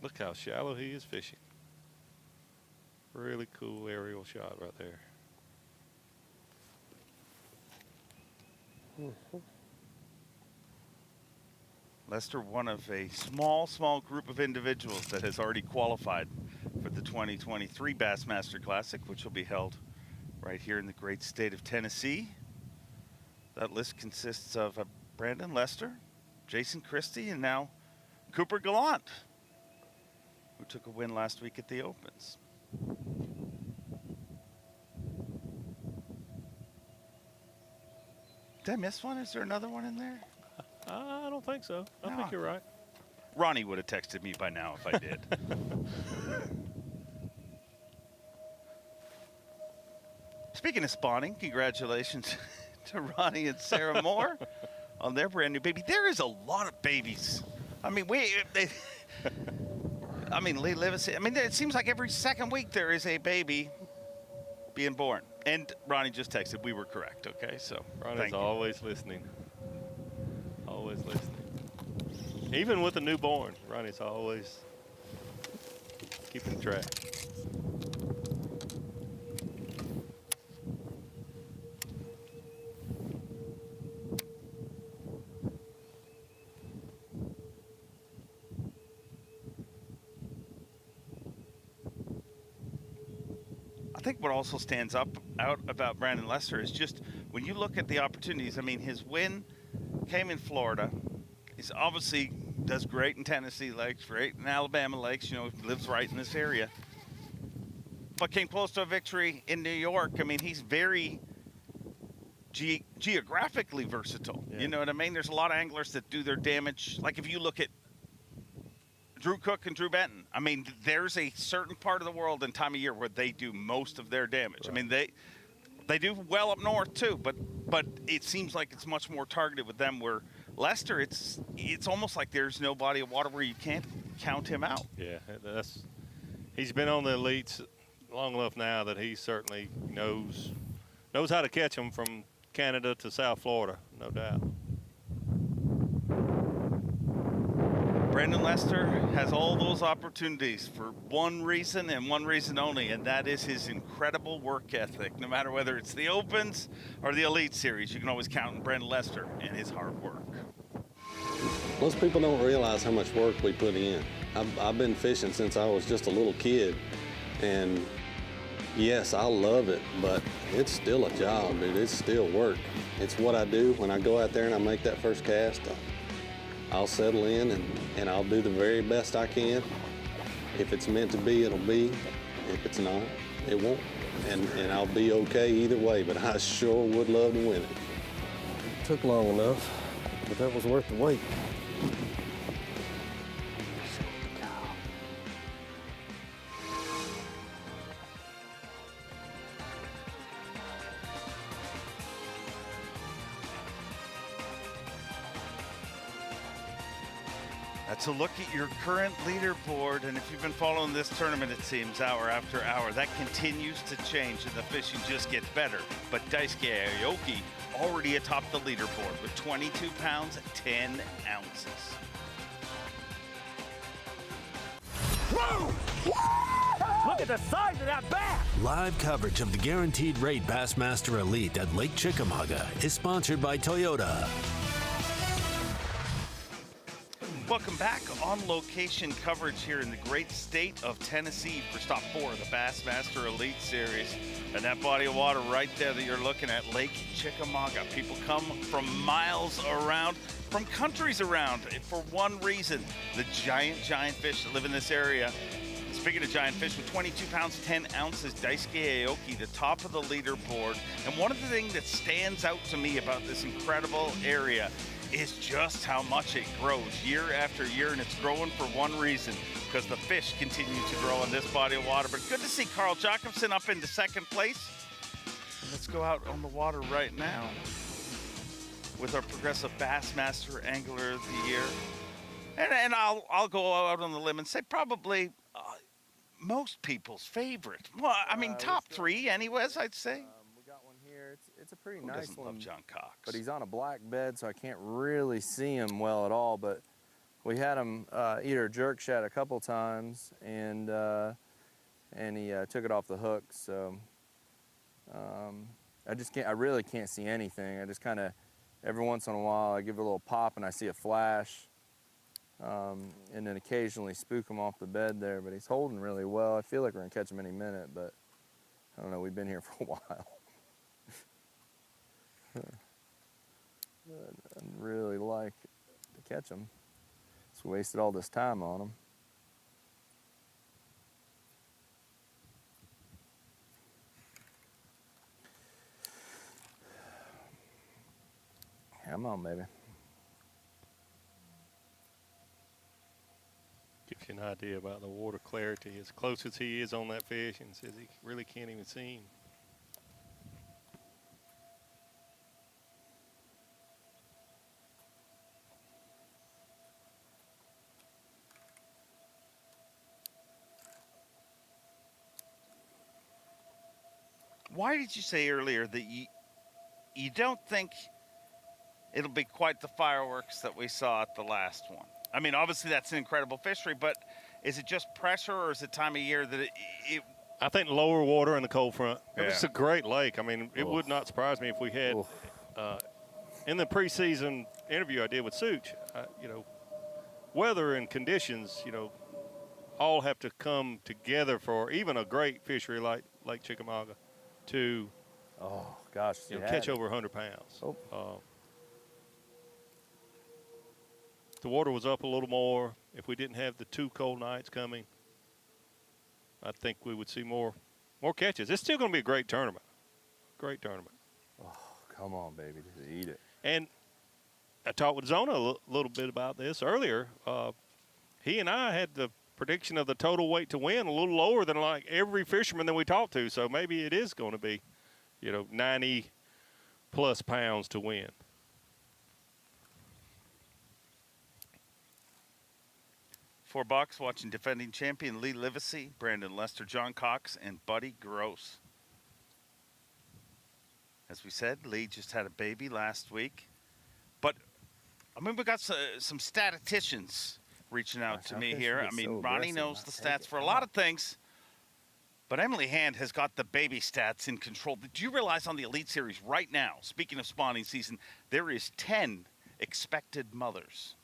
Look how shallow he is fishing. Really cool aerial shot right there. Lester, one of a small group of individuals that has already qualified for the 2023 Bassmaster Classic, which will be held right here in the great state of Tennessee. That list consists of Brandon Lester, Jason Christie, and now Cooper Gallant, who took a win last week at the Opens. Did I miss one? Is there another one in there? I don't think so. I think you're right. Ronnie would have texted me by now if I did. Speaking of spawning, congratulations to Ronnie and Sarah Moore on their brand new baby. There is a lot of babies. I mean, Livesay. I mean, it seems like every second week there is a baby being born. And Ronnie just texted, we were correct, okay? So Ronnie's always listening. Always listening. Even with a newborn, Ronnie's always keeping track. I think what also stands out about Brandon Lester is just when you look at the opportunities. I mean, his win came in Florida. He's obviously does great in Tennessee lakes, great in Alabama lakes. You know, lives right in this area. But came close to a victory in New York. I mean, he's very geographically versatile. Yeah. You know what I mean? There's a lot of anglers that do their damage. Like if you look at Drew Cook and Drew Benton, I mean, there's a certain part of the world and time of year where they do most of their damage. Right. I mean, they do well up north too, but it seems like it's much more targeted with them. Where Lester, it's almost like there's no body of water where you can't count him out. Yeah, he's been on the elites long enough now that he certainly knows how to catch them from Canada to South Florida, no doubt. Brandon Lester has all those opportunities for one reason and one reason only, and that is his incredible work ethic. No matter whether it's the Opens or the Elite Series, you can always count on Brandon Lester and his hard work. Most people don't realize how much work we put in. I've been fishing since I was just a little kid, and yes, I love it, but it's still a job, dude. It's still work. It's what I do. When I go out there and I make that first cast, I'll settle in and I'll do the very best I can. If it's meant to be, it'll be. If it's not, it won't. And I'll be okay either way, but I sure would love to win it. It took long enough, but that was worth the wait. That's a look at your current leaderboard, and if you've been following this tournament, it seems, hour after hour, that continues to change and the fishing just gets better. But Daisuke Aoki already atop the leaderboard with 22 pounds, 10 ounces. Whoa! Look at the size of that bass! Live coverage of the Guaranteed Rate Bassmaster Elite at Lake Chickamauga is sponsored by Toyota. Welcome back. On location coverage here in the great state of Tennessee for stop 4 of the Bassmaster Elite Series. And that body of water right there that you're looking at, Lake Chickamauga. People come from miles around, from countries around, for one reason: the giant fish that live in this area. Speaking of giant fish, with 22 pounds, 10 ounces, Daisuke Aoki, the top of the leaderboard. And one of the things that stands out to me about this incredible area is just how much it grows year after year, and it's growing for one reason, because the fish continue to grow in this body of water. But good to see Carl Jacobson up into second place. Let's go out on the water right now with our Progressive Bassmaster Angler of the Year. And I'll go out on the limb and say probably most people's favorite. Well, I mean, top 3 anyways, I'd say. We got one here. It's a pretty Who nice doesn't one. love John Cox? But he's on a black bed, so I can't really see him well at all. But we had him eat our jerk shad a couple times, and and he took it off the hook. So I really can't see anything. I just kind of, every once in a while, I give it a little pop and I see a flash, and then occasionally spook him off the bed there, but he's holding really well. I feel like we're gonna catch him any minute, but I don't know, we've been here for a while. I'd really like to catch him. Just wasted all this time on him. Come on, baby. Gives you an idea about the water clarity. As close as he is on that fish, and says he really can't even see him. Why did you say earlier that you don't think it'll be quite the fireworks that we saw at the last one? I mean, obviously that's an incredible fishery, but is it just pressure, or is it time of year that it I think lower water in the cold front. It's a great lake. I mean, it would not surprise me if we had, in the preseason interview I did with Such, you know, weather and conditions, you know, all have to come together for even a great fishery like Lake Chickamauga to catch over 100 pounds. The water was up a little more. If we didn't have the 2 cold nights coming, I think we would see more catches. It's still going to be a great tournament. Great tournament. Oh, come on, baby. Just eat it. And I talked with Zona a little bit about this earlier. He and I had the prediction of the total weight to win a little lower than like every fisherman that we talked to. So maybe it is going to be, you know, 90+ pounds to win. $4 watching defending champion Lee Livesay, Brandon Lester, John Cox, and Buddy Gross. As we said, Lee just had a baby last week. But, I mean, we got some statisticians reaching out to me here. I mean, Ronnie knows the stats for a lot of things. But Emily Hand has got the baby stats in control. Do you realize on the Elite Series right now, speaking of spawning season, there is 10 expected mothers.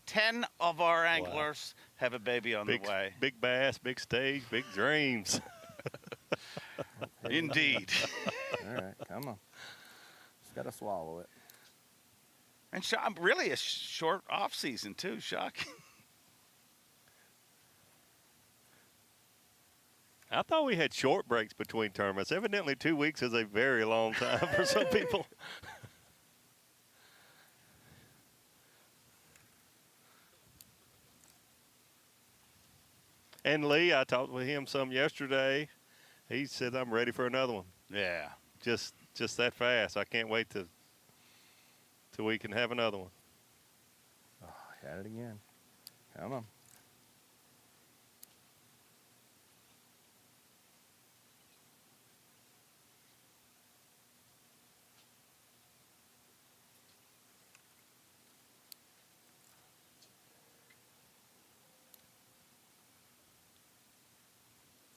10 of our anglers have a baby on the way. Big bass, big stage, big dreams. Indeed. All right, come on. Just got to swallow it. And really a short off season too, shocking. I thought we had short breaks between tournaments. Evidently 2 weeks is a very long time for some people. And Lee, I talked with him some yesterday. He said, I'm ready for another one. Yeah. Just that fast. I can't wait till we can have another one. Oh, got it again. Come on.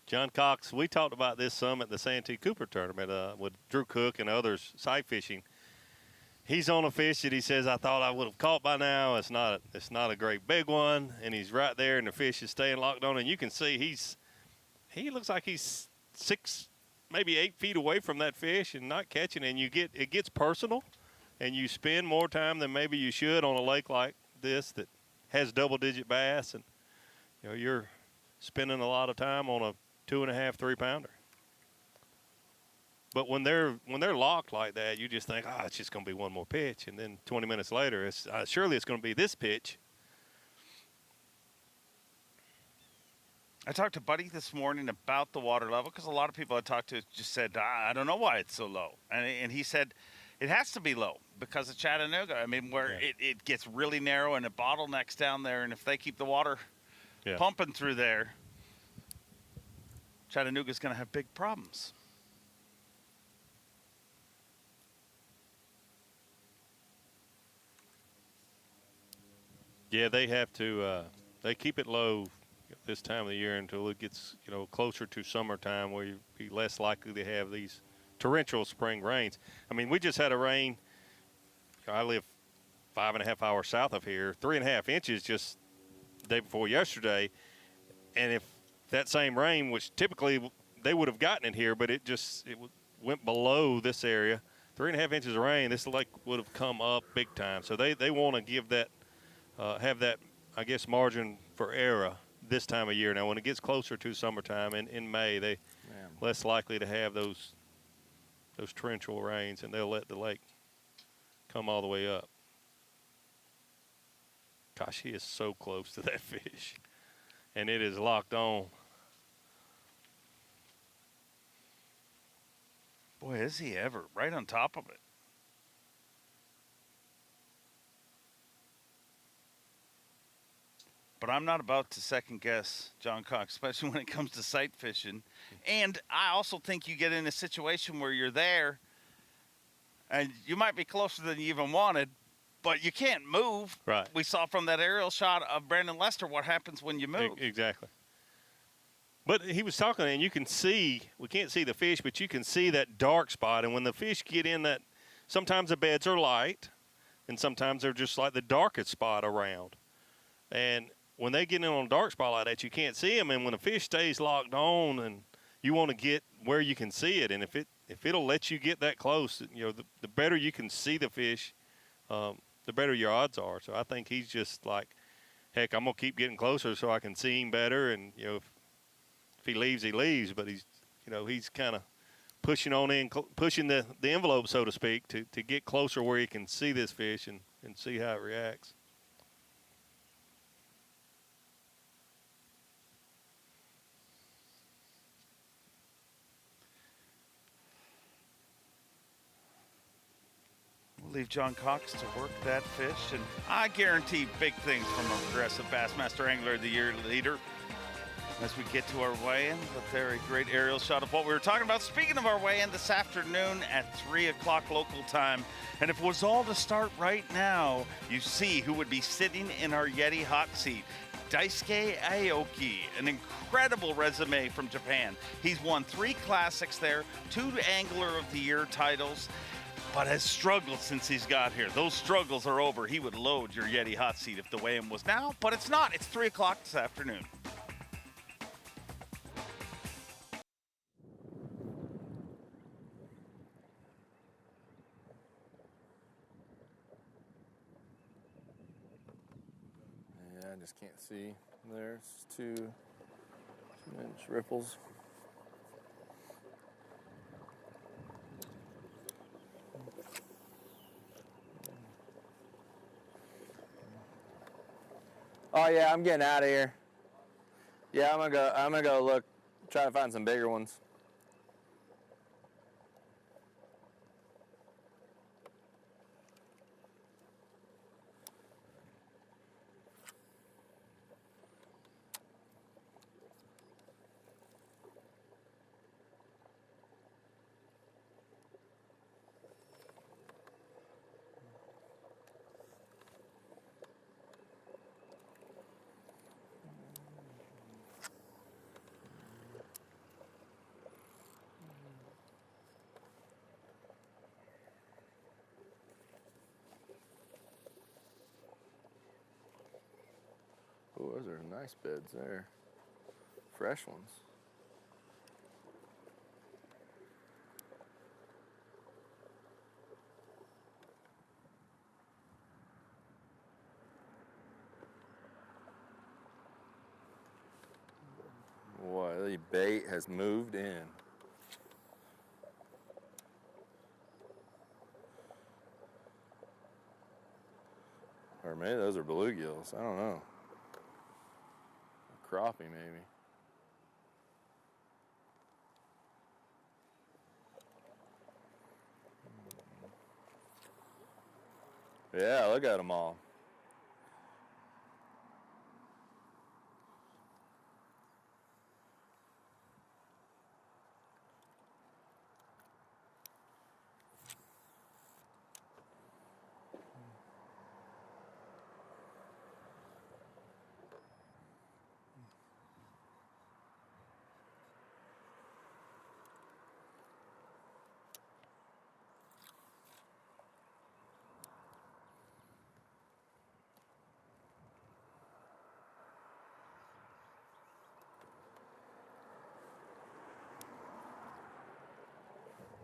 John Cox, we talked about this some at the Santee Cooper tournament with Drew Cook and others sight fishing. He's on a fish that he says, I thought I would have caught by now. It's not a great big one, and he's right there, and the fish is staying locked on, and you can see he looks like he's 6, maybe 8 feet away from that fish and not catching, and it gets personal, and you spend more time than maybe you should on a lake like this that has double-digit bass, and you know you're spending a lot of time on a 2.5, 3-pounder. But when they're locked like that, you just think, it's just going to be one more pitch, and then 20 minutes later, it's surely it's going to be this pitch. I talked to Buddy this morning about the water level because a lot of people I talked to just said, I don't know why it's so low, and he said it has to be low because of Chattanooga. I mean, where it gets really narrow and it bottlenecks down there, and if they keep the water pumping through there, Chattanooga's going to have big problems. Yeah, they have to. They keep it low this time of the year until it gets, closer to summertime where you'd be less likely to have these torrential spring rains. I mean, we just had a rain. I live 5.5 hours south of here, 3.5 inches just the day before yesterday. And if that same rain, which typically they would have gotten it here, but it went below this area. 3.5 inches of rain, this lake would have come up big time. So they want to give that, have that, I guess, margin for error this time of year. Now, when it gets closer to summertime in May, they less likely to have those torrential rains, and they'll let the lake come all the way up. Gosh, he is so close to that fish, and it is locked on. Boy, is he ever right on top of it. But I'm not about to second guess John Cox, especially when it comes to sight fishing. And I also think you get in a situation where you're there and you might be closer than you even wanted, but you can't move. Right. We saw from that aerial shot of Brandon Lester what happens when you move. Exactly. But he was talking, and you can see, we can't see the fish, but you can see that dark spot. And when the fish get in that, sometimes the beds are light, and sometimes they're just like the darkest spot around. And when they get in on a dark spot like that, you can't see them. And when the fish stays locked on, and you want to get where you can see it, and if it'll let you get that close, the better you can see the fish, the better your odds are. So I think he's just like, heck, I'm gonna keep getting closer so I can see him better. And if he leaves, he leaves. But he's kind of pushing the envelope, so to speak, to get closer where he can see this fish and see how it reacts. We'll leave John Cox to work that fish, and I guarantee big things from a progressive Bassmaster Angler of the Year leader as we get to our weigh-in. A very great aerial shot of what we were talking about. Speaking of our weigh-in this afternoon at 3 o'clock local time, and if it was all to start right now, you see who would be sitting in our Yeti hot seat. Daisuke Aoki, an incredible resume from Japan. He's won 3 classics there, 2 Angler of the Year titles, but has struggled since he's got here. Those struggles are over. He would load your Yeti hot seat if the weigh-in was now, but it's not. It's 3 o'clock this afternoon. Yeah, I just can't see. There's 2-inch ripples. Oh yeah, I'm getting out of here. Yeah, I'm gonna go look, try to find some bigger ones. Oh, those are nice beds there. Fresh ones. Boy, the bait has moved in. Or maybe those are bluegills. I don't know. Crappie, maybe. Yeah, look at them all.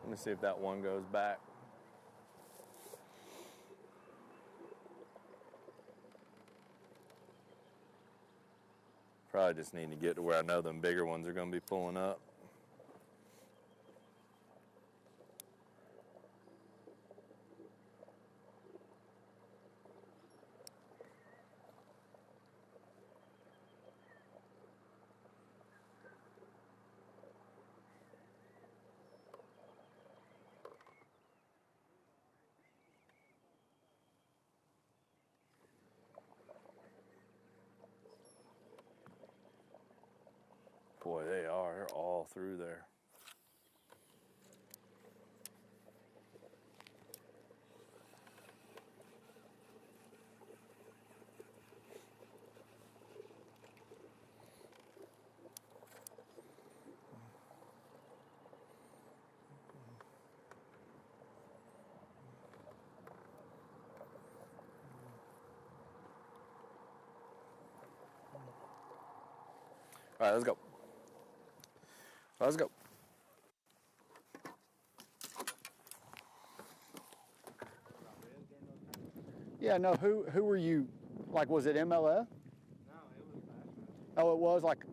Let me see if that one goes back. Probably just need to get to where I know them bigger ones are going to be pulling up. Boy, they are. They're all through there. All right, let's go. Let's go. Yeah, no, who were you? Like, was it MLF? No, it was Bassmaster. Oh, it was like.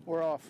We're off.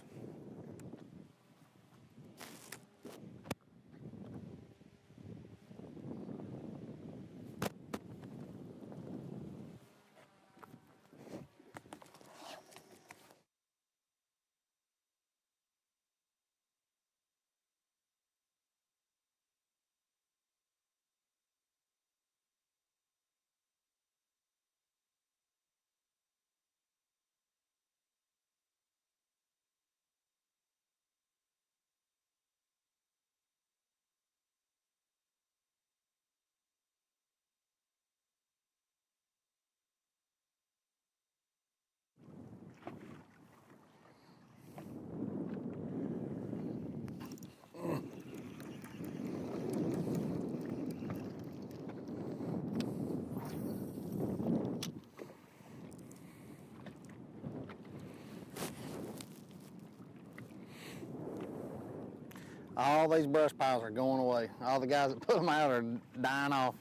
All these brush piles are going away. All the guys that put them out are dying off.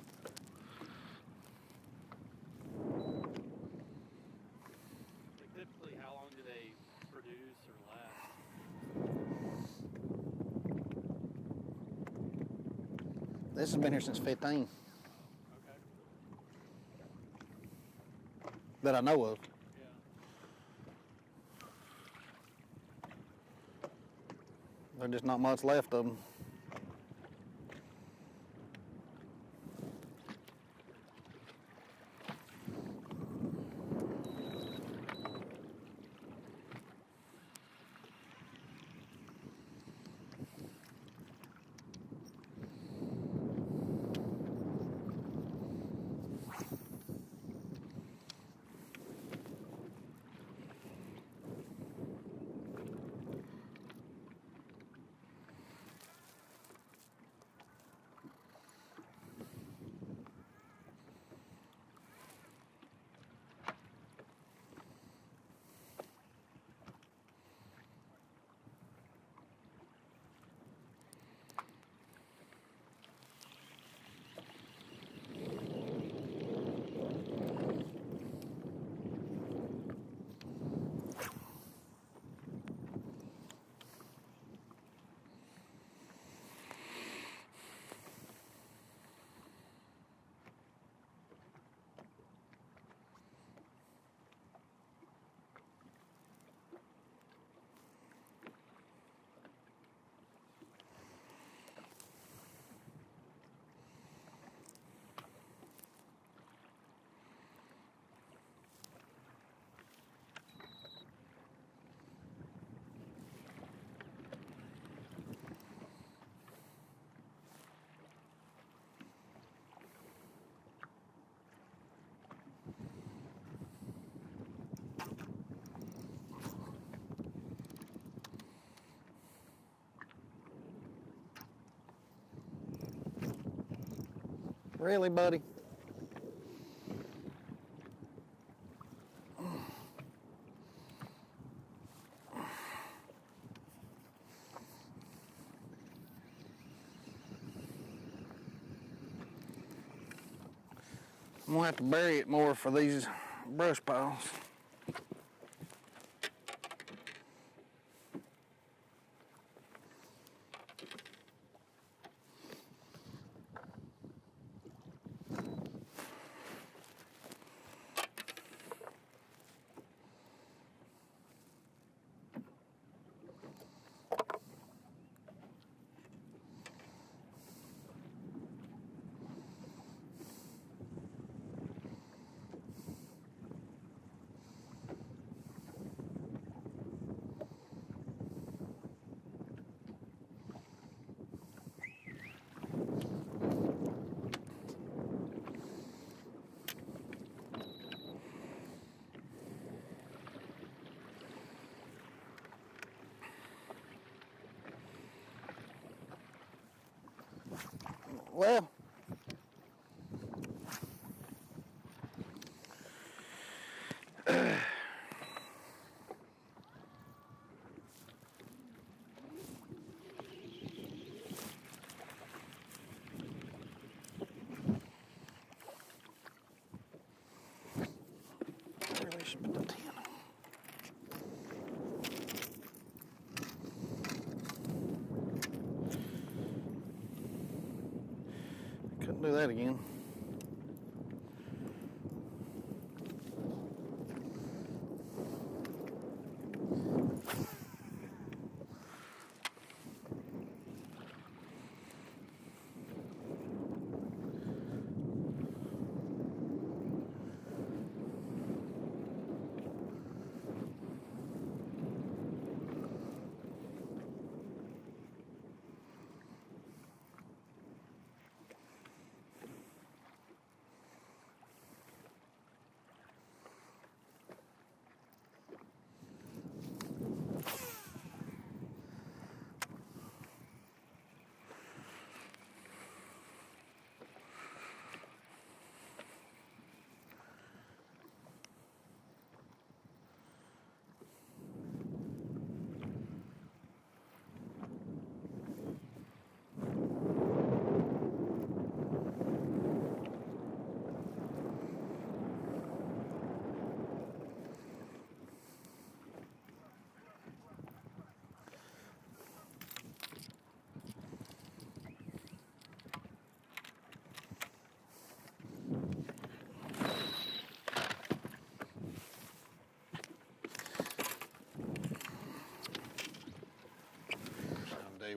Typically, how long do they produce or last? This has been here since 15. Okay. That I know of. Yeah. There's just not much left of them. Really, buddy? I'm gonna have to bury it more for these brush piles. Well, really should put the tin on. Couldn't do that again.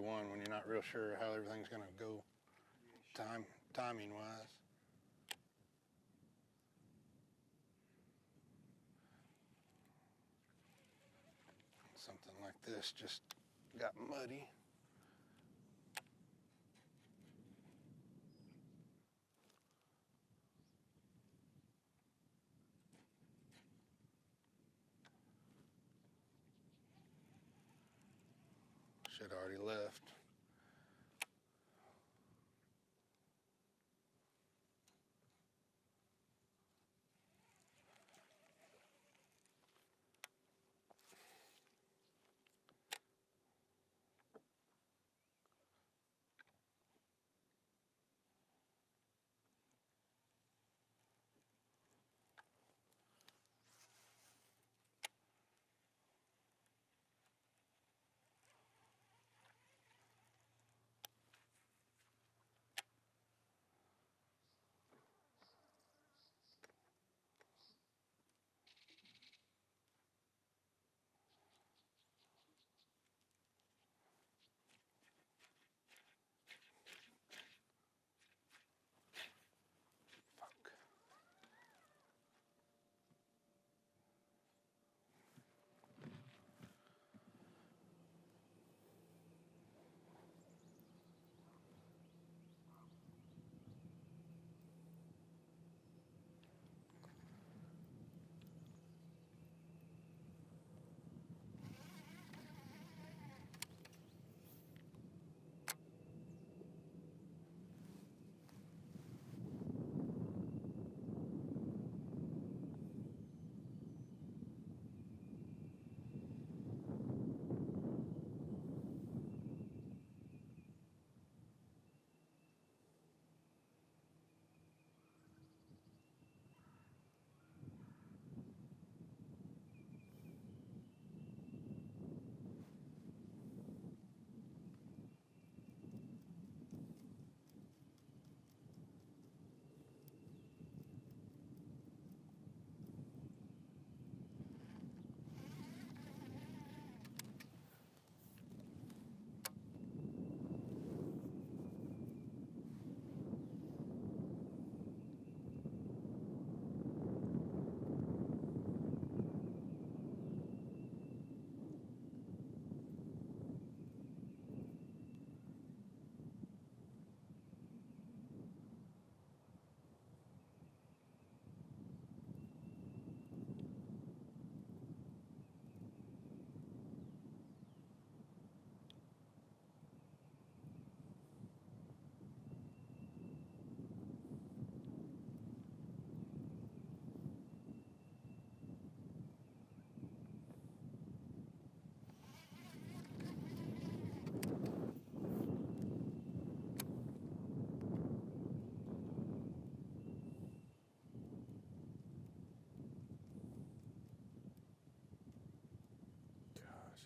one when you're not real sure how everything's going to go timing-wise. Something like this just got muddy. Should already left.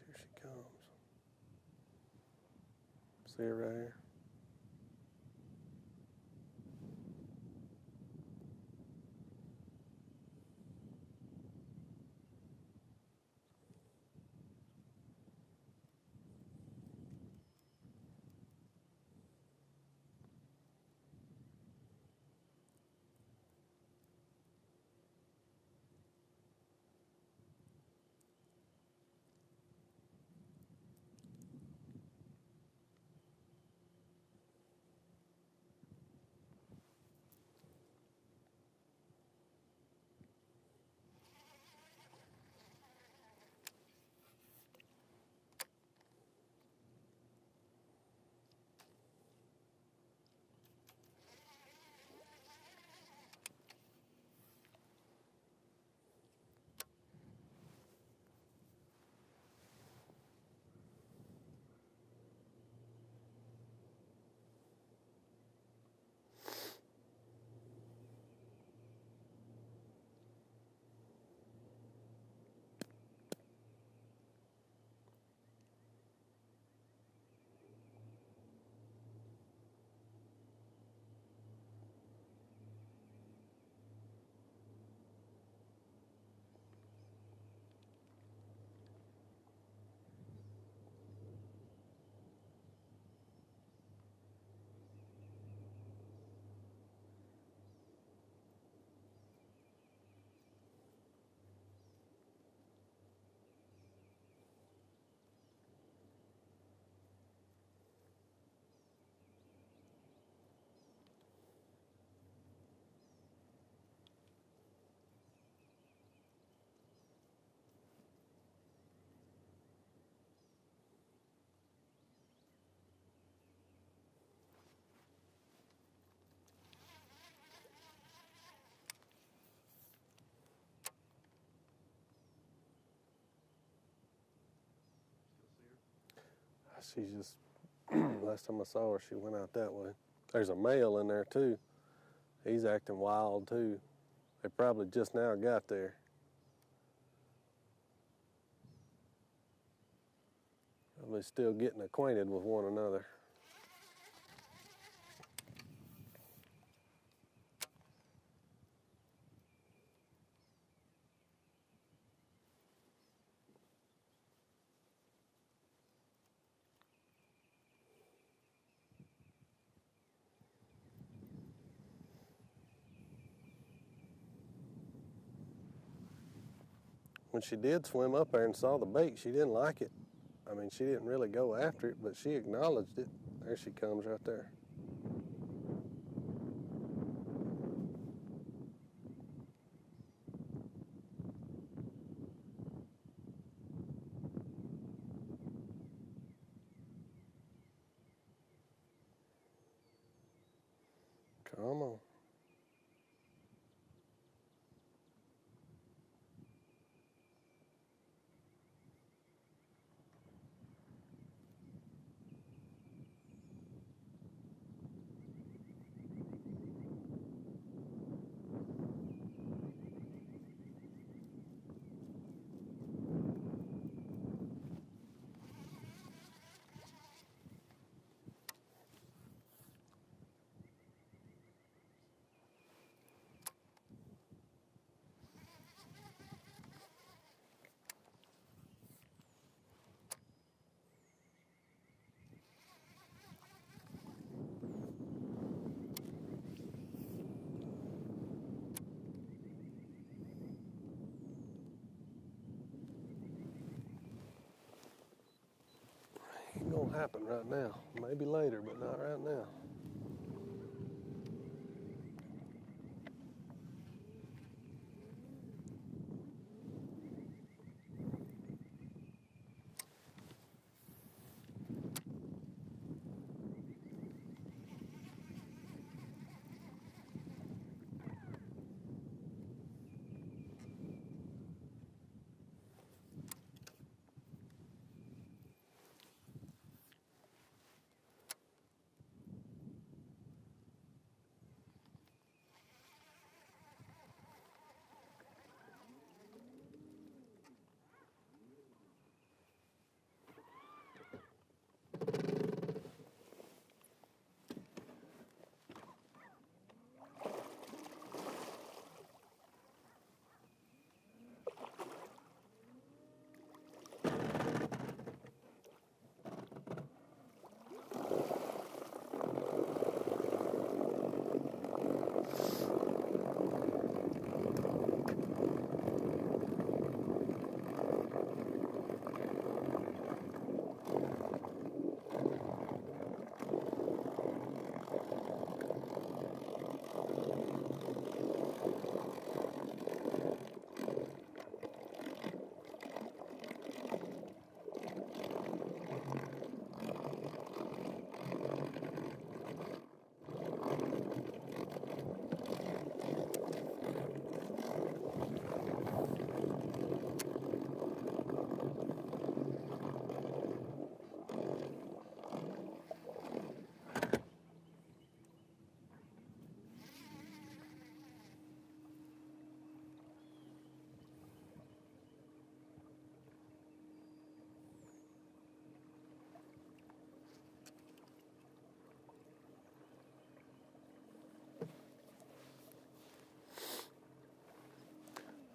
Here she comes. See her right here. she's just, last time I saw her, she went out that way. There's a male in there too. He's acting wild too. They probably just now got there. Probably still getting acquainted with one another. When she did swim up there and saw the bait, she didn't like it. I mean, she didn't really go after it, but she acknowledged it. There she comes right there. Come on. Ain't gonna happen right now. Maybe later, but not right now.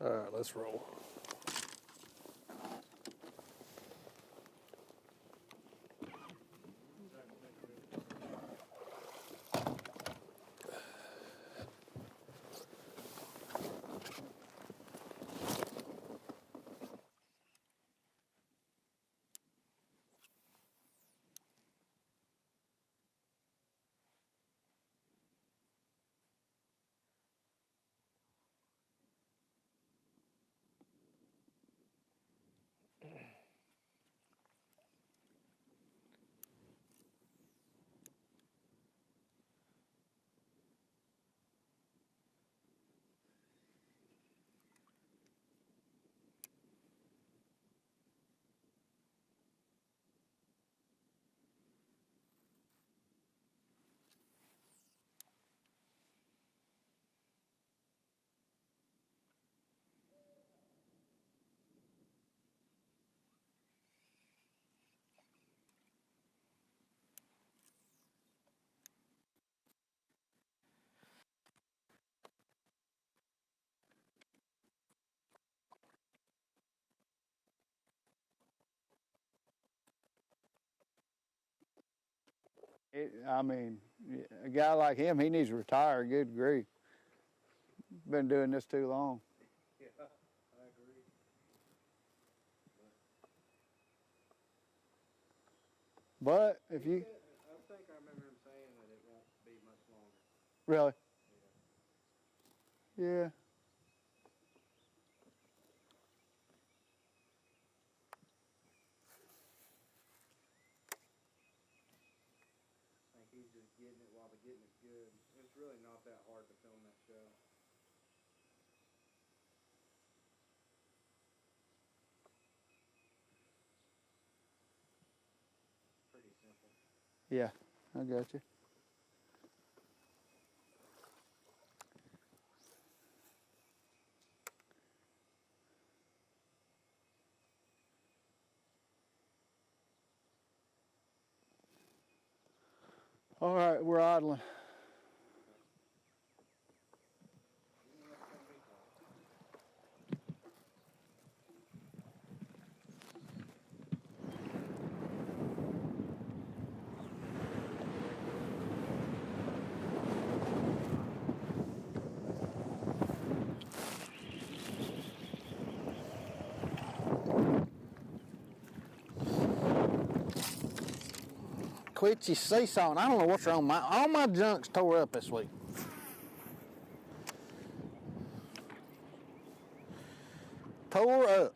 All right, let's roll. I mean, a guy like him, he needs to retire. Good grief. Been doing this too long. Yeah, I agree. But if you... I think I remember him saying that it won't be much longer. Really? Yeah. I think he's just getting it while the getting is good. It's really not that hard to film that show. Pretty simple. Yeah, I got you. All right, we're idling. Quit your seesawing. I don't know what's wrong. All my junk's tore up this week. Tore up.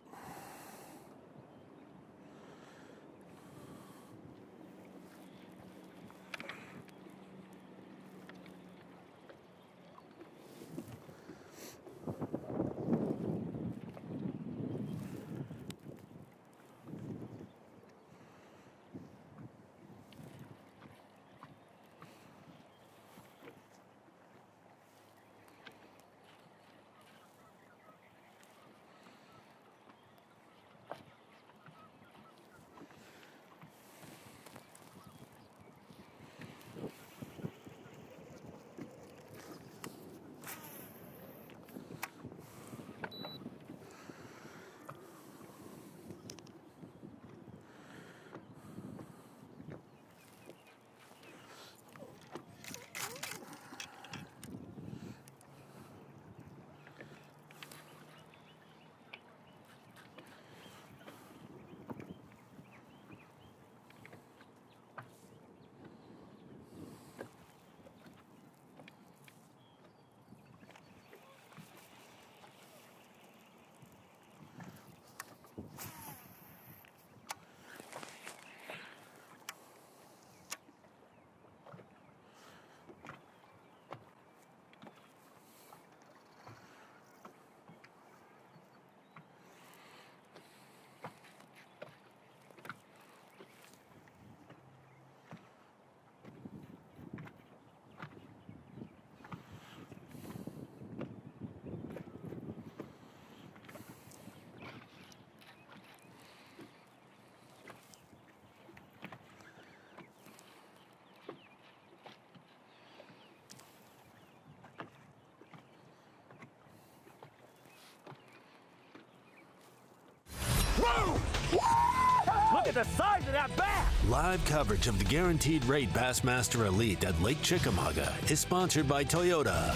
Look at the size of that bass! Live coverage of the Guaranteed Rate Bassmaster Elite at Lake Chickamauga is sponsored by Toyota.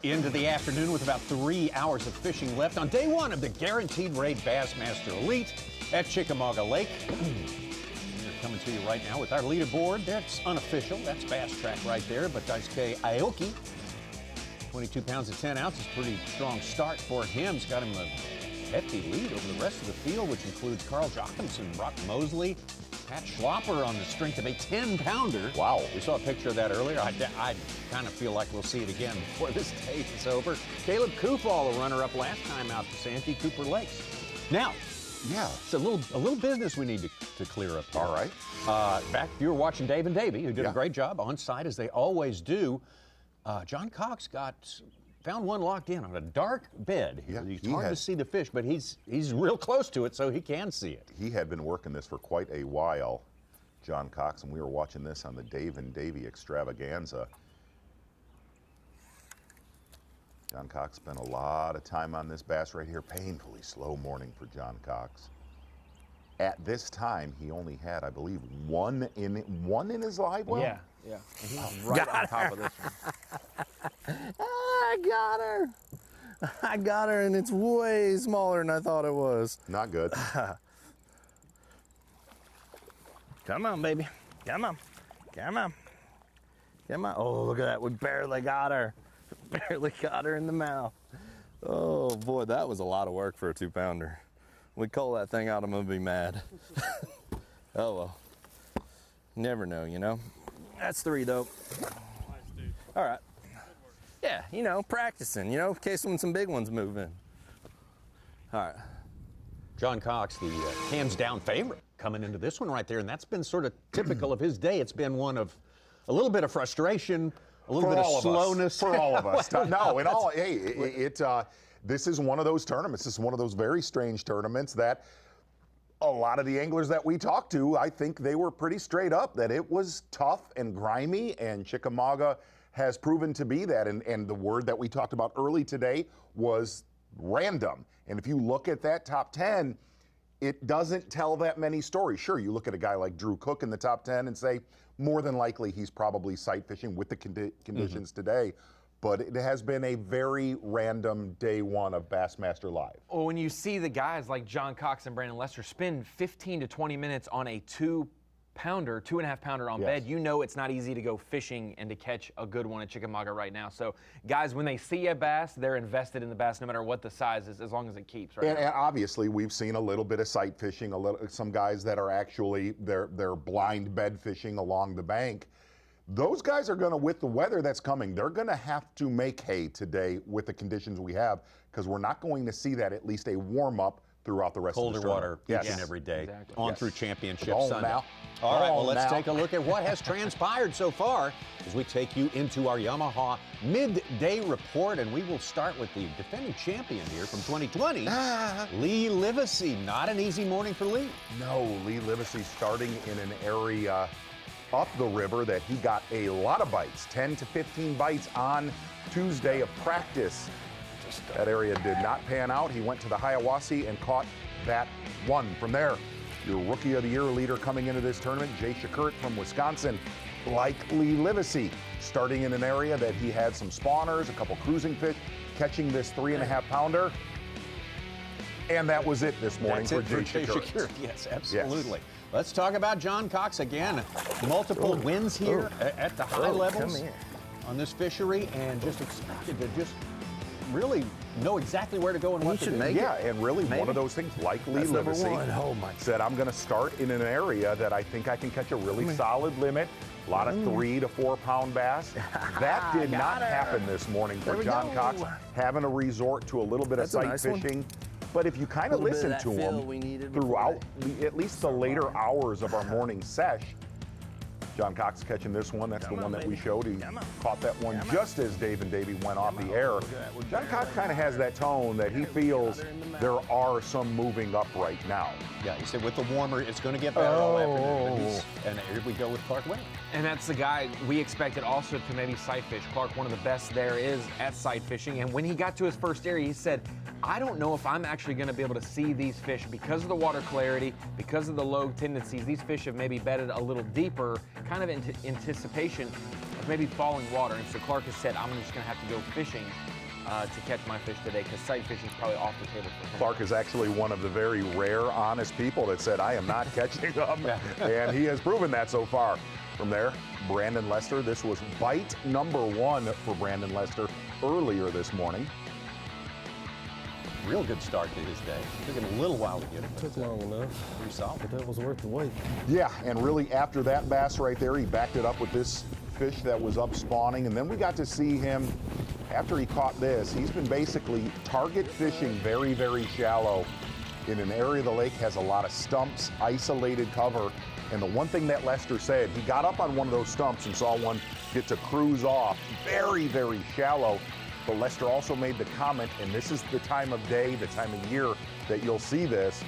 Into the afternoon with about 3 hours of fishing left on day one of the Guaranteed Rate Bassmaster Elite at Chickamauga Lake. We're coming to you right now with our leaderboard. That's unofficial. That's Bass Track right there. But Daisuke Aoki, 22 pounds and 10 ounces, pretty strong start for him. He's got him a hefty lead over the rest of the field, which includes Carl Jochimson, Brock Mosley, Pat Schlapper on the strength of a 10-pounder. Wow. We saw a picture of that earlier. I kind of feel like we'll see it again before this day is over. Caleb Kufall, a runner-up last time out to Santee Cooper Lakes. Now, yeah, it's a little business we need to clear up here. All right. Back, you were watching Dave and Davey, who did a great job on site, as they always do. John Cox found one locked in on a dark bed. Yeah, it's hard to see the fish, but he's real close to it, so he can see it. He had been working this for quite a while, John Cox, and we were watching this on the Dave and Davey extravaganza. John Cox spent a lot of time on this bass right here. Painfully slow morning for John Cox. At this time, he only had, I believe, one in his live well. Yeah. And he was right on top of this one. I got her, and it's way smaller than I thought it was. Not good. Come on, baby. Come on. Oh, look at that. We barely got her. Barely got her in the mouth. Oh, boy, that was a lot of work for a 2-pounder. We call that thing out, I'm going to be mad. Oh, well. Never know, you know? That's 3, though. All right. Yeah, you know, practicing, you know, in case when some big ones move in. All right. John Cox, the hands-down favorite, coming into this one right there, and that's been sort of typical of his day. It's been one of a little bit of frustration, a little bit of slowness. For all of us. No, in all, hey, this is one of those tournaments. This is one of those very strange tournaments that a lot of the anglers that we talked to, I think they were pretty straight up that it was tough and grimy, and Chickamauga has proven to be that. And the word that we talked about early today was random. And if you look at that top 10, it doesn't tell that many stories. Sure, you look at a guy like Drew Cook in the top 10 and say, more than likely he's probably sight fishing with the conditions today. But it has been a very random day one of Bassmaster Live. Well, when you see the guys like John Cox and Brandon Lester spend 15 to 20 minutes on a 2-pounder, 2.5-pounder on bed, you know it's not easy to go fishing and to catch a good one at Chickamauga right now. So guys, when they see a bass, they're invested in the bass no matter what the size is, as long as it keeps. Right and obviously, we've seen a little bit of sight fishing, some guys that are actually, they're blind bed fishing along the bank. Those guys are going to, with the weather that's coming, they're going to have to make hay today with the conditions we have, because we're not going to see that, at least a warm-up throughout the rest of the tournament. Colder water each and every day, on through championship Sunday. All right, well, let's take a look at what has transpired so far as we take you into our Yamaha midday report, and we will start with the defending champion here from 2020, Lee Livesay. Not an easy morning for Lee. No, Lee Livesay starting in an area up the river that he got a lot of bites, 10 to 15 bites on Tuesday of practice. That area did not pan out. He went to the Hiawassee and caught that one. From there, your Rookie of the Year leader coming into this tournament, Jay Shakert from Wisconsin, like Lee Livesay, starting in an area that he had some spawners, a couple cruising fish, catching this 3.5-pounder. And that was it this morning for Jay Shakert. Yes, absolutely. Yes. Let's talk about John Cox again. Multiple wins here at the high levels on this fishery, and just expected to just really know exactly where to go and what to do. And really one of those things, like Lee Livesay said, I'm going to start in an area that I think I can catch a really solid limit, a lot of 3 to 4-pound bass. That did not happen this morning for John Cox, having to resort to a little bit of sight fishing. But if you kind of listen to him throughout at least the later hours of our morning sesh, John Cox catching this one. That's the one that we showed. He caught that one just as Dave and Davey went off the air. John Cox kind of has that tone that he feels there are some moving up right now. Yeah, he said with the warmer, it's going to get better all afternoon. And here we go with Clark Wayne. And that's the guy we expected also to maybe sight fish. Clark, one of the best there is at sight fishing. And when he got to his first area, he said, I don't know if I'm actually going to be able to see these fish because of the water clarity, because of the low tendencies. These fish have maybe bedded a little deeper, kind of in anticipation of maybe falling water. And so Clark has said, I'm just going to have to go fishing to catch my fish today, because sight fishing is probably off the table for him. Clark is actually one of the very rare, honest people that said, I am not catching them. And he has proven that so far. From there, Brandon Lester. This was bite number 1 for Brandon Lester earlier this morning. Real good start to his day. It took him a little while to get it. Took long enough. Pretty solid. But that was worth the wait. Yeah, and really after that bass right there, he backed it up with this fish that was up spawning. And then we got to see him, after he caught this, he's been basically target fishing very, very shallow in an area of the lake has a lot of stumps, isolated cover. And the one thing that Lester said, he got up on one of those stumps and saw one get to cruise off very, very shallow. But Lester also made the comment, and this is the time of day, the time of year that you'll see this.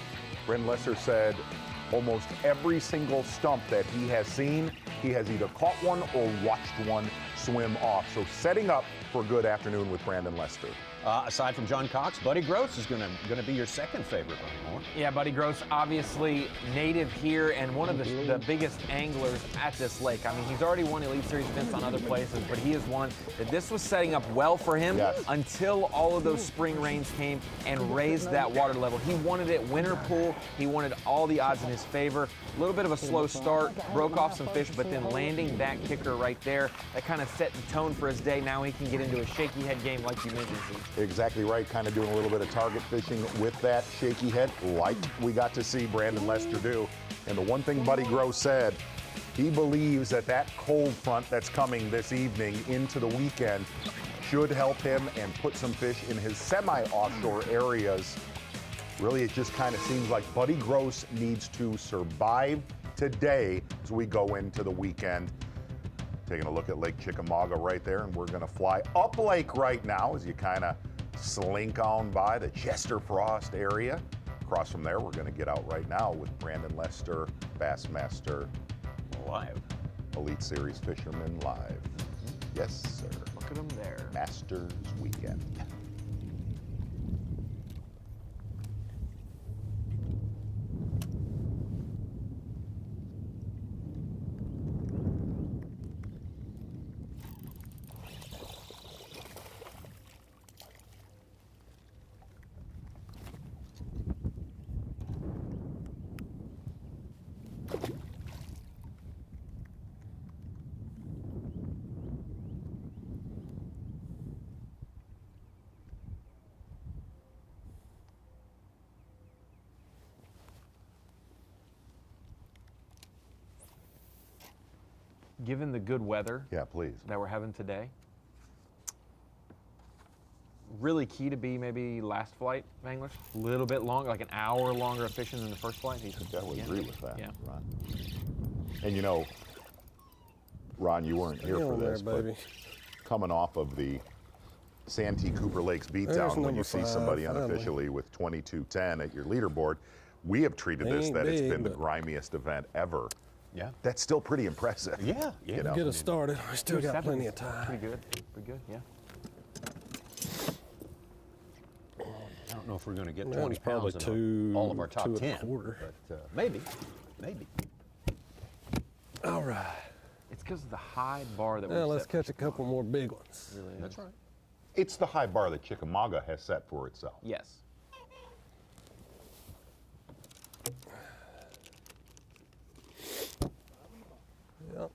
Brandon Lester said almost every single stump that he has seen, he has either caught one or watched one swim off. So setting up for a good afternoon with Brandon Lester. Aside from John Cox, Buddy Gross is going to be your second favorite, Buddy Moore. Yeah, Buddy Gross, obviously native here and one of the biggest anglers at this lake. I mean, he's already won Elite Series events on other places, but he is one that this was setting up well for him until all of those spring rains came and raised that water level. He wanted it winter pool. He wanted all the odds in his favor. A little bit of a slow start, broke off some fish, but then landing that kicker right there, that kind of set the tone for his day. Now he can get into a shaky head game like you mentioned, Steve. Exactly right, kind of doing a little bit of target fishing with that shaky head, like we got to see Brandon Lester do. And the one thing Buddy Gross said, he believes that that cold front that's coming this evening into the weekend should help him and put some fish in his semi-offshore areas. Really, it just kind of seems like Buddy Gross needs to survive today as we go into the weekend. Taking a look at Lake Chickamauga right there, and we're gonna fly up lake right now as you kind of slink on by the Chester Frost area. Across from there, we're gonna get out right now with Brandon Lester, Bassmaster Live. Elite Series Fisherman Live. Yes, sir. Look at them there. Masters Weekend. Given the good weather that we're having today, really key to be maybe last flight of anglers. A little bit longer, like an hour longer of fishing than the first flight. I would agree with that, yeah. Ron. And you know, Ron, you weren't here for this, but coming off of the Santee Cooper Lakes beatdown, when you see somebody unofficially with 22:10 at your leaderboard, we have treated this that it's been the grimiest event ever. Yeah. That's still pretty impressive. Yeah. You know? Get us started. We still got plenty of time. Pretty good. Pretty good, yeah. I don't know if we're going to get Well, 20 it's probably pounds in all of our top 10. 2.25. But maybe. All right. It's because of the high bar that Now we let's set. catch a couple more big ones. Really is. That's right. It's the high bar that Chickamauga has set for itself. Yes. Yep.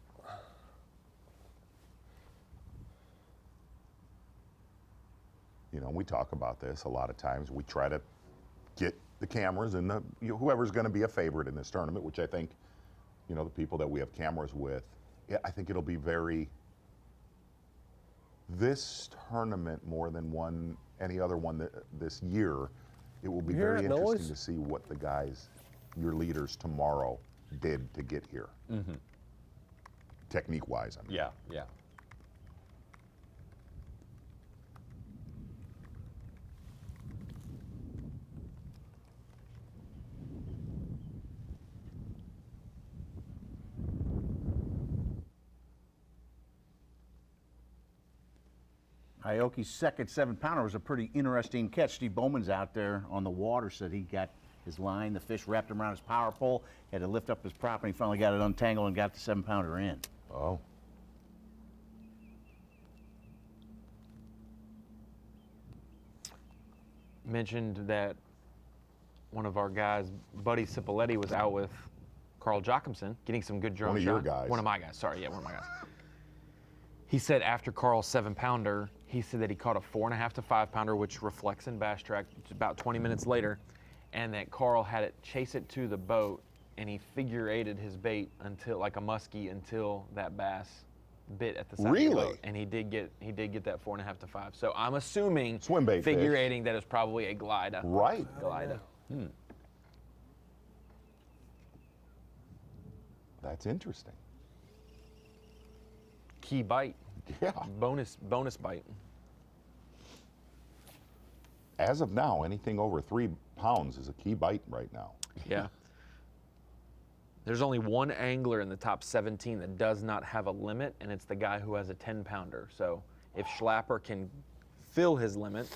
You know, we talk about this a lot of times. We try to get the cameras and whoever's going to be a favorite in this tournament, which I think, you know, the people that we have cameras with, I think it'll be this tournament more than any other one this year, it will be very interesting to see what the guys, your leaders tomorrow, did to get here. Mm-hmm. Technique-wise, I mean. Yeah. Aoki's second 7-pounder was a pretty interesting catch. Steve Bowman's out there on the water, said he got his line, the fish wrapped him around his power pole, had to lift up his prop, and he finally got it untangled and got the 7-pounder in. Oh. Mentioned that one of our guys, Buddy Cipoletti, was out with Carl Jochimson, getting some good drone One of your guys. One of my guys, sorry, yeah, one of my guys. He said after Carl's 7-pounder, he said that he caught a 4.5 to 5-pounder, which reflects in Bass Track about 20 minutes later, and that Carl had it chase it to the boat, and he figure-eighted his bait until, like a muskie, until that bass bit at the side of the boat. And he did get that 4.5 to 5. So I'm assuming swim bait figure-eighting that is probably a glida. Right. Glida. Hmm. That's interesting. Key bite. Yeah. Bonus bite. As of now, anything over 3 pounds is a key bite right now. Yeah. There's only one angler in the top 17 that does not have a limit, and it's the guy who has a 10-pounder. So if Schlapper can fill his limit,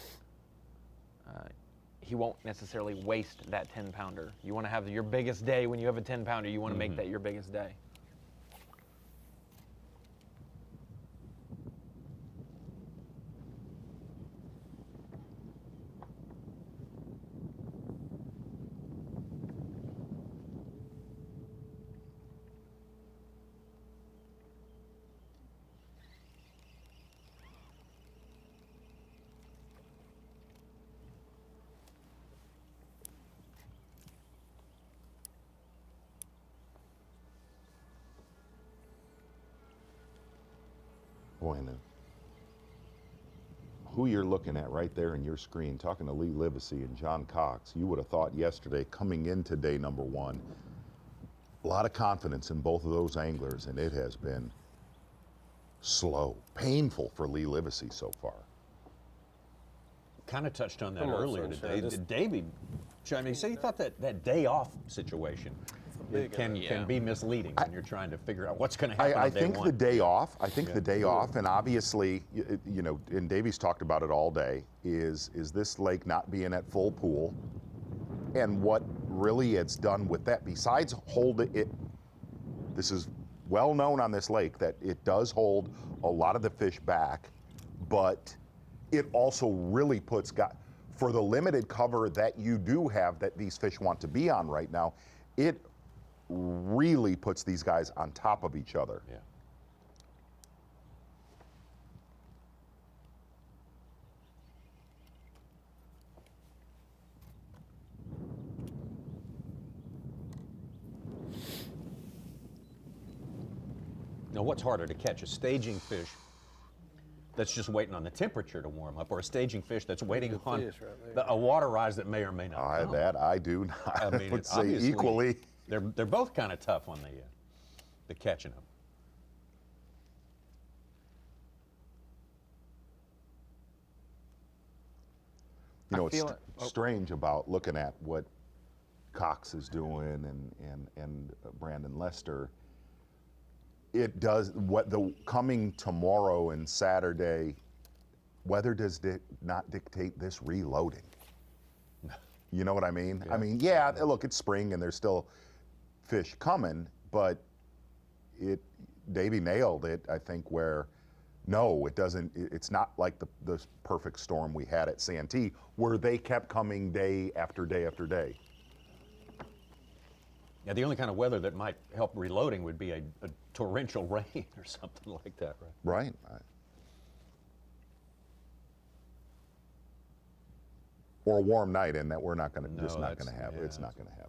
he won't necessarily waste that 10-pounder. You want to have your biggest day when you have a 10-pounder. You want to make that your biggest day. Boy, and who you're looking at right there in your screen, talking to Lee Livesay and John Cox, you would have thought yesterday, coming into day number 1, a lot of confidence in both of those anglers, and it has been slow, painful for Lee Livesay so far. Kind of touched on that earlier today. Davey chimed in. He said he thought that day off situation can be misleading when you're trying to figure out what's going to happen on day one. The day off, I think the day off, and obviously, you know, and Davey's talked about it all day, is this lake not being at full pool, and what really it's done with that, besides hold it, this is well known on this lake that it does hold a lot of the fish back, but it also really puts, for the limited cover that you do have that these fish want to be on right now, it really puts these guys on top of each other. Yeah. Now, what's harder to catch, a staging fish that's just waiting on the temperature to warm up, or a staging fish that's waiting on a water rise that may or may not come? That I do not. I mean, would say equally. They're both kind of tough on the catching them. You know, it's strange about looking at what Cox is doing and Brandon Lester. It does what the coming tomorrow and Saturday. Weather does not dictate this reloading. You know what I mean? Yeah. I mean, yeah. Look, it's spring and there's still fish coming, but Davey nailed it. I think where no, it doesn't. It's not like the perfect storm we had at Santee, where they kept coming day after day after day. Yeah, the only kind of weather that might help reloading would be a torrential rain or something like that, right? Right. Or a warm night, and that we're not going to, just not going to have. It's not going to have that. It's not going to happen.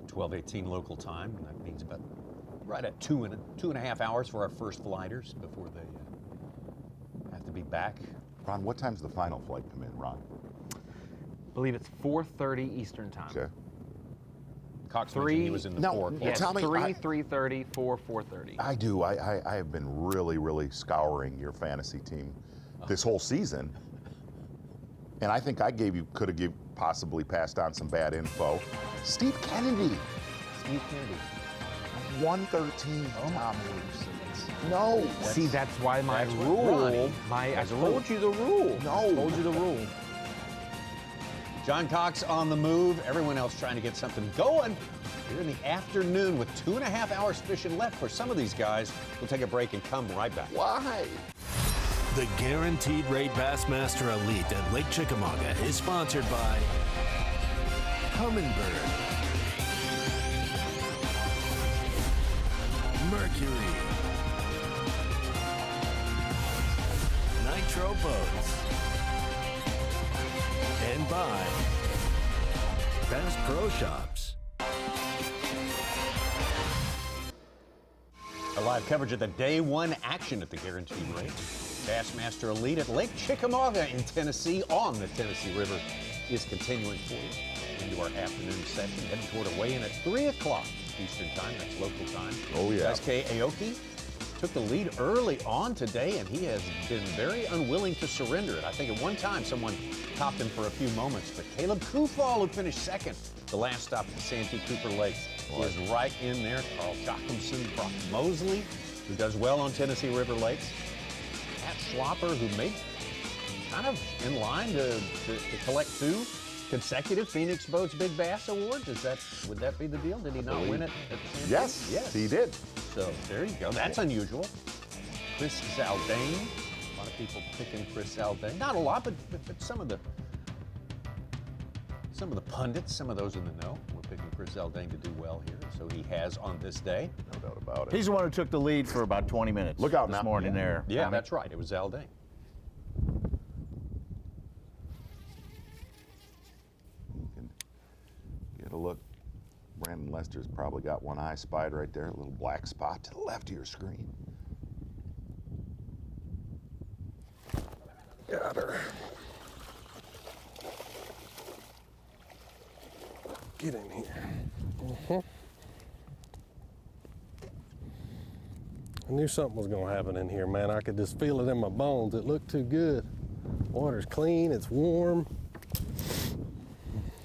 (12:18) local time, and that means about right at 2.5 hours for our first flighters before they have to be back. Ron, what time's the final flight come in, Ron? I believe it's 4:30 Eastern time. Okay. Cox mentioned he was in the 4 o'clock. Yes, 3:30, 4:30. I do. I have been really, really scouring your fantasy team this whole season. and I think I could have possibly passed on some bad info. Steve Kennedy. Steve Kennedy. 113 top eight. No. See, that's why my rule. I told you the rule. No. I told you the rule. John Cox on the move. Everyone else trying to get something going. Here in the afternoon with 2.5 hours fishing left for some of these guys. We'll take a break and come right back. Why? The Guaranteed Rate Bassmaster Elite at Lake Chickamauga is sponsored by Humminbird, Mercury, Nitro Boats, and by Bass Pro Shops. A live coverage of the day one action at the Guaranteed Rate Bassmaster Elite at Lake Chickamauga in Tennessee on the Tennessee River is continuing for you into our afternoon session, heading toward a weigh-in at 3 o'clock Eastern Time. That's local time. Oh, yeah. SK Aoki took the lead early on today, and he has been very unwilling to surrender it. I think at one time someone topped him for a few moments, but Caleb Kufal, who finished second the last stop at the Santee Cooper Lakes, is right in there. Carl Jochumsen, Brock Mosley, who does well on Tennessee River Lakes. Pat Schlapper, who made kind of in line to collect 2 consecutive Phoenix Boats Big Bass Awards. Would that be the deal? Did he not win it at Santee? Yes, he did. So there you go. That's unusual. Chris Zaldane. A lot of people picking Chris Zaldane. Not a lot, but some of the pundits, some of those in the know, were picking Chris Zaldane to do well here. So he has on this day. No doubt about it. He's the one who took the lead for about 20 minutes. Look out this now. morning there. Yeah, Tommy. that's right. It was Zaldane. You can get a look. Brandon Lester's probably got one eye spied right there, a little black spot to the left of your screen. Got her. Get in here. I knew something was going to happen in here, man. I could just feel it in my bones. It looked too good. Water's clean, it's warm.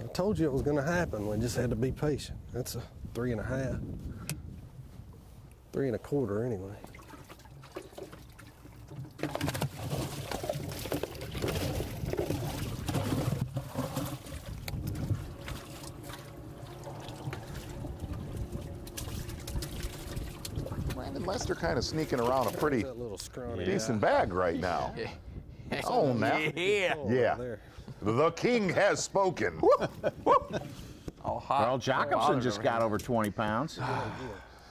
I told you it was going to happen. We just had to be patient. That's a 3.5. 3 1/4 anyway. Brandon Lester kind of sneaking around a pretty That little scrawny decent bag right now. Oh, now. Yeah. The king has spoken. Carl Jochumsen just got over 20 pounds.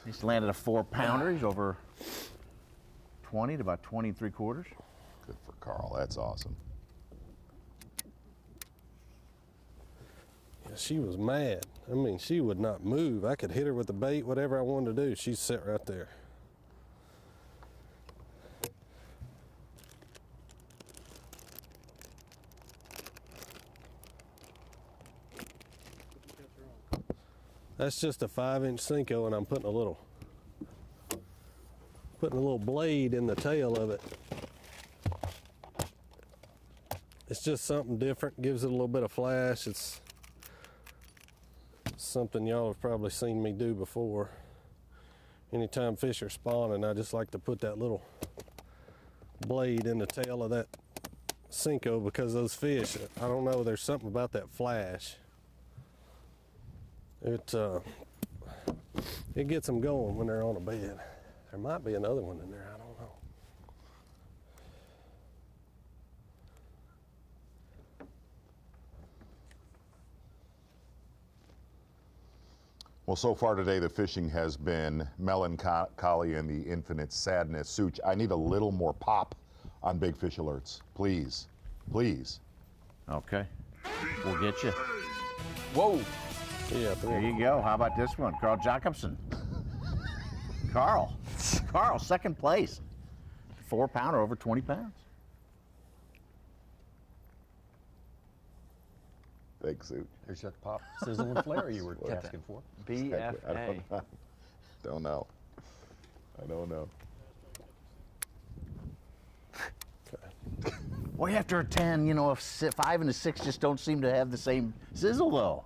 He's landed a 4-pounder. He's over 20 to about 20 3/4. Good for Carl. That's awesome. Yeah, she was mad. I mean, she would not move. I could hit her with the bait, whatever I wanted to do. She'd sit right there. That's just a 5-inch Senko, and I'm putting a little blade in the tail of it. It's just something different, gives it a little bit of flash. It's something y'all have probably seen me do before. Anytime fish are spawning, I just like to put that little blade in the tail of that Senko, because those fish, I don't know, there's something about that flash. It gets them going when they're on a bed. There might be another one in there, I don't know. Well, so far today, the fishing has been melancholy and the infinite sadness. Such, I need a little more pop on big fish alerts. Please. Please. Okay. We'll get you. Whoa. Yeah, there you go. How about this one? Carl Jochumsen. Carl, second place. 4-pounder, over 20 pounds. Thanks, Suit. There's that pop, sizzle, and flare you were asking for. BFA. Don't know. I don't know. Okay. Boy, after a 10, you know, a 5 and a 6 just don't seem to have the same sizzle, though.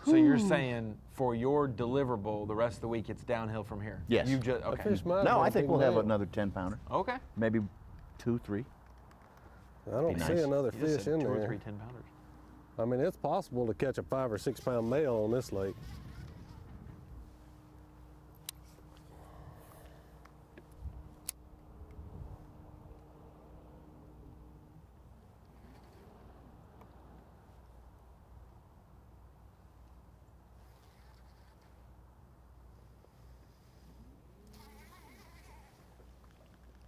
So you're saying for your deliverable, the rest of the week it's downhill from here? Yes. You just okay. No, I think we'll have another 10-pounder. Okay. Maybe 2, 3. I don't see another fish in there. 2 or 3 10-pounders. I mean, it's possible to catch a 5 or 6 pound male on this lake.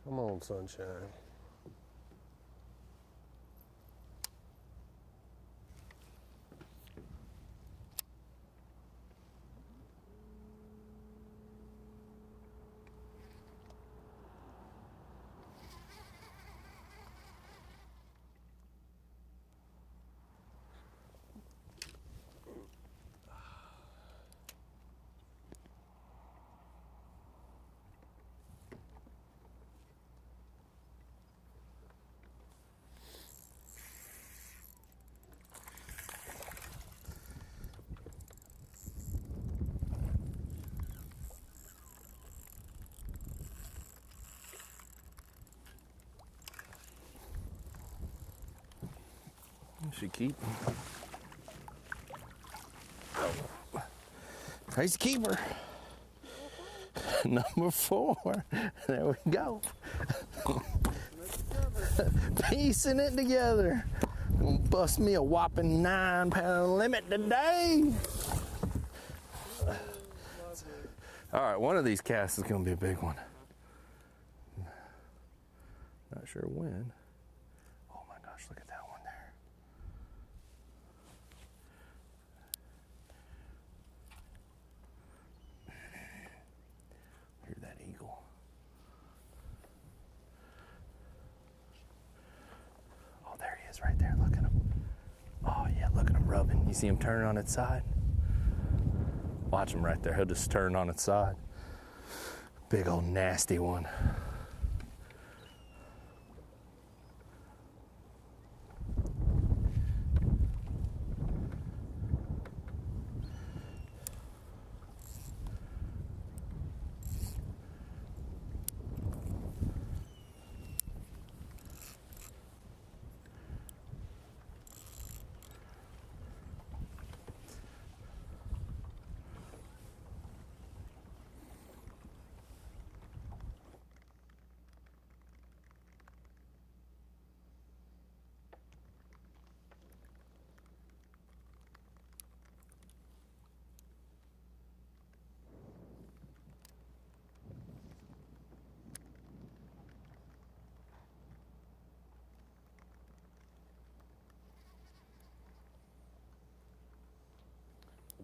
Come on, sunshine. Should keep. Crazy keeper. Number 4. There we go. Piecing it together. Gonna bust me a whopping 9-pound limit today. All right, one of these casts is gonna be a big one. Not sure when. Oh my gosh, look at that one there. Hear that eagle. Oh, there he is right there. Look at him. Oh yeah, look at him rubbing. You see him turning on its side? Watch him right there. He'll just turn on its side. Big old nasty one.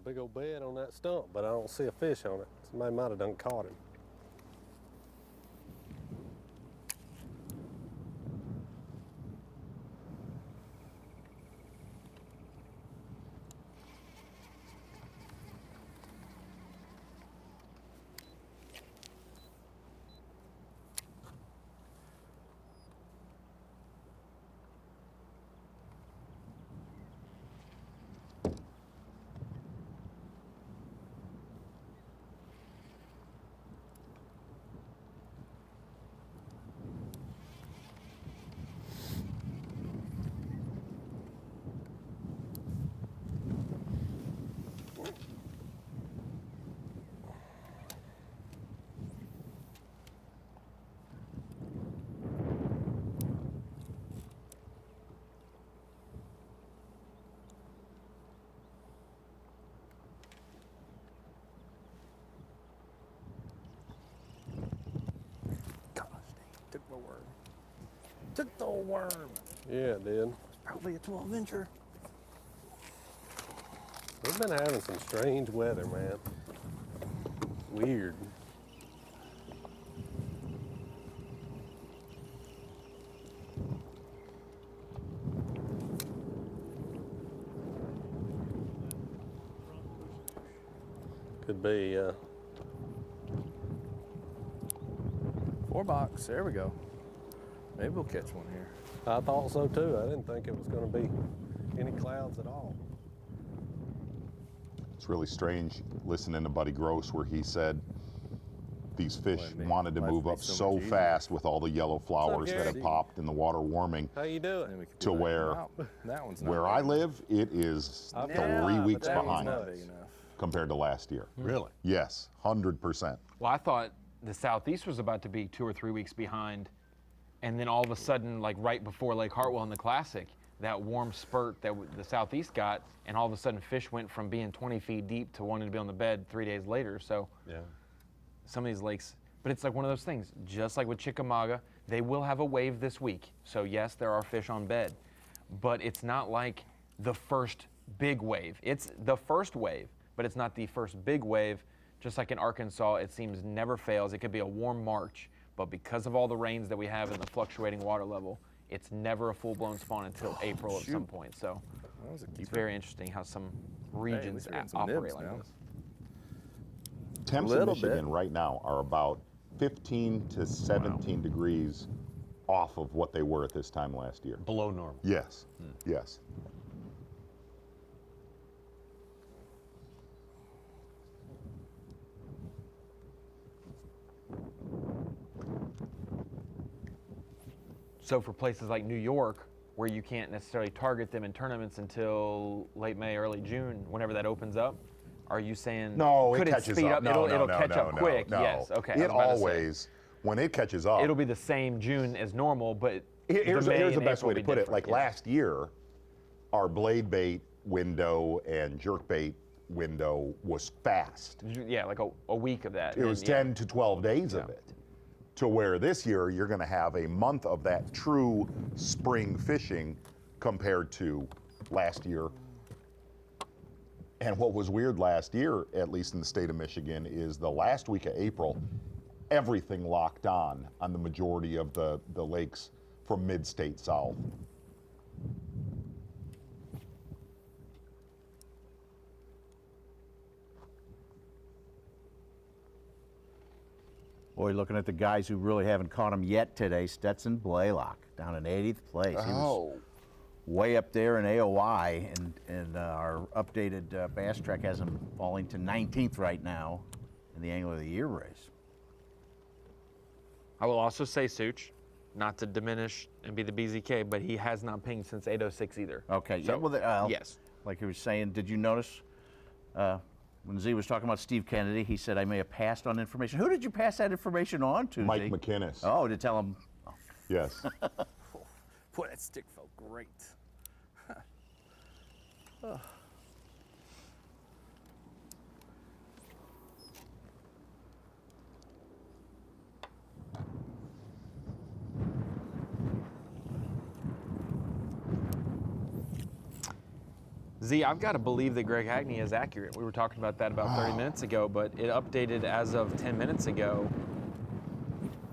Big old bed on that stump, but I don't see a fish on it. Somebody might have done caught him. Took my worm. Took the old worm. Yeah, it did. Probably a 12-incher. We've been having some strange weather, man. Weird. Could be, 4 box, there we go. Maybe we'll catch one here. I thought so too. I didn't think it was going to be any clouds at all. It's really strange listening to Buddy Gross where he said these fish wanted to move up so fast with all the yellow flowers that have popped and the water warming. How you doing? To where I live, it is 3 weeks behind compared to last year. Really? Yes, 100%. Well, I thought the Southeast was about to be 2 or 3 weeks behind, and then all of a sudden, like right before Lake Hartwell in the Classic, that warm spurt that the Southeast got, and all of a sudden fish went from being 20 feet deep to wanting to be on the bed 3 days later. So some of these lakes, but it's like one of those things, just like with Chickamauga, they will have a wave this week. So yes, there are fish on bed, but it's not like the first big wave. It's the first wave, but it's not the first big wave. Just like in Arkansas, it seems never fails. It could be a warm March, but because of all the rains that we have and the fluctuating water level, it's never a full-blown spawn until April at some point. So it's very interesting how some regions operate like this. Temps in Michigan right now are about 15 to 17 degrees off of what they were at this time last year. Below normal. Yes, yes. So for places like New York, where you can't necessarily target them in tournaments until late May, early June, whenever that opens up, are you saying no? Could it catches speed up. It'll catch up quick. No. Yes. Okay. It always, when it catches up, it'll be the same June as normal, but here's the best way to put it. Like yeah. last year, our blade bait window and jerk bait window was fast. Yeah, like a week of that. It was 10 to 12 days of it. To where this year you're going to have a month of that true spring fishing compared to last year. And what was weird last year, at least in the state of Michigan, is the last week of April, everything locked on the majority of the lakes from mid-state south. Boy, looking at the guys who really haven't caught him yet today, Stetson Blaylock down in 80th place. He was way up there in AOI, and our updated Bass Track has him falling to 19th right now in the Angler of the Year race. I will also say, Such, not to diminish and be the BZK, but he has not pinged since 8:06 either. Okay, so, yeah, well, yes. Like he was saying, did you notice when Z was talking about Steve Kennedy, he said, I may have passed on information. Who did you pass that information on to, Mike Z? McInnes. Oh, to tell him. Oh. Yes. Boy, that stick felt great. Oh. Z, I've got to believe that Greg Hackney is accurate. We were talking about that about 30 minutes ago, but it updated as of 10 minutes ago.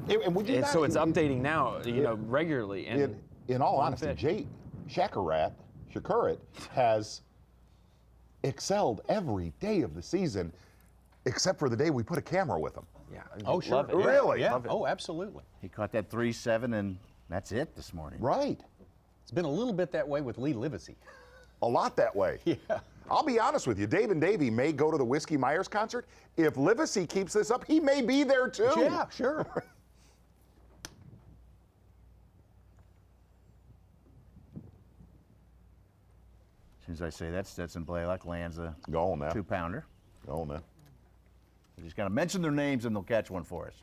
So it's updating now, regularly. And in all honesty, Jay Shakurat has excelled every day of the season, except for the day we put a camera with him. Yeah. Oh, sure. Love it. Really? Yeah. Oh, absolutely. He caught that 3.7, and that's it this morning. Right. It's been a little bit that way with Lee Livesay. A lot that way. Yeah. I'll be honest with you, Dave and Davey may go to the Whiskey Myers concert. If Livesay keeps this up, he may be there too. Yeah, sure. As soon as I say that, Stetson Blaylock lands a Go on now. 2-pounder. Go on now. We just got to mention their names and they'll catch one for us.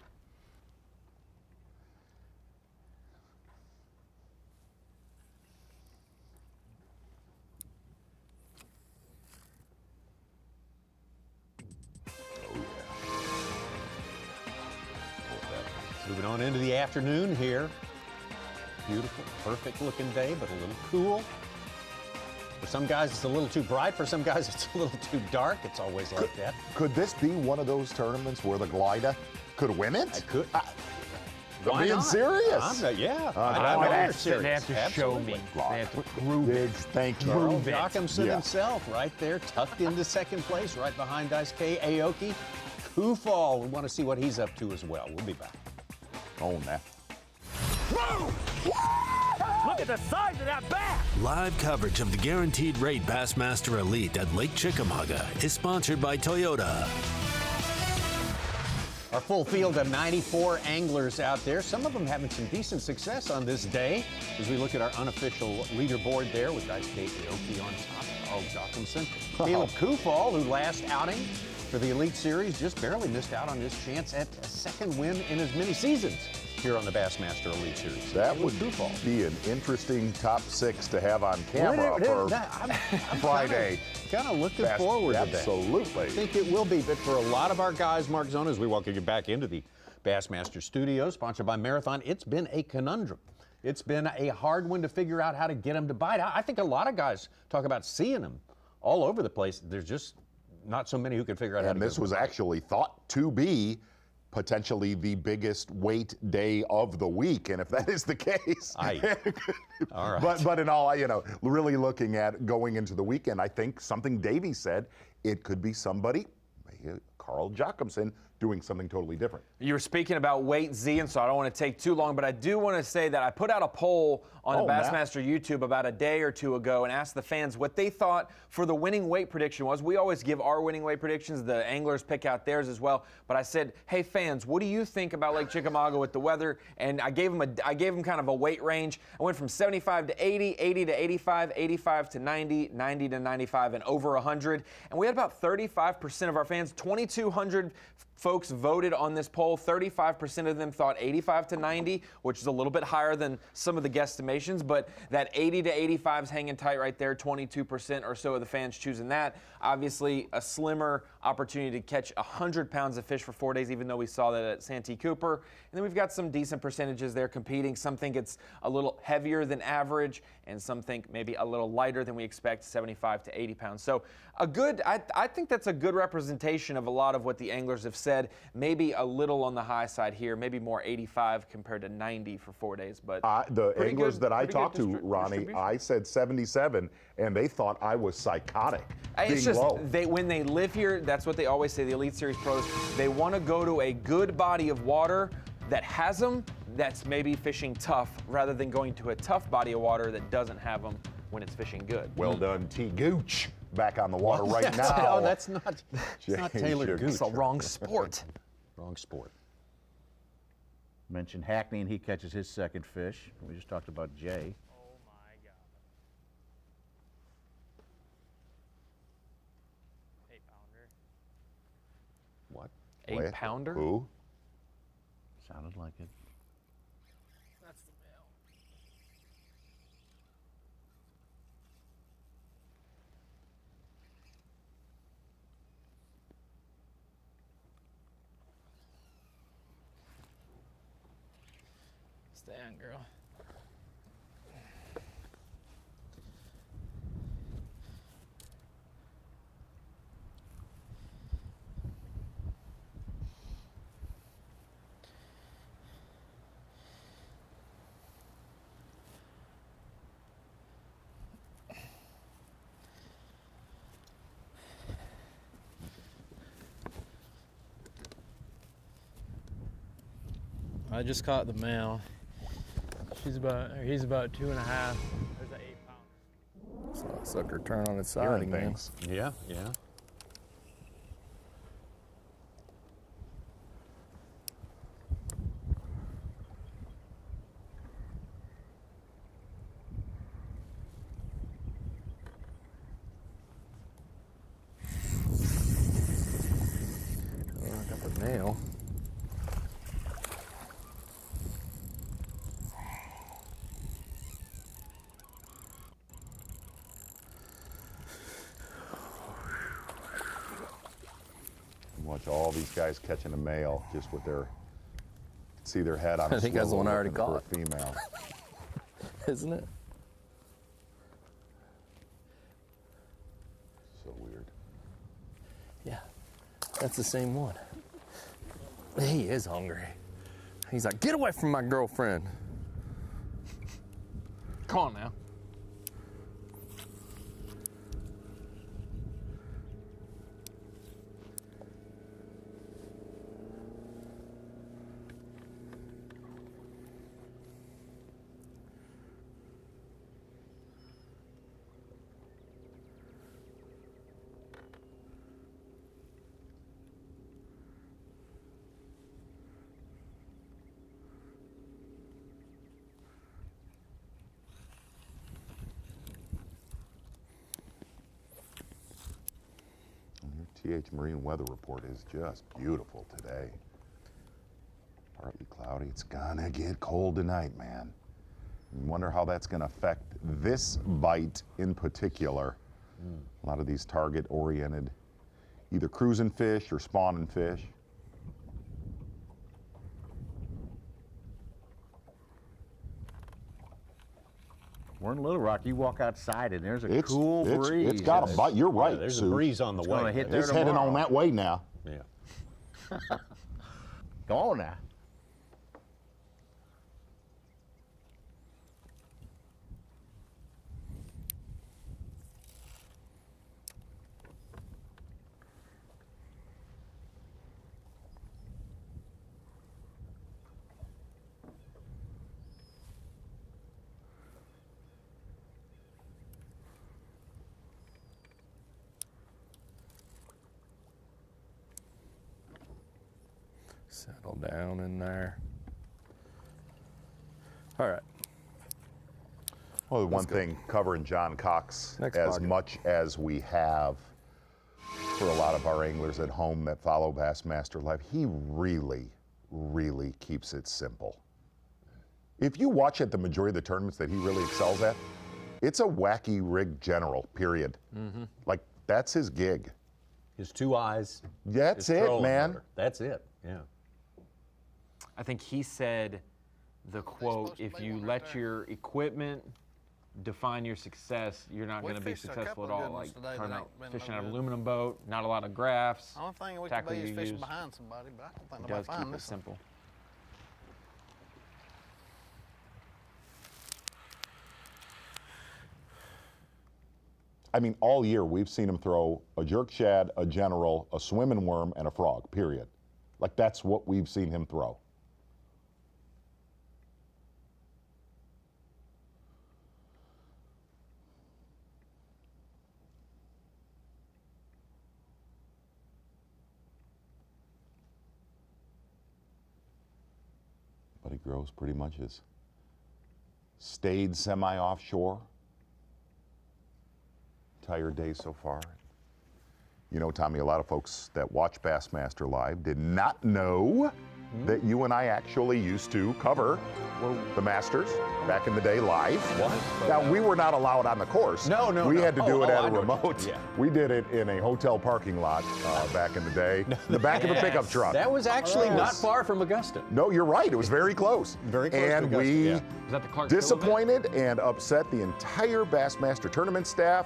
Moving on into the afternoon here. Beautiful, perfect looking day, but a little cool. For some guys, it's a little too bright. For some guys, it's a little too dark. It's always like that. Could this be one of those tournaments where the Glida could win it? Could. I'm being serious. Yeah. They have to show me. They have to prove it. Thank you. Carl Jochimson himself right there, tucked into second place, right behind Daisuke Aoki. Kufal, we want to see what he's up to as well. We'll be back. Oh, now. Whoa! Look at the size of that bass! Live coverage of the Guaranteed Rate Bassmaster Elite at Lake Chickamauga is sponsored by Toyota. Our full field of 94 anglers out there, some of them having some decent success on this day. As we look at our unofficial leaderboard there with guys Aoki on top, Carl Jochimson, Caleb Kufall, who last outing for the Elite Series just barely missed out on his chance at a second win in as many seasons here on the Bassmaster Elite Series. That would be an interesting top 6 to have on camera for Friday. Kind of looking forward to that. Absolutely. I think it will be, but for a lot of our guys, Mark Zona, as we welcome you back into the Bassmaster Studios, sponsored by Marathon, it's been a conundrum. It's been a hard one to figure out how to get them to bite. I think a lot of guys talk about seeing them all over the place. There's just not so many who can figure out how to get them. And this was actually thought to be potentially the biggest weight day of the week, and if that is the case, all right. But in all, really looking at going into the weekend, I think something Davey said, it could be somebody, maybe Carl Jochimson, doing something totally different. You were speaking about weight, Z, and so I don't want to take too long, but I do want to say that I put out a poll on the Bassmaster YouTube about a day or two ago and asked the fans what they thought for the winning weight prediction was. We always give our winning weight predictions. The anglers pick out theirs as well. But I said, hey fans, what do you think about Lake Chickamauga with the weather? And I gave them kind of a weight range. I went from 75 to 80, 80 to 85, 85 to 90, 90 to 95, and over 100. And we had about 35% of our fans, 2,200 folks voted on this poll. 35% of them thought 85 to 90, which is a little bit higher than some of the guesstimations, but that 80 to 85 is hanging tight right there. 22% or so of the fans choosing that. Obviously, a slimmer opportunity to catch 100 pounds of fish for 4 days, even though we saw that at Santee Cooper. And then we've got some decent percentages there competing. Some think it's a little heavier than average, and some think maybe a little lighter than we expect, 75 to 80 pounds. So I think that's a good representation of a lot of what the anglers have said. Maybe a little on the high side here, maybe more 85 compared to 90 for 4 days. But the anglers that I talked to, Ronnie, I said 77, and they thought I was psychotic. It's just when they live here, that's what they always say. The Elite Series pros, they want to go to a good body of water that has them, that's maybe fishing tough, rather than going to a tough body of water that doesn't have them when it's fishing good. Well done, T. Gooch, back on the water right now. Oh, that's not Taylor Gooch. It's a wrong sport. Wrong sport. Mentioned Hackney, and he catches his second fish. We just talked about Jay. Oh my God. 8-pounder. What? 8-pounder? Who? Sounded like it. That's the male. Stay on, girl. I just caught the male. He's about 2.5. There's an 8-pounder. Saw that sucker turn on its side again. Yeah. I got the male. Watch all these guys catching a male just with their, see their head on a I think that's the one I already looking for caught. a female. Isn't it? So weird. Yeah, that's the same one. He is hungry. He's like, get away from my girlfriend. Come on now. TH Marine Weather Report is just beautiful today. Partly cloudy. It's gonna get cold tonight, man. I wonder how that's gonna affect this bite in particular. A lot of these target-oriented, either cruising fish or spawning fish. We're in Little Rock. You walk outside and there's a cool breeze. It's got a bite. You're right. Yeah, there's a breeze on the way. It's heading on that way now. Yeah. Go on now. Settle down in there. All right. Well, the one thing covering John Cox as much as we have for a lot of our anglers at home that follow Bassmaster Live, he really, really keeps it simple. If you watch at the majority of the tournaments that he really excels at, it's a wacky rig general, period. Like, that's his gig. His 2 eyes. That's it, man. Motor. That's it, yeah. I think he said the quote, if you let your equipment define your success, you're not going to be successful at all. Like talking about fishing out of aluminum boat, not a lot of graphs. The only thing we could be is fishing behind somebody, but I don't think nobody finds this. Simple. I mean, all year we've seen him throw a jerk shad, a general, a swimming worm, and a frog, period. Like, that's what we've seen him throw. But he grows pretty much as stayed semi-offshore. Entire day so far. You know, Tommy, a lot of folks that watch Bassmaster Live did not know that you and I actually used to cover the Masters back in the day live. What? Now, we were not allowed on the course. No. We had to do it at a remote. Yeah. We did it in a hotel parking lot back in the day, in the back of a pickup truck. That was actually not far from Augusta. No, you're right. It was very close. Very close and to Augusta, we yeah. Was that the Clark disappointed and upset the entire Bassmaster tournament staff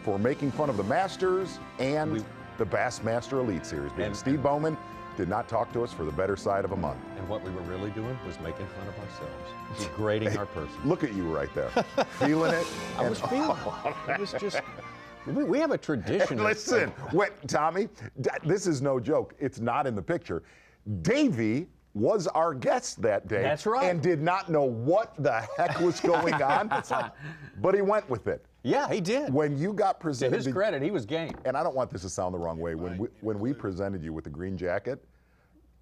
for making fun of the Masters and the Bassmaster Elite Series. And Steve Bowman did not talk to us for the better side of a month. And what we were really doing was making fun of ourselves, degrading our person. Look at you right there, feeling it. I was feeling it. It was just, we have a tradition. Listen, wait, Tommy, this is no joke. It's not in the picture. Davey was our guest that day. That's right. And did not know what the heck was going on, but he went with it. Yeah, he did. When you got presented, to his credit, he was game. And I don't want this to sound the wrong way. When we presented you with the green jacket,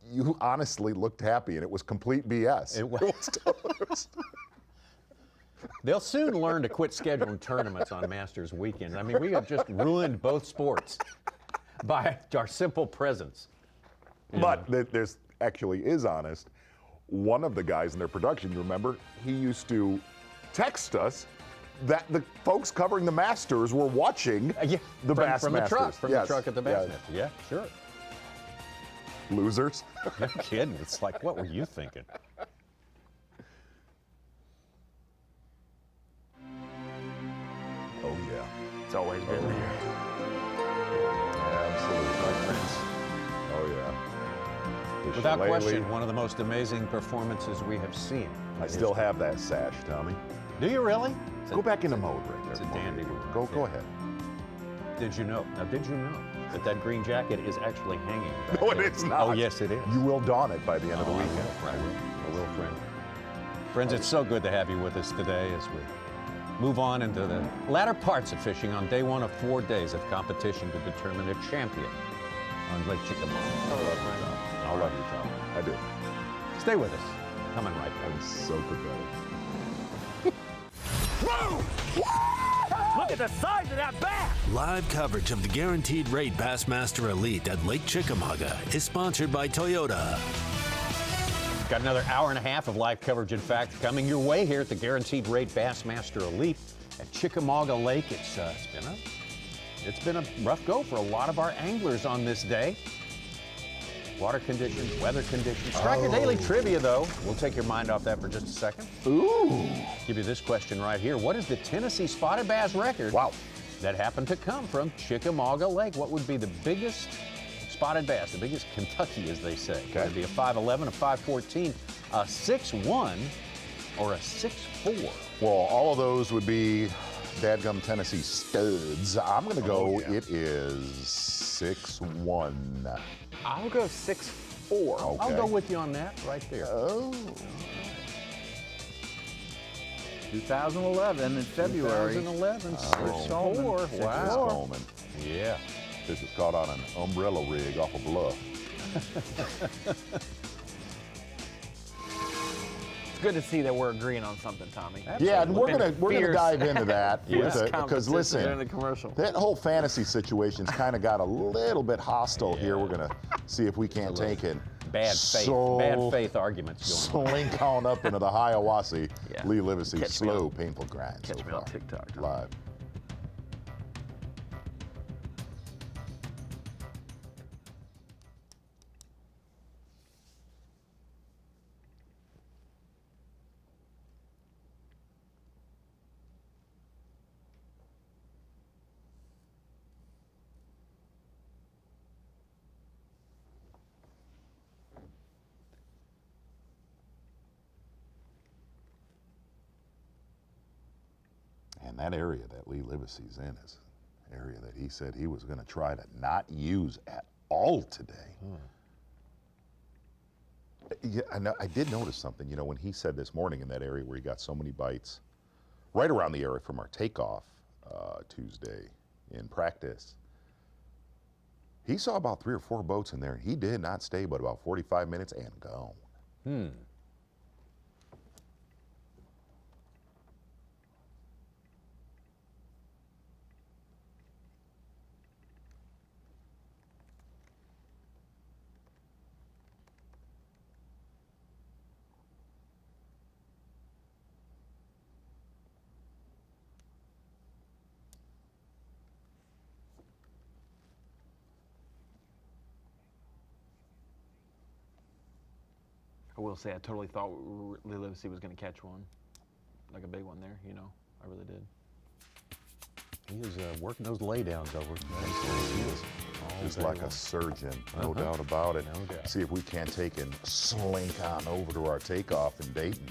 you honestly looked happy, and it was complete B.S. It was. They'll soon learn to quit scheduling tournaments on Masters weekend. I mean, we have just ruined both sports by our simple presence. But there's actually is honest. One of the guys in their production, you remember, he used to text us that the folks covering the Masters were watching the Bassmasters. From the truck, the truck at the Bassmaster. Yeah, sure. Losers. No kidding. It's like, what were you thinking? Oh, yeah. It's always been there. Absolutely, my friends. Oh, yeah. Without question, one of the most amazing performances we have seen. I still have that sash, Tommy. Do you really? Go back into mode right there. It's a dandy. Go ahead. Did you know? Now, did you know that green jacket is actually hanging back No, there? it is not. Oh, yes, it is. You will don it by the end of the weekend. I will, friend. Friends, it's so good to have you with us today as we move on into the latter parts of fishing on day one of 4 days of competition to determine a champion on Lake Chickamauga. I love you, Tom. I do. Stay with us. Coming right back. I'm so pathetic. Whoa! Look at the size of that bass! Live coverage of the Guaranteed Rate Bassmaster Elite at Lake Chickamauga is sponsored by Toyota. Got another hour and a half of live coverage, in fact, coming your way here at the Guaranteed Rate Bassmaster Elite at Chickamauga Lake. It's been a rough go for a lot of our anglers on this day. Water conditions, weather conditions. Striker Daily Trivia, though. We'll take your mind off that for just a second. Ooh. Give you this question right here. What is the Tennessee spotted bass record? Wow. That happened to come from Chickamauga Lake? What would be the biggest spotted bass, the biggest Kentucky, as they say? Okay. Could it be a 5'11", a 5'14", a 6'1", or a 6'4"? Well, all of those would be dadgum Tennessee studs. I'm going to go, it is 6'1". I'll go 6'4". Okay. I'll go with you on that right there. Oh. 2011 in February. 2011, 6'4". Wow. Coleman. Yeah. Fish was caught on an umbrella rig off a bluff. It's good to see that we're agreeing on something, Tommy. Yeah, and we're gonna dive into that Yes. because listen, during the commercial. that whole fantasy situation's kind of got a little bit hostile here. We're gonna see if we can't take it. Bad faith arguments going on. Slink on up into the Hiawassee, Yeah. Lee Livesay, Catch me slow, on- painful grind. Catch so me on far. TikTok, Tom. Live. And that area that Lee Livesay's in is an area that he said he was going to try to not use at all today. Yeah, I did notice something, you know, when he said this morning in that area where he got so many bites, right around the area from our takeoff Tuesday in practice, he saw about 3 or 4 boats in there, and he did not stay but about 45 minutes and gone. I will say I totally thought Lee Livesay was going to catch one, like a big one there, you know. I really did. He is working those laydowns over. He is just like a surgeon, no doubt about it. No doubt. See if we can't take and slink on over to our takeoff in Dayton.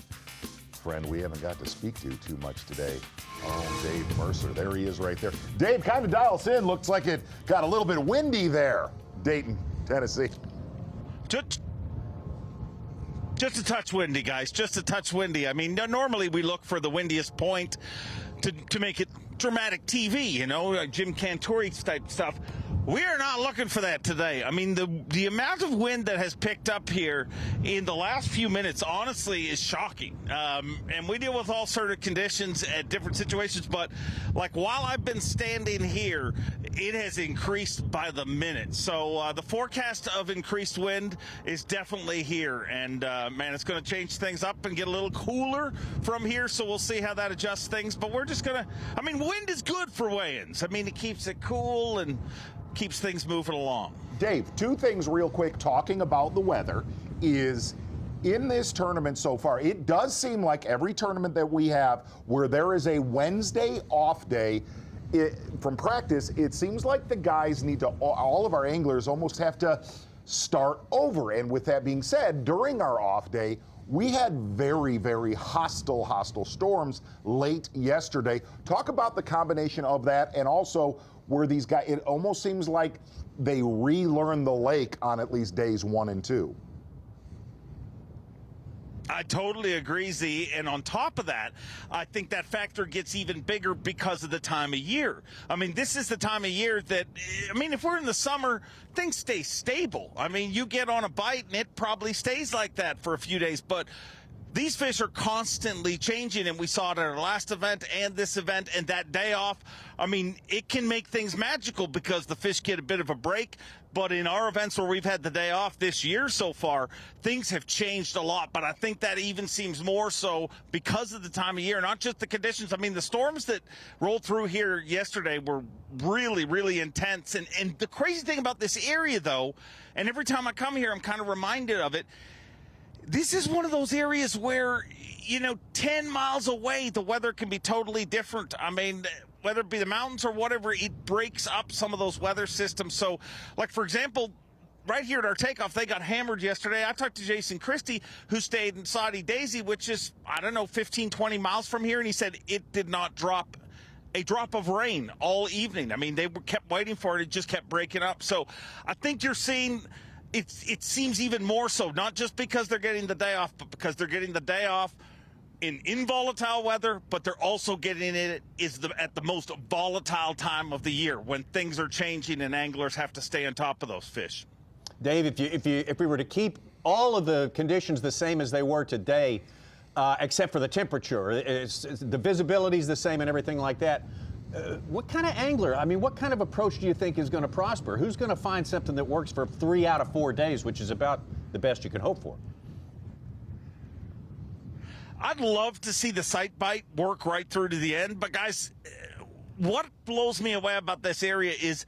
Friend we haven't got to speak to too much today, our own Dave Mercer. There he is right there. Dave, kind of dial us in. Looks like it got a little bit windy there, Dayton, Tennessee. Just a touch windy, guys. Just a touch windy. I mean, normally we look for the windiest point to make it dramatic TV, you know, Jim Cantori type stuff. We are not looking for that today. I mean, the amount of wind that has picked up here in the last few minutes, honestly, is shocking. And we deal with all sort of conditions at different situations, but like while I've been standing here, it has increased by the minute. So the forecast of increased wind is definitely here. And man, it's going to change things up and get a little cooler from here. So we'll see how that adjusts things. But we're just going to, I mean, wind is good for weigh-ins. I mean, it keeps it cool and keeps things moving along. Dave, 2 things real quick talking about the weather is in this tournament so far, it does seem like every tournament that we have where there is a Wednesday off day from practice, it seems like the guys need to, all of our anglers almost have to start over. And with that being said, during our off day, we had very, very hostile storms late yesterday. Talk about the combination of that and also where these guys, it almost seems like they relearn the lake on at least days 1 and 2. I totally agree, Z. And on top of that, I think that factor gets even bigger because of the time of year. I mean, this is the time of year that, I mean, if we're in the summer, things stay stable. I mean, you get on a bite and it probably stays like that for a few days. But these fish are constantly changing, and we saw it at our last event and this event, and that day off, I mean, it can make things magical because the fish get a bit of a break. But in our events where we've had the day off this year so far, things have changed a lot. But I think that even seems more so because of the time of year, not just the conditions. I mean, the storms that rolled through here yesterday were really, really intense. And the crazy thing about this area, though, and every time I come here, I'm kind of reminded of it, this is one of those areas where, 10 miles away, the weather can be totally different. I mean, whether it be the mountains or whatever, it breaks up some of those weather systems. So, like, for example, right here at our takeoff, they got hammered yesterday. I talked to Jason Christie, who stayed in Saudi Daisy, which is, 15, 20 miles from here, and he said it did not drop a drop of rain all evening. I mean, they kept waiting for it. It just kept breaking up. So I think you're seeing it seems even more so, not just because they're getting the day off, but because they're getting the day off in volatile weather, but they're also getting it at the most volatile time of the year when things are changing and anglers have to stay on top of those fish. Dave, if we were to keep all of the conditions the same as they were today, except for the temperature, the visibility is the same and everything like that, what kind of angler, what kind of approach do you think is going to prosper? Who's going to find something that works for 3 out of 4 days, which is about the best you can hope for? I'd love to see the sight bite work right through to the end, but guys, what blows me away about this area is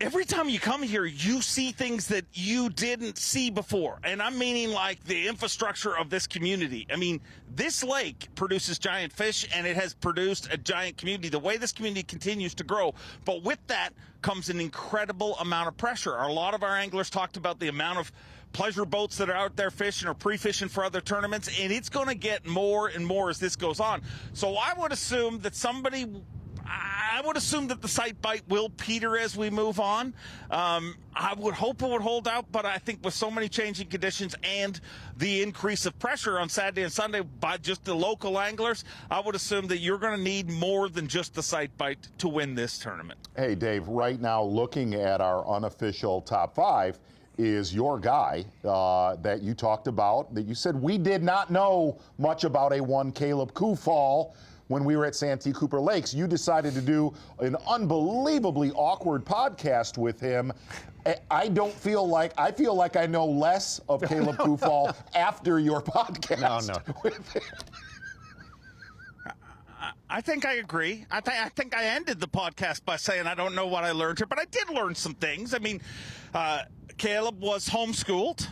every time you come here, you see things that you didn't see before. And I'm meaning like the infrastructure of this community. I mean, this lake produces giant fish, and it has produced a giant community. The way this community continues to grow, but with that comes an incredible amount of pressure. A lot of our anglers talked about the amount of pleasure boats that are out there fishing or pre-fishing for other tournaments, and it's going to get more and more as this goes on. So I would assume that the sight bite will peter as we move on. I would hope it would hold out, but I think with so many changing conditions and the increase of pressure on Saturday and Sunday by just the local anglers, I would assume that you're going to need more than just the sight bite to win this tournament. Hey, Dave, right now looking at our unofficial top 5 is your guy that you talked about, that you said we did not know much about a one Caleb Kufall when we were at Santee Cooper Lakes. You decided to do an unbelievably awkward podcast with him. I feel like I know less of Caleb Kufall after your podcast. No. I think I agree. I think I ended the podcast by saying I don't know what I learned here, but I did learn some things. I mean, Caleb was homeschooled.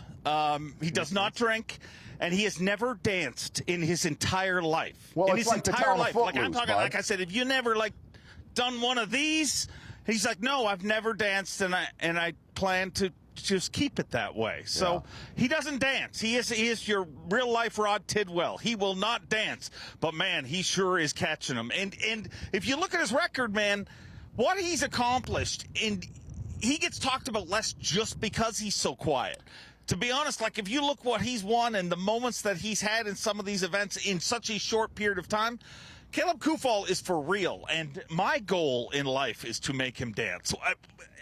He does not drink, and he has never danced in his entire life. Well, in it's his like entire life. Footloose, like I'm talking, bud. like I said, have you never done one of these? He's like, no, I've never danced, and I plan to just keep it that way. So he doesn't dance. He is your real life Rod Tidwell. He will not dance, but man, he sure is catching them. And if you look at his record, man, what he's accomplished, and he gets talked about less just because he's so quiet. To be honest, if you look what he's won and the moments that he's had in some of these events in such a short period of time, Caleb Kufall is for real, and my goal in life is to make him dance. So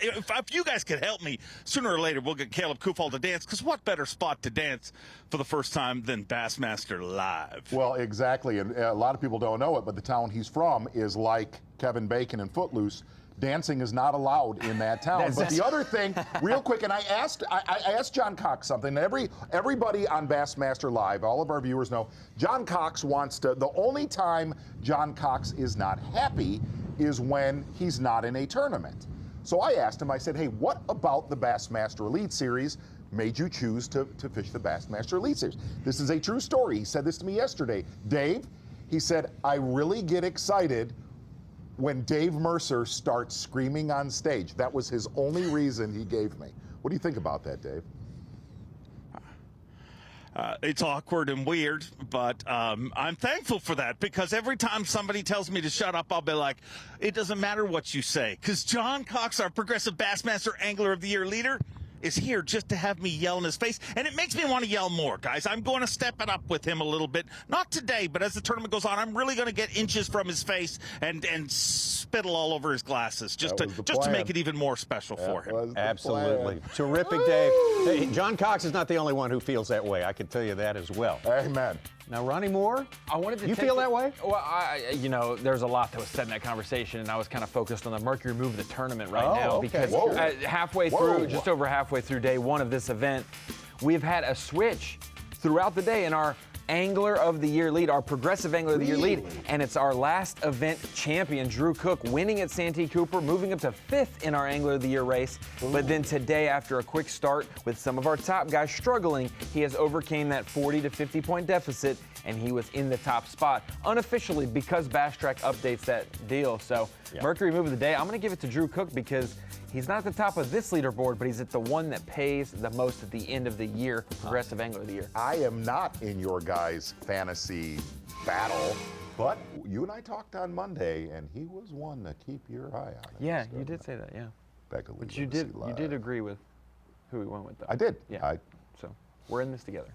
if you guys could help me, sooner or later we'll get Caleb Kufall to dance, because what better spot to dance for the first time than Bassmaster Live? Well, exactly, and a lot of people don't know it, but the town he's from is like Kevin Bacon and Footloose. Dancing is not allowed in that town. But the other thing, real quick, and I asked John Cox something. Everybody on Bassmaster Live, all of our viewers know, John Cox wants to. The only time John Cox is not happy is when he's not in a tournament. So I asked him. I said, "Hey, what about the Bassmaster Elite Series made you choose to fish the Bassmaster Elite Series?" This is a true story. He said this to me yesterday. Dave, he said, "I really get excited when Dave Mercer starts screaming on stage." That was his only reason he gave me. What do you think about that, Dave? It's awkward and weird, but I'm thankful for that, because every time somebody tells me to shut up, I'll be like, it doesn't matter what you say, because John Cox, our Progressive Bassmaster Angler of the Year leader, is here just to have me yell in his face, and it makes me want to yell more, guys. I'm going to step it up with him a little bit. Not today, but as the tournament goes on, I'm really going to get inches from his face and spittle all over his glasses just to make it even more special for him. Absolutely. Terrific, Dave. Hey, John Cox is not the only one who feels that way. I can tell you that as well. Amen. Now, Ronnie Moore, you feel that way? Well, there's a lot that was said in that conversation, and I was kind of focused on the Mercury move of the tournament now because just over halfway through day one of this event, we've had a switch throughout the day in our Angler of the Year lead, our Progressive Angler of the Year lead, and it's our last event champion, Drew Cook, winning at Santee Cooper, moving up to 5th in our Angler of the Year race. But then today, after a quick start with some of our top guys struggling, he has overcame that 40 to 50 point deficit, and he was in the top spot unofficially because Bass Track updates that deal. So Mercury move of the day, I'm going to give it to Drew Cook because he's not at the top of this leaderboard, but he's at the one that pays the most at the end of the year, Progressive Angler of the Year. I am not in your guys' fantasy battle, but you and I talked on Monday, and he was one to keep your eye on. Yeah, you did say that, yeah. But you did agree with who we went with, though. I did. Yeah. So we're in this together.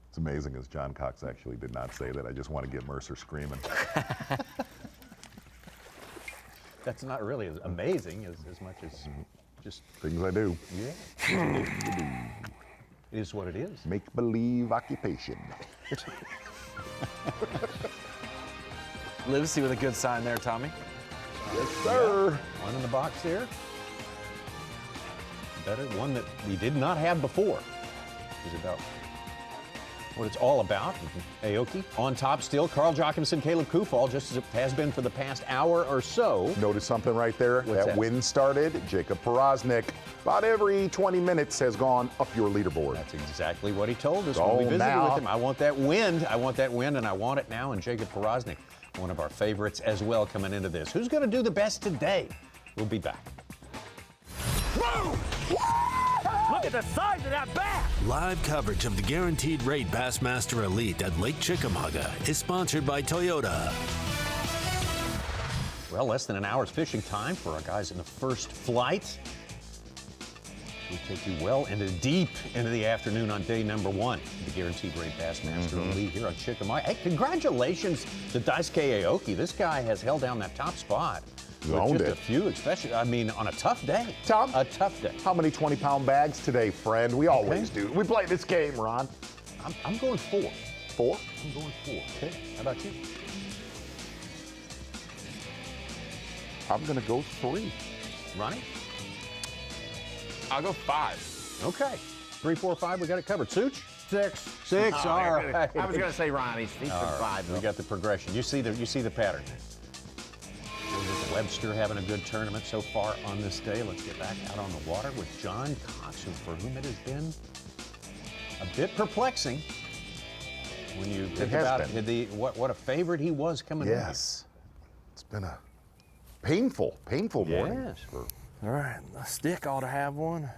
It's amazing as John Cox actually did not say that. I just want to get Mercer screaming. That's not really as amazing as much as just things I do. Yeah. It is what it is. Make-believe occupation. Livesay with a good sign there, Tommy. Yes, sir. Yeah. One in the box there. Better one that we did not have before. Is about what it's all about. Aoki on top still. Carl Jochimson, Caleb Kufal, just as it has been for the past hour or so. Notice something right there? What's that? Wind started. Jacob Porosnik, about every 20 minutes, has gone up your leaderboard. That's exactly what he told us when we visited with him. I want that wind. I want that wind, and I want it now. And Jacob Porosnik, one of our favorites as well, coming into this. Who's going to do the best today? We'll be back. Whoa! Look at the size of that bass! Live coverage of the Guaranteed Rate Bassmaster Elite at Lake Chickamauga is sponsored by Toyota. Well, less than an hour's fishing time for our guys in the first flight. We take you well deep into the afternoon on day number one. The Guaranteed Rate Bassmaster Elite here on Chickamauga. Hey, congratulations to Daisuke Aoki. This guy has held down that top spot. Just a few, especially, on a tough day. Tom? A tough day. How many 20-pound bags today, friend? We always do. We play this game, Ron. I'm going 4. 4? I'm going 4. Okay. How about you? I'm going to go 3. Ronnie? I'll go 5. Okay. 3, 4, 5, we got it covered. Such? 6. 6, all right. I was going to say Ronnie's. He's All right. 5. We got the progression. You see the pattern. Webster having a good tournament so far on this day. Let's get back out on the water with John Cox, for whom it has been a bit perplexing when you think about what a favorite he was coming in. Yes. It's been a painful morning. Yes. All right, the stick ought to have one.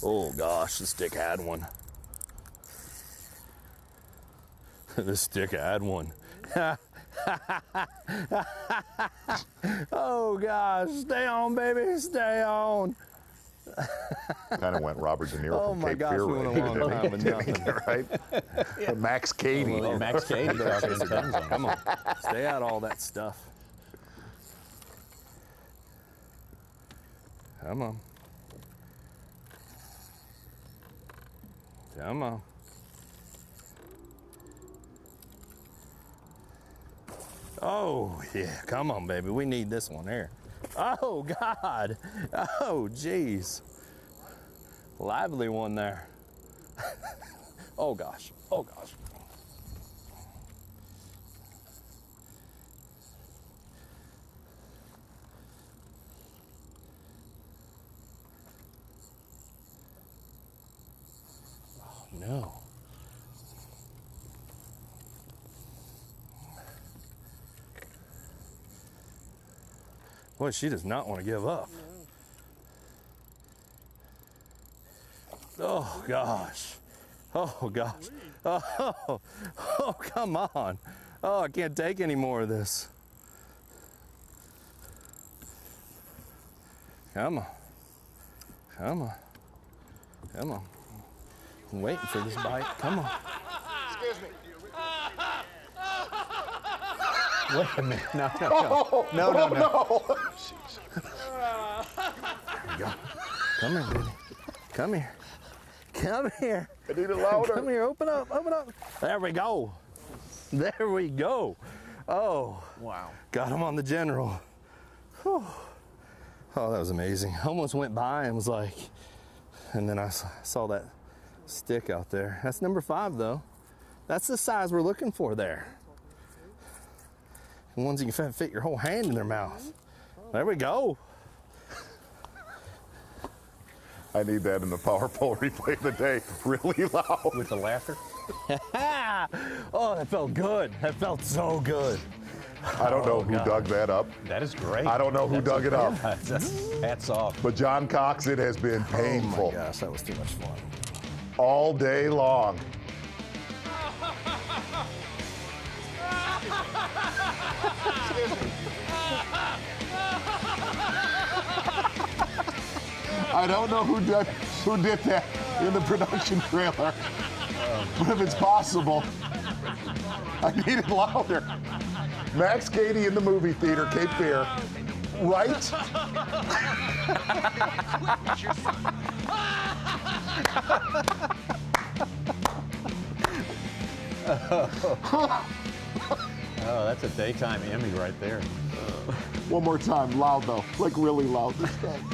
Oh gosh, the stick had one. The stick had one. Oh gosh, stay on, baby, stay on. Kind of went Robert De Niro Oh from my Cape gosh, Fear. we went a long time with nothing. Right? Max Cady. Max Cady. Come on, stay out all that stuff. Come on. Come on. Oh, yeah, come on, baby. We need this one here. Oh, God. Oh, geez. Lively one there. Oh, gosh. Oh, gosh. Oh, no. Boy, she does not want to give up. Oh, gosh. Oh, gosh. Oh, come on. Oh, I can't take any more of this. Come on. Come on. Come on. I'm waiting for this bite. Come on. Excuse me. Wait a minute. No. There you go. Come here, baby. Come here. Come here. I need it louder. Come here. Open up. Open up. There we go. There we go. Oh. Wow. Got him on the general. Whew. Oh, that was amazing. Almost went by and was like, and then I saw that stick out there. That's number 5, though. That's the size we're looking for there. The ones you can fit your whole hand in their mouth. There we go. I need that in the power pole replay of the day, really loud. With the laughter? Oh, that felt good. That felt so good. I don't know who dug that up. That is great. I don't know who dug it up. Hats off. But John Cox, it has been painful. Oh my gosh, that was too much fun. All day long. I don't know who did that in the production trailer, but if it's possible, I need it louder. Max Cady in the movie theater, Cape Fear, right? Oh, that's a daytime Emmy right there. One more time, loud though, like really loud this time.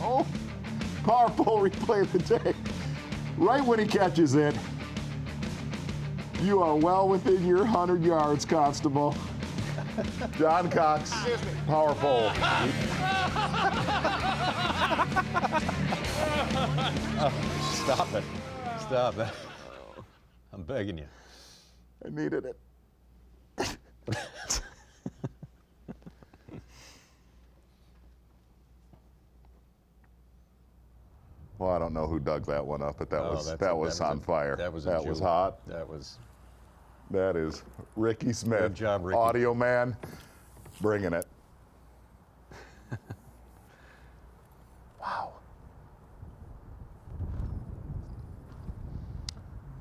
Oh, power pole replay of the day. Right when he catches it, you are well within your 100 yards, Constable. John Cox, power pole. Oh, stop it. Stop it. I'm begging you. I needed it. Well, I don't know who dug that one up, but that was on fire. That was hot. That is Ricky Smith. Good job, Ricky. Audio man, bringing it. Wow.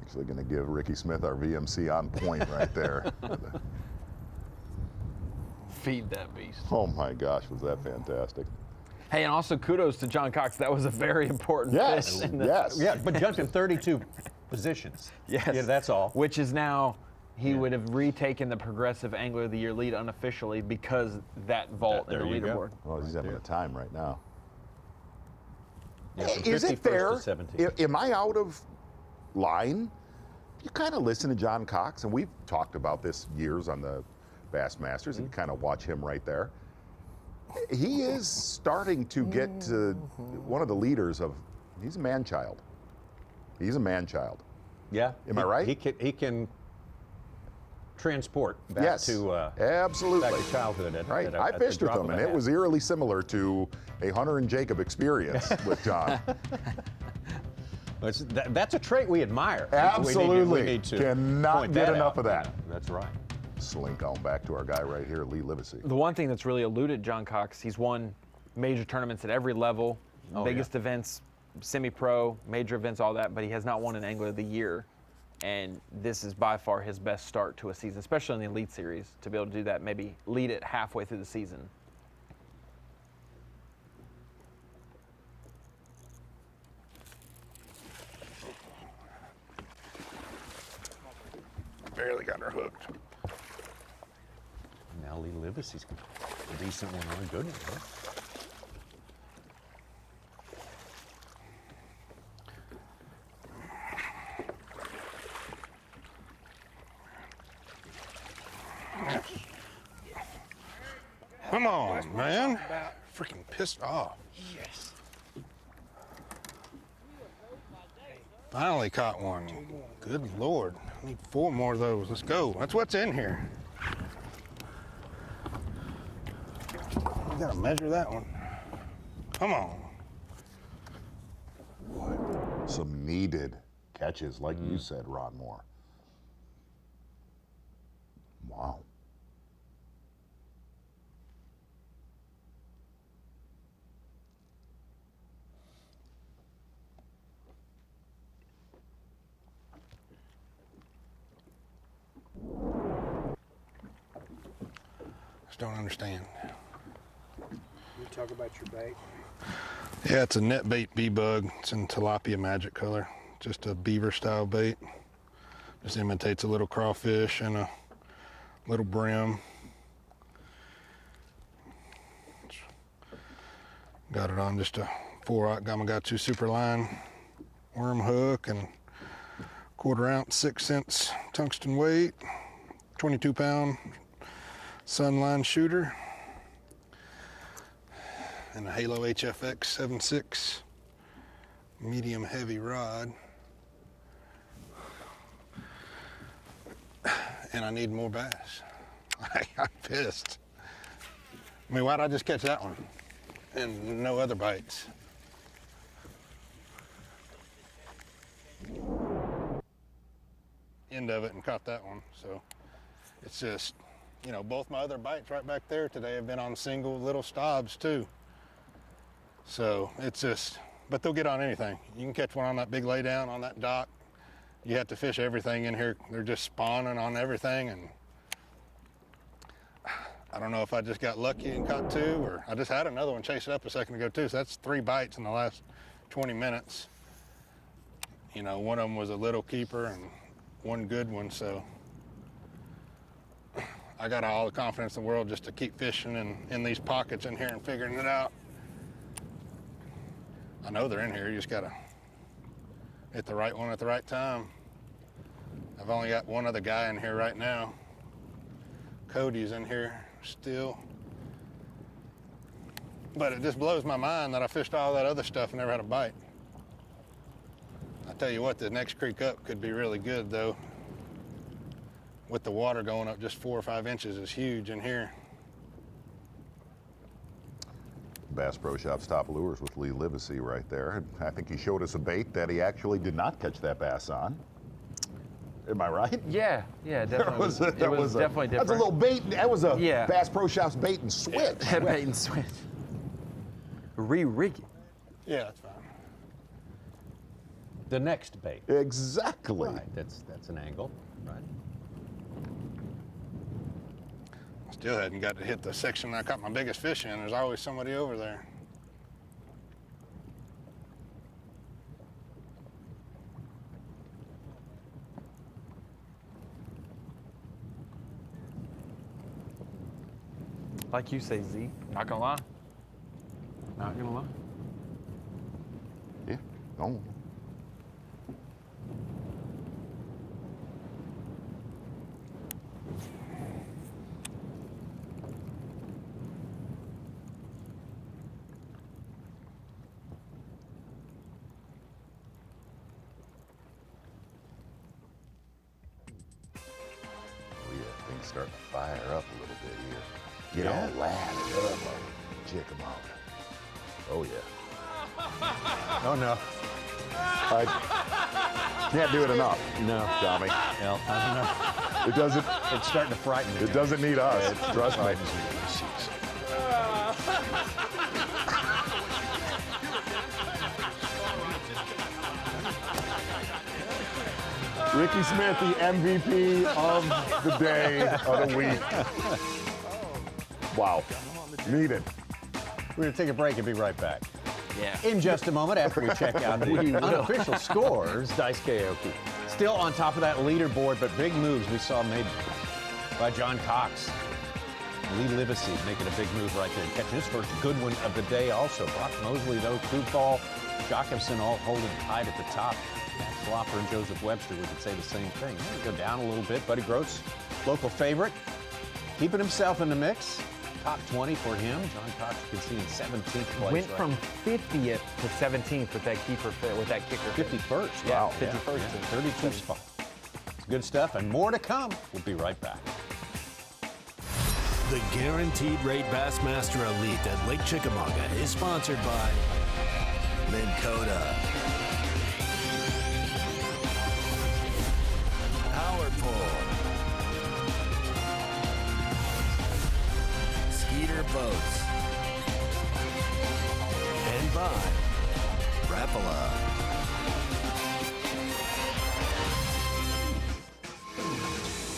Actually going to give Ricky Smith our VMC on point right there. Feed that beast. Oh my gosh, was that fantastic. Hey, and also kudos to John Cox. That was a very important fish. Yeah, but jumped in 32 positions. Yes. Yeah, that's all. Which is now, he would have retaken the Progressive Angler of the Year lead unofficially because that vault in the leaderboard. Well, he's having a time right now. Yeah, Hey, is it fair? 17. Am I out of line? You kind of listen to John Cox, and we've talked about this years on the Bassmasters, and you kind of watch him right there. He is starting to get to one of the leaders of, he's a man-child. He's a man-child. Yeah. Am I right? He can transport back to absolutely. back to childhood. Right. I fished with him, and it was eerily similar to a Hunter and Jacob experience with John. That's a trait we admire. Absolutely. We need to cannot get enough of that. That's right. Slink on back to our guy right here, Lee Livesay. The one thing that's really eluded John Cox, he's won major tournaments at every level, biggest events, semi-pro, major events, all that, but he has not won an Angler of the Year. And this is by far his best start to a season, especially in the Elite Series, to be able to do that, maybe lead it halfway through the season. Barely got her hooked. Now Lee Livesay's a decent one or a good one. Huh? Come on, man. Freaking pissed off. Yes. Finally caught one. Good Lord. I need 4 more of those. Let's go. That's what's in here. You gotta measure that one. Come on. Some needed catches, like you said, Ron Moore. Wow. Just don't understand. You talk about your bait. Yeah, it's a net bait bee-bug. It's in tilapia magic color. Just a beaver style bait. Just imitates a little crawfish and a little brim. Got it on just a 4-aught Gamakatsu super line worm hook and 1/4 ounce 6 cents tungsten weight, 22 pound sunline shooter, and a Halo HFX 7.6 medium heavy rod. And I need more bass. I'm pissed. I mean, why'd I just catch that one and no other bites? End of it and caught that one. So it's just, you know, both my other bites right back there today have been on single little stobs too. So it's just, but they'll get on anything. You can catch one on that big laydown on that dock. You have to fish everything in here. They're just spawning on everything, and I don't know if I just got lucky and caught 2, or I just had another one chase it up a second ago too. So that's 3 bites in the last 20 minutes. You know, one of them was a little keeper and one good one. So I got all the confidence in the world just to keep fishing and in these pockets in here and figuring it out. I know they're in here. You just gotta hit the right one at the right time. I've only got one other guy in here right now. Cody's in here still. But it just blows my mind that I fished all that other stuff and never had a bite. I tell you what, the next creek up could be really good though. With the water going up just 4 or 5 inches is huge in here. Bass Pro Shop's top lures with Lee Livesay right there. I think he showed us a bait that he actually did not catch that bass on. Am I right? Yeah, definitely. It was definitely different. That's a little bait. That was a Bass Pro Shop's bait and switch. Bait and switch. Re-rig it. Yeah, that's fine. The next bait. Exactly. Right, that's an angle, right? Still hadn't got to hit the section I caught my biggest fish in. There's always somebody over there. Like you say, Z. Not gonna lie. Not gonna lie. Yeah. Oh. Starting to fire up a little bit here. Get all lathered up on Chickamauga. Oh yeah. Oh no. I can't do it enough. No. Tommy. Well, I don't know. It doesn't. It's starting to frighten me. It doesn't need us. Trust me. Ricky Smith, the MVP of the day, of the week. Wow. Needed. We're going to take a break and be right back. Yeah. In just a moment after we check out the unofficial scores, Dice Aoki. Still on top of that leaderboard, but big moves we saw made by John Cox. Lee Livesay making a big move right there, catching his first good one of the day also. Brock Mosley, though, Kupal, Jacobson all holding tight at the top. Schlapper and Joseph Webster, we could say the same thing. Go down a little bit. Buddy Gross, local favorite, keeping himself in the mix. Top 20 for him. John Cox conceding 17th place. Went from 50th to 17th with that kicker. 51st. Yeah, Wow. 51st. Yeah. 32 spot. It's good stuff and more to come. We'll be right back. The Guaranteed Rate Bassmaster Elite at Lake Chickamauga is sponsored by Minn Kota, Power Pole, Skeeter Boats, and by Rapala.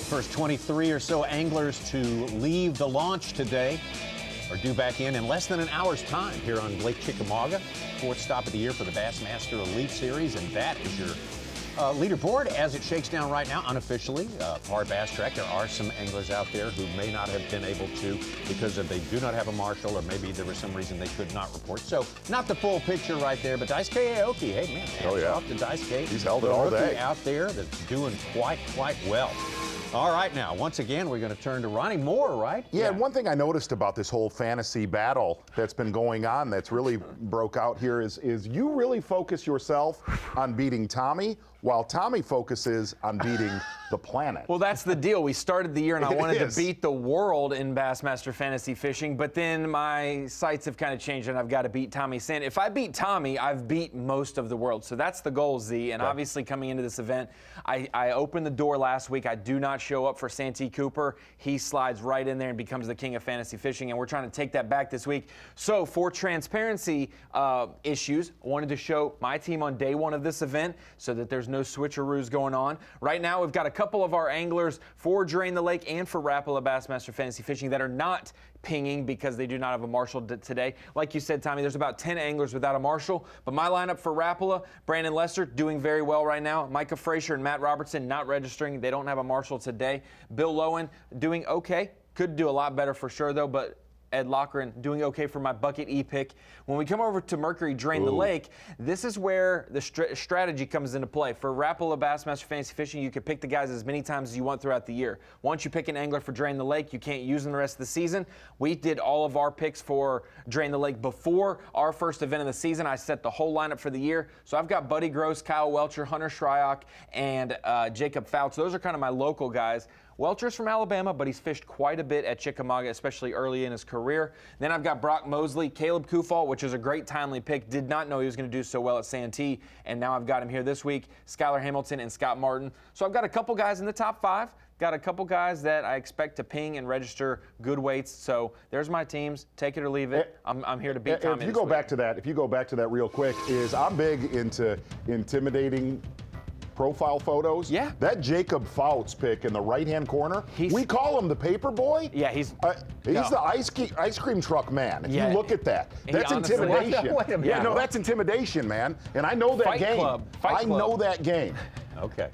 First 23 or so anglers to leave the launch today are due back in less than an hour's time here on Lake Chickamauga. Fourth stop of the year for the Bassmaster Elite Series, and that is your leaderboard as it shakes down right now unofficially. Our bass track, there are some anglers out there who may not have been able to because they do not have a marshal, or maybe there was some reason they could not report. So not the full picture right there, but Daisuke Aoki, hey man, hats off to Daisuke. He's held it all day. Out there that's doing quite well. All right, now, once again, we're going to turn to Ronnie Moore, right? Yeah, and one thing I noticed about this whole fantasy battle that's been going on that's really broke out here is you really focus yourself on beating Tommy, while Tommy focuses on beating the planet. Well, that's the deal. We started the year and I wanted to beat the world in Bassmaster Fantasy Fishing, but then my sights have kind of changed and I've got to beat Tommy Sand. If I beat Tommy, I've beat most of the world. So that's the goal, Z. And obviously coming into this event, I opened the door last week. I do not show up for Santee Cooper. He slides right in there and becomes the king of fantasy fishing, and we're trying to take that back this week. So for transparency issues, I wanted to show my team on day one of this event so that there's no switcheroos going on. Right now, we've got a couple of our anglers for Drain the Lake and for Rapala Bassmaster Fantasy Fishing that are not pinging because they do not have a marshal today. Like you said, Tommy, there's about 10 anglers without a marshal, but my lineup for Rapala, Brandon Lester doing very well right now. Micah Frazier and Matt Robertson not registering. They don't have a marshal today. Bill Lowen doing okay. Could do a lot better for sure though, but Ed Lochran doing okay for my bucket E-pick. When we come over to Mercury Drain the Lake, this is where the strategy comes into play. For Rapala Bassmaster Fantasy Fishing, you can pick the guys as many times as you want throughout the year. Once you pick an angler for Drain the Lake, you can't use them the rest of the season. We did all of our picks for Drain the Lake before our first event of the season. I set the whole lineup for the year. So I've got Buddy Gross, Kyle Welcher, Hunter Shryock, and Jacob Fouts. Those are kind of my local guys. Welcher's from Alabama, but he's fished quite a bit at Chickamauga, especially early in his career. Then I've got Brock Mosley, Caleb Kufal, which is a great timely pick. Did not know he was going to do so well at Santee, and now I've got him here this week. Skylar Hamilton and Scott Martin. So I've got a couple guys in the top 5. Got a couple guys that I expect to ping and register good weights. So there's my teams. Take it or leave it. I'm here to beat Tommy. If you go back to that real quick, I'm big into intimidating profile photos. Yeah. That Jacob Fouts pick in the right-hand corner, we call him the paper boy. Yeah, he's the ice cream truck man. If you look at that, that's intimidation. Wait a minute. Yeah, no, that's intimidation, man. And I know that game. Fight Club. Know that game. Okay.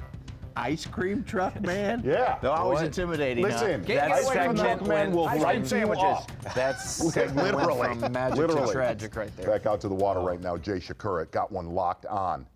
Ice cream truck man? Yeah. They're always intimidating. Listen, that's ice cream truck man will fight you up. That's literally from magic to tragic right there. Back out to the water right now. Jay Shakura got one locked on.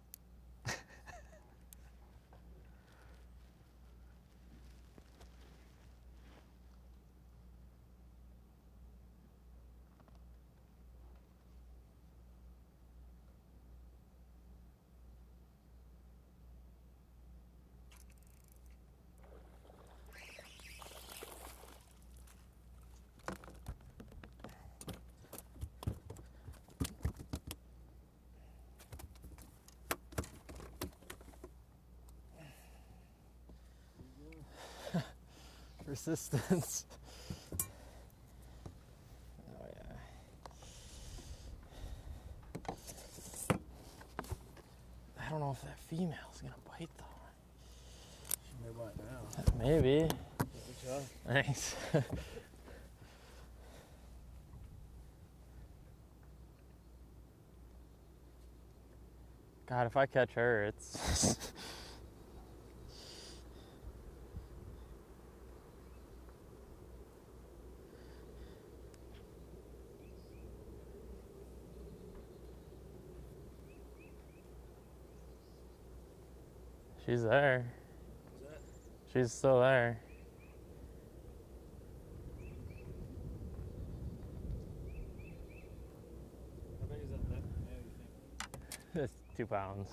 Resistance. Oh yeah. I don't know if that female's gonna bite though. She may bite now. Maybe. Good job. Thanks. God, if I catch her, it's she's there. She's still there. How big is that male, you think? It's 2 pounds.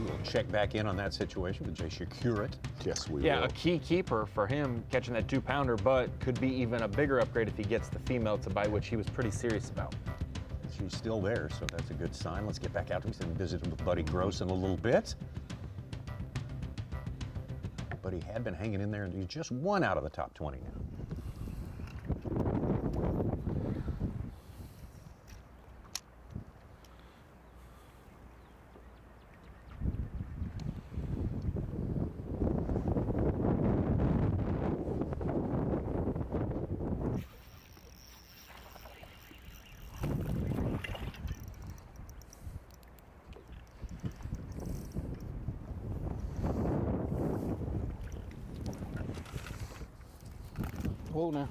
We'll check back in on that situation with Jay Shakurit. Yes, we Yeah, will. a key keeper for him catching that 2-pounder, but could be even a bigger upgrade if he gets the female to bite, which he was pretty serious about. She's still there, so that's a good sign. Let's get back out to him and visit with Buddy Gross in a little bit. Buddy had been hanging in there, and he's just one out of the top 20 now. Whoa now.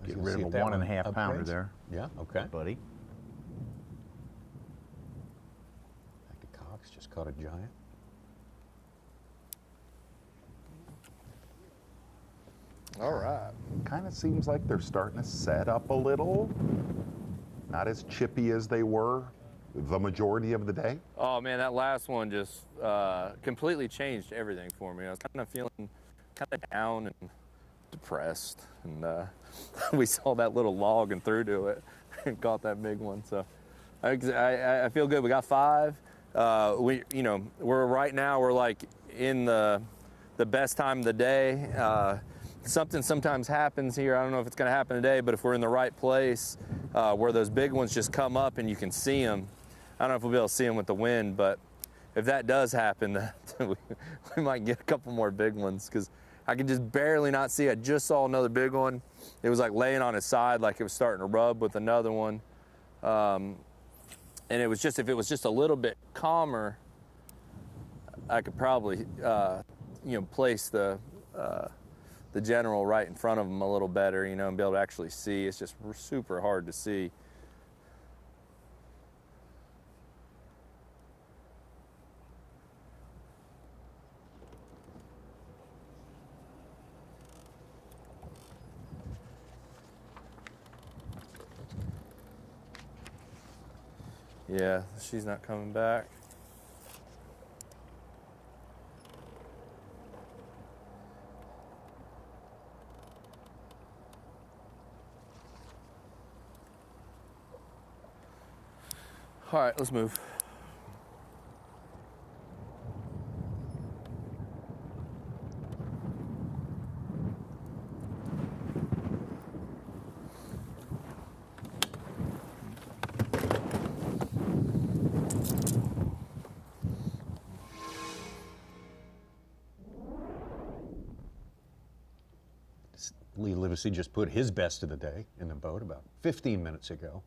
Getting rid of a 1.5 pounder there. Yeah, okay. Buddy. Cox just caught a giant. All right. Kind of seems like they're starting to set up a little. Not as chippy as they were the majority of the day. Oh man, that last one just completely changed everything for me. I was kind of feeling kind of down and depressed, and we saw that little log and threw to it and caught that big one. So I feel good. We got 5. We're right now, we're like in the best time of the day. Something sometimes happens here. I don't know if it's going to happen today, but if we're in the right place where those big ones just come up and you can see them, I don't know if we'll be able to see them with the wind, but if that does happen, we might get a couple more big ones, because I could just barely not see. I just saw another big one. It was like laying on its side, like it was starting to rub with another one. And it was just, if it was just a little bit calmer, I could probably, place the general right in front of them a little better, and be able to actually see. It's just super hard to see. Yeah, she's not coming back. All right, let's move. Livesay just put his best of the day in the boat about 15 minutes ago.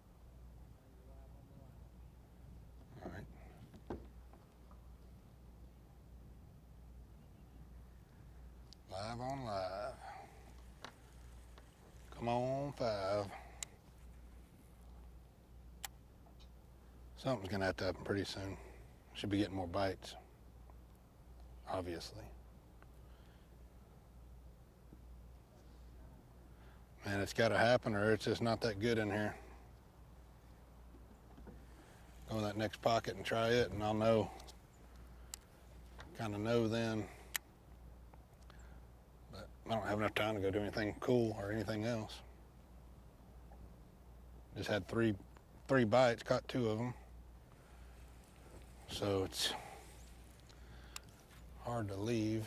All right. Live on live. Come on, 5. Something's gonna have to happen pretty soon. Should be getting more bites, obviously. Man, it's got to happen, or it's just not that good in here. Go in that next pocket and try it, and I'll know. Kind of know then. But I don't have enough time to go do anything cool or anything else. Just had three bites, caught 2 of them. So it's hard to leave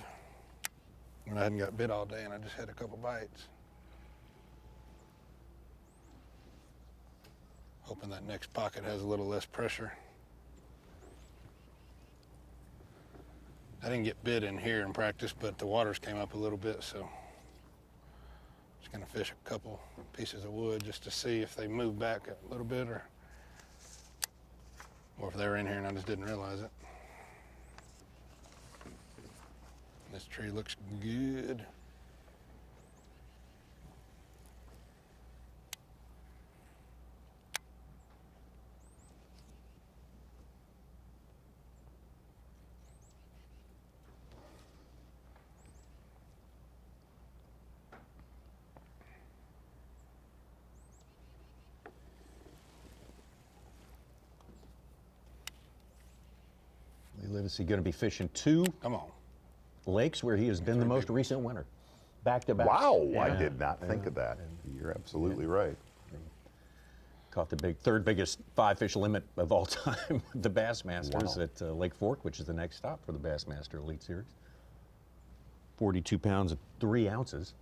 when I hadn't got bit all day and I just had a couple bites. Hoping that next pocket has a little less pressure. I didn't get bit in here in practice, but the waters came up a little bit, so going to fish a couple pieces of wood just to see if they move back a little bit or if they're in here and I just didn't realize it. This tree looks good. Is he going to be fishing 2 lakes where he has been the most recent winner? Back to back. Wow, I did not think of that. You're absolutely right. Caught the third biggest 5-fish limit of all time with the Bassmasters at Lake Fork, which is the next stop for the Bassmaster Elite Series. 42 pounds at 3 ounces.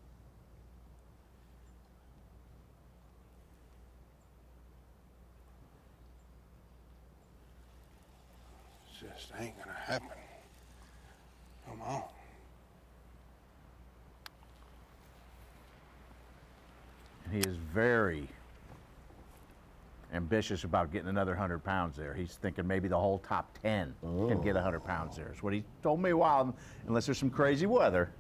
Just ain't gonna happen. Come on. He is very ambitious about getting another 100 pounds there. He's thinking maybe the whole top 10 can get 100 pounds there. Is what he told me a while, unless there's some crazy weather.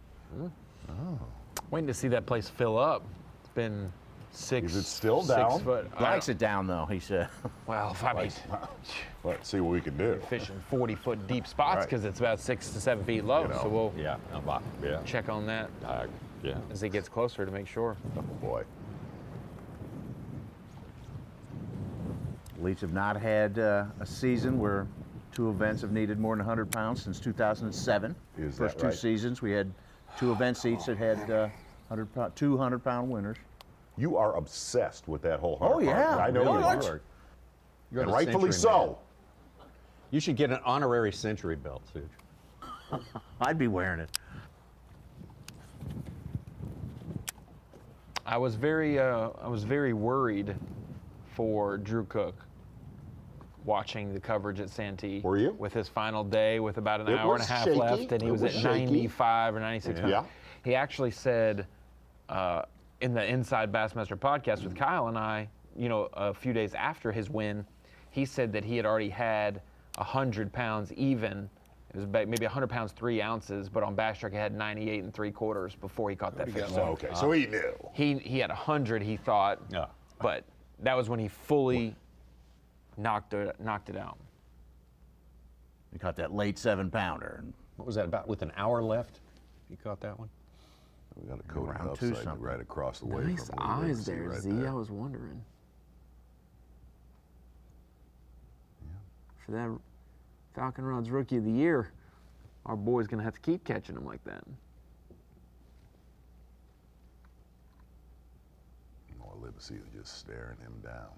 Waiting to see that place fill up. It's been 6. Is it still down? 6 foot. Likes it down though, he said. Well, if I mean, let's see what we can do. Fishing 40-foot deep spots because it's about 6 to 7 feet low. So we'll check on that as he gets closer to make sure. Oh boy. Elites have not had a season where 2 events have needed more than 100 pounds since 2007. Is First that 2 right? seasons, we had 2 events each that had 200-pound winners. You are obsessed with that whole 100 Oh, yeah. I know you What? are. You're And a rightfully century so. man. You should get an honorary century belt, Suge. I'd be wearing it. I was very worried for Drew Cook watching the coverage at Santee. Were you? With his final day with about an It hour and a was half shaky. left, and he It was was at shaky. 95 or 96 pounds. Yeah. He actually said in the Inside Bassmaster podcast with Kyle and I, a few days after his win, he said that he had already had 100 pounds even. It was maybe 100 pounds 3 ounces, but on Bastrop he had 98 3/4 before he caught that fish. So he knew. He had 100, he thought, but that was when he fully knocked it out. He caught that late 7-pounder. What was that about? With an hour left, he caught that one. We got a coat Round of 2 upside something. right across the way Nice from eyes Livesay there, right Z. there. I was wondering. For that Falcon Rods Rookie of the Year, our boy's going to have to keep catching them like that. Or Livesay is just staring him down.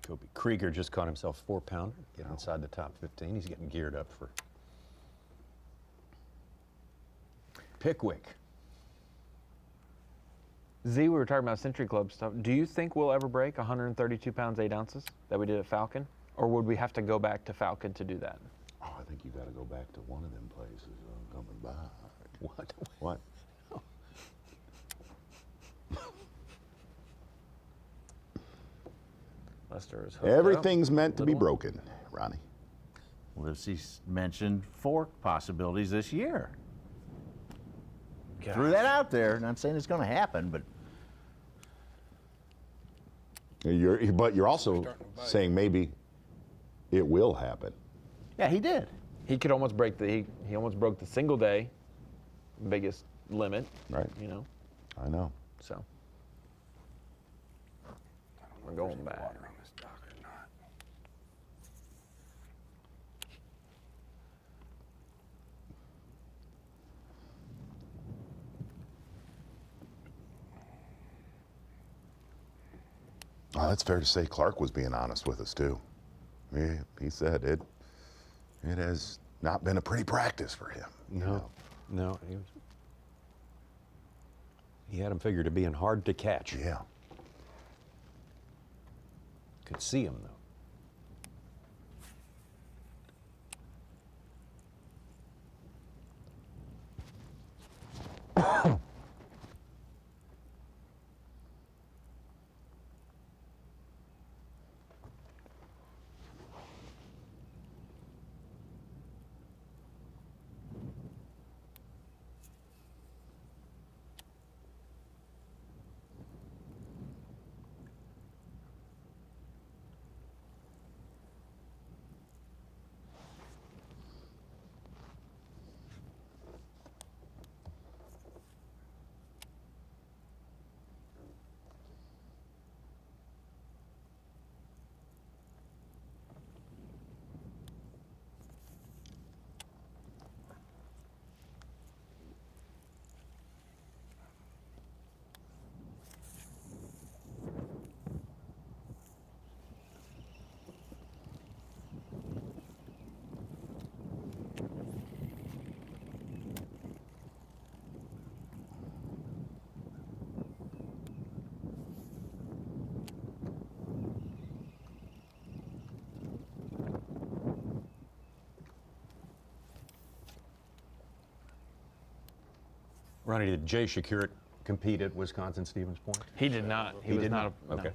Kobe Krieger just caught himself 4-pounder, get inside the top 15. He's getting geared up for Pickwick. Z, we were talking about Century Club stuff. Do you think we'll ever break 132 pounds 8 ounces that we did at Falcon? Or would we have to go back to Falcon to do that? Oh, I think you got to go back to one of them places coming by. What? What? Lester is hooked Everything's up. meant to be Little one. broken, Ronnie. Livesay mentioned fork possibilities this year. Threw that out there. Not saying it's going to happen, but You're also saying maybe it will happen. yeah, he did. He could almost break he almost broke the single day biggest limit. Right. I know. So we're going back. Well, it's fair to say Clark was being honest with us too. He said it has not been a pretty practice for him. No. He had him figured to being hard to catch. Yeah. Could see him, though. Ronnie, did Jay Shakir compete at Wisconsin-Stevens Point? He did not. He was did not. Okay.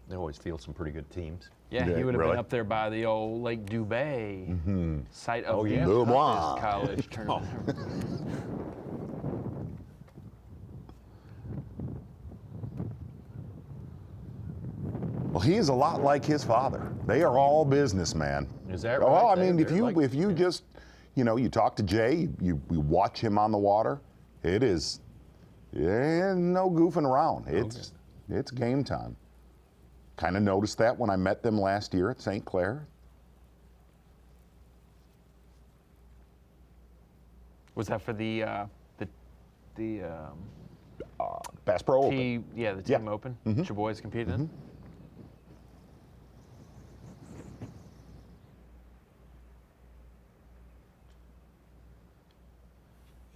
They always field some pretty good teams. Yeah, he would have been up there by the old Lake Dubay, site of the toughest college tournament. Well, he is a lot like his father. They are all businessmen. Is that right? Well, I mean, if you just, you talk to Jay, you watch him on the water, it is no goofing around. It's game time. Kind of noticed that when I met them last year at St. Clair. Was that for the Bass Pro Open? The team open. Your boys competed in.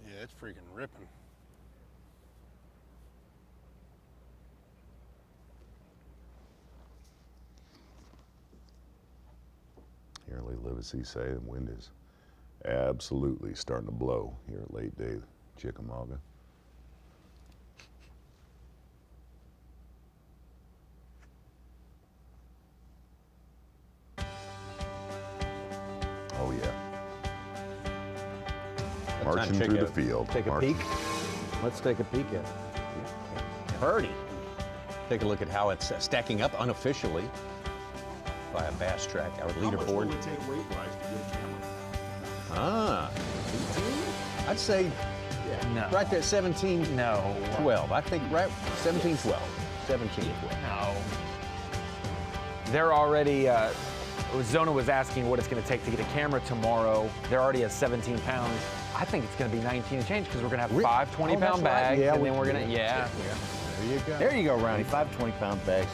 Yeah, it's freaking ripping. Here, Livesay say the wind is absolutely starting to blow here at Late Day Chickamauga. Oh yeah. Marching through the field. Take a peek. Let's take a peek at it. Purdy. Take a look at how it's stacking up unofficially by a bass track, our leaderboard. How much will it take weight-wise to get a camera? 18? I'd say right there, 17. No. 12. I think right 17, 12. 17, 12. No. They're already. Zona was asking what it's going to take to get a camera tomorrow. They're already at 17 pounds. I think it's going to be 19 and change because we're going to have 5 20-pound bags, and then we're going to, There you go. There you go, Ronnie. 5 20-pound bags.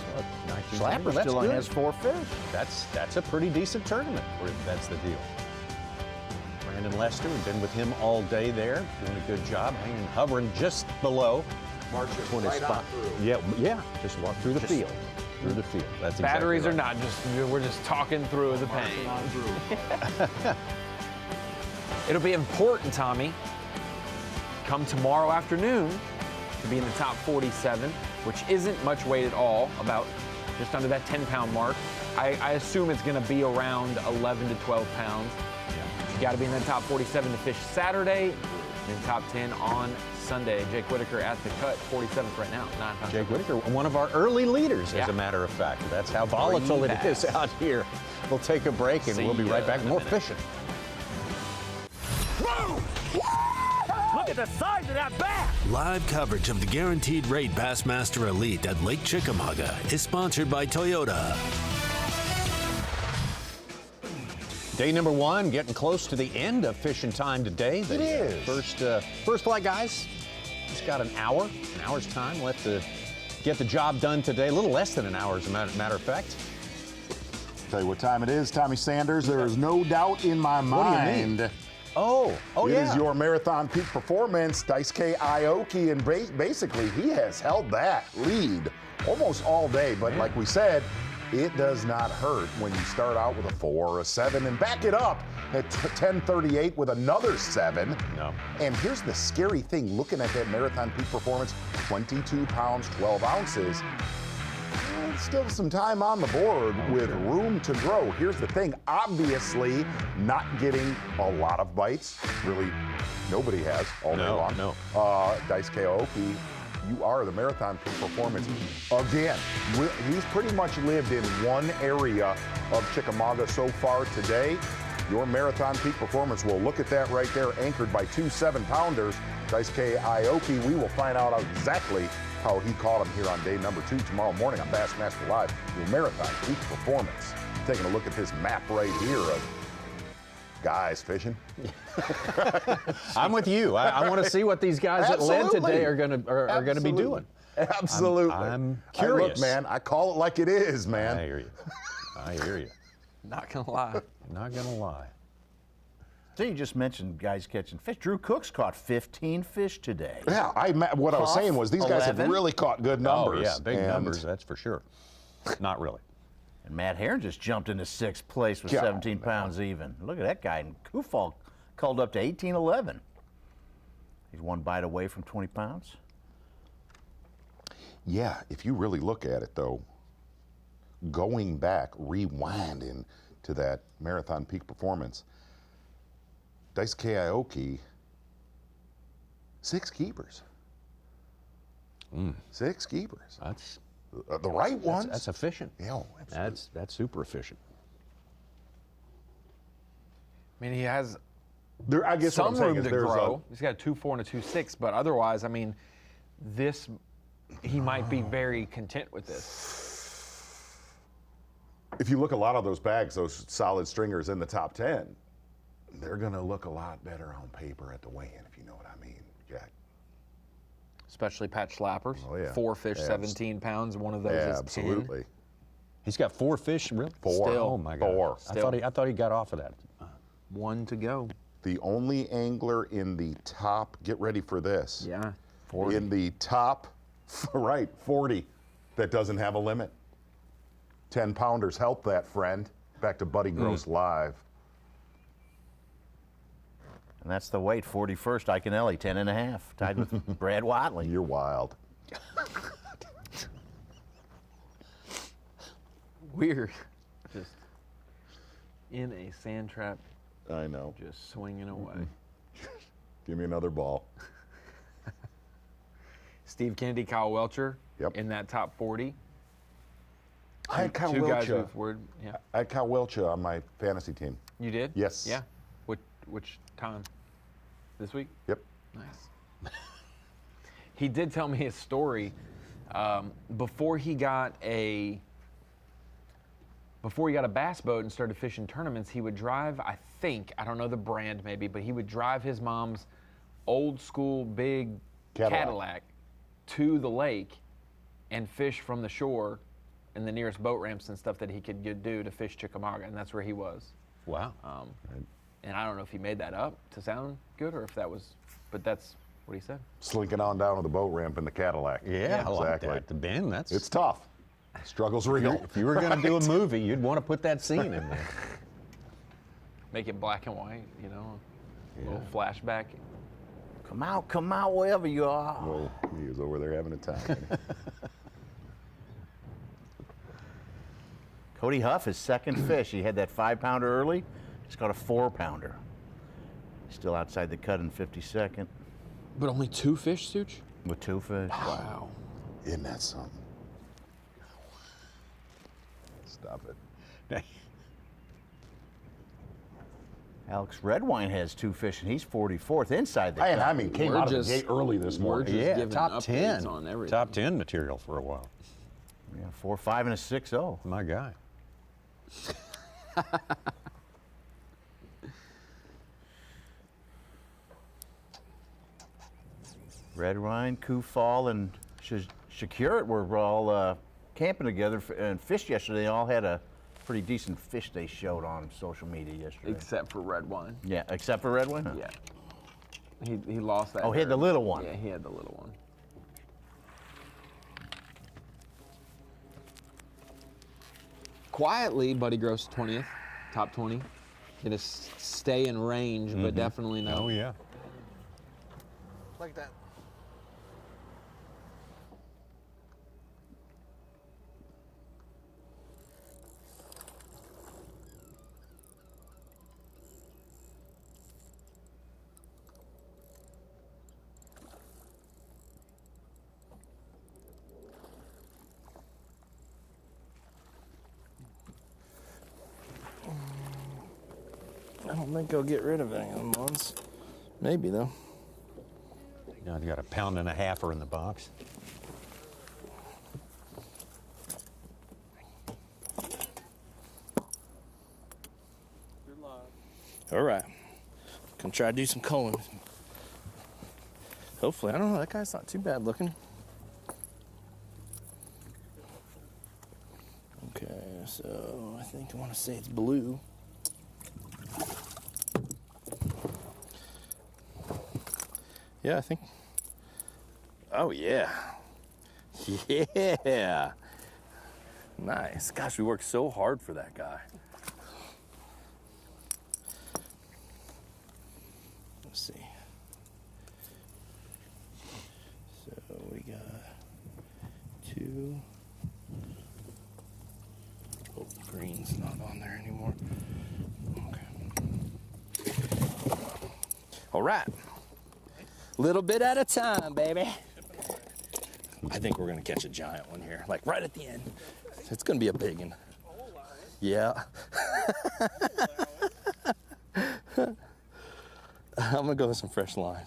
Schlapper still only has 4 fish. That's a pretty decent tournament. That's the deal. Brandon Lester, we've been with him all day there, doing a good job, hovering just below. Marching right on through. Yeah. Just walk through the field. Through the field. That's batteries exactly are not we're just talking through the pain. It'll be important, Tommy, come tomorrow afternoon to be in the top 47, which isn't much weight at all, about just under that 10-pound mark. I assume it's going to be around 11 to 12 pounds. You got to be in the top 47 to fish Saturday, and top 10 on Sunday. Jake Whitaker at the cut, 47th right now, 9 pounds. Jake Whitaker, one of our early leaders, as a matter of fact. That's how volatile it is out here. We'll take a break, and we'll be right back with more fishing. Look at the size of that bass! Live coverage of the Guaranteed Rate Bassmaster Elite at Lake Chickamauga is sponsored by Toyota. Day number 1, getting close to the end of fishing time today. It is. First flight guys Just got an hour's time left to get the job done today. A little less than an hour, as a matter of fact. Tell you what time it is, Tommy Sanders. There is no doubt in my mind. What do you mean? Oh, it yeah. is your marathon peak performance, Daisuke Aoki, and basically he has held that lead almost all day. But like we said, it does not hurt when you start out with a 4 or a 7 and back it up at 10:38 with another 7. No. And here's the scary thing, looking at that marathon peak performance, 22 pounds, 12 ounces. Still some time on the board with room to grow. Here's the thing, obviously not getting a lot of bites. Really, nobody has all day long. No. Daisuke Aoki, you are the marathon peak performance. Again, he's pretty much lived in one area of Chickamauga so far today. Your marathon peak performance, we'll look at that right there, anchored by 2 7-pounders. Daisuke Aoki, we will find out exactly how he caught him here on day number 2 tomorrow morning on Bassmaster Live. Your marathon peak performance. Taking a look at this map right here of guys fishing. I'm with you. I want to see what these guys that led today are going to be doing. Absolutely. I'm curious. Look, man, I call it like it is, man. I hear you. Not gonna lie. Not gonna lie. So you just mentioned guys catching fish. Drew Cook's caught 15 fish today. Yeah, what I was saying was these guys have really caught good numbers. Oh, yeah, big numbers, that's for sure. Not really. And Matt Herron just jumped into 6th place with 17 pounds even. Look at that guy. And Kufal called up to 18-11. He's 1 bite away from 20 pounds. Yeah, if you really look at it, though, going back, rewinding to that marathon peak performance, Daisuke Aoki, 6 keepers. 6 keepers. That's the right ones. That's efficient. Yeah, that's super efficient. I mean, he has I guess some what I'm saying room is to there's grow. He's got a 2.4 and a 2.6, but otherwise, I mean, he might be very content with this. If you look at a lot of those bags, those solid stringers in the top 10, they're going to look a lot better on paper at the weigh-in, if you know what I mean, Jack. Especially Pat Schlappers. Oh, yeah. 4 fish, 17 pounds. One of those is 10. Absolutely. He's got 4 fish, really? 4. Still. Oh my God. 4. I thought he got off of that. 1 to go. The only angler in the top, get ready for this. Yeah. 40. In the top, 40, that doesn't have a limit. 10-pounders help that, friend. Back to Buddy Gross Live. And that's the weight, 41st, Iconelli, 10.5, tied with Brad Watley. You're wild. Weird. Just in a sand trap. I know. Just swinging away. Give me another ball. Steve Kennedy, Kyle Welcher in that top 40. I had Kyle Two guys Welcher. I had Kyle Welcher on my fantasy team. You did? Yes. Yeah. Which time? This week? Yep. Nice. He did tell me his story. Before he got a bass boat and started fishing tournaments, he would drive, I don't know the brand maybe, but he would drive his mom's old school big Cadillac to the lake and fish from the shore and the nearest boat ramps and stuff that he could do to fish Chickamauga, and that's where he was. Wow. And I don't know if he made that up to sound good or if that was, but that's what he said. Slinking on down to the boat ramp in the Cadillac. Yeah, I like exactly. that. The Ben, It's tough. Struggle's real. If you were going to do a movie, you'd want to put that scene in there. Make it black and white, you know, a little flashback. Come out wherever you are. Well, he was over there having a time. Cody Huff, his 2nd fish. He had that 5-pounder early. He's got a 4-pounder. Still outside the cut in 52nd. But only 2 fish, Such? With 2 fish. Wow. Isn't that something? Stop it. Alex Redwine has 2 fish, and he's 44th inside the cut. And I mean, came out of the gate early this morning. Yeah, top 10. Top 10 material for a while. Yeah, 4.5 and a 6.0. My guy. Red Wine, Kufal, and Shakurit were all camping together and fished yesterday. They all had a pretty decent fish they showed on social media yesterday. Except for Red Wine. Yeah, except for Red Wine? Huh? Yeah. He lost that. Oh, he had the little one. Yeah, he had the little one. Quietly, Buddy Gross 20th, top 20. Gonna stay in range, but definitely not. Oh, yeah. Like that. I don't think I'll get rid of any of them ones. Maybe though. Now you got a 1.5 pounder in the box. All right. Gonna try to do some culling. Hopefully, I don't know. That guy's not too bad looking. Okay, so I think I want to say it's blue. Yeah, I think. Oh, yeah. Yeah. Nice. Gosh, we worked so hard for that guy. Let's see. So we got 2. Oh, green's not on there anymore. Okay. All right. Little bit at a time, baby. I think we're gonna catch a giant one here, like right at the end. It's gonna be a big one. Yeah. I'm gonna go with some fresh line.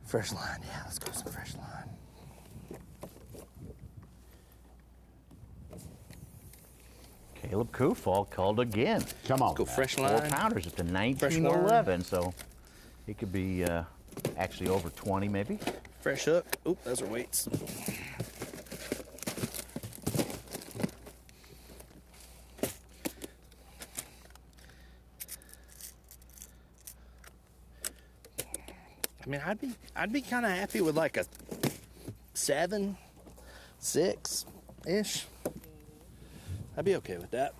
Fresh line, yeah, let's go with some fresh line. Caleb Kufal called again. Come on. Let's go fresh line. 4 pounders at the 1911, so he could be actually over 20 maybe. Fresh hook. Oop, those are weights. I mean, I'd be kind of happy with like a 7, 6-ish. I'd be okay with that.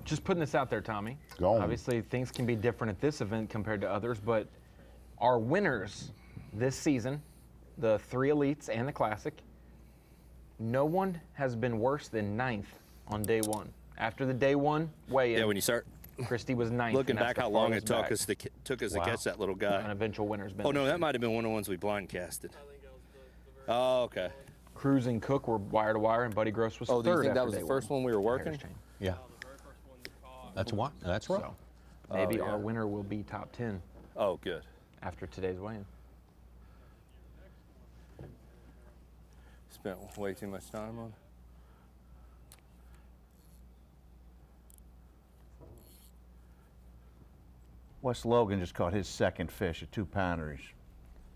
Just putting this out there, Tommy. Go on. Obviously, things can be different at this event compared to others, but our winners this season, the 3 elites and the classic, no one has been worse than 9th on day 1. After the day 1 weigh-in, Yeah, when you start Christy was 9th. looking and that's back the how long farthest it back. took us to catch that little guy. An eventual winner's been. Oh no, this that might have been one of the ones we blind casted. Oh, okay. Cruz and Cook were wire to wire, and Buddy Gross was Oh, third. do you think that after was the day first 1. one we were working? Yeah. That's why. That's right. So maybe Oh, yeah. our winner will be top 10 Oh, good. after today's weigh-in. Spent way too much time on it. Wes Logan just caught his second fish, a 2 pounder. He's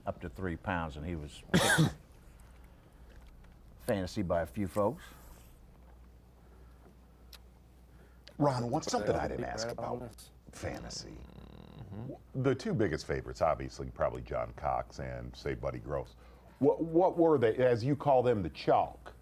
up to 3 pounds, and he was fantasy by a few folks. Ron, what's something I didn't ask about fantasy? The 2 biggest favorites, obviously, probably John Cox and, say, Buddy Gross. What were they, as you call them, the chalk?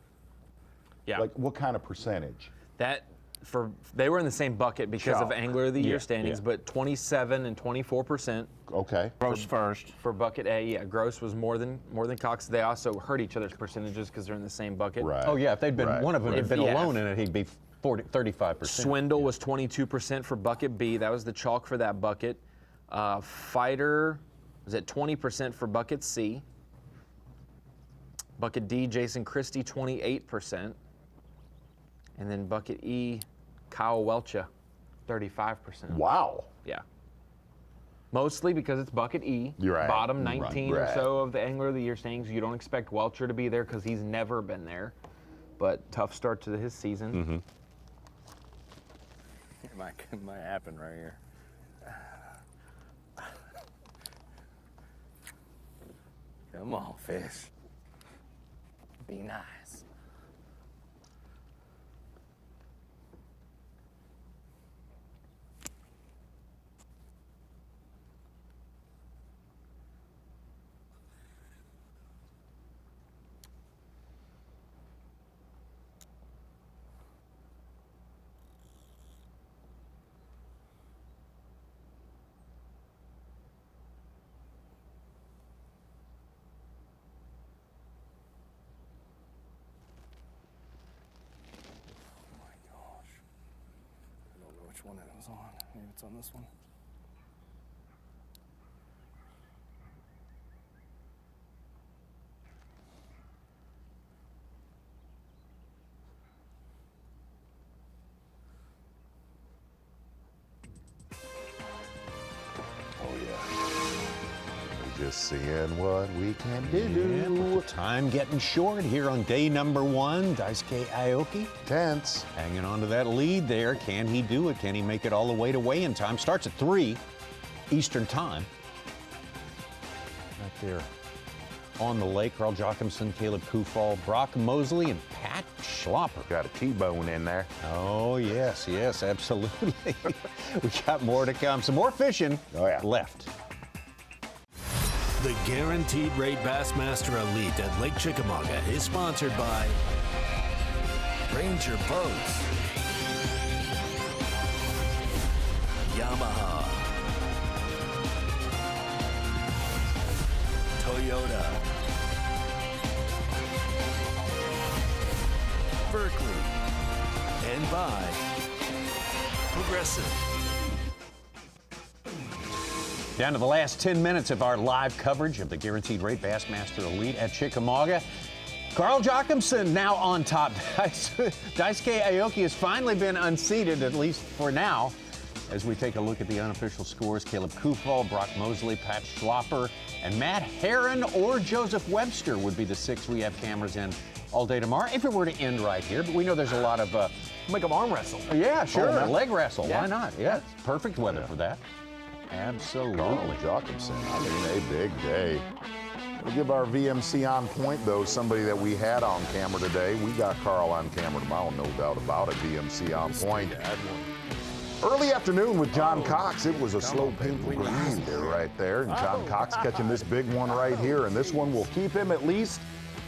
Yeah. Like, what kind of percentage? They were in the same bucket because of Chalk. Angler of the Year Yeah, standings, yeah. but 27 and 24%. Okay. Gross first. For bucket A, yeah. Gross was more than Cox. They also hurt each other's percentages because they're in the same bucket. Right. Oh, yeah, if they'd been, one of them had been Yeah. alone in it, he'd be 35%. Swindle was 22% for bucket B. That was the chalk for that bucket. Fighter was at 20% for bucket C. Bucket D, Jason Christie, 28%. And then bucket E, Kyle Welcha, 35%. Wow. Yeah. Mostly because it's bucket E. You're right. Bottom 19 or Right. so of the Angler of the Year standings. You don't expect Welcher to be there because he's never been there. But tough start to his season. It might happen right here. Come on, fish. Be nice. Which one it was on. Maybe it's on this one. Just seeing what we can do. Yeah, but the time getting short here on day number 1. Daisuke Aoki. Tense. Hanging on to that lead there. Can he do it? Can he make it all the way to weigh-in time? Starts at 3 Eastern time. Right there on the lake. Carl Jochimson, Caleb Kufal, Brock Mosley, and Pat Schlapper. Got a T-bone in there. Oh, yes, absolutely. We got more to come. Some more fishing left. The Guaranteed Rate Bassmaster Elite at Lake Chickamauga is sponsored by Ranger Boats, Yamaha, Toyota, Berkeley, and by Progressive. Down to the last 10 minutes of our live coverage of the Guaranteed Rate Bassmaster Elite at Chickamauga. Carl Jochimson now on top. Daisuke Aoki has finally been unseated, at least for now. As we take a look at the unofficial scores, Caleb Kufal, Brock Mosley, Pat Schlapper, and Matt Herron or Joseph Webster would be the 6 we have cameras in all day tomorrow, if it were to end right here. But we know there's a lot of... Make them arm wrestle. Yeah, sure. Oh, Leg wrestle. Yeah. Why not? Yeah, it's perfect weather for that. Absolutely. Carl Jochimson, I mean, a big day. We'll give our VMC on point, though, somebody that we had on camera today. We got Carl on camera tomorrow, no doubt about it. VMC on point. Early afternoon with John Cox. It was a slow, painful grind there, right there. And John Cox catching this big one right here. And this one will keep him at least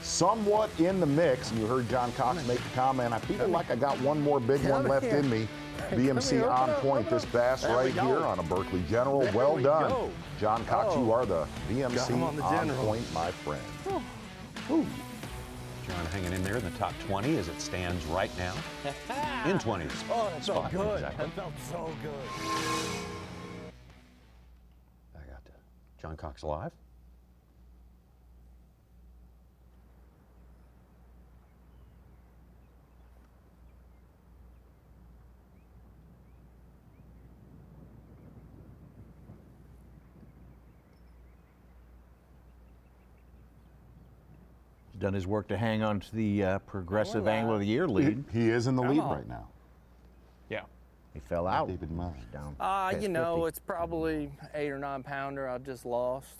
somewhat in the mix. And you heard John Cox make the comment, I feel like I got one more big one left in me. VMC on point, this bass right here on a Berkeley General. Well done. John Cox, you are the VMC on point, my friend. Ooh. John hanging in there in the top 20 as it stands right now. In 20s. Oh, that felt good. Exactly. That felt so good. I got John Cox live. Done his work to hang on to the Progressive Angler of the Year lead. He is in the lead right now. Yeah. He fell out. Keep in mind. Down. You know, it's probably 8 or 9 pounder I just lost.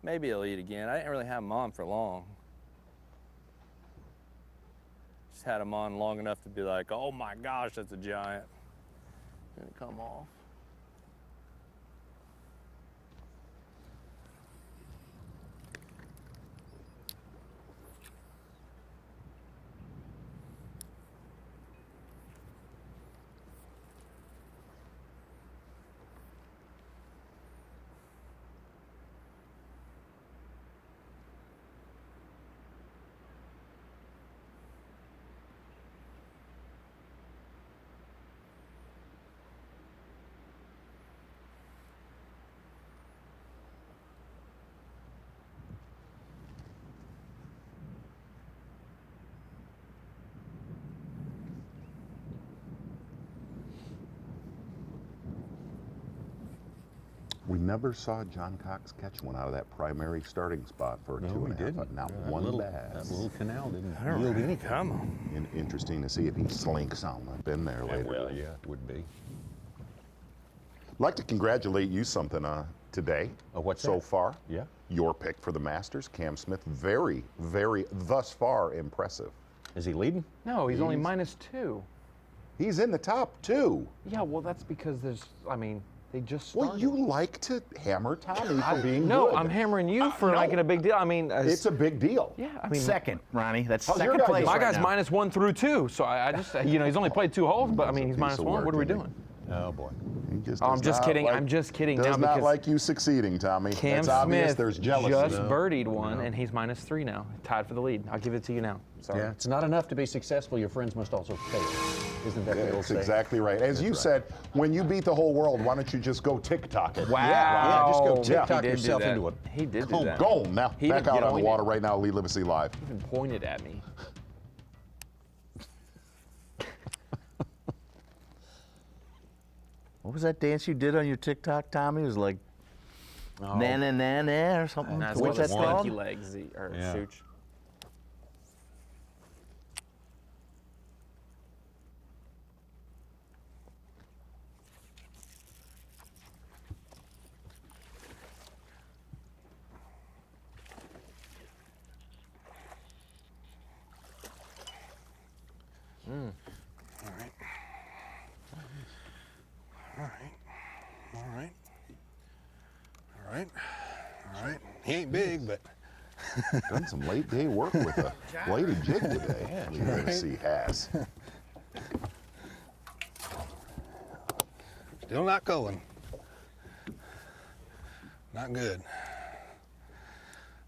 Maybe he'll eat again. I didn't really have him on for long. Just had him on long enough to be like, oh my gosh, that's a giant. And it come off. We never saw John Cox catch one out of that primary starting spot for No, 2.5 didn't. foot. Not That one little, bass. That little canal didn't All yield right, anything. come on. Interesting to see if he slinks on one. Been there later. Well, yeah, it would be. I'd like to congratulate you something today. What's so that? far? Yeah. Your pick for the Masters, Cam Smith, very, very thus far impressive. Is he leading? No, he's only -2. He's in the top 2. Yeah, well, that's because they just started. Well, you like to hammer Tommy for being No, good. I'm hammering you for making a big deal. I mean, it's a big deal. Yeah, I mean, second, Ronnie. That's How's your second guy place. my right guy's now. -1 through 2, so I just, he's only played 2 holes, but I mean, he's Piece of -1. work, What are we isn't he? doing? Oh, boy. He just Oh, I'm does just not kidding. like- I'm just kidding Does now not because like you succeeding, Tommy. Cam That's obvious. Smith There's jealousy. just birdied one, and he's -3 now, tied for the lead. I'll give it to you now. Sorry. Yeah, it's not enough to be successful. Your friends must also fail. Isn't that the old That's saying? exactly right. As you said, when you beat the whole world, why don't you just go TikTok it? Wow. Yeah, just go Yeah. TikTok He did do yourself that. into a He did do Go, that. go now. He Back even out on the pointed. water right now. Lead Livesay Live. He even pointed at me. What was that dance you did on your TikTok, Tommy? It was like na na na na or something. That's What's what that the called? slinky legs or Yeah. Such. All right. All right. All right. All right. All right. He ain't big, but Done some late day work with a bladed jig today. Yeah, Lead Livesay has. still not going. Not good.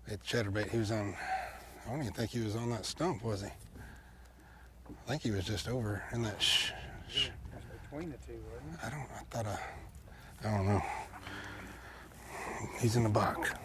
That chatterbait, he was on, I don't even think he was on that stump, was he? I think he was just over in that Between the two, wasn't it? I don't know. He's in the buck.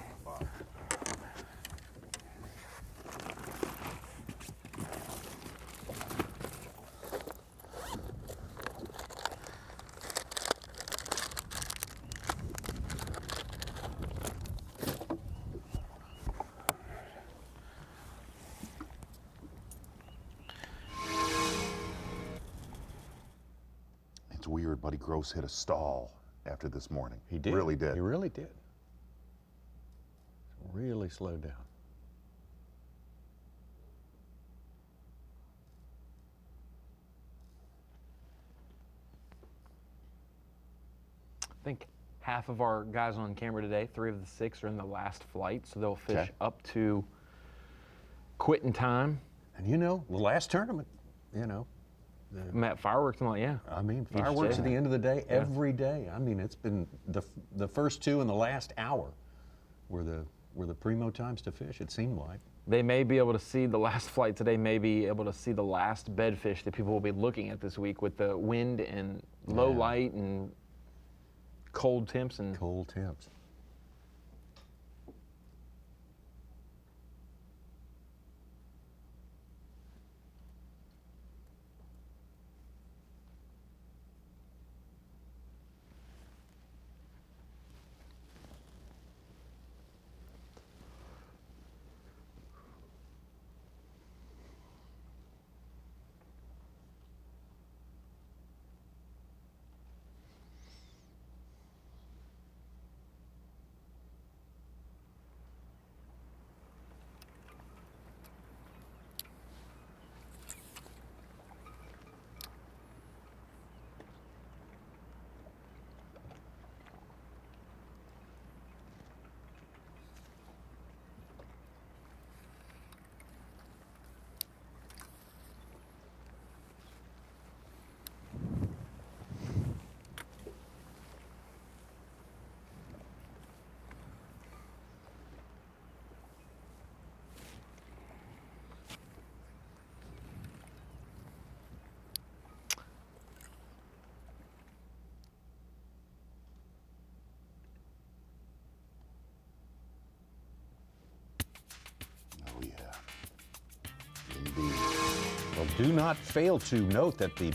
It's weird, Buddy Gross hit a stall after this morning. He did. Really did. He really did. Really slowed down. I think half of our guys on camera today, 3 of the 6 are in the last flight, so they'll fish Okay. up to quitting time. And you know, the last tournament, you know, I'm at fireworks. I'm like, yeah. I mean, Each fireworks day. at the end of the day, Yeah. every day. I mean, it's been the first 2 in the last hour were the primo times to fish, it seemed like. They may be able to see the last flight today, may be able to see the last bedfish that people will be looking at this week with the wind and low Yeah. light and cold temps and cold temps. Oh, yeah. Indeed. Well, do not fail to note that the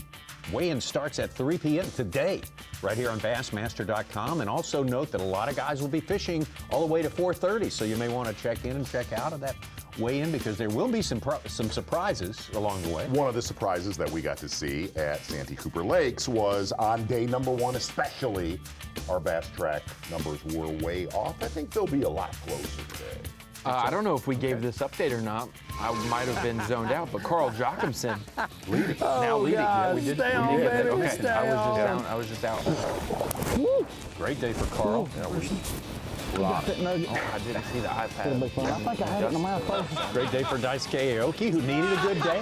Weigh-in starts at 3 p.m. today, right here on Bassmaster.com. And also note that a lot of guys will be fishing all the way to 4:30, so you may want to check in and check out of that weigh-in because there will be some surprises along the way. One of the surprises that we got to see at Santee Cooper Lakes was on day number 1 especially, our bass track numbers were way off. I think they'll be a lot closer today. I don't know if we gave this update or not. I might have been zoned out, but Carl Jochimson leading. Now leading. God, Yeah, we did. stay We on, did get that. baby, Okay, stay I was just out. Great day for Carl. Got that nugget. Oh, I didn't see the iPad. It'll be fun. I think I had it in the mouth first. Great day for Daisuke Aoki, who needed a good day.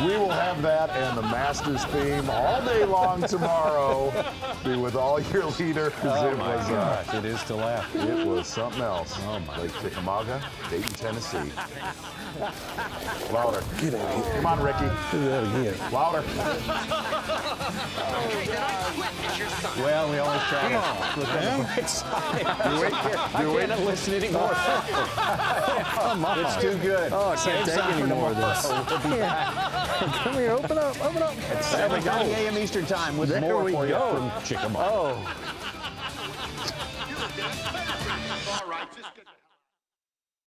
We will have that and the Masters theme all day long tomorrow. Be with all your leaders. Oh my gosh, it is to laugh. It was something else. Oh my. Lake Chickamauga, Dayton, Tennessee. Louder. Get out of here. Come on, Ricky. Do that again. Louder. Well, we always try to look on the bright side. I can't listen anymore. Come on. It's too good. Oh, I can't take any more of this. Come here, open up, open up. At 7:30 a.m. Eastern Time with more for you from Chickamauga. Oh.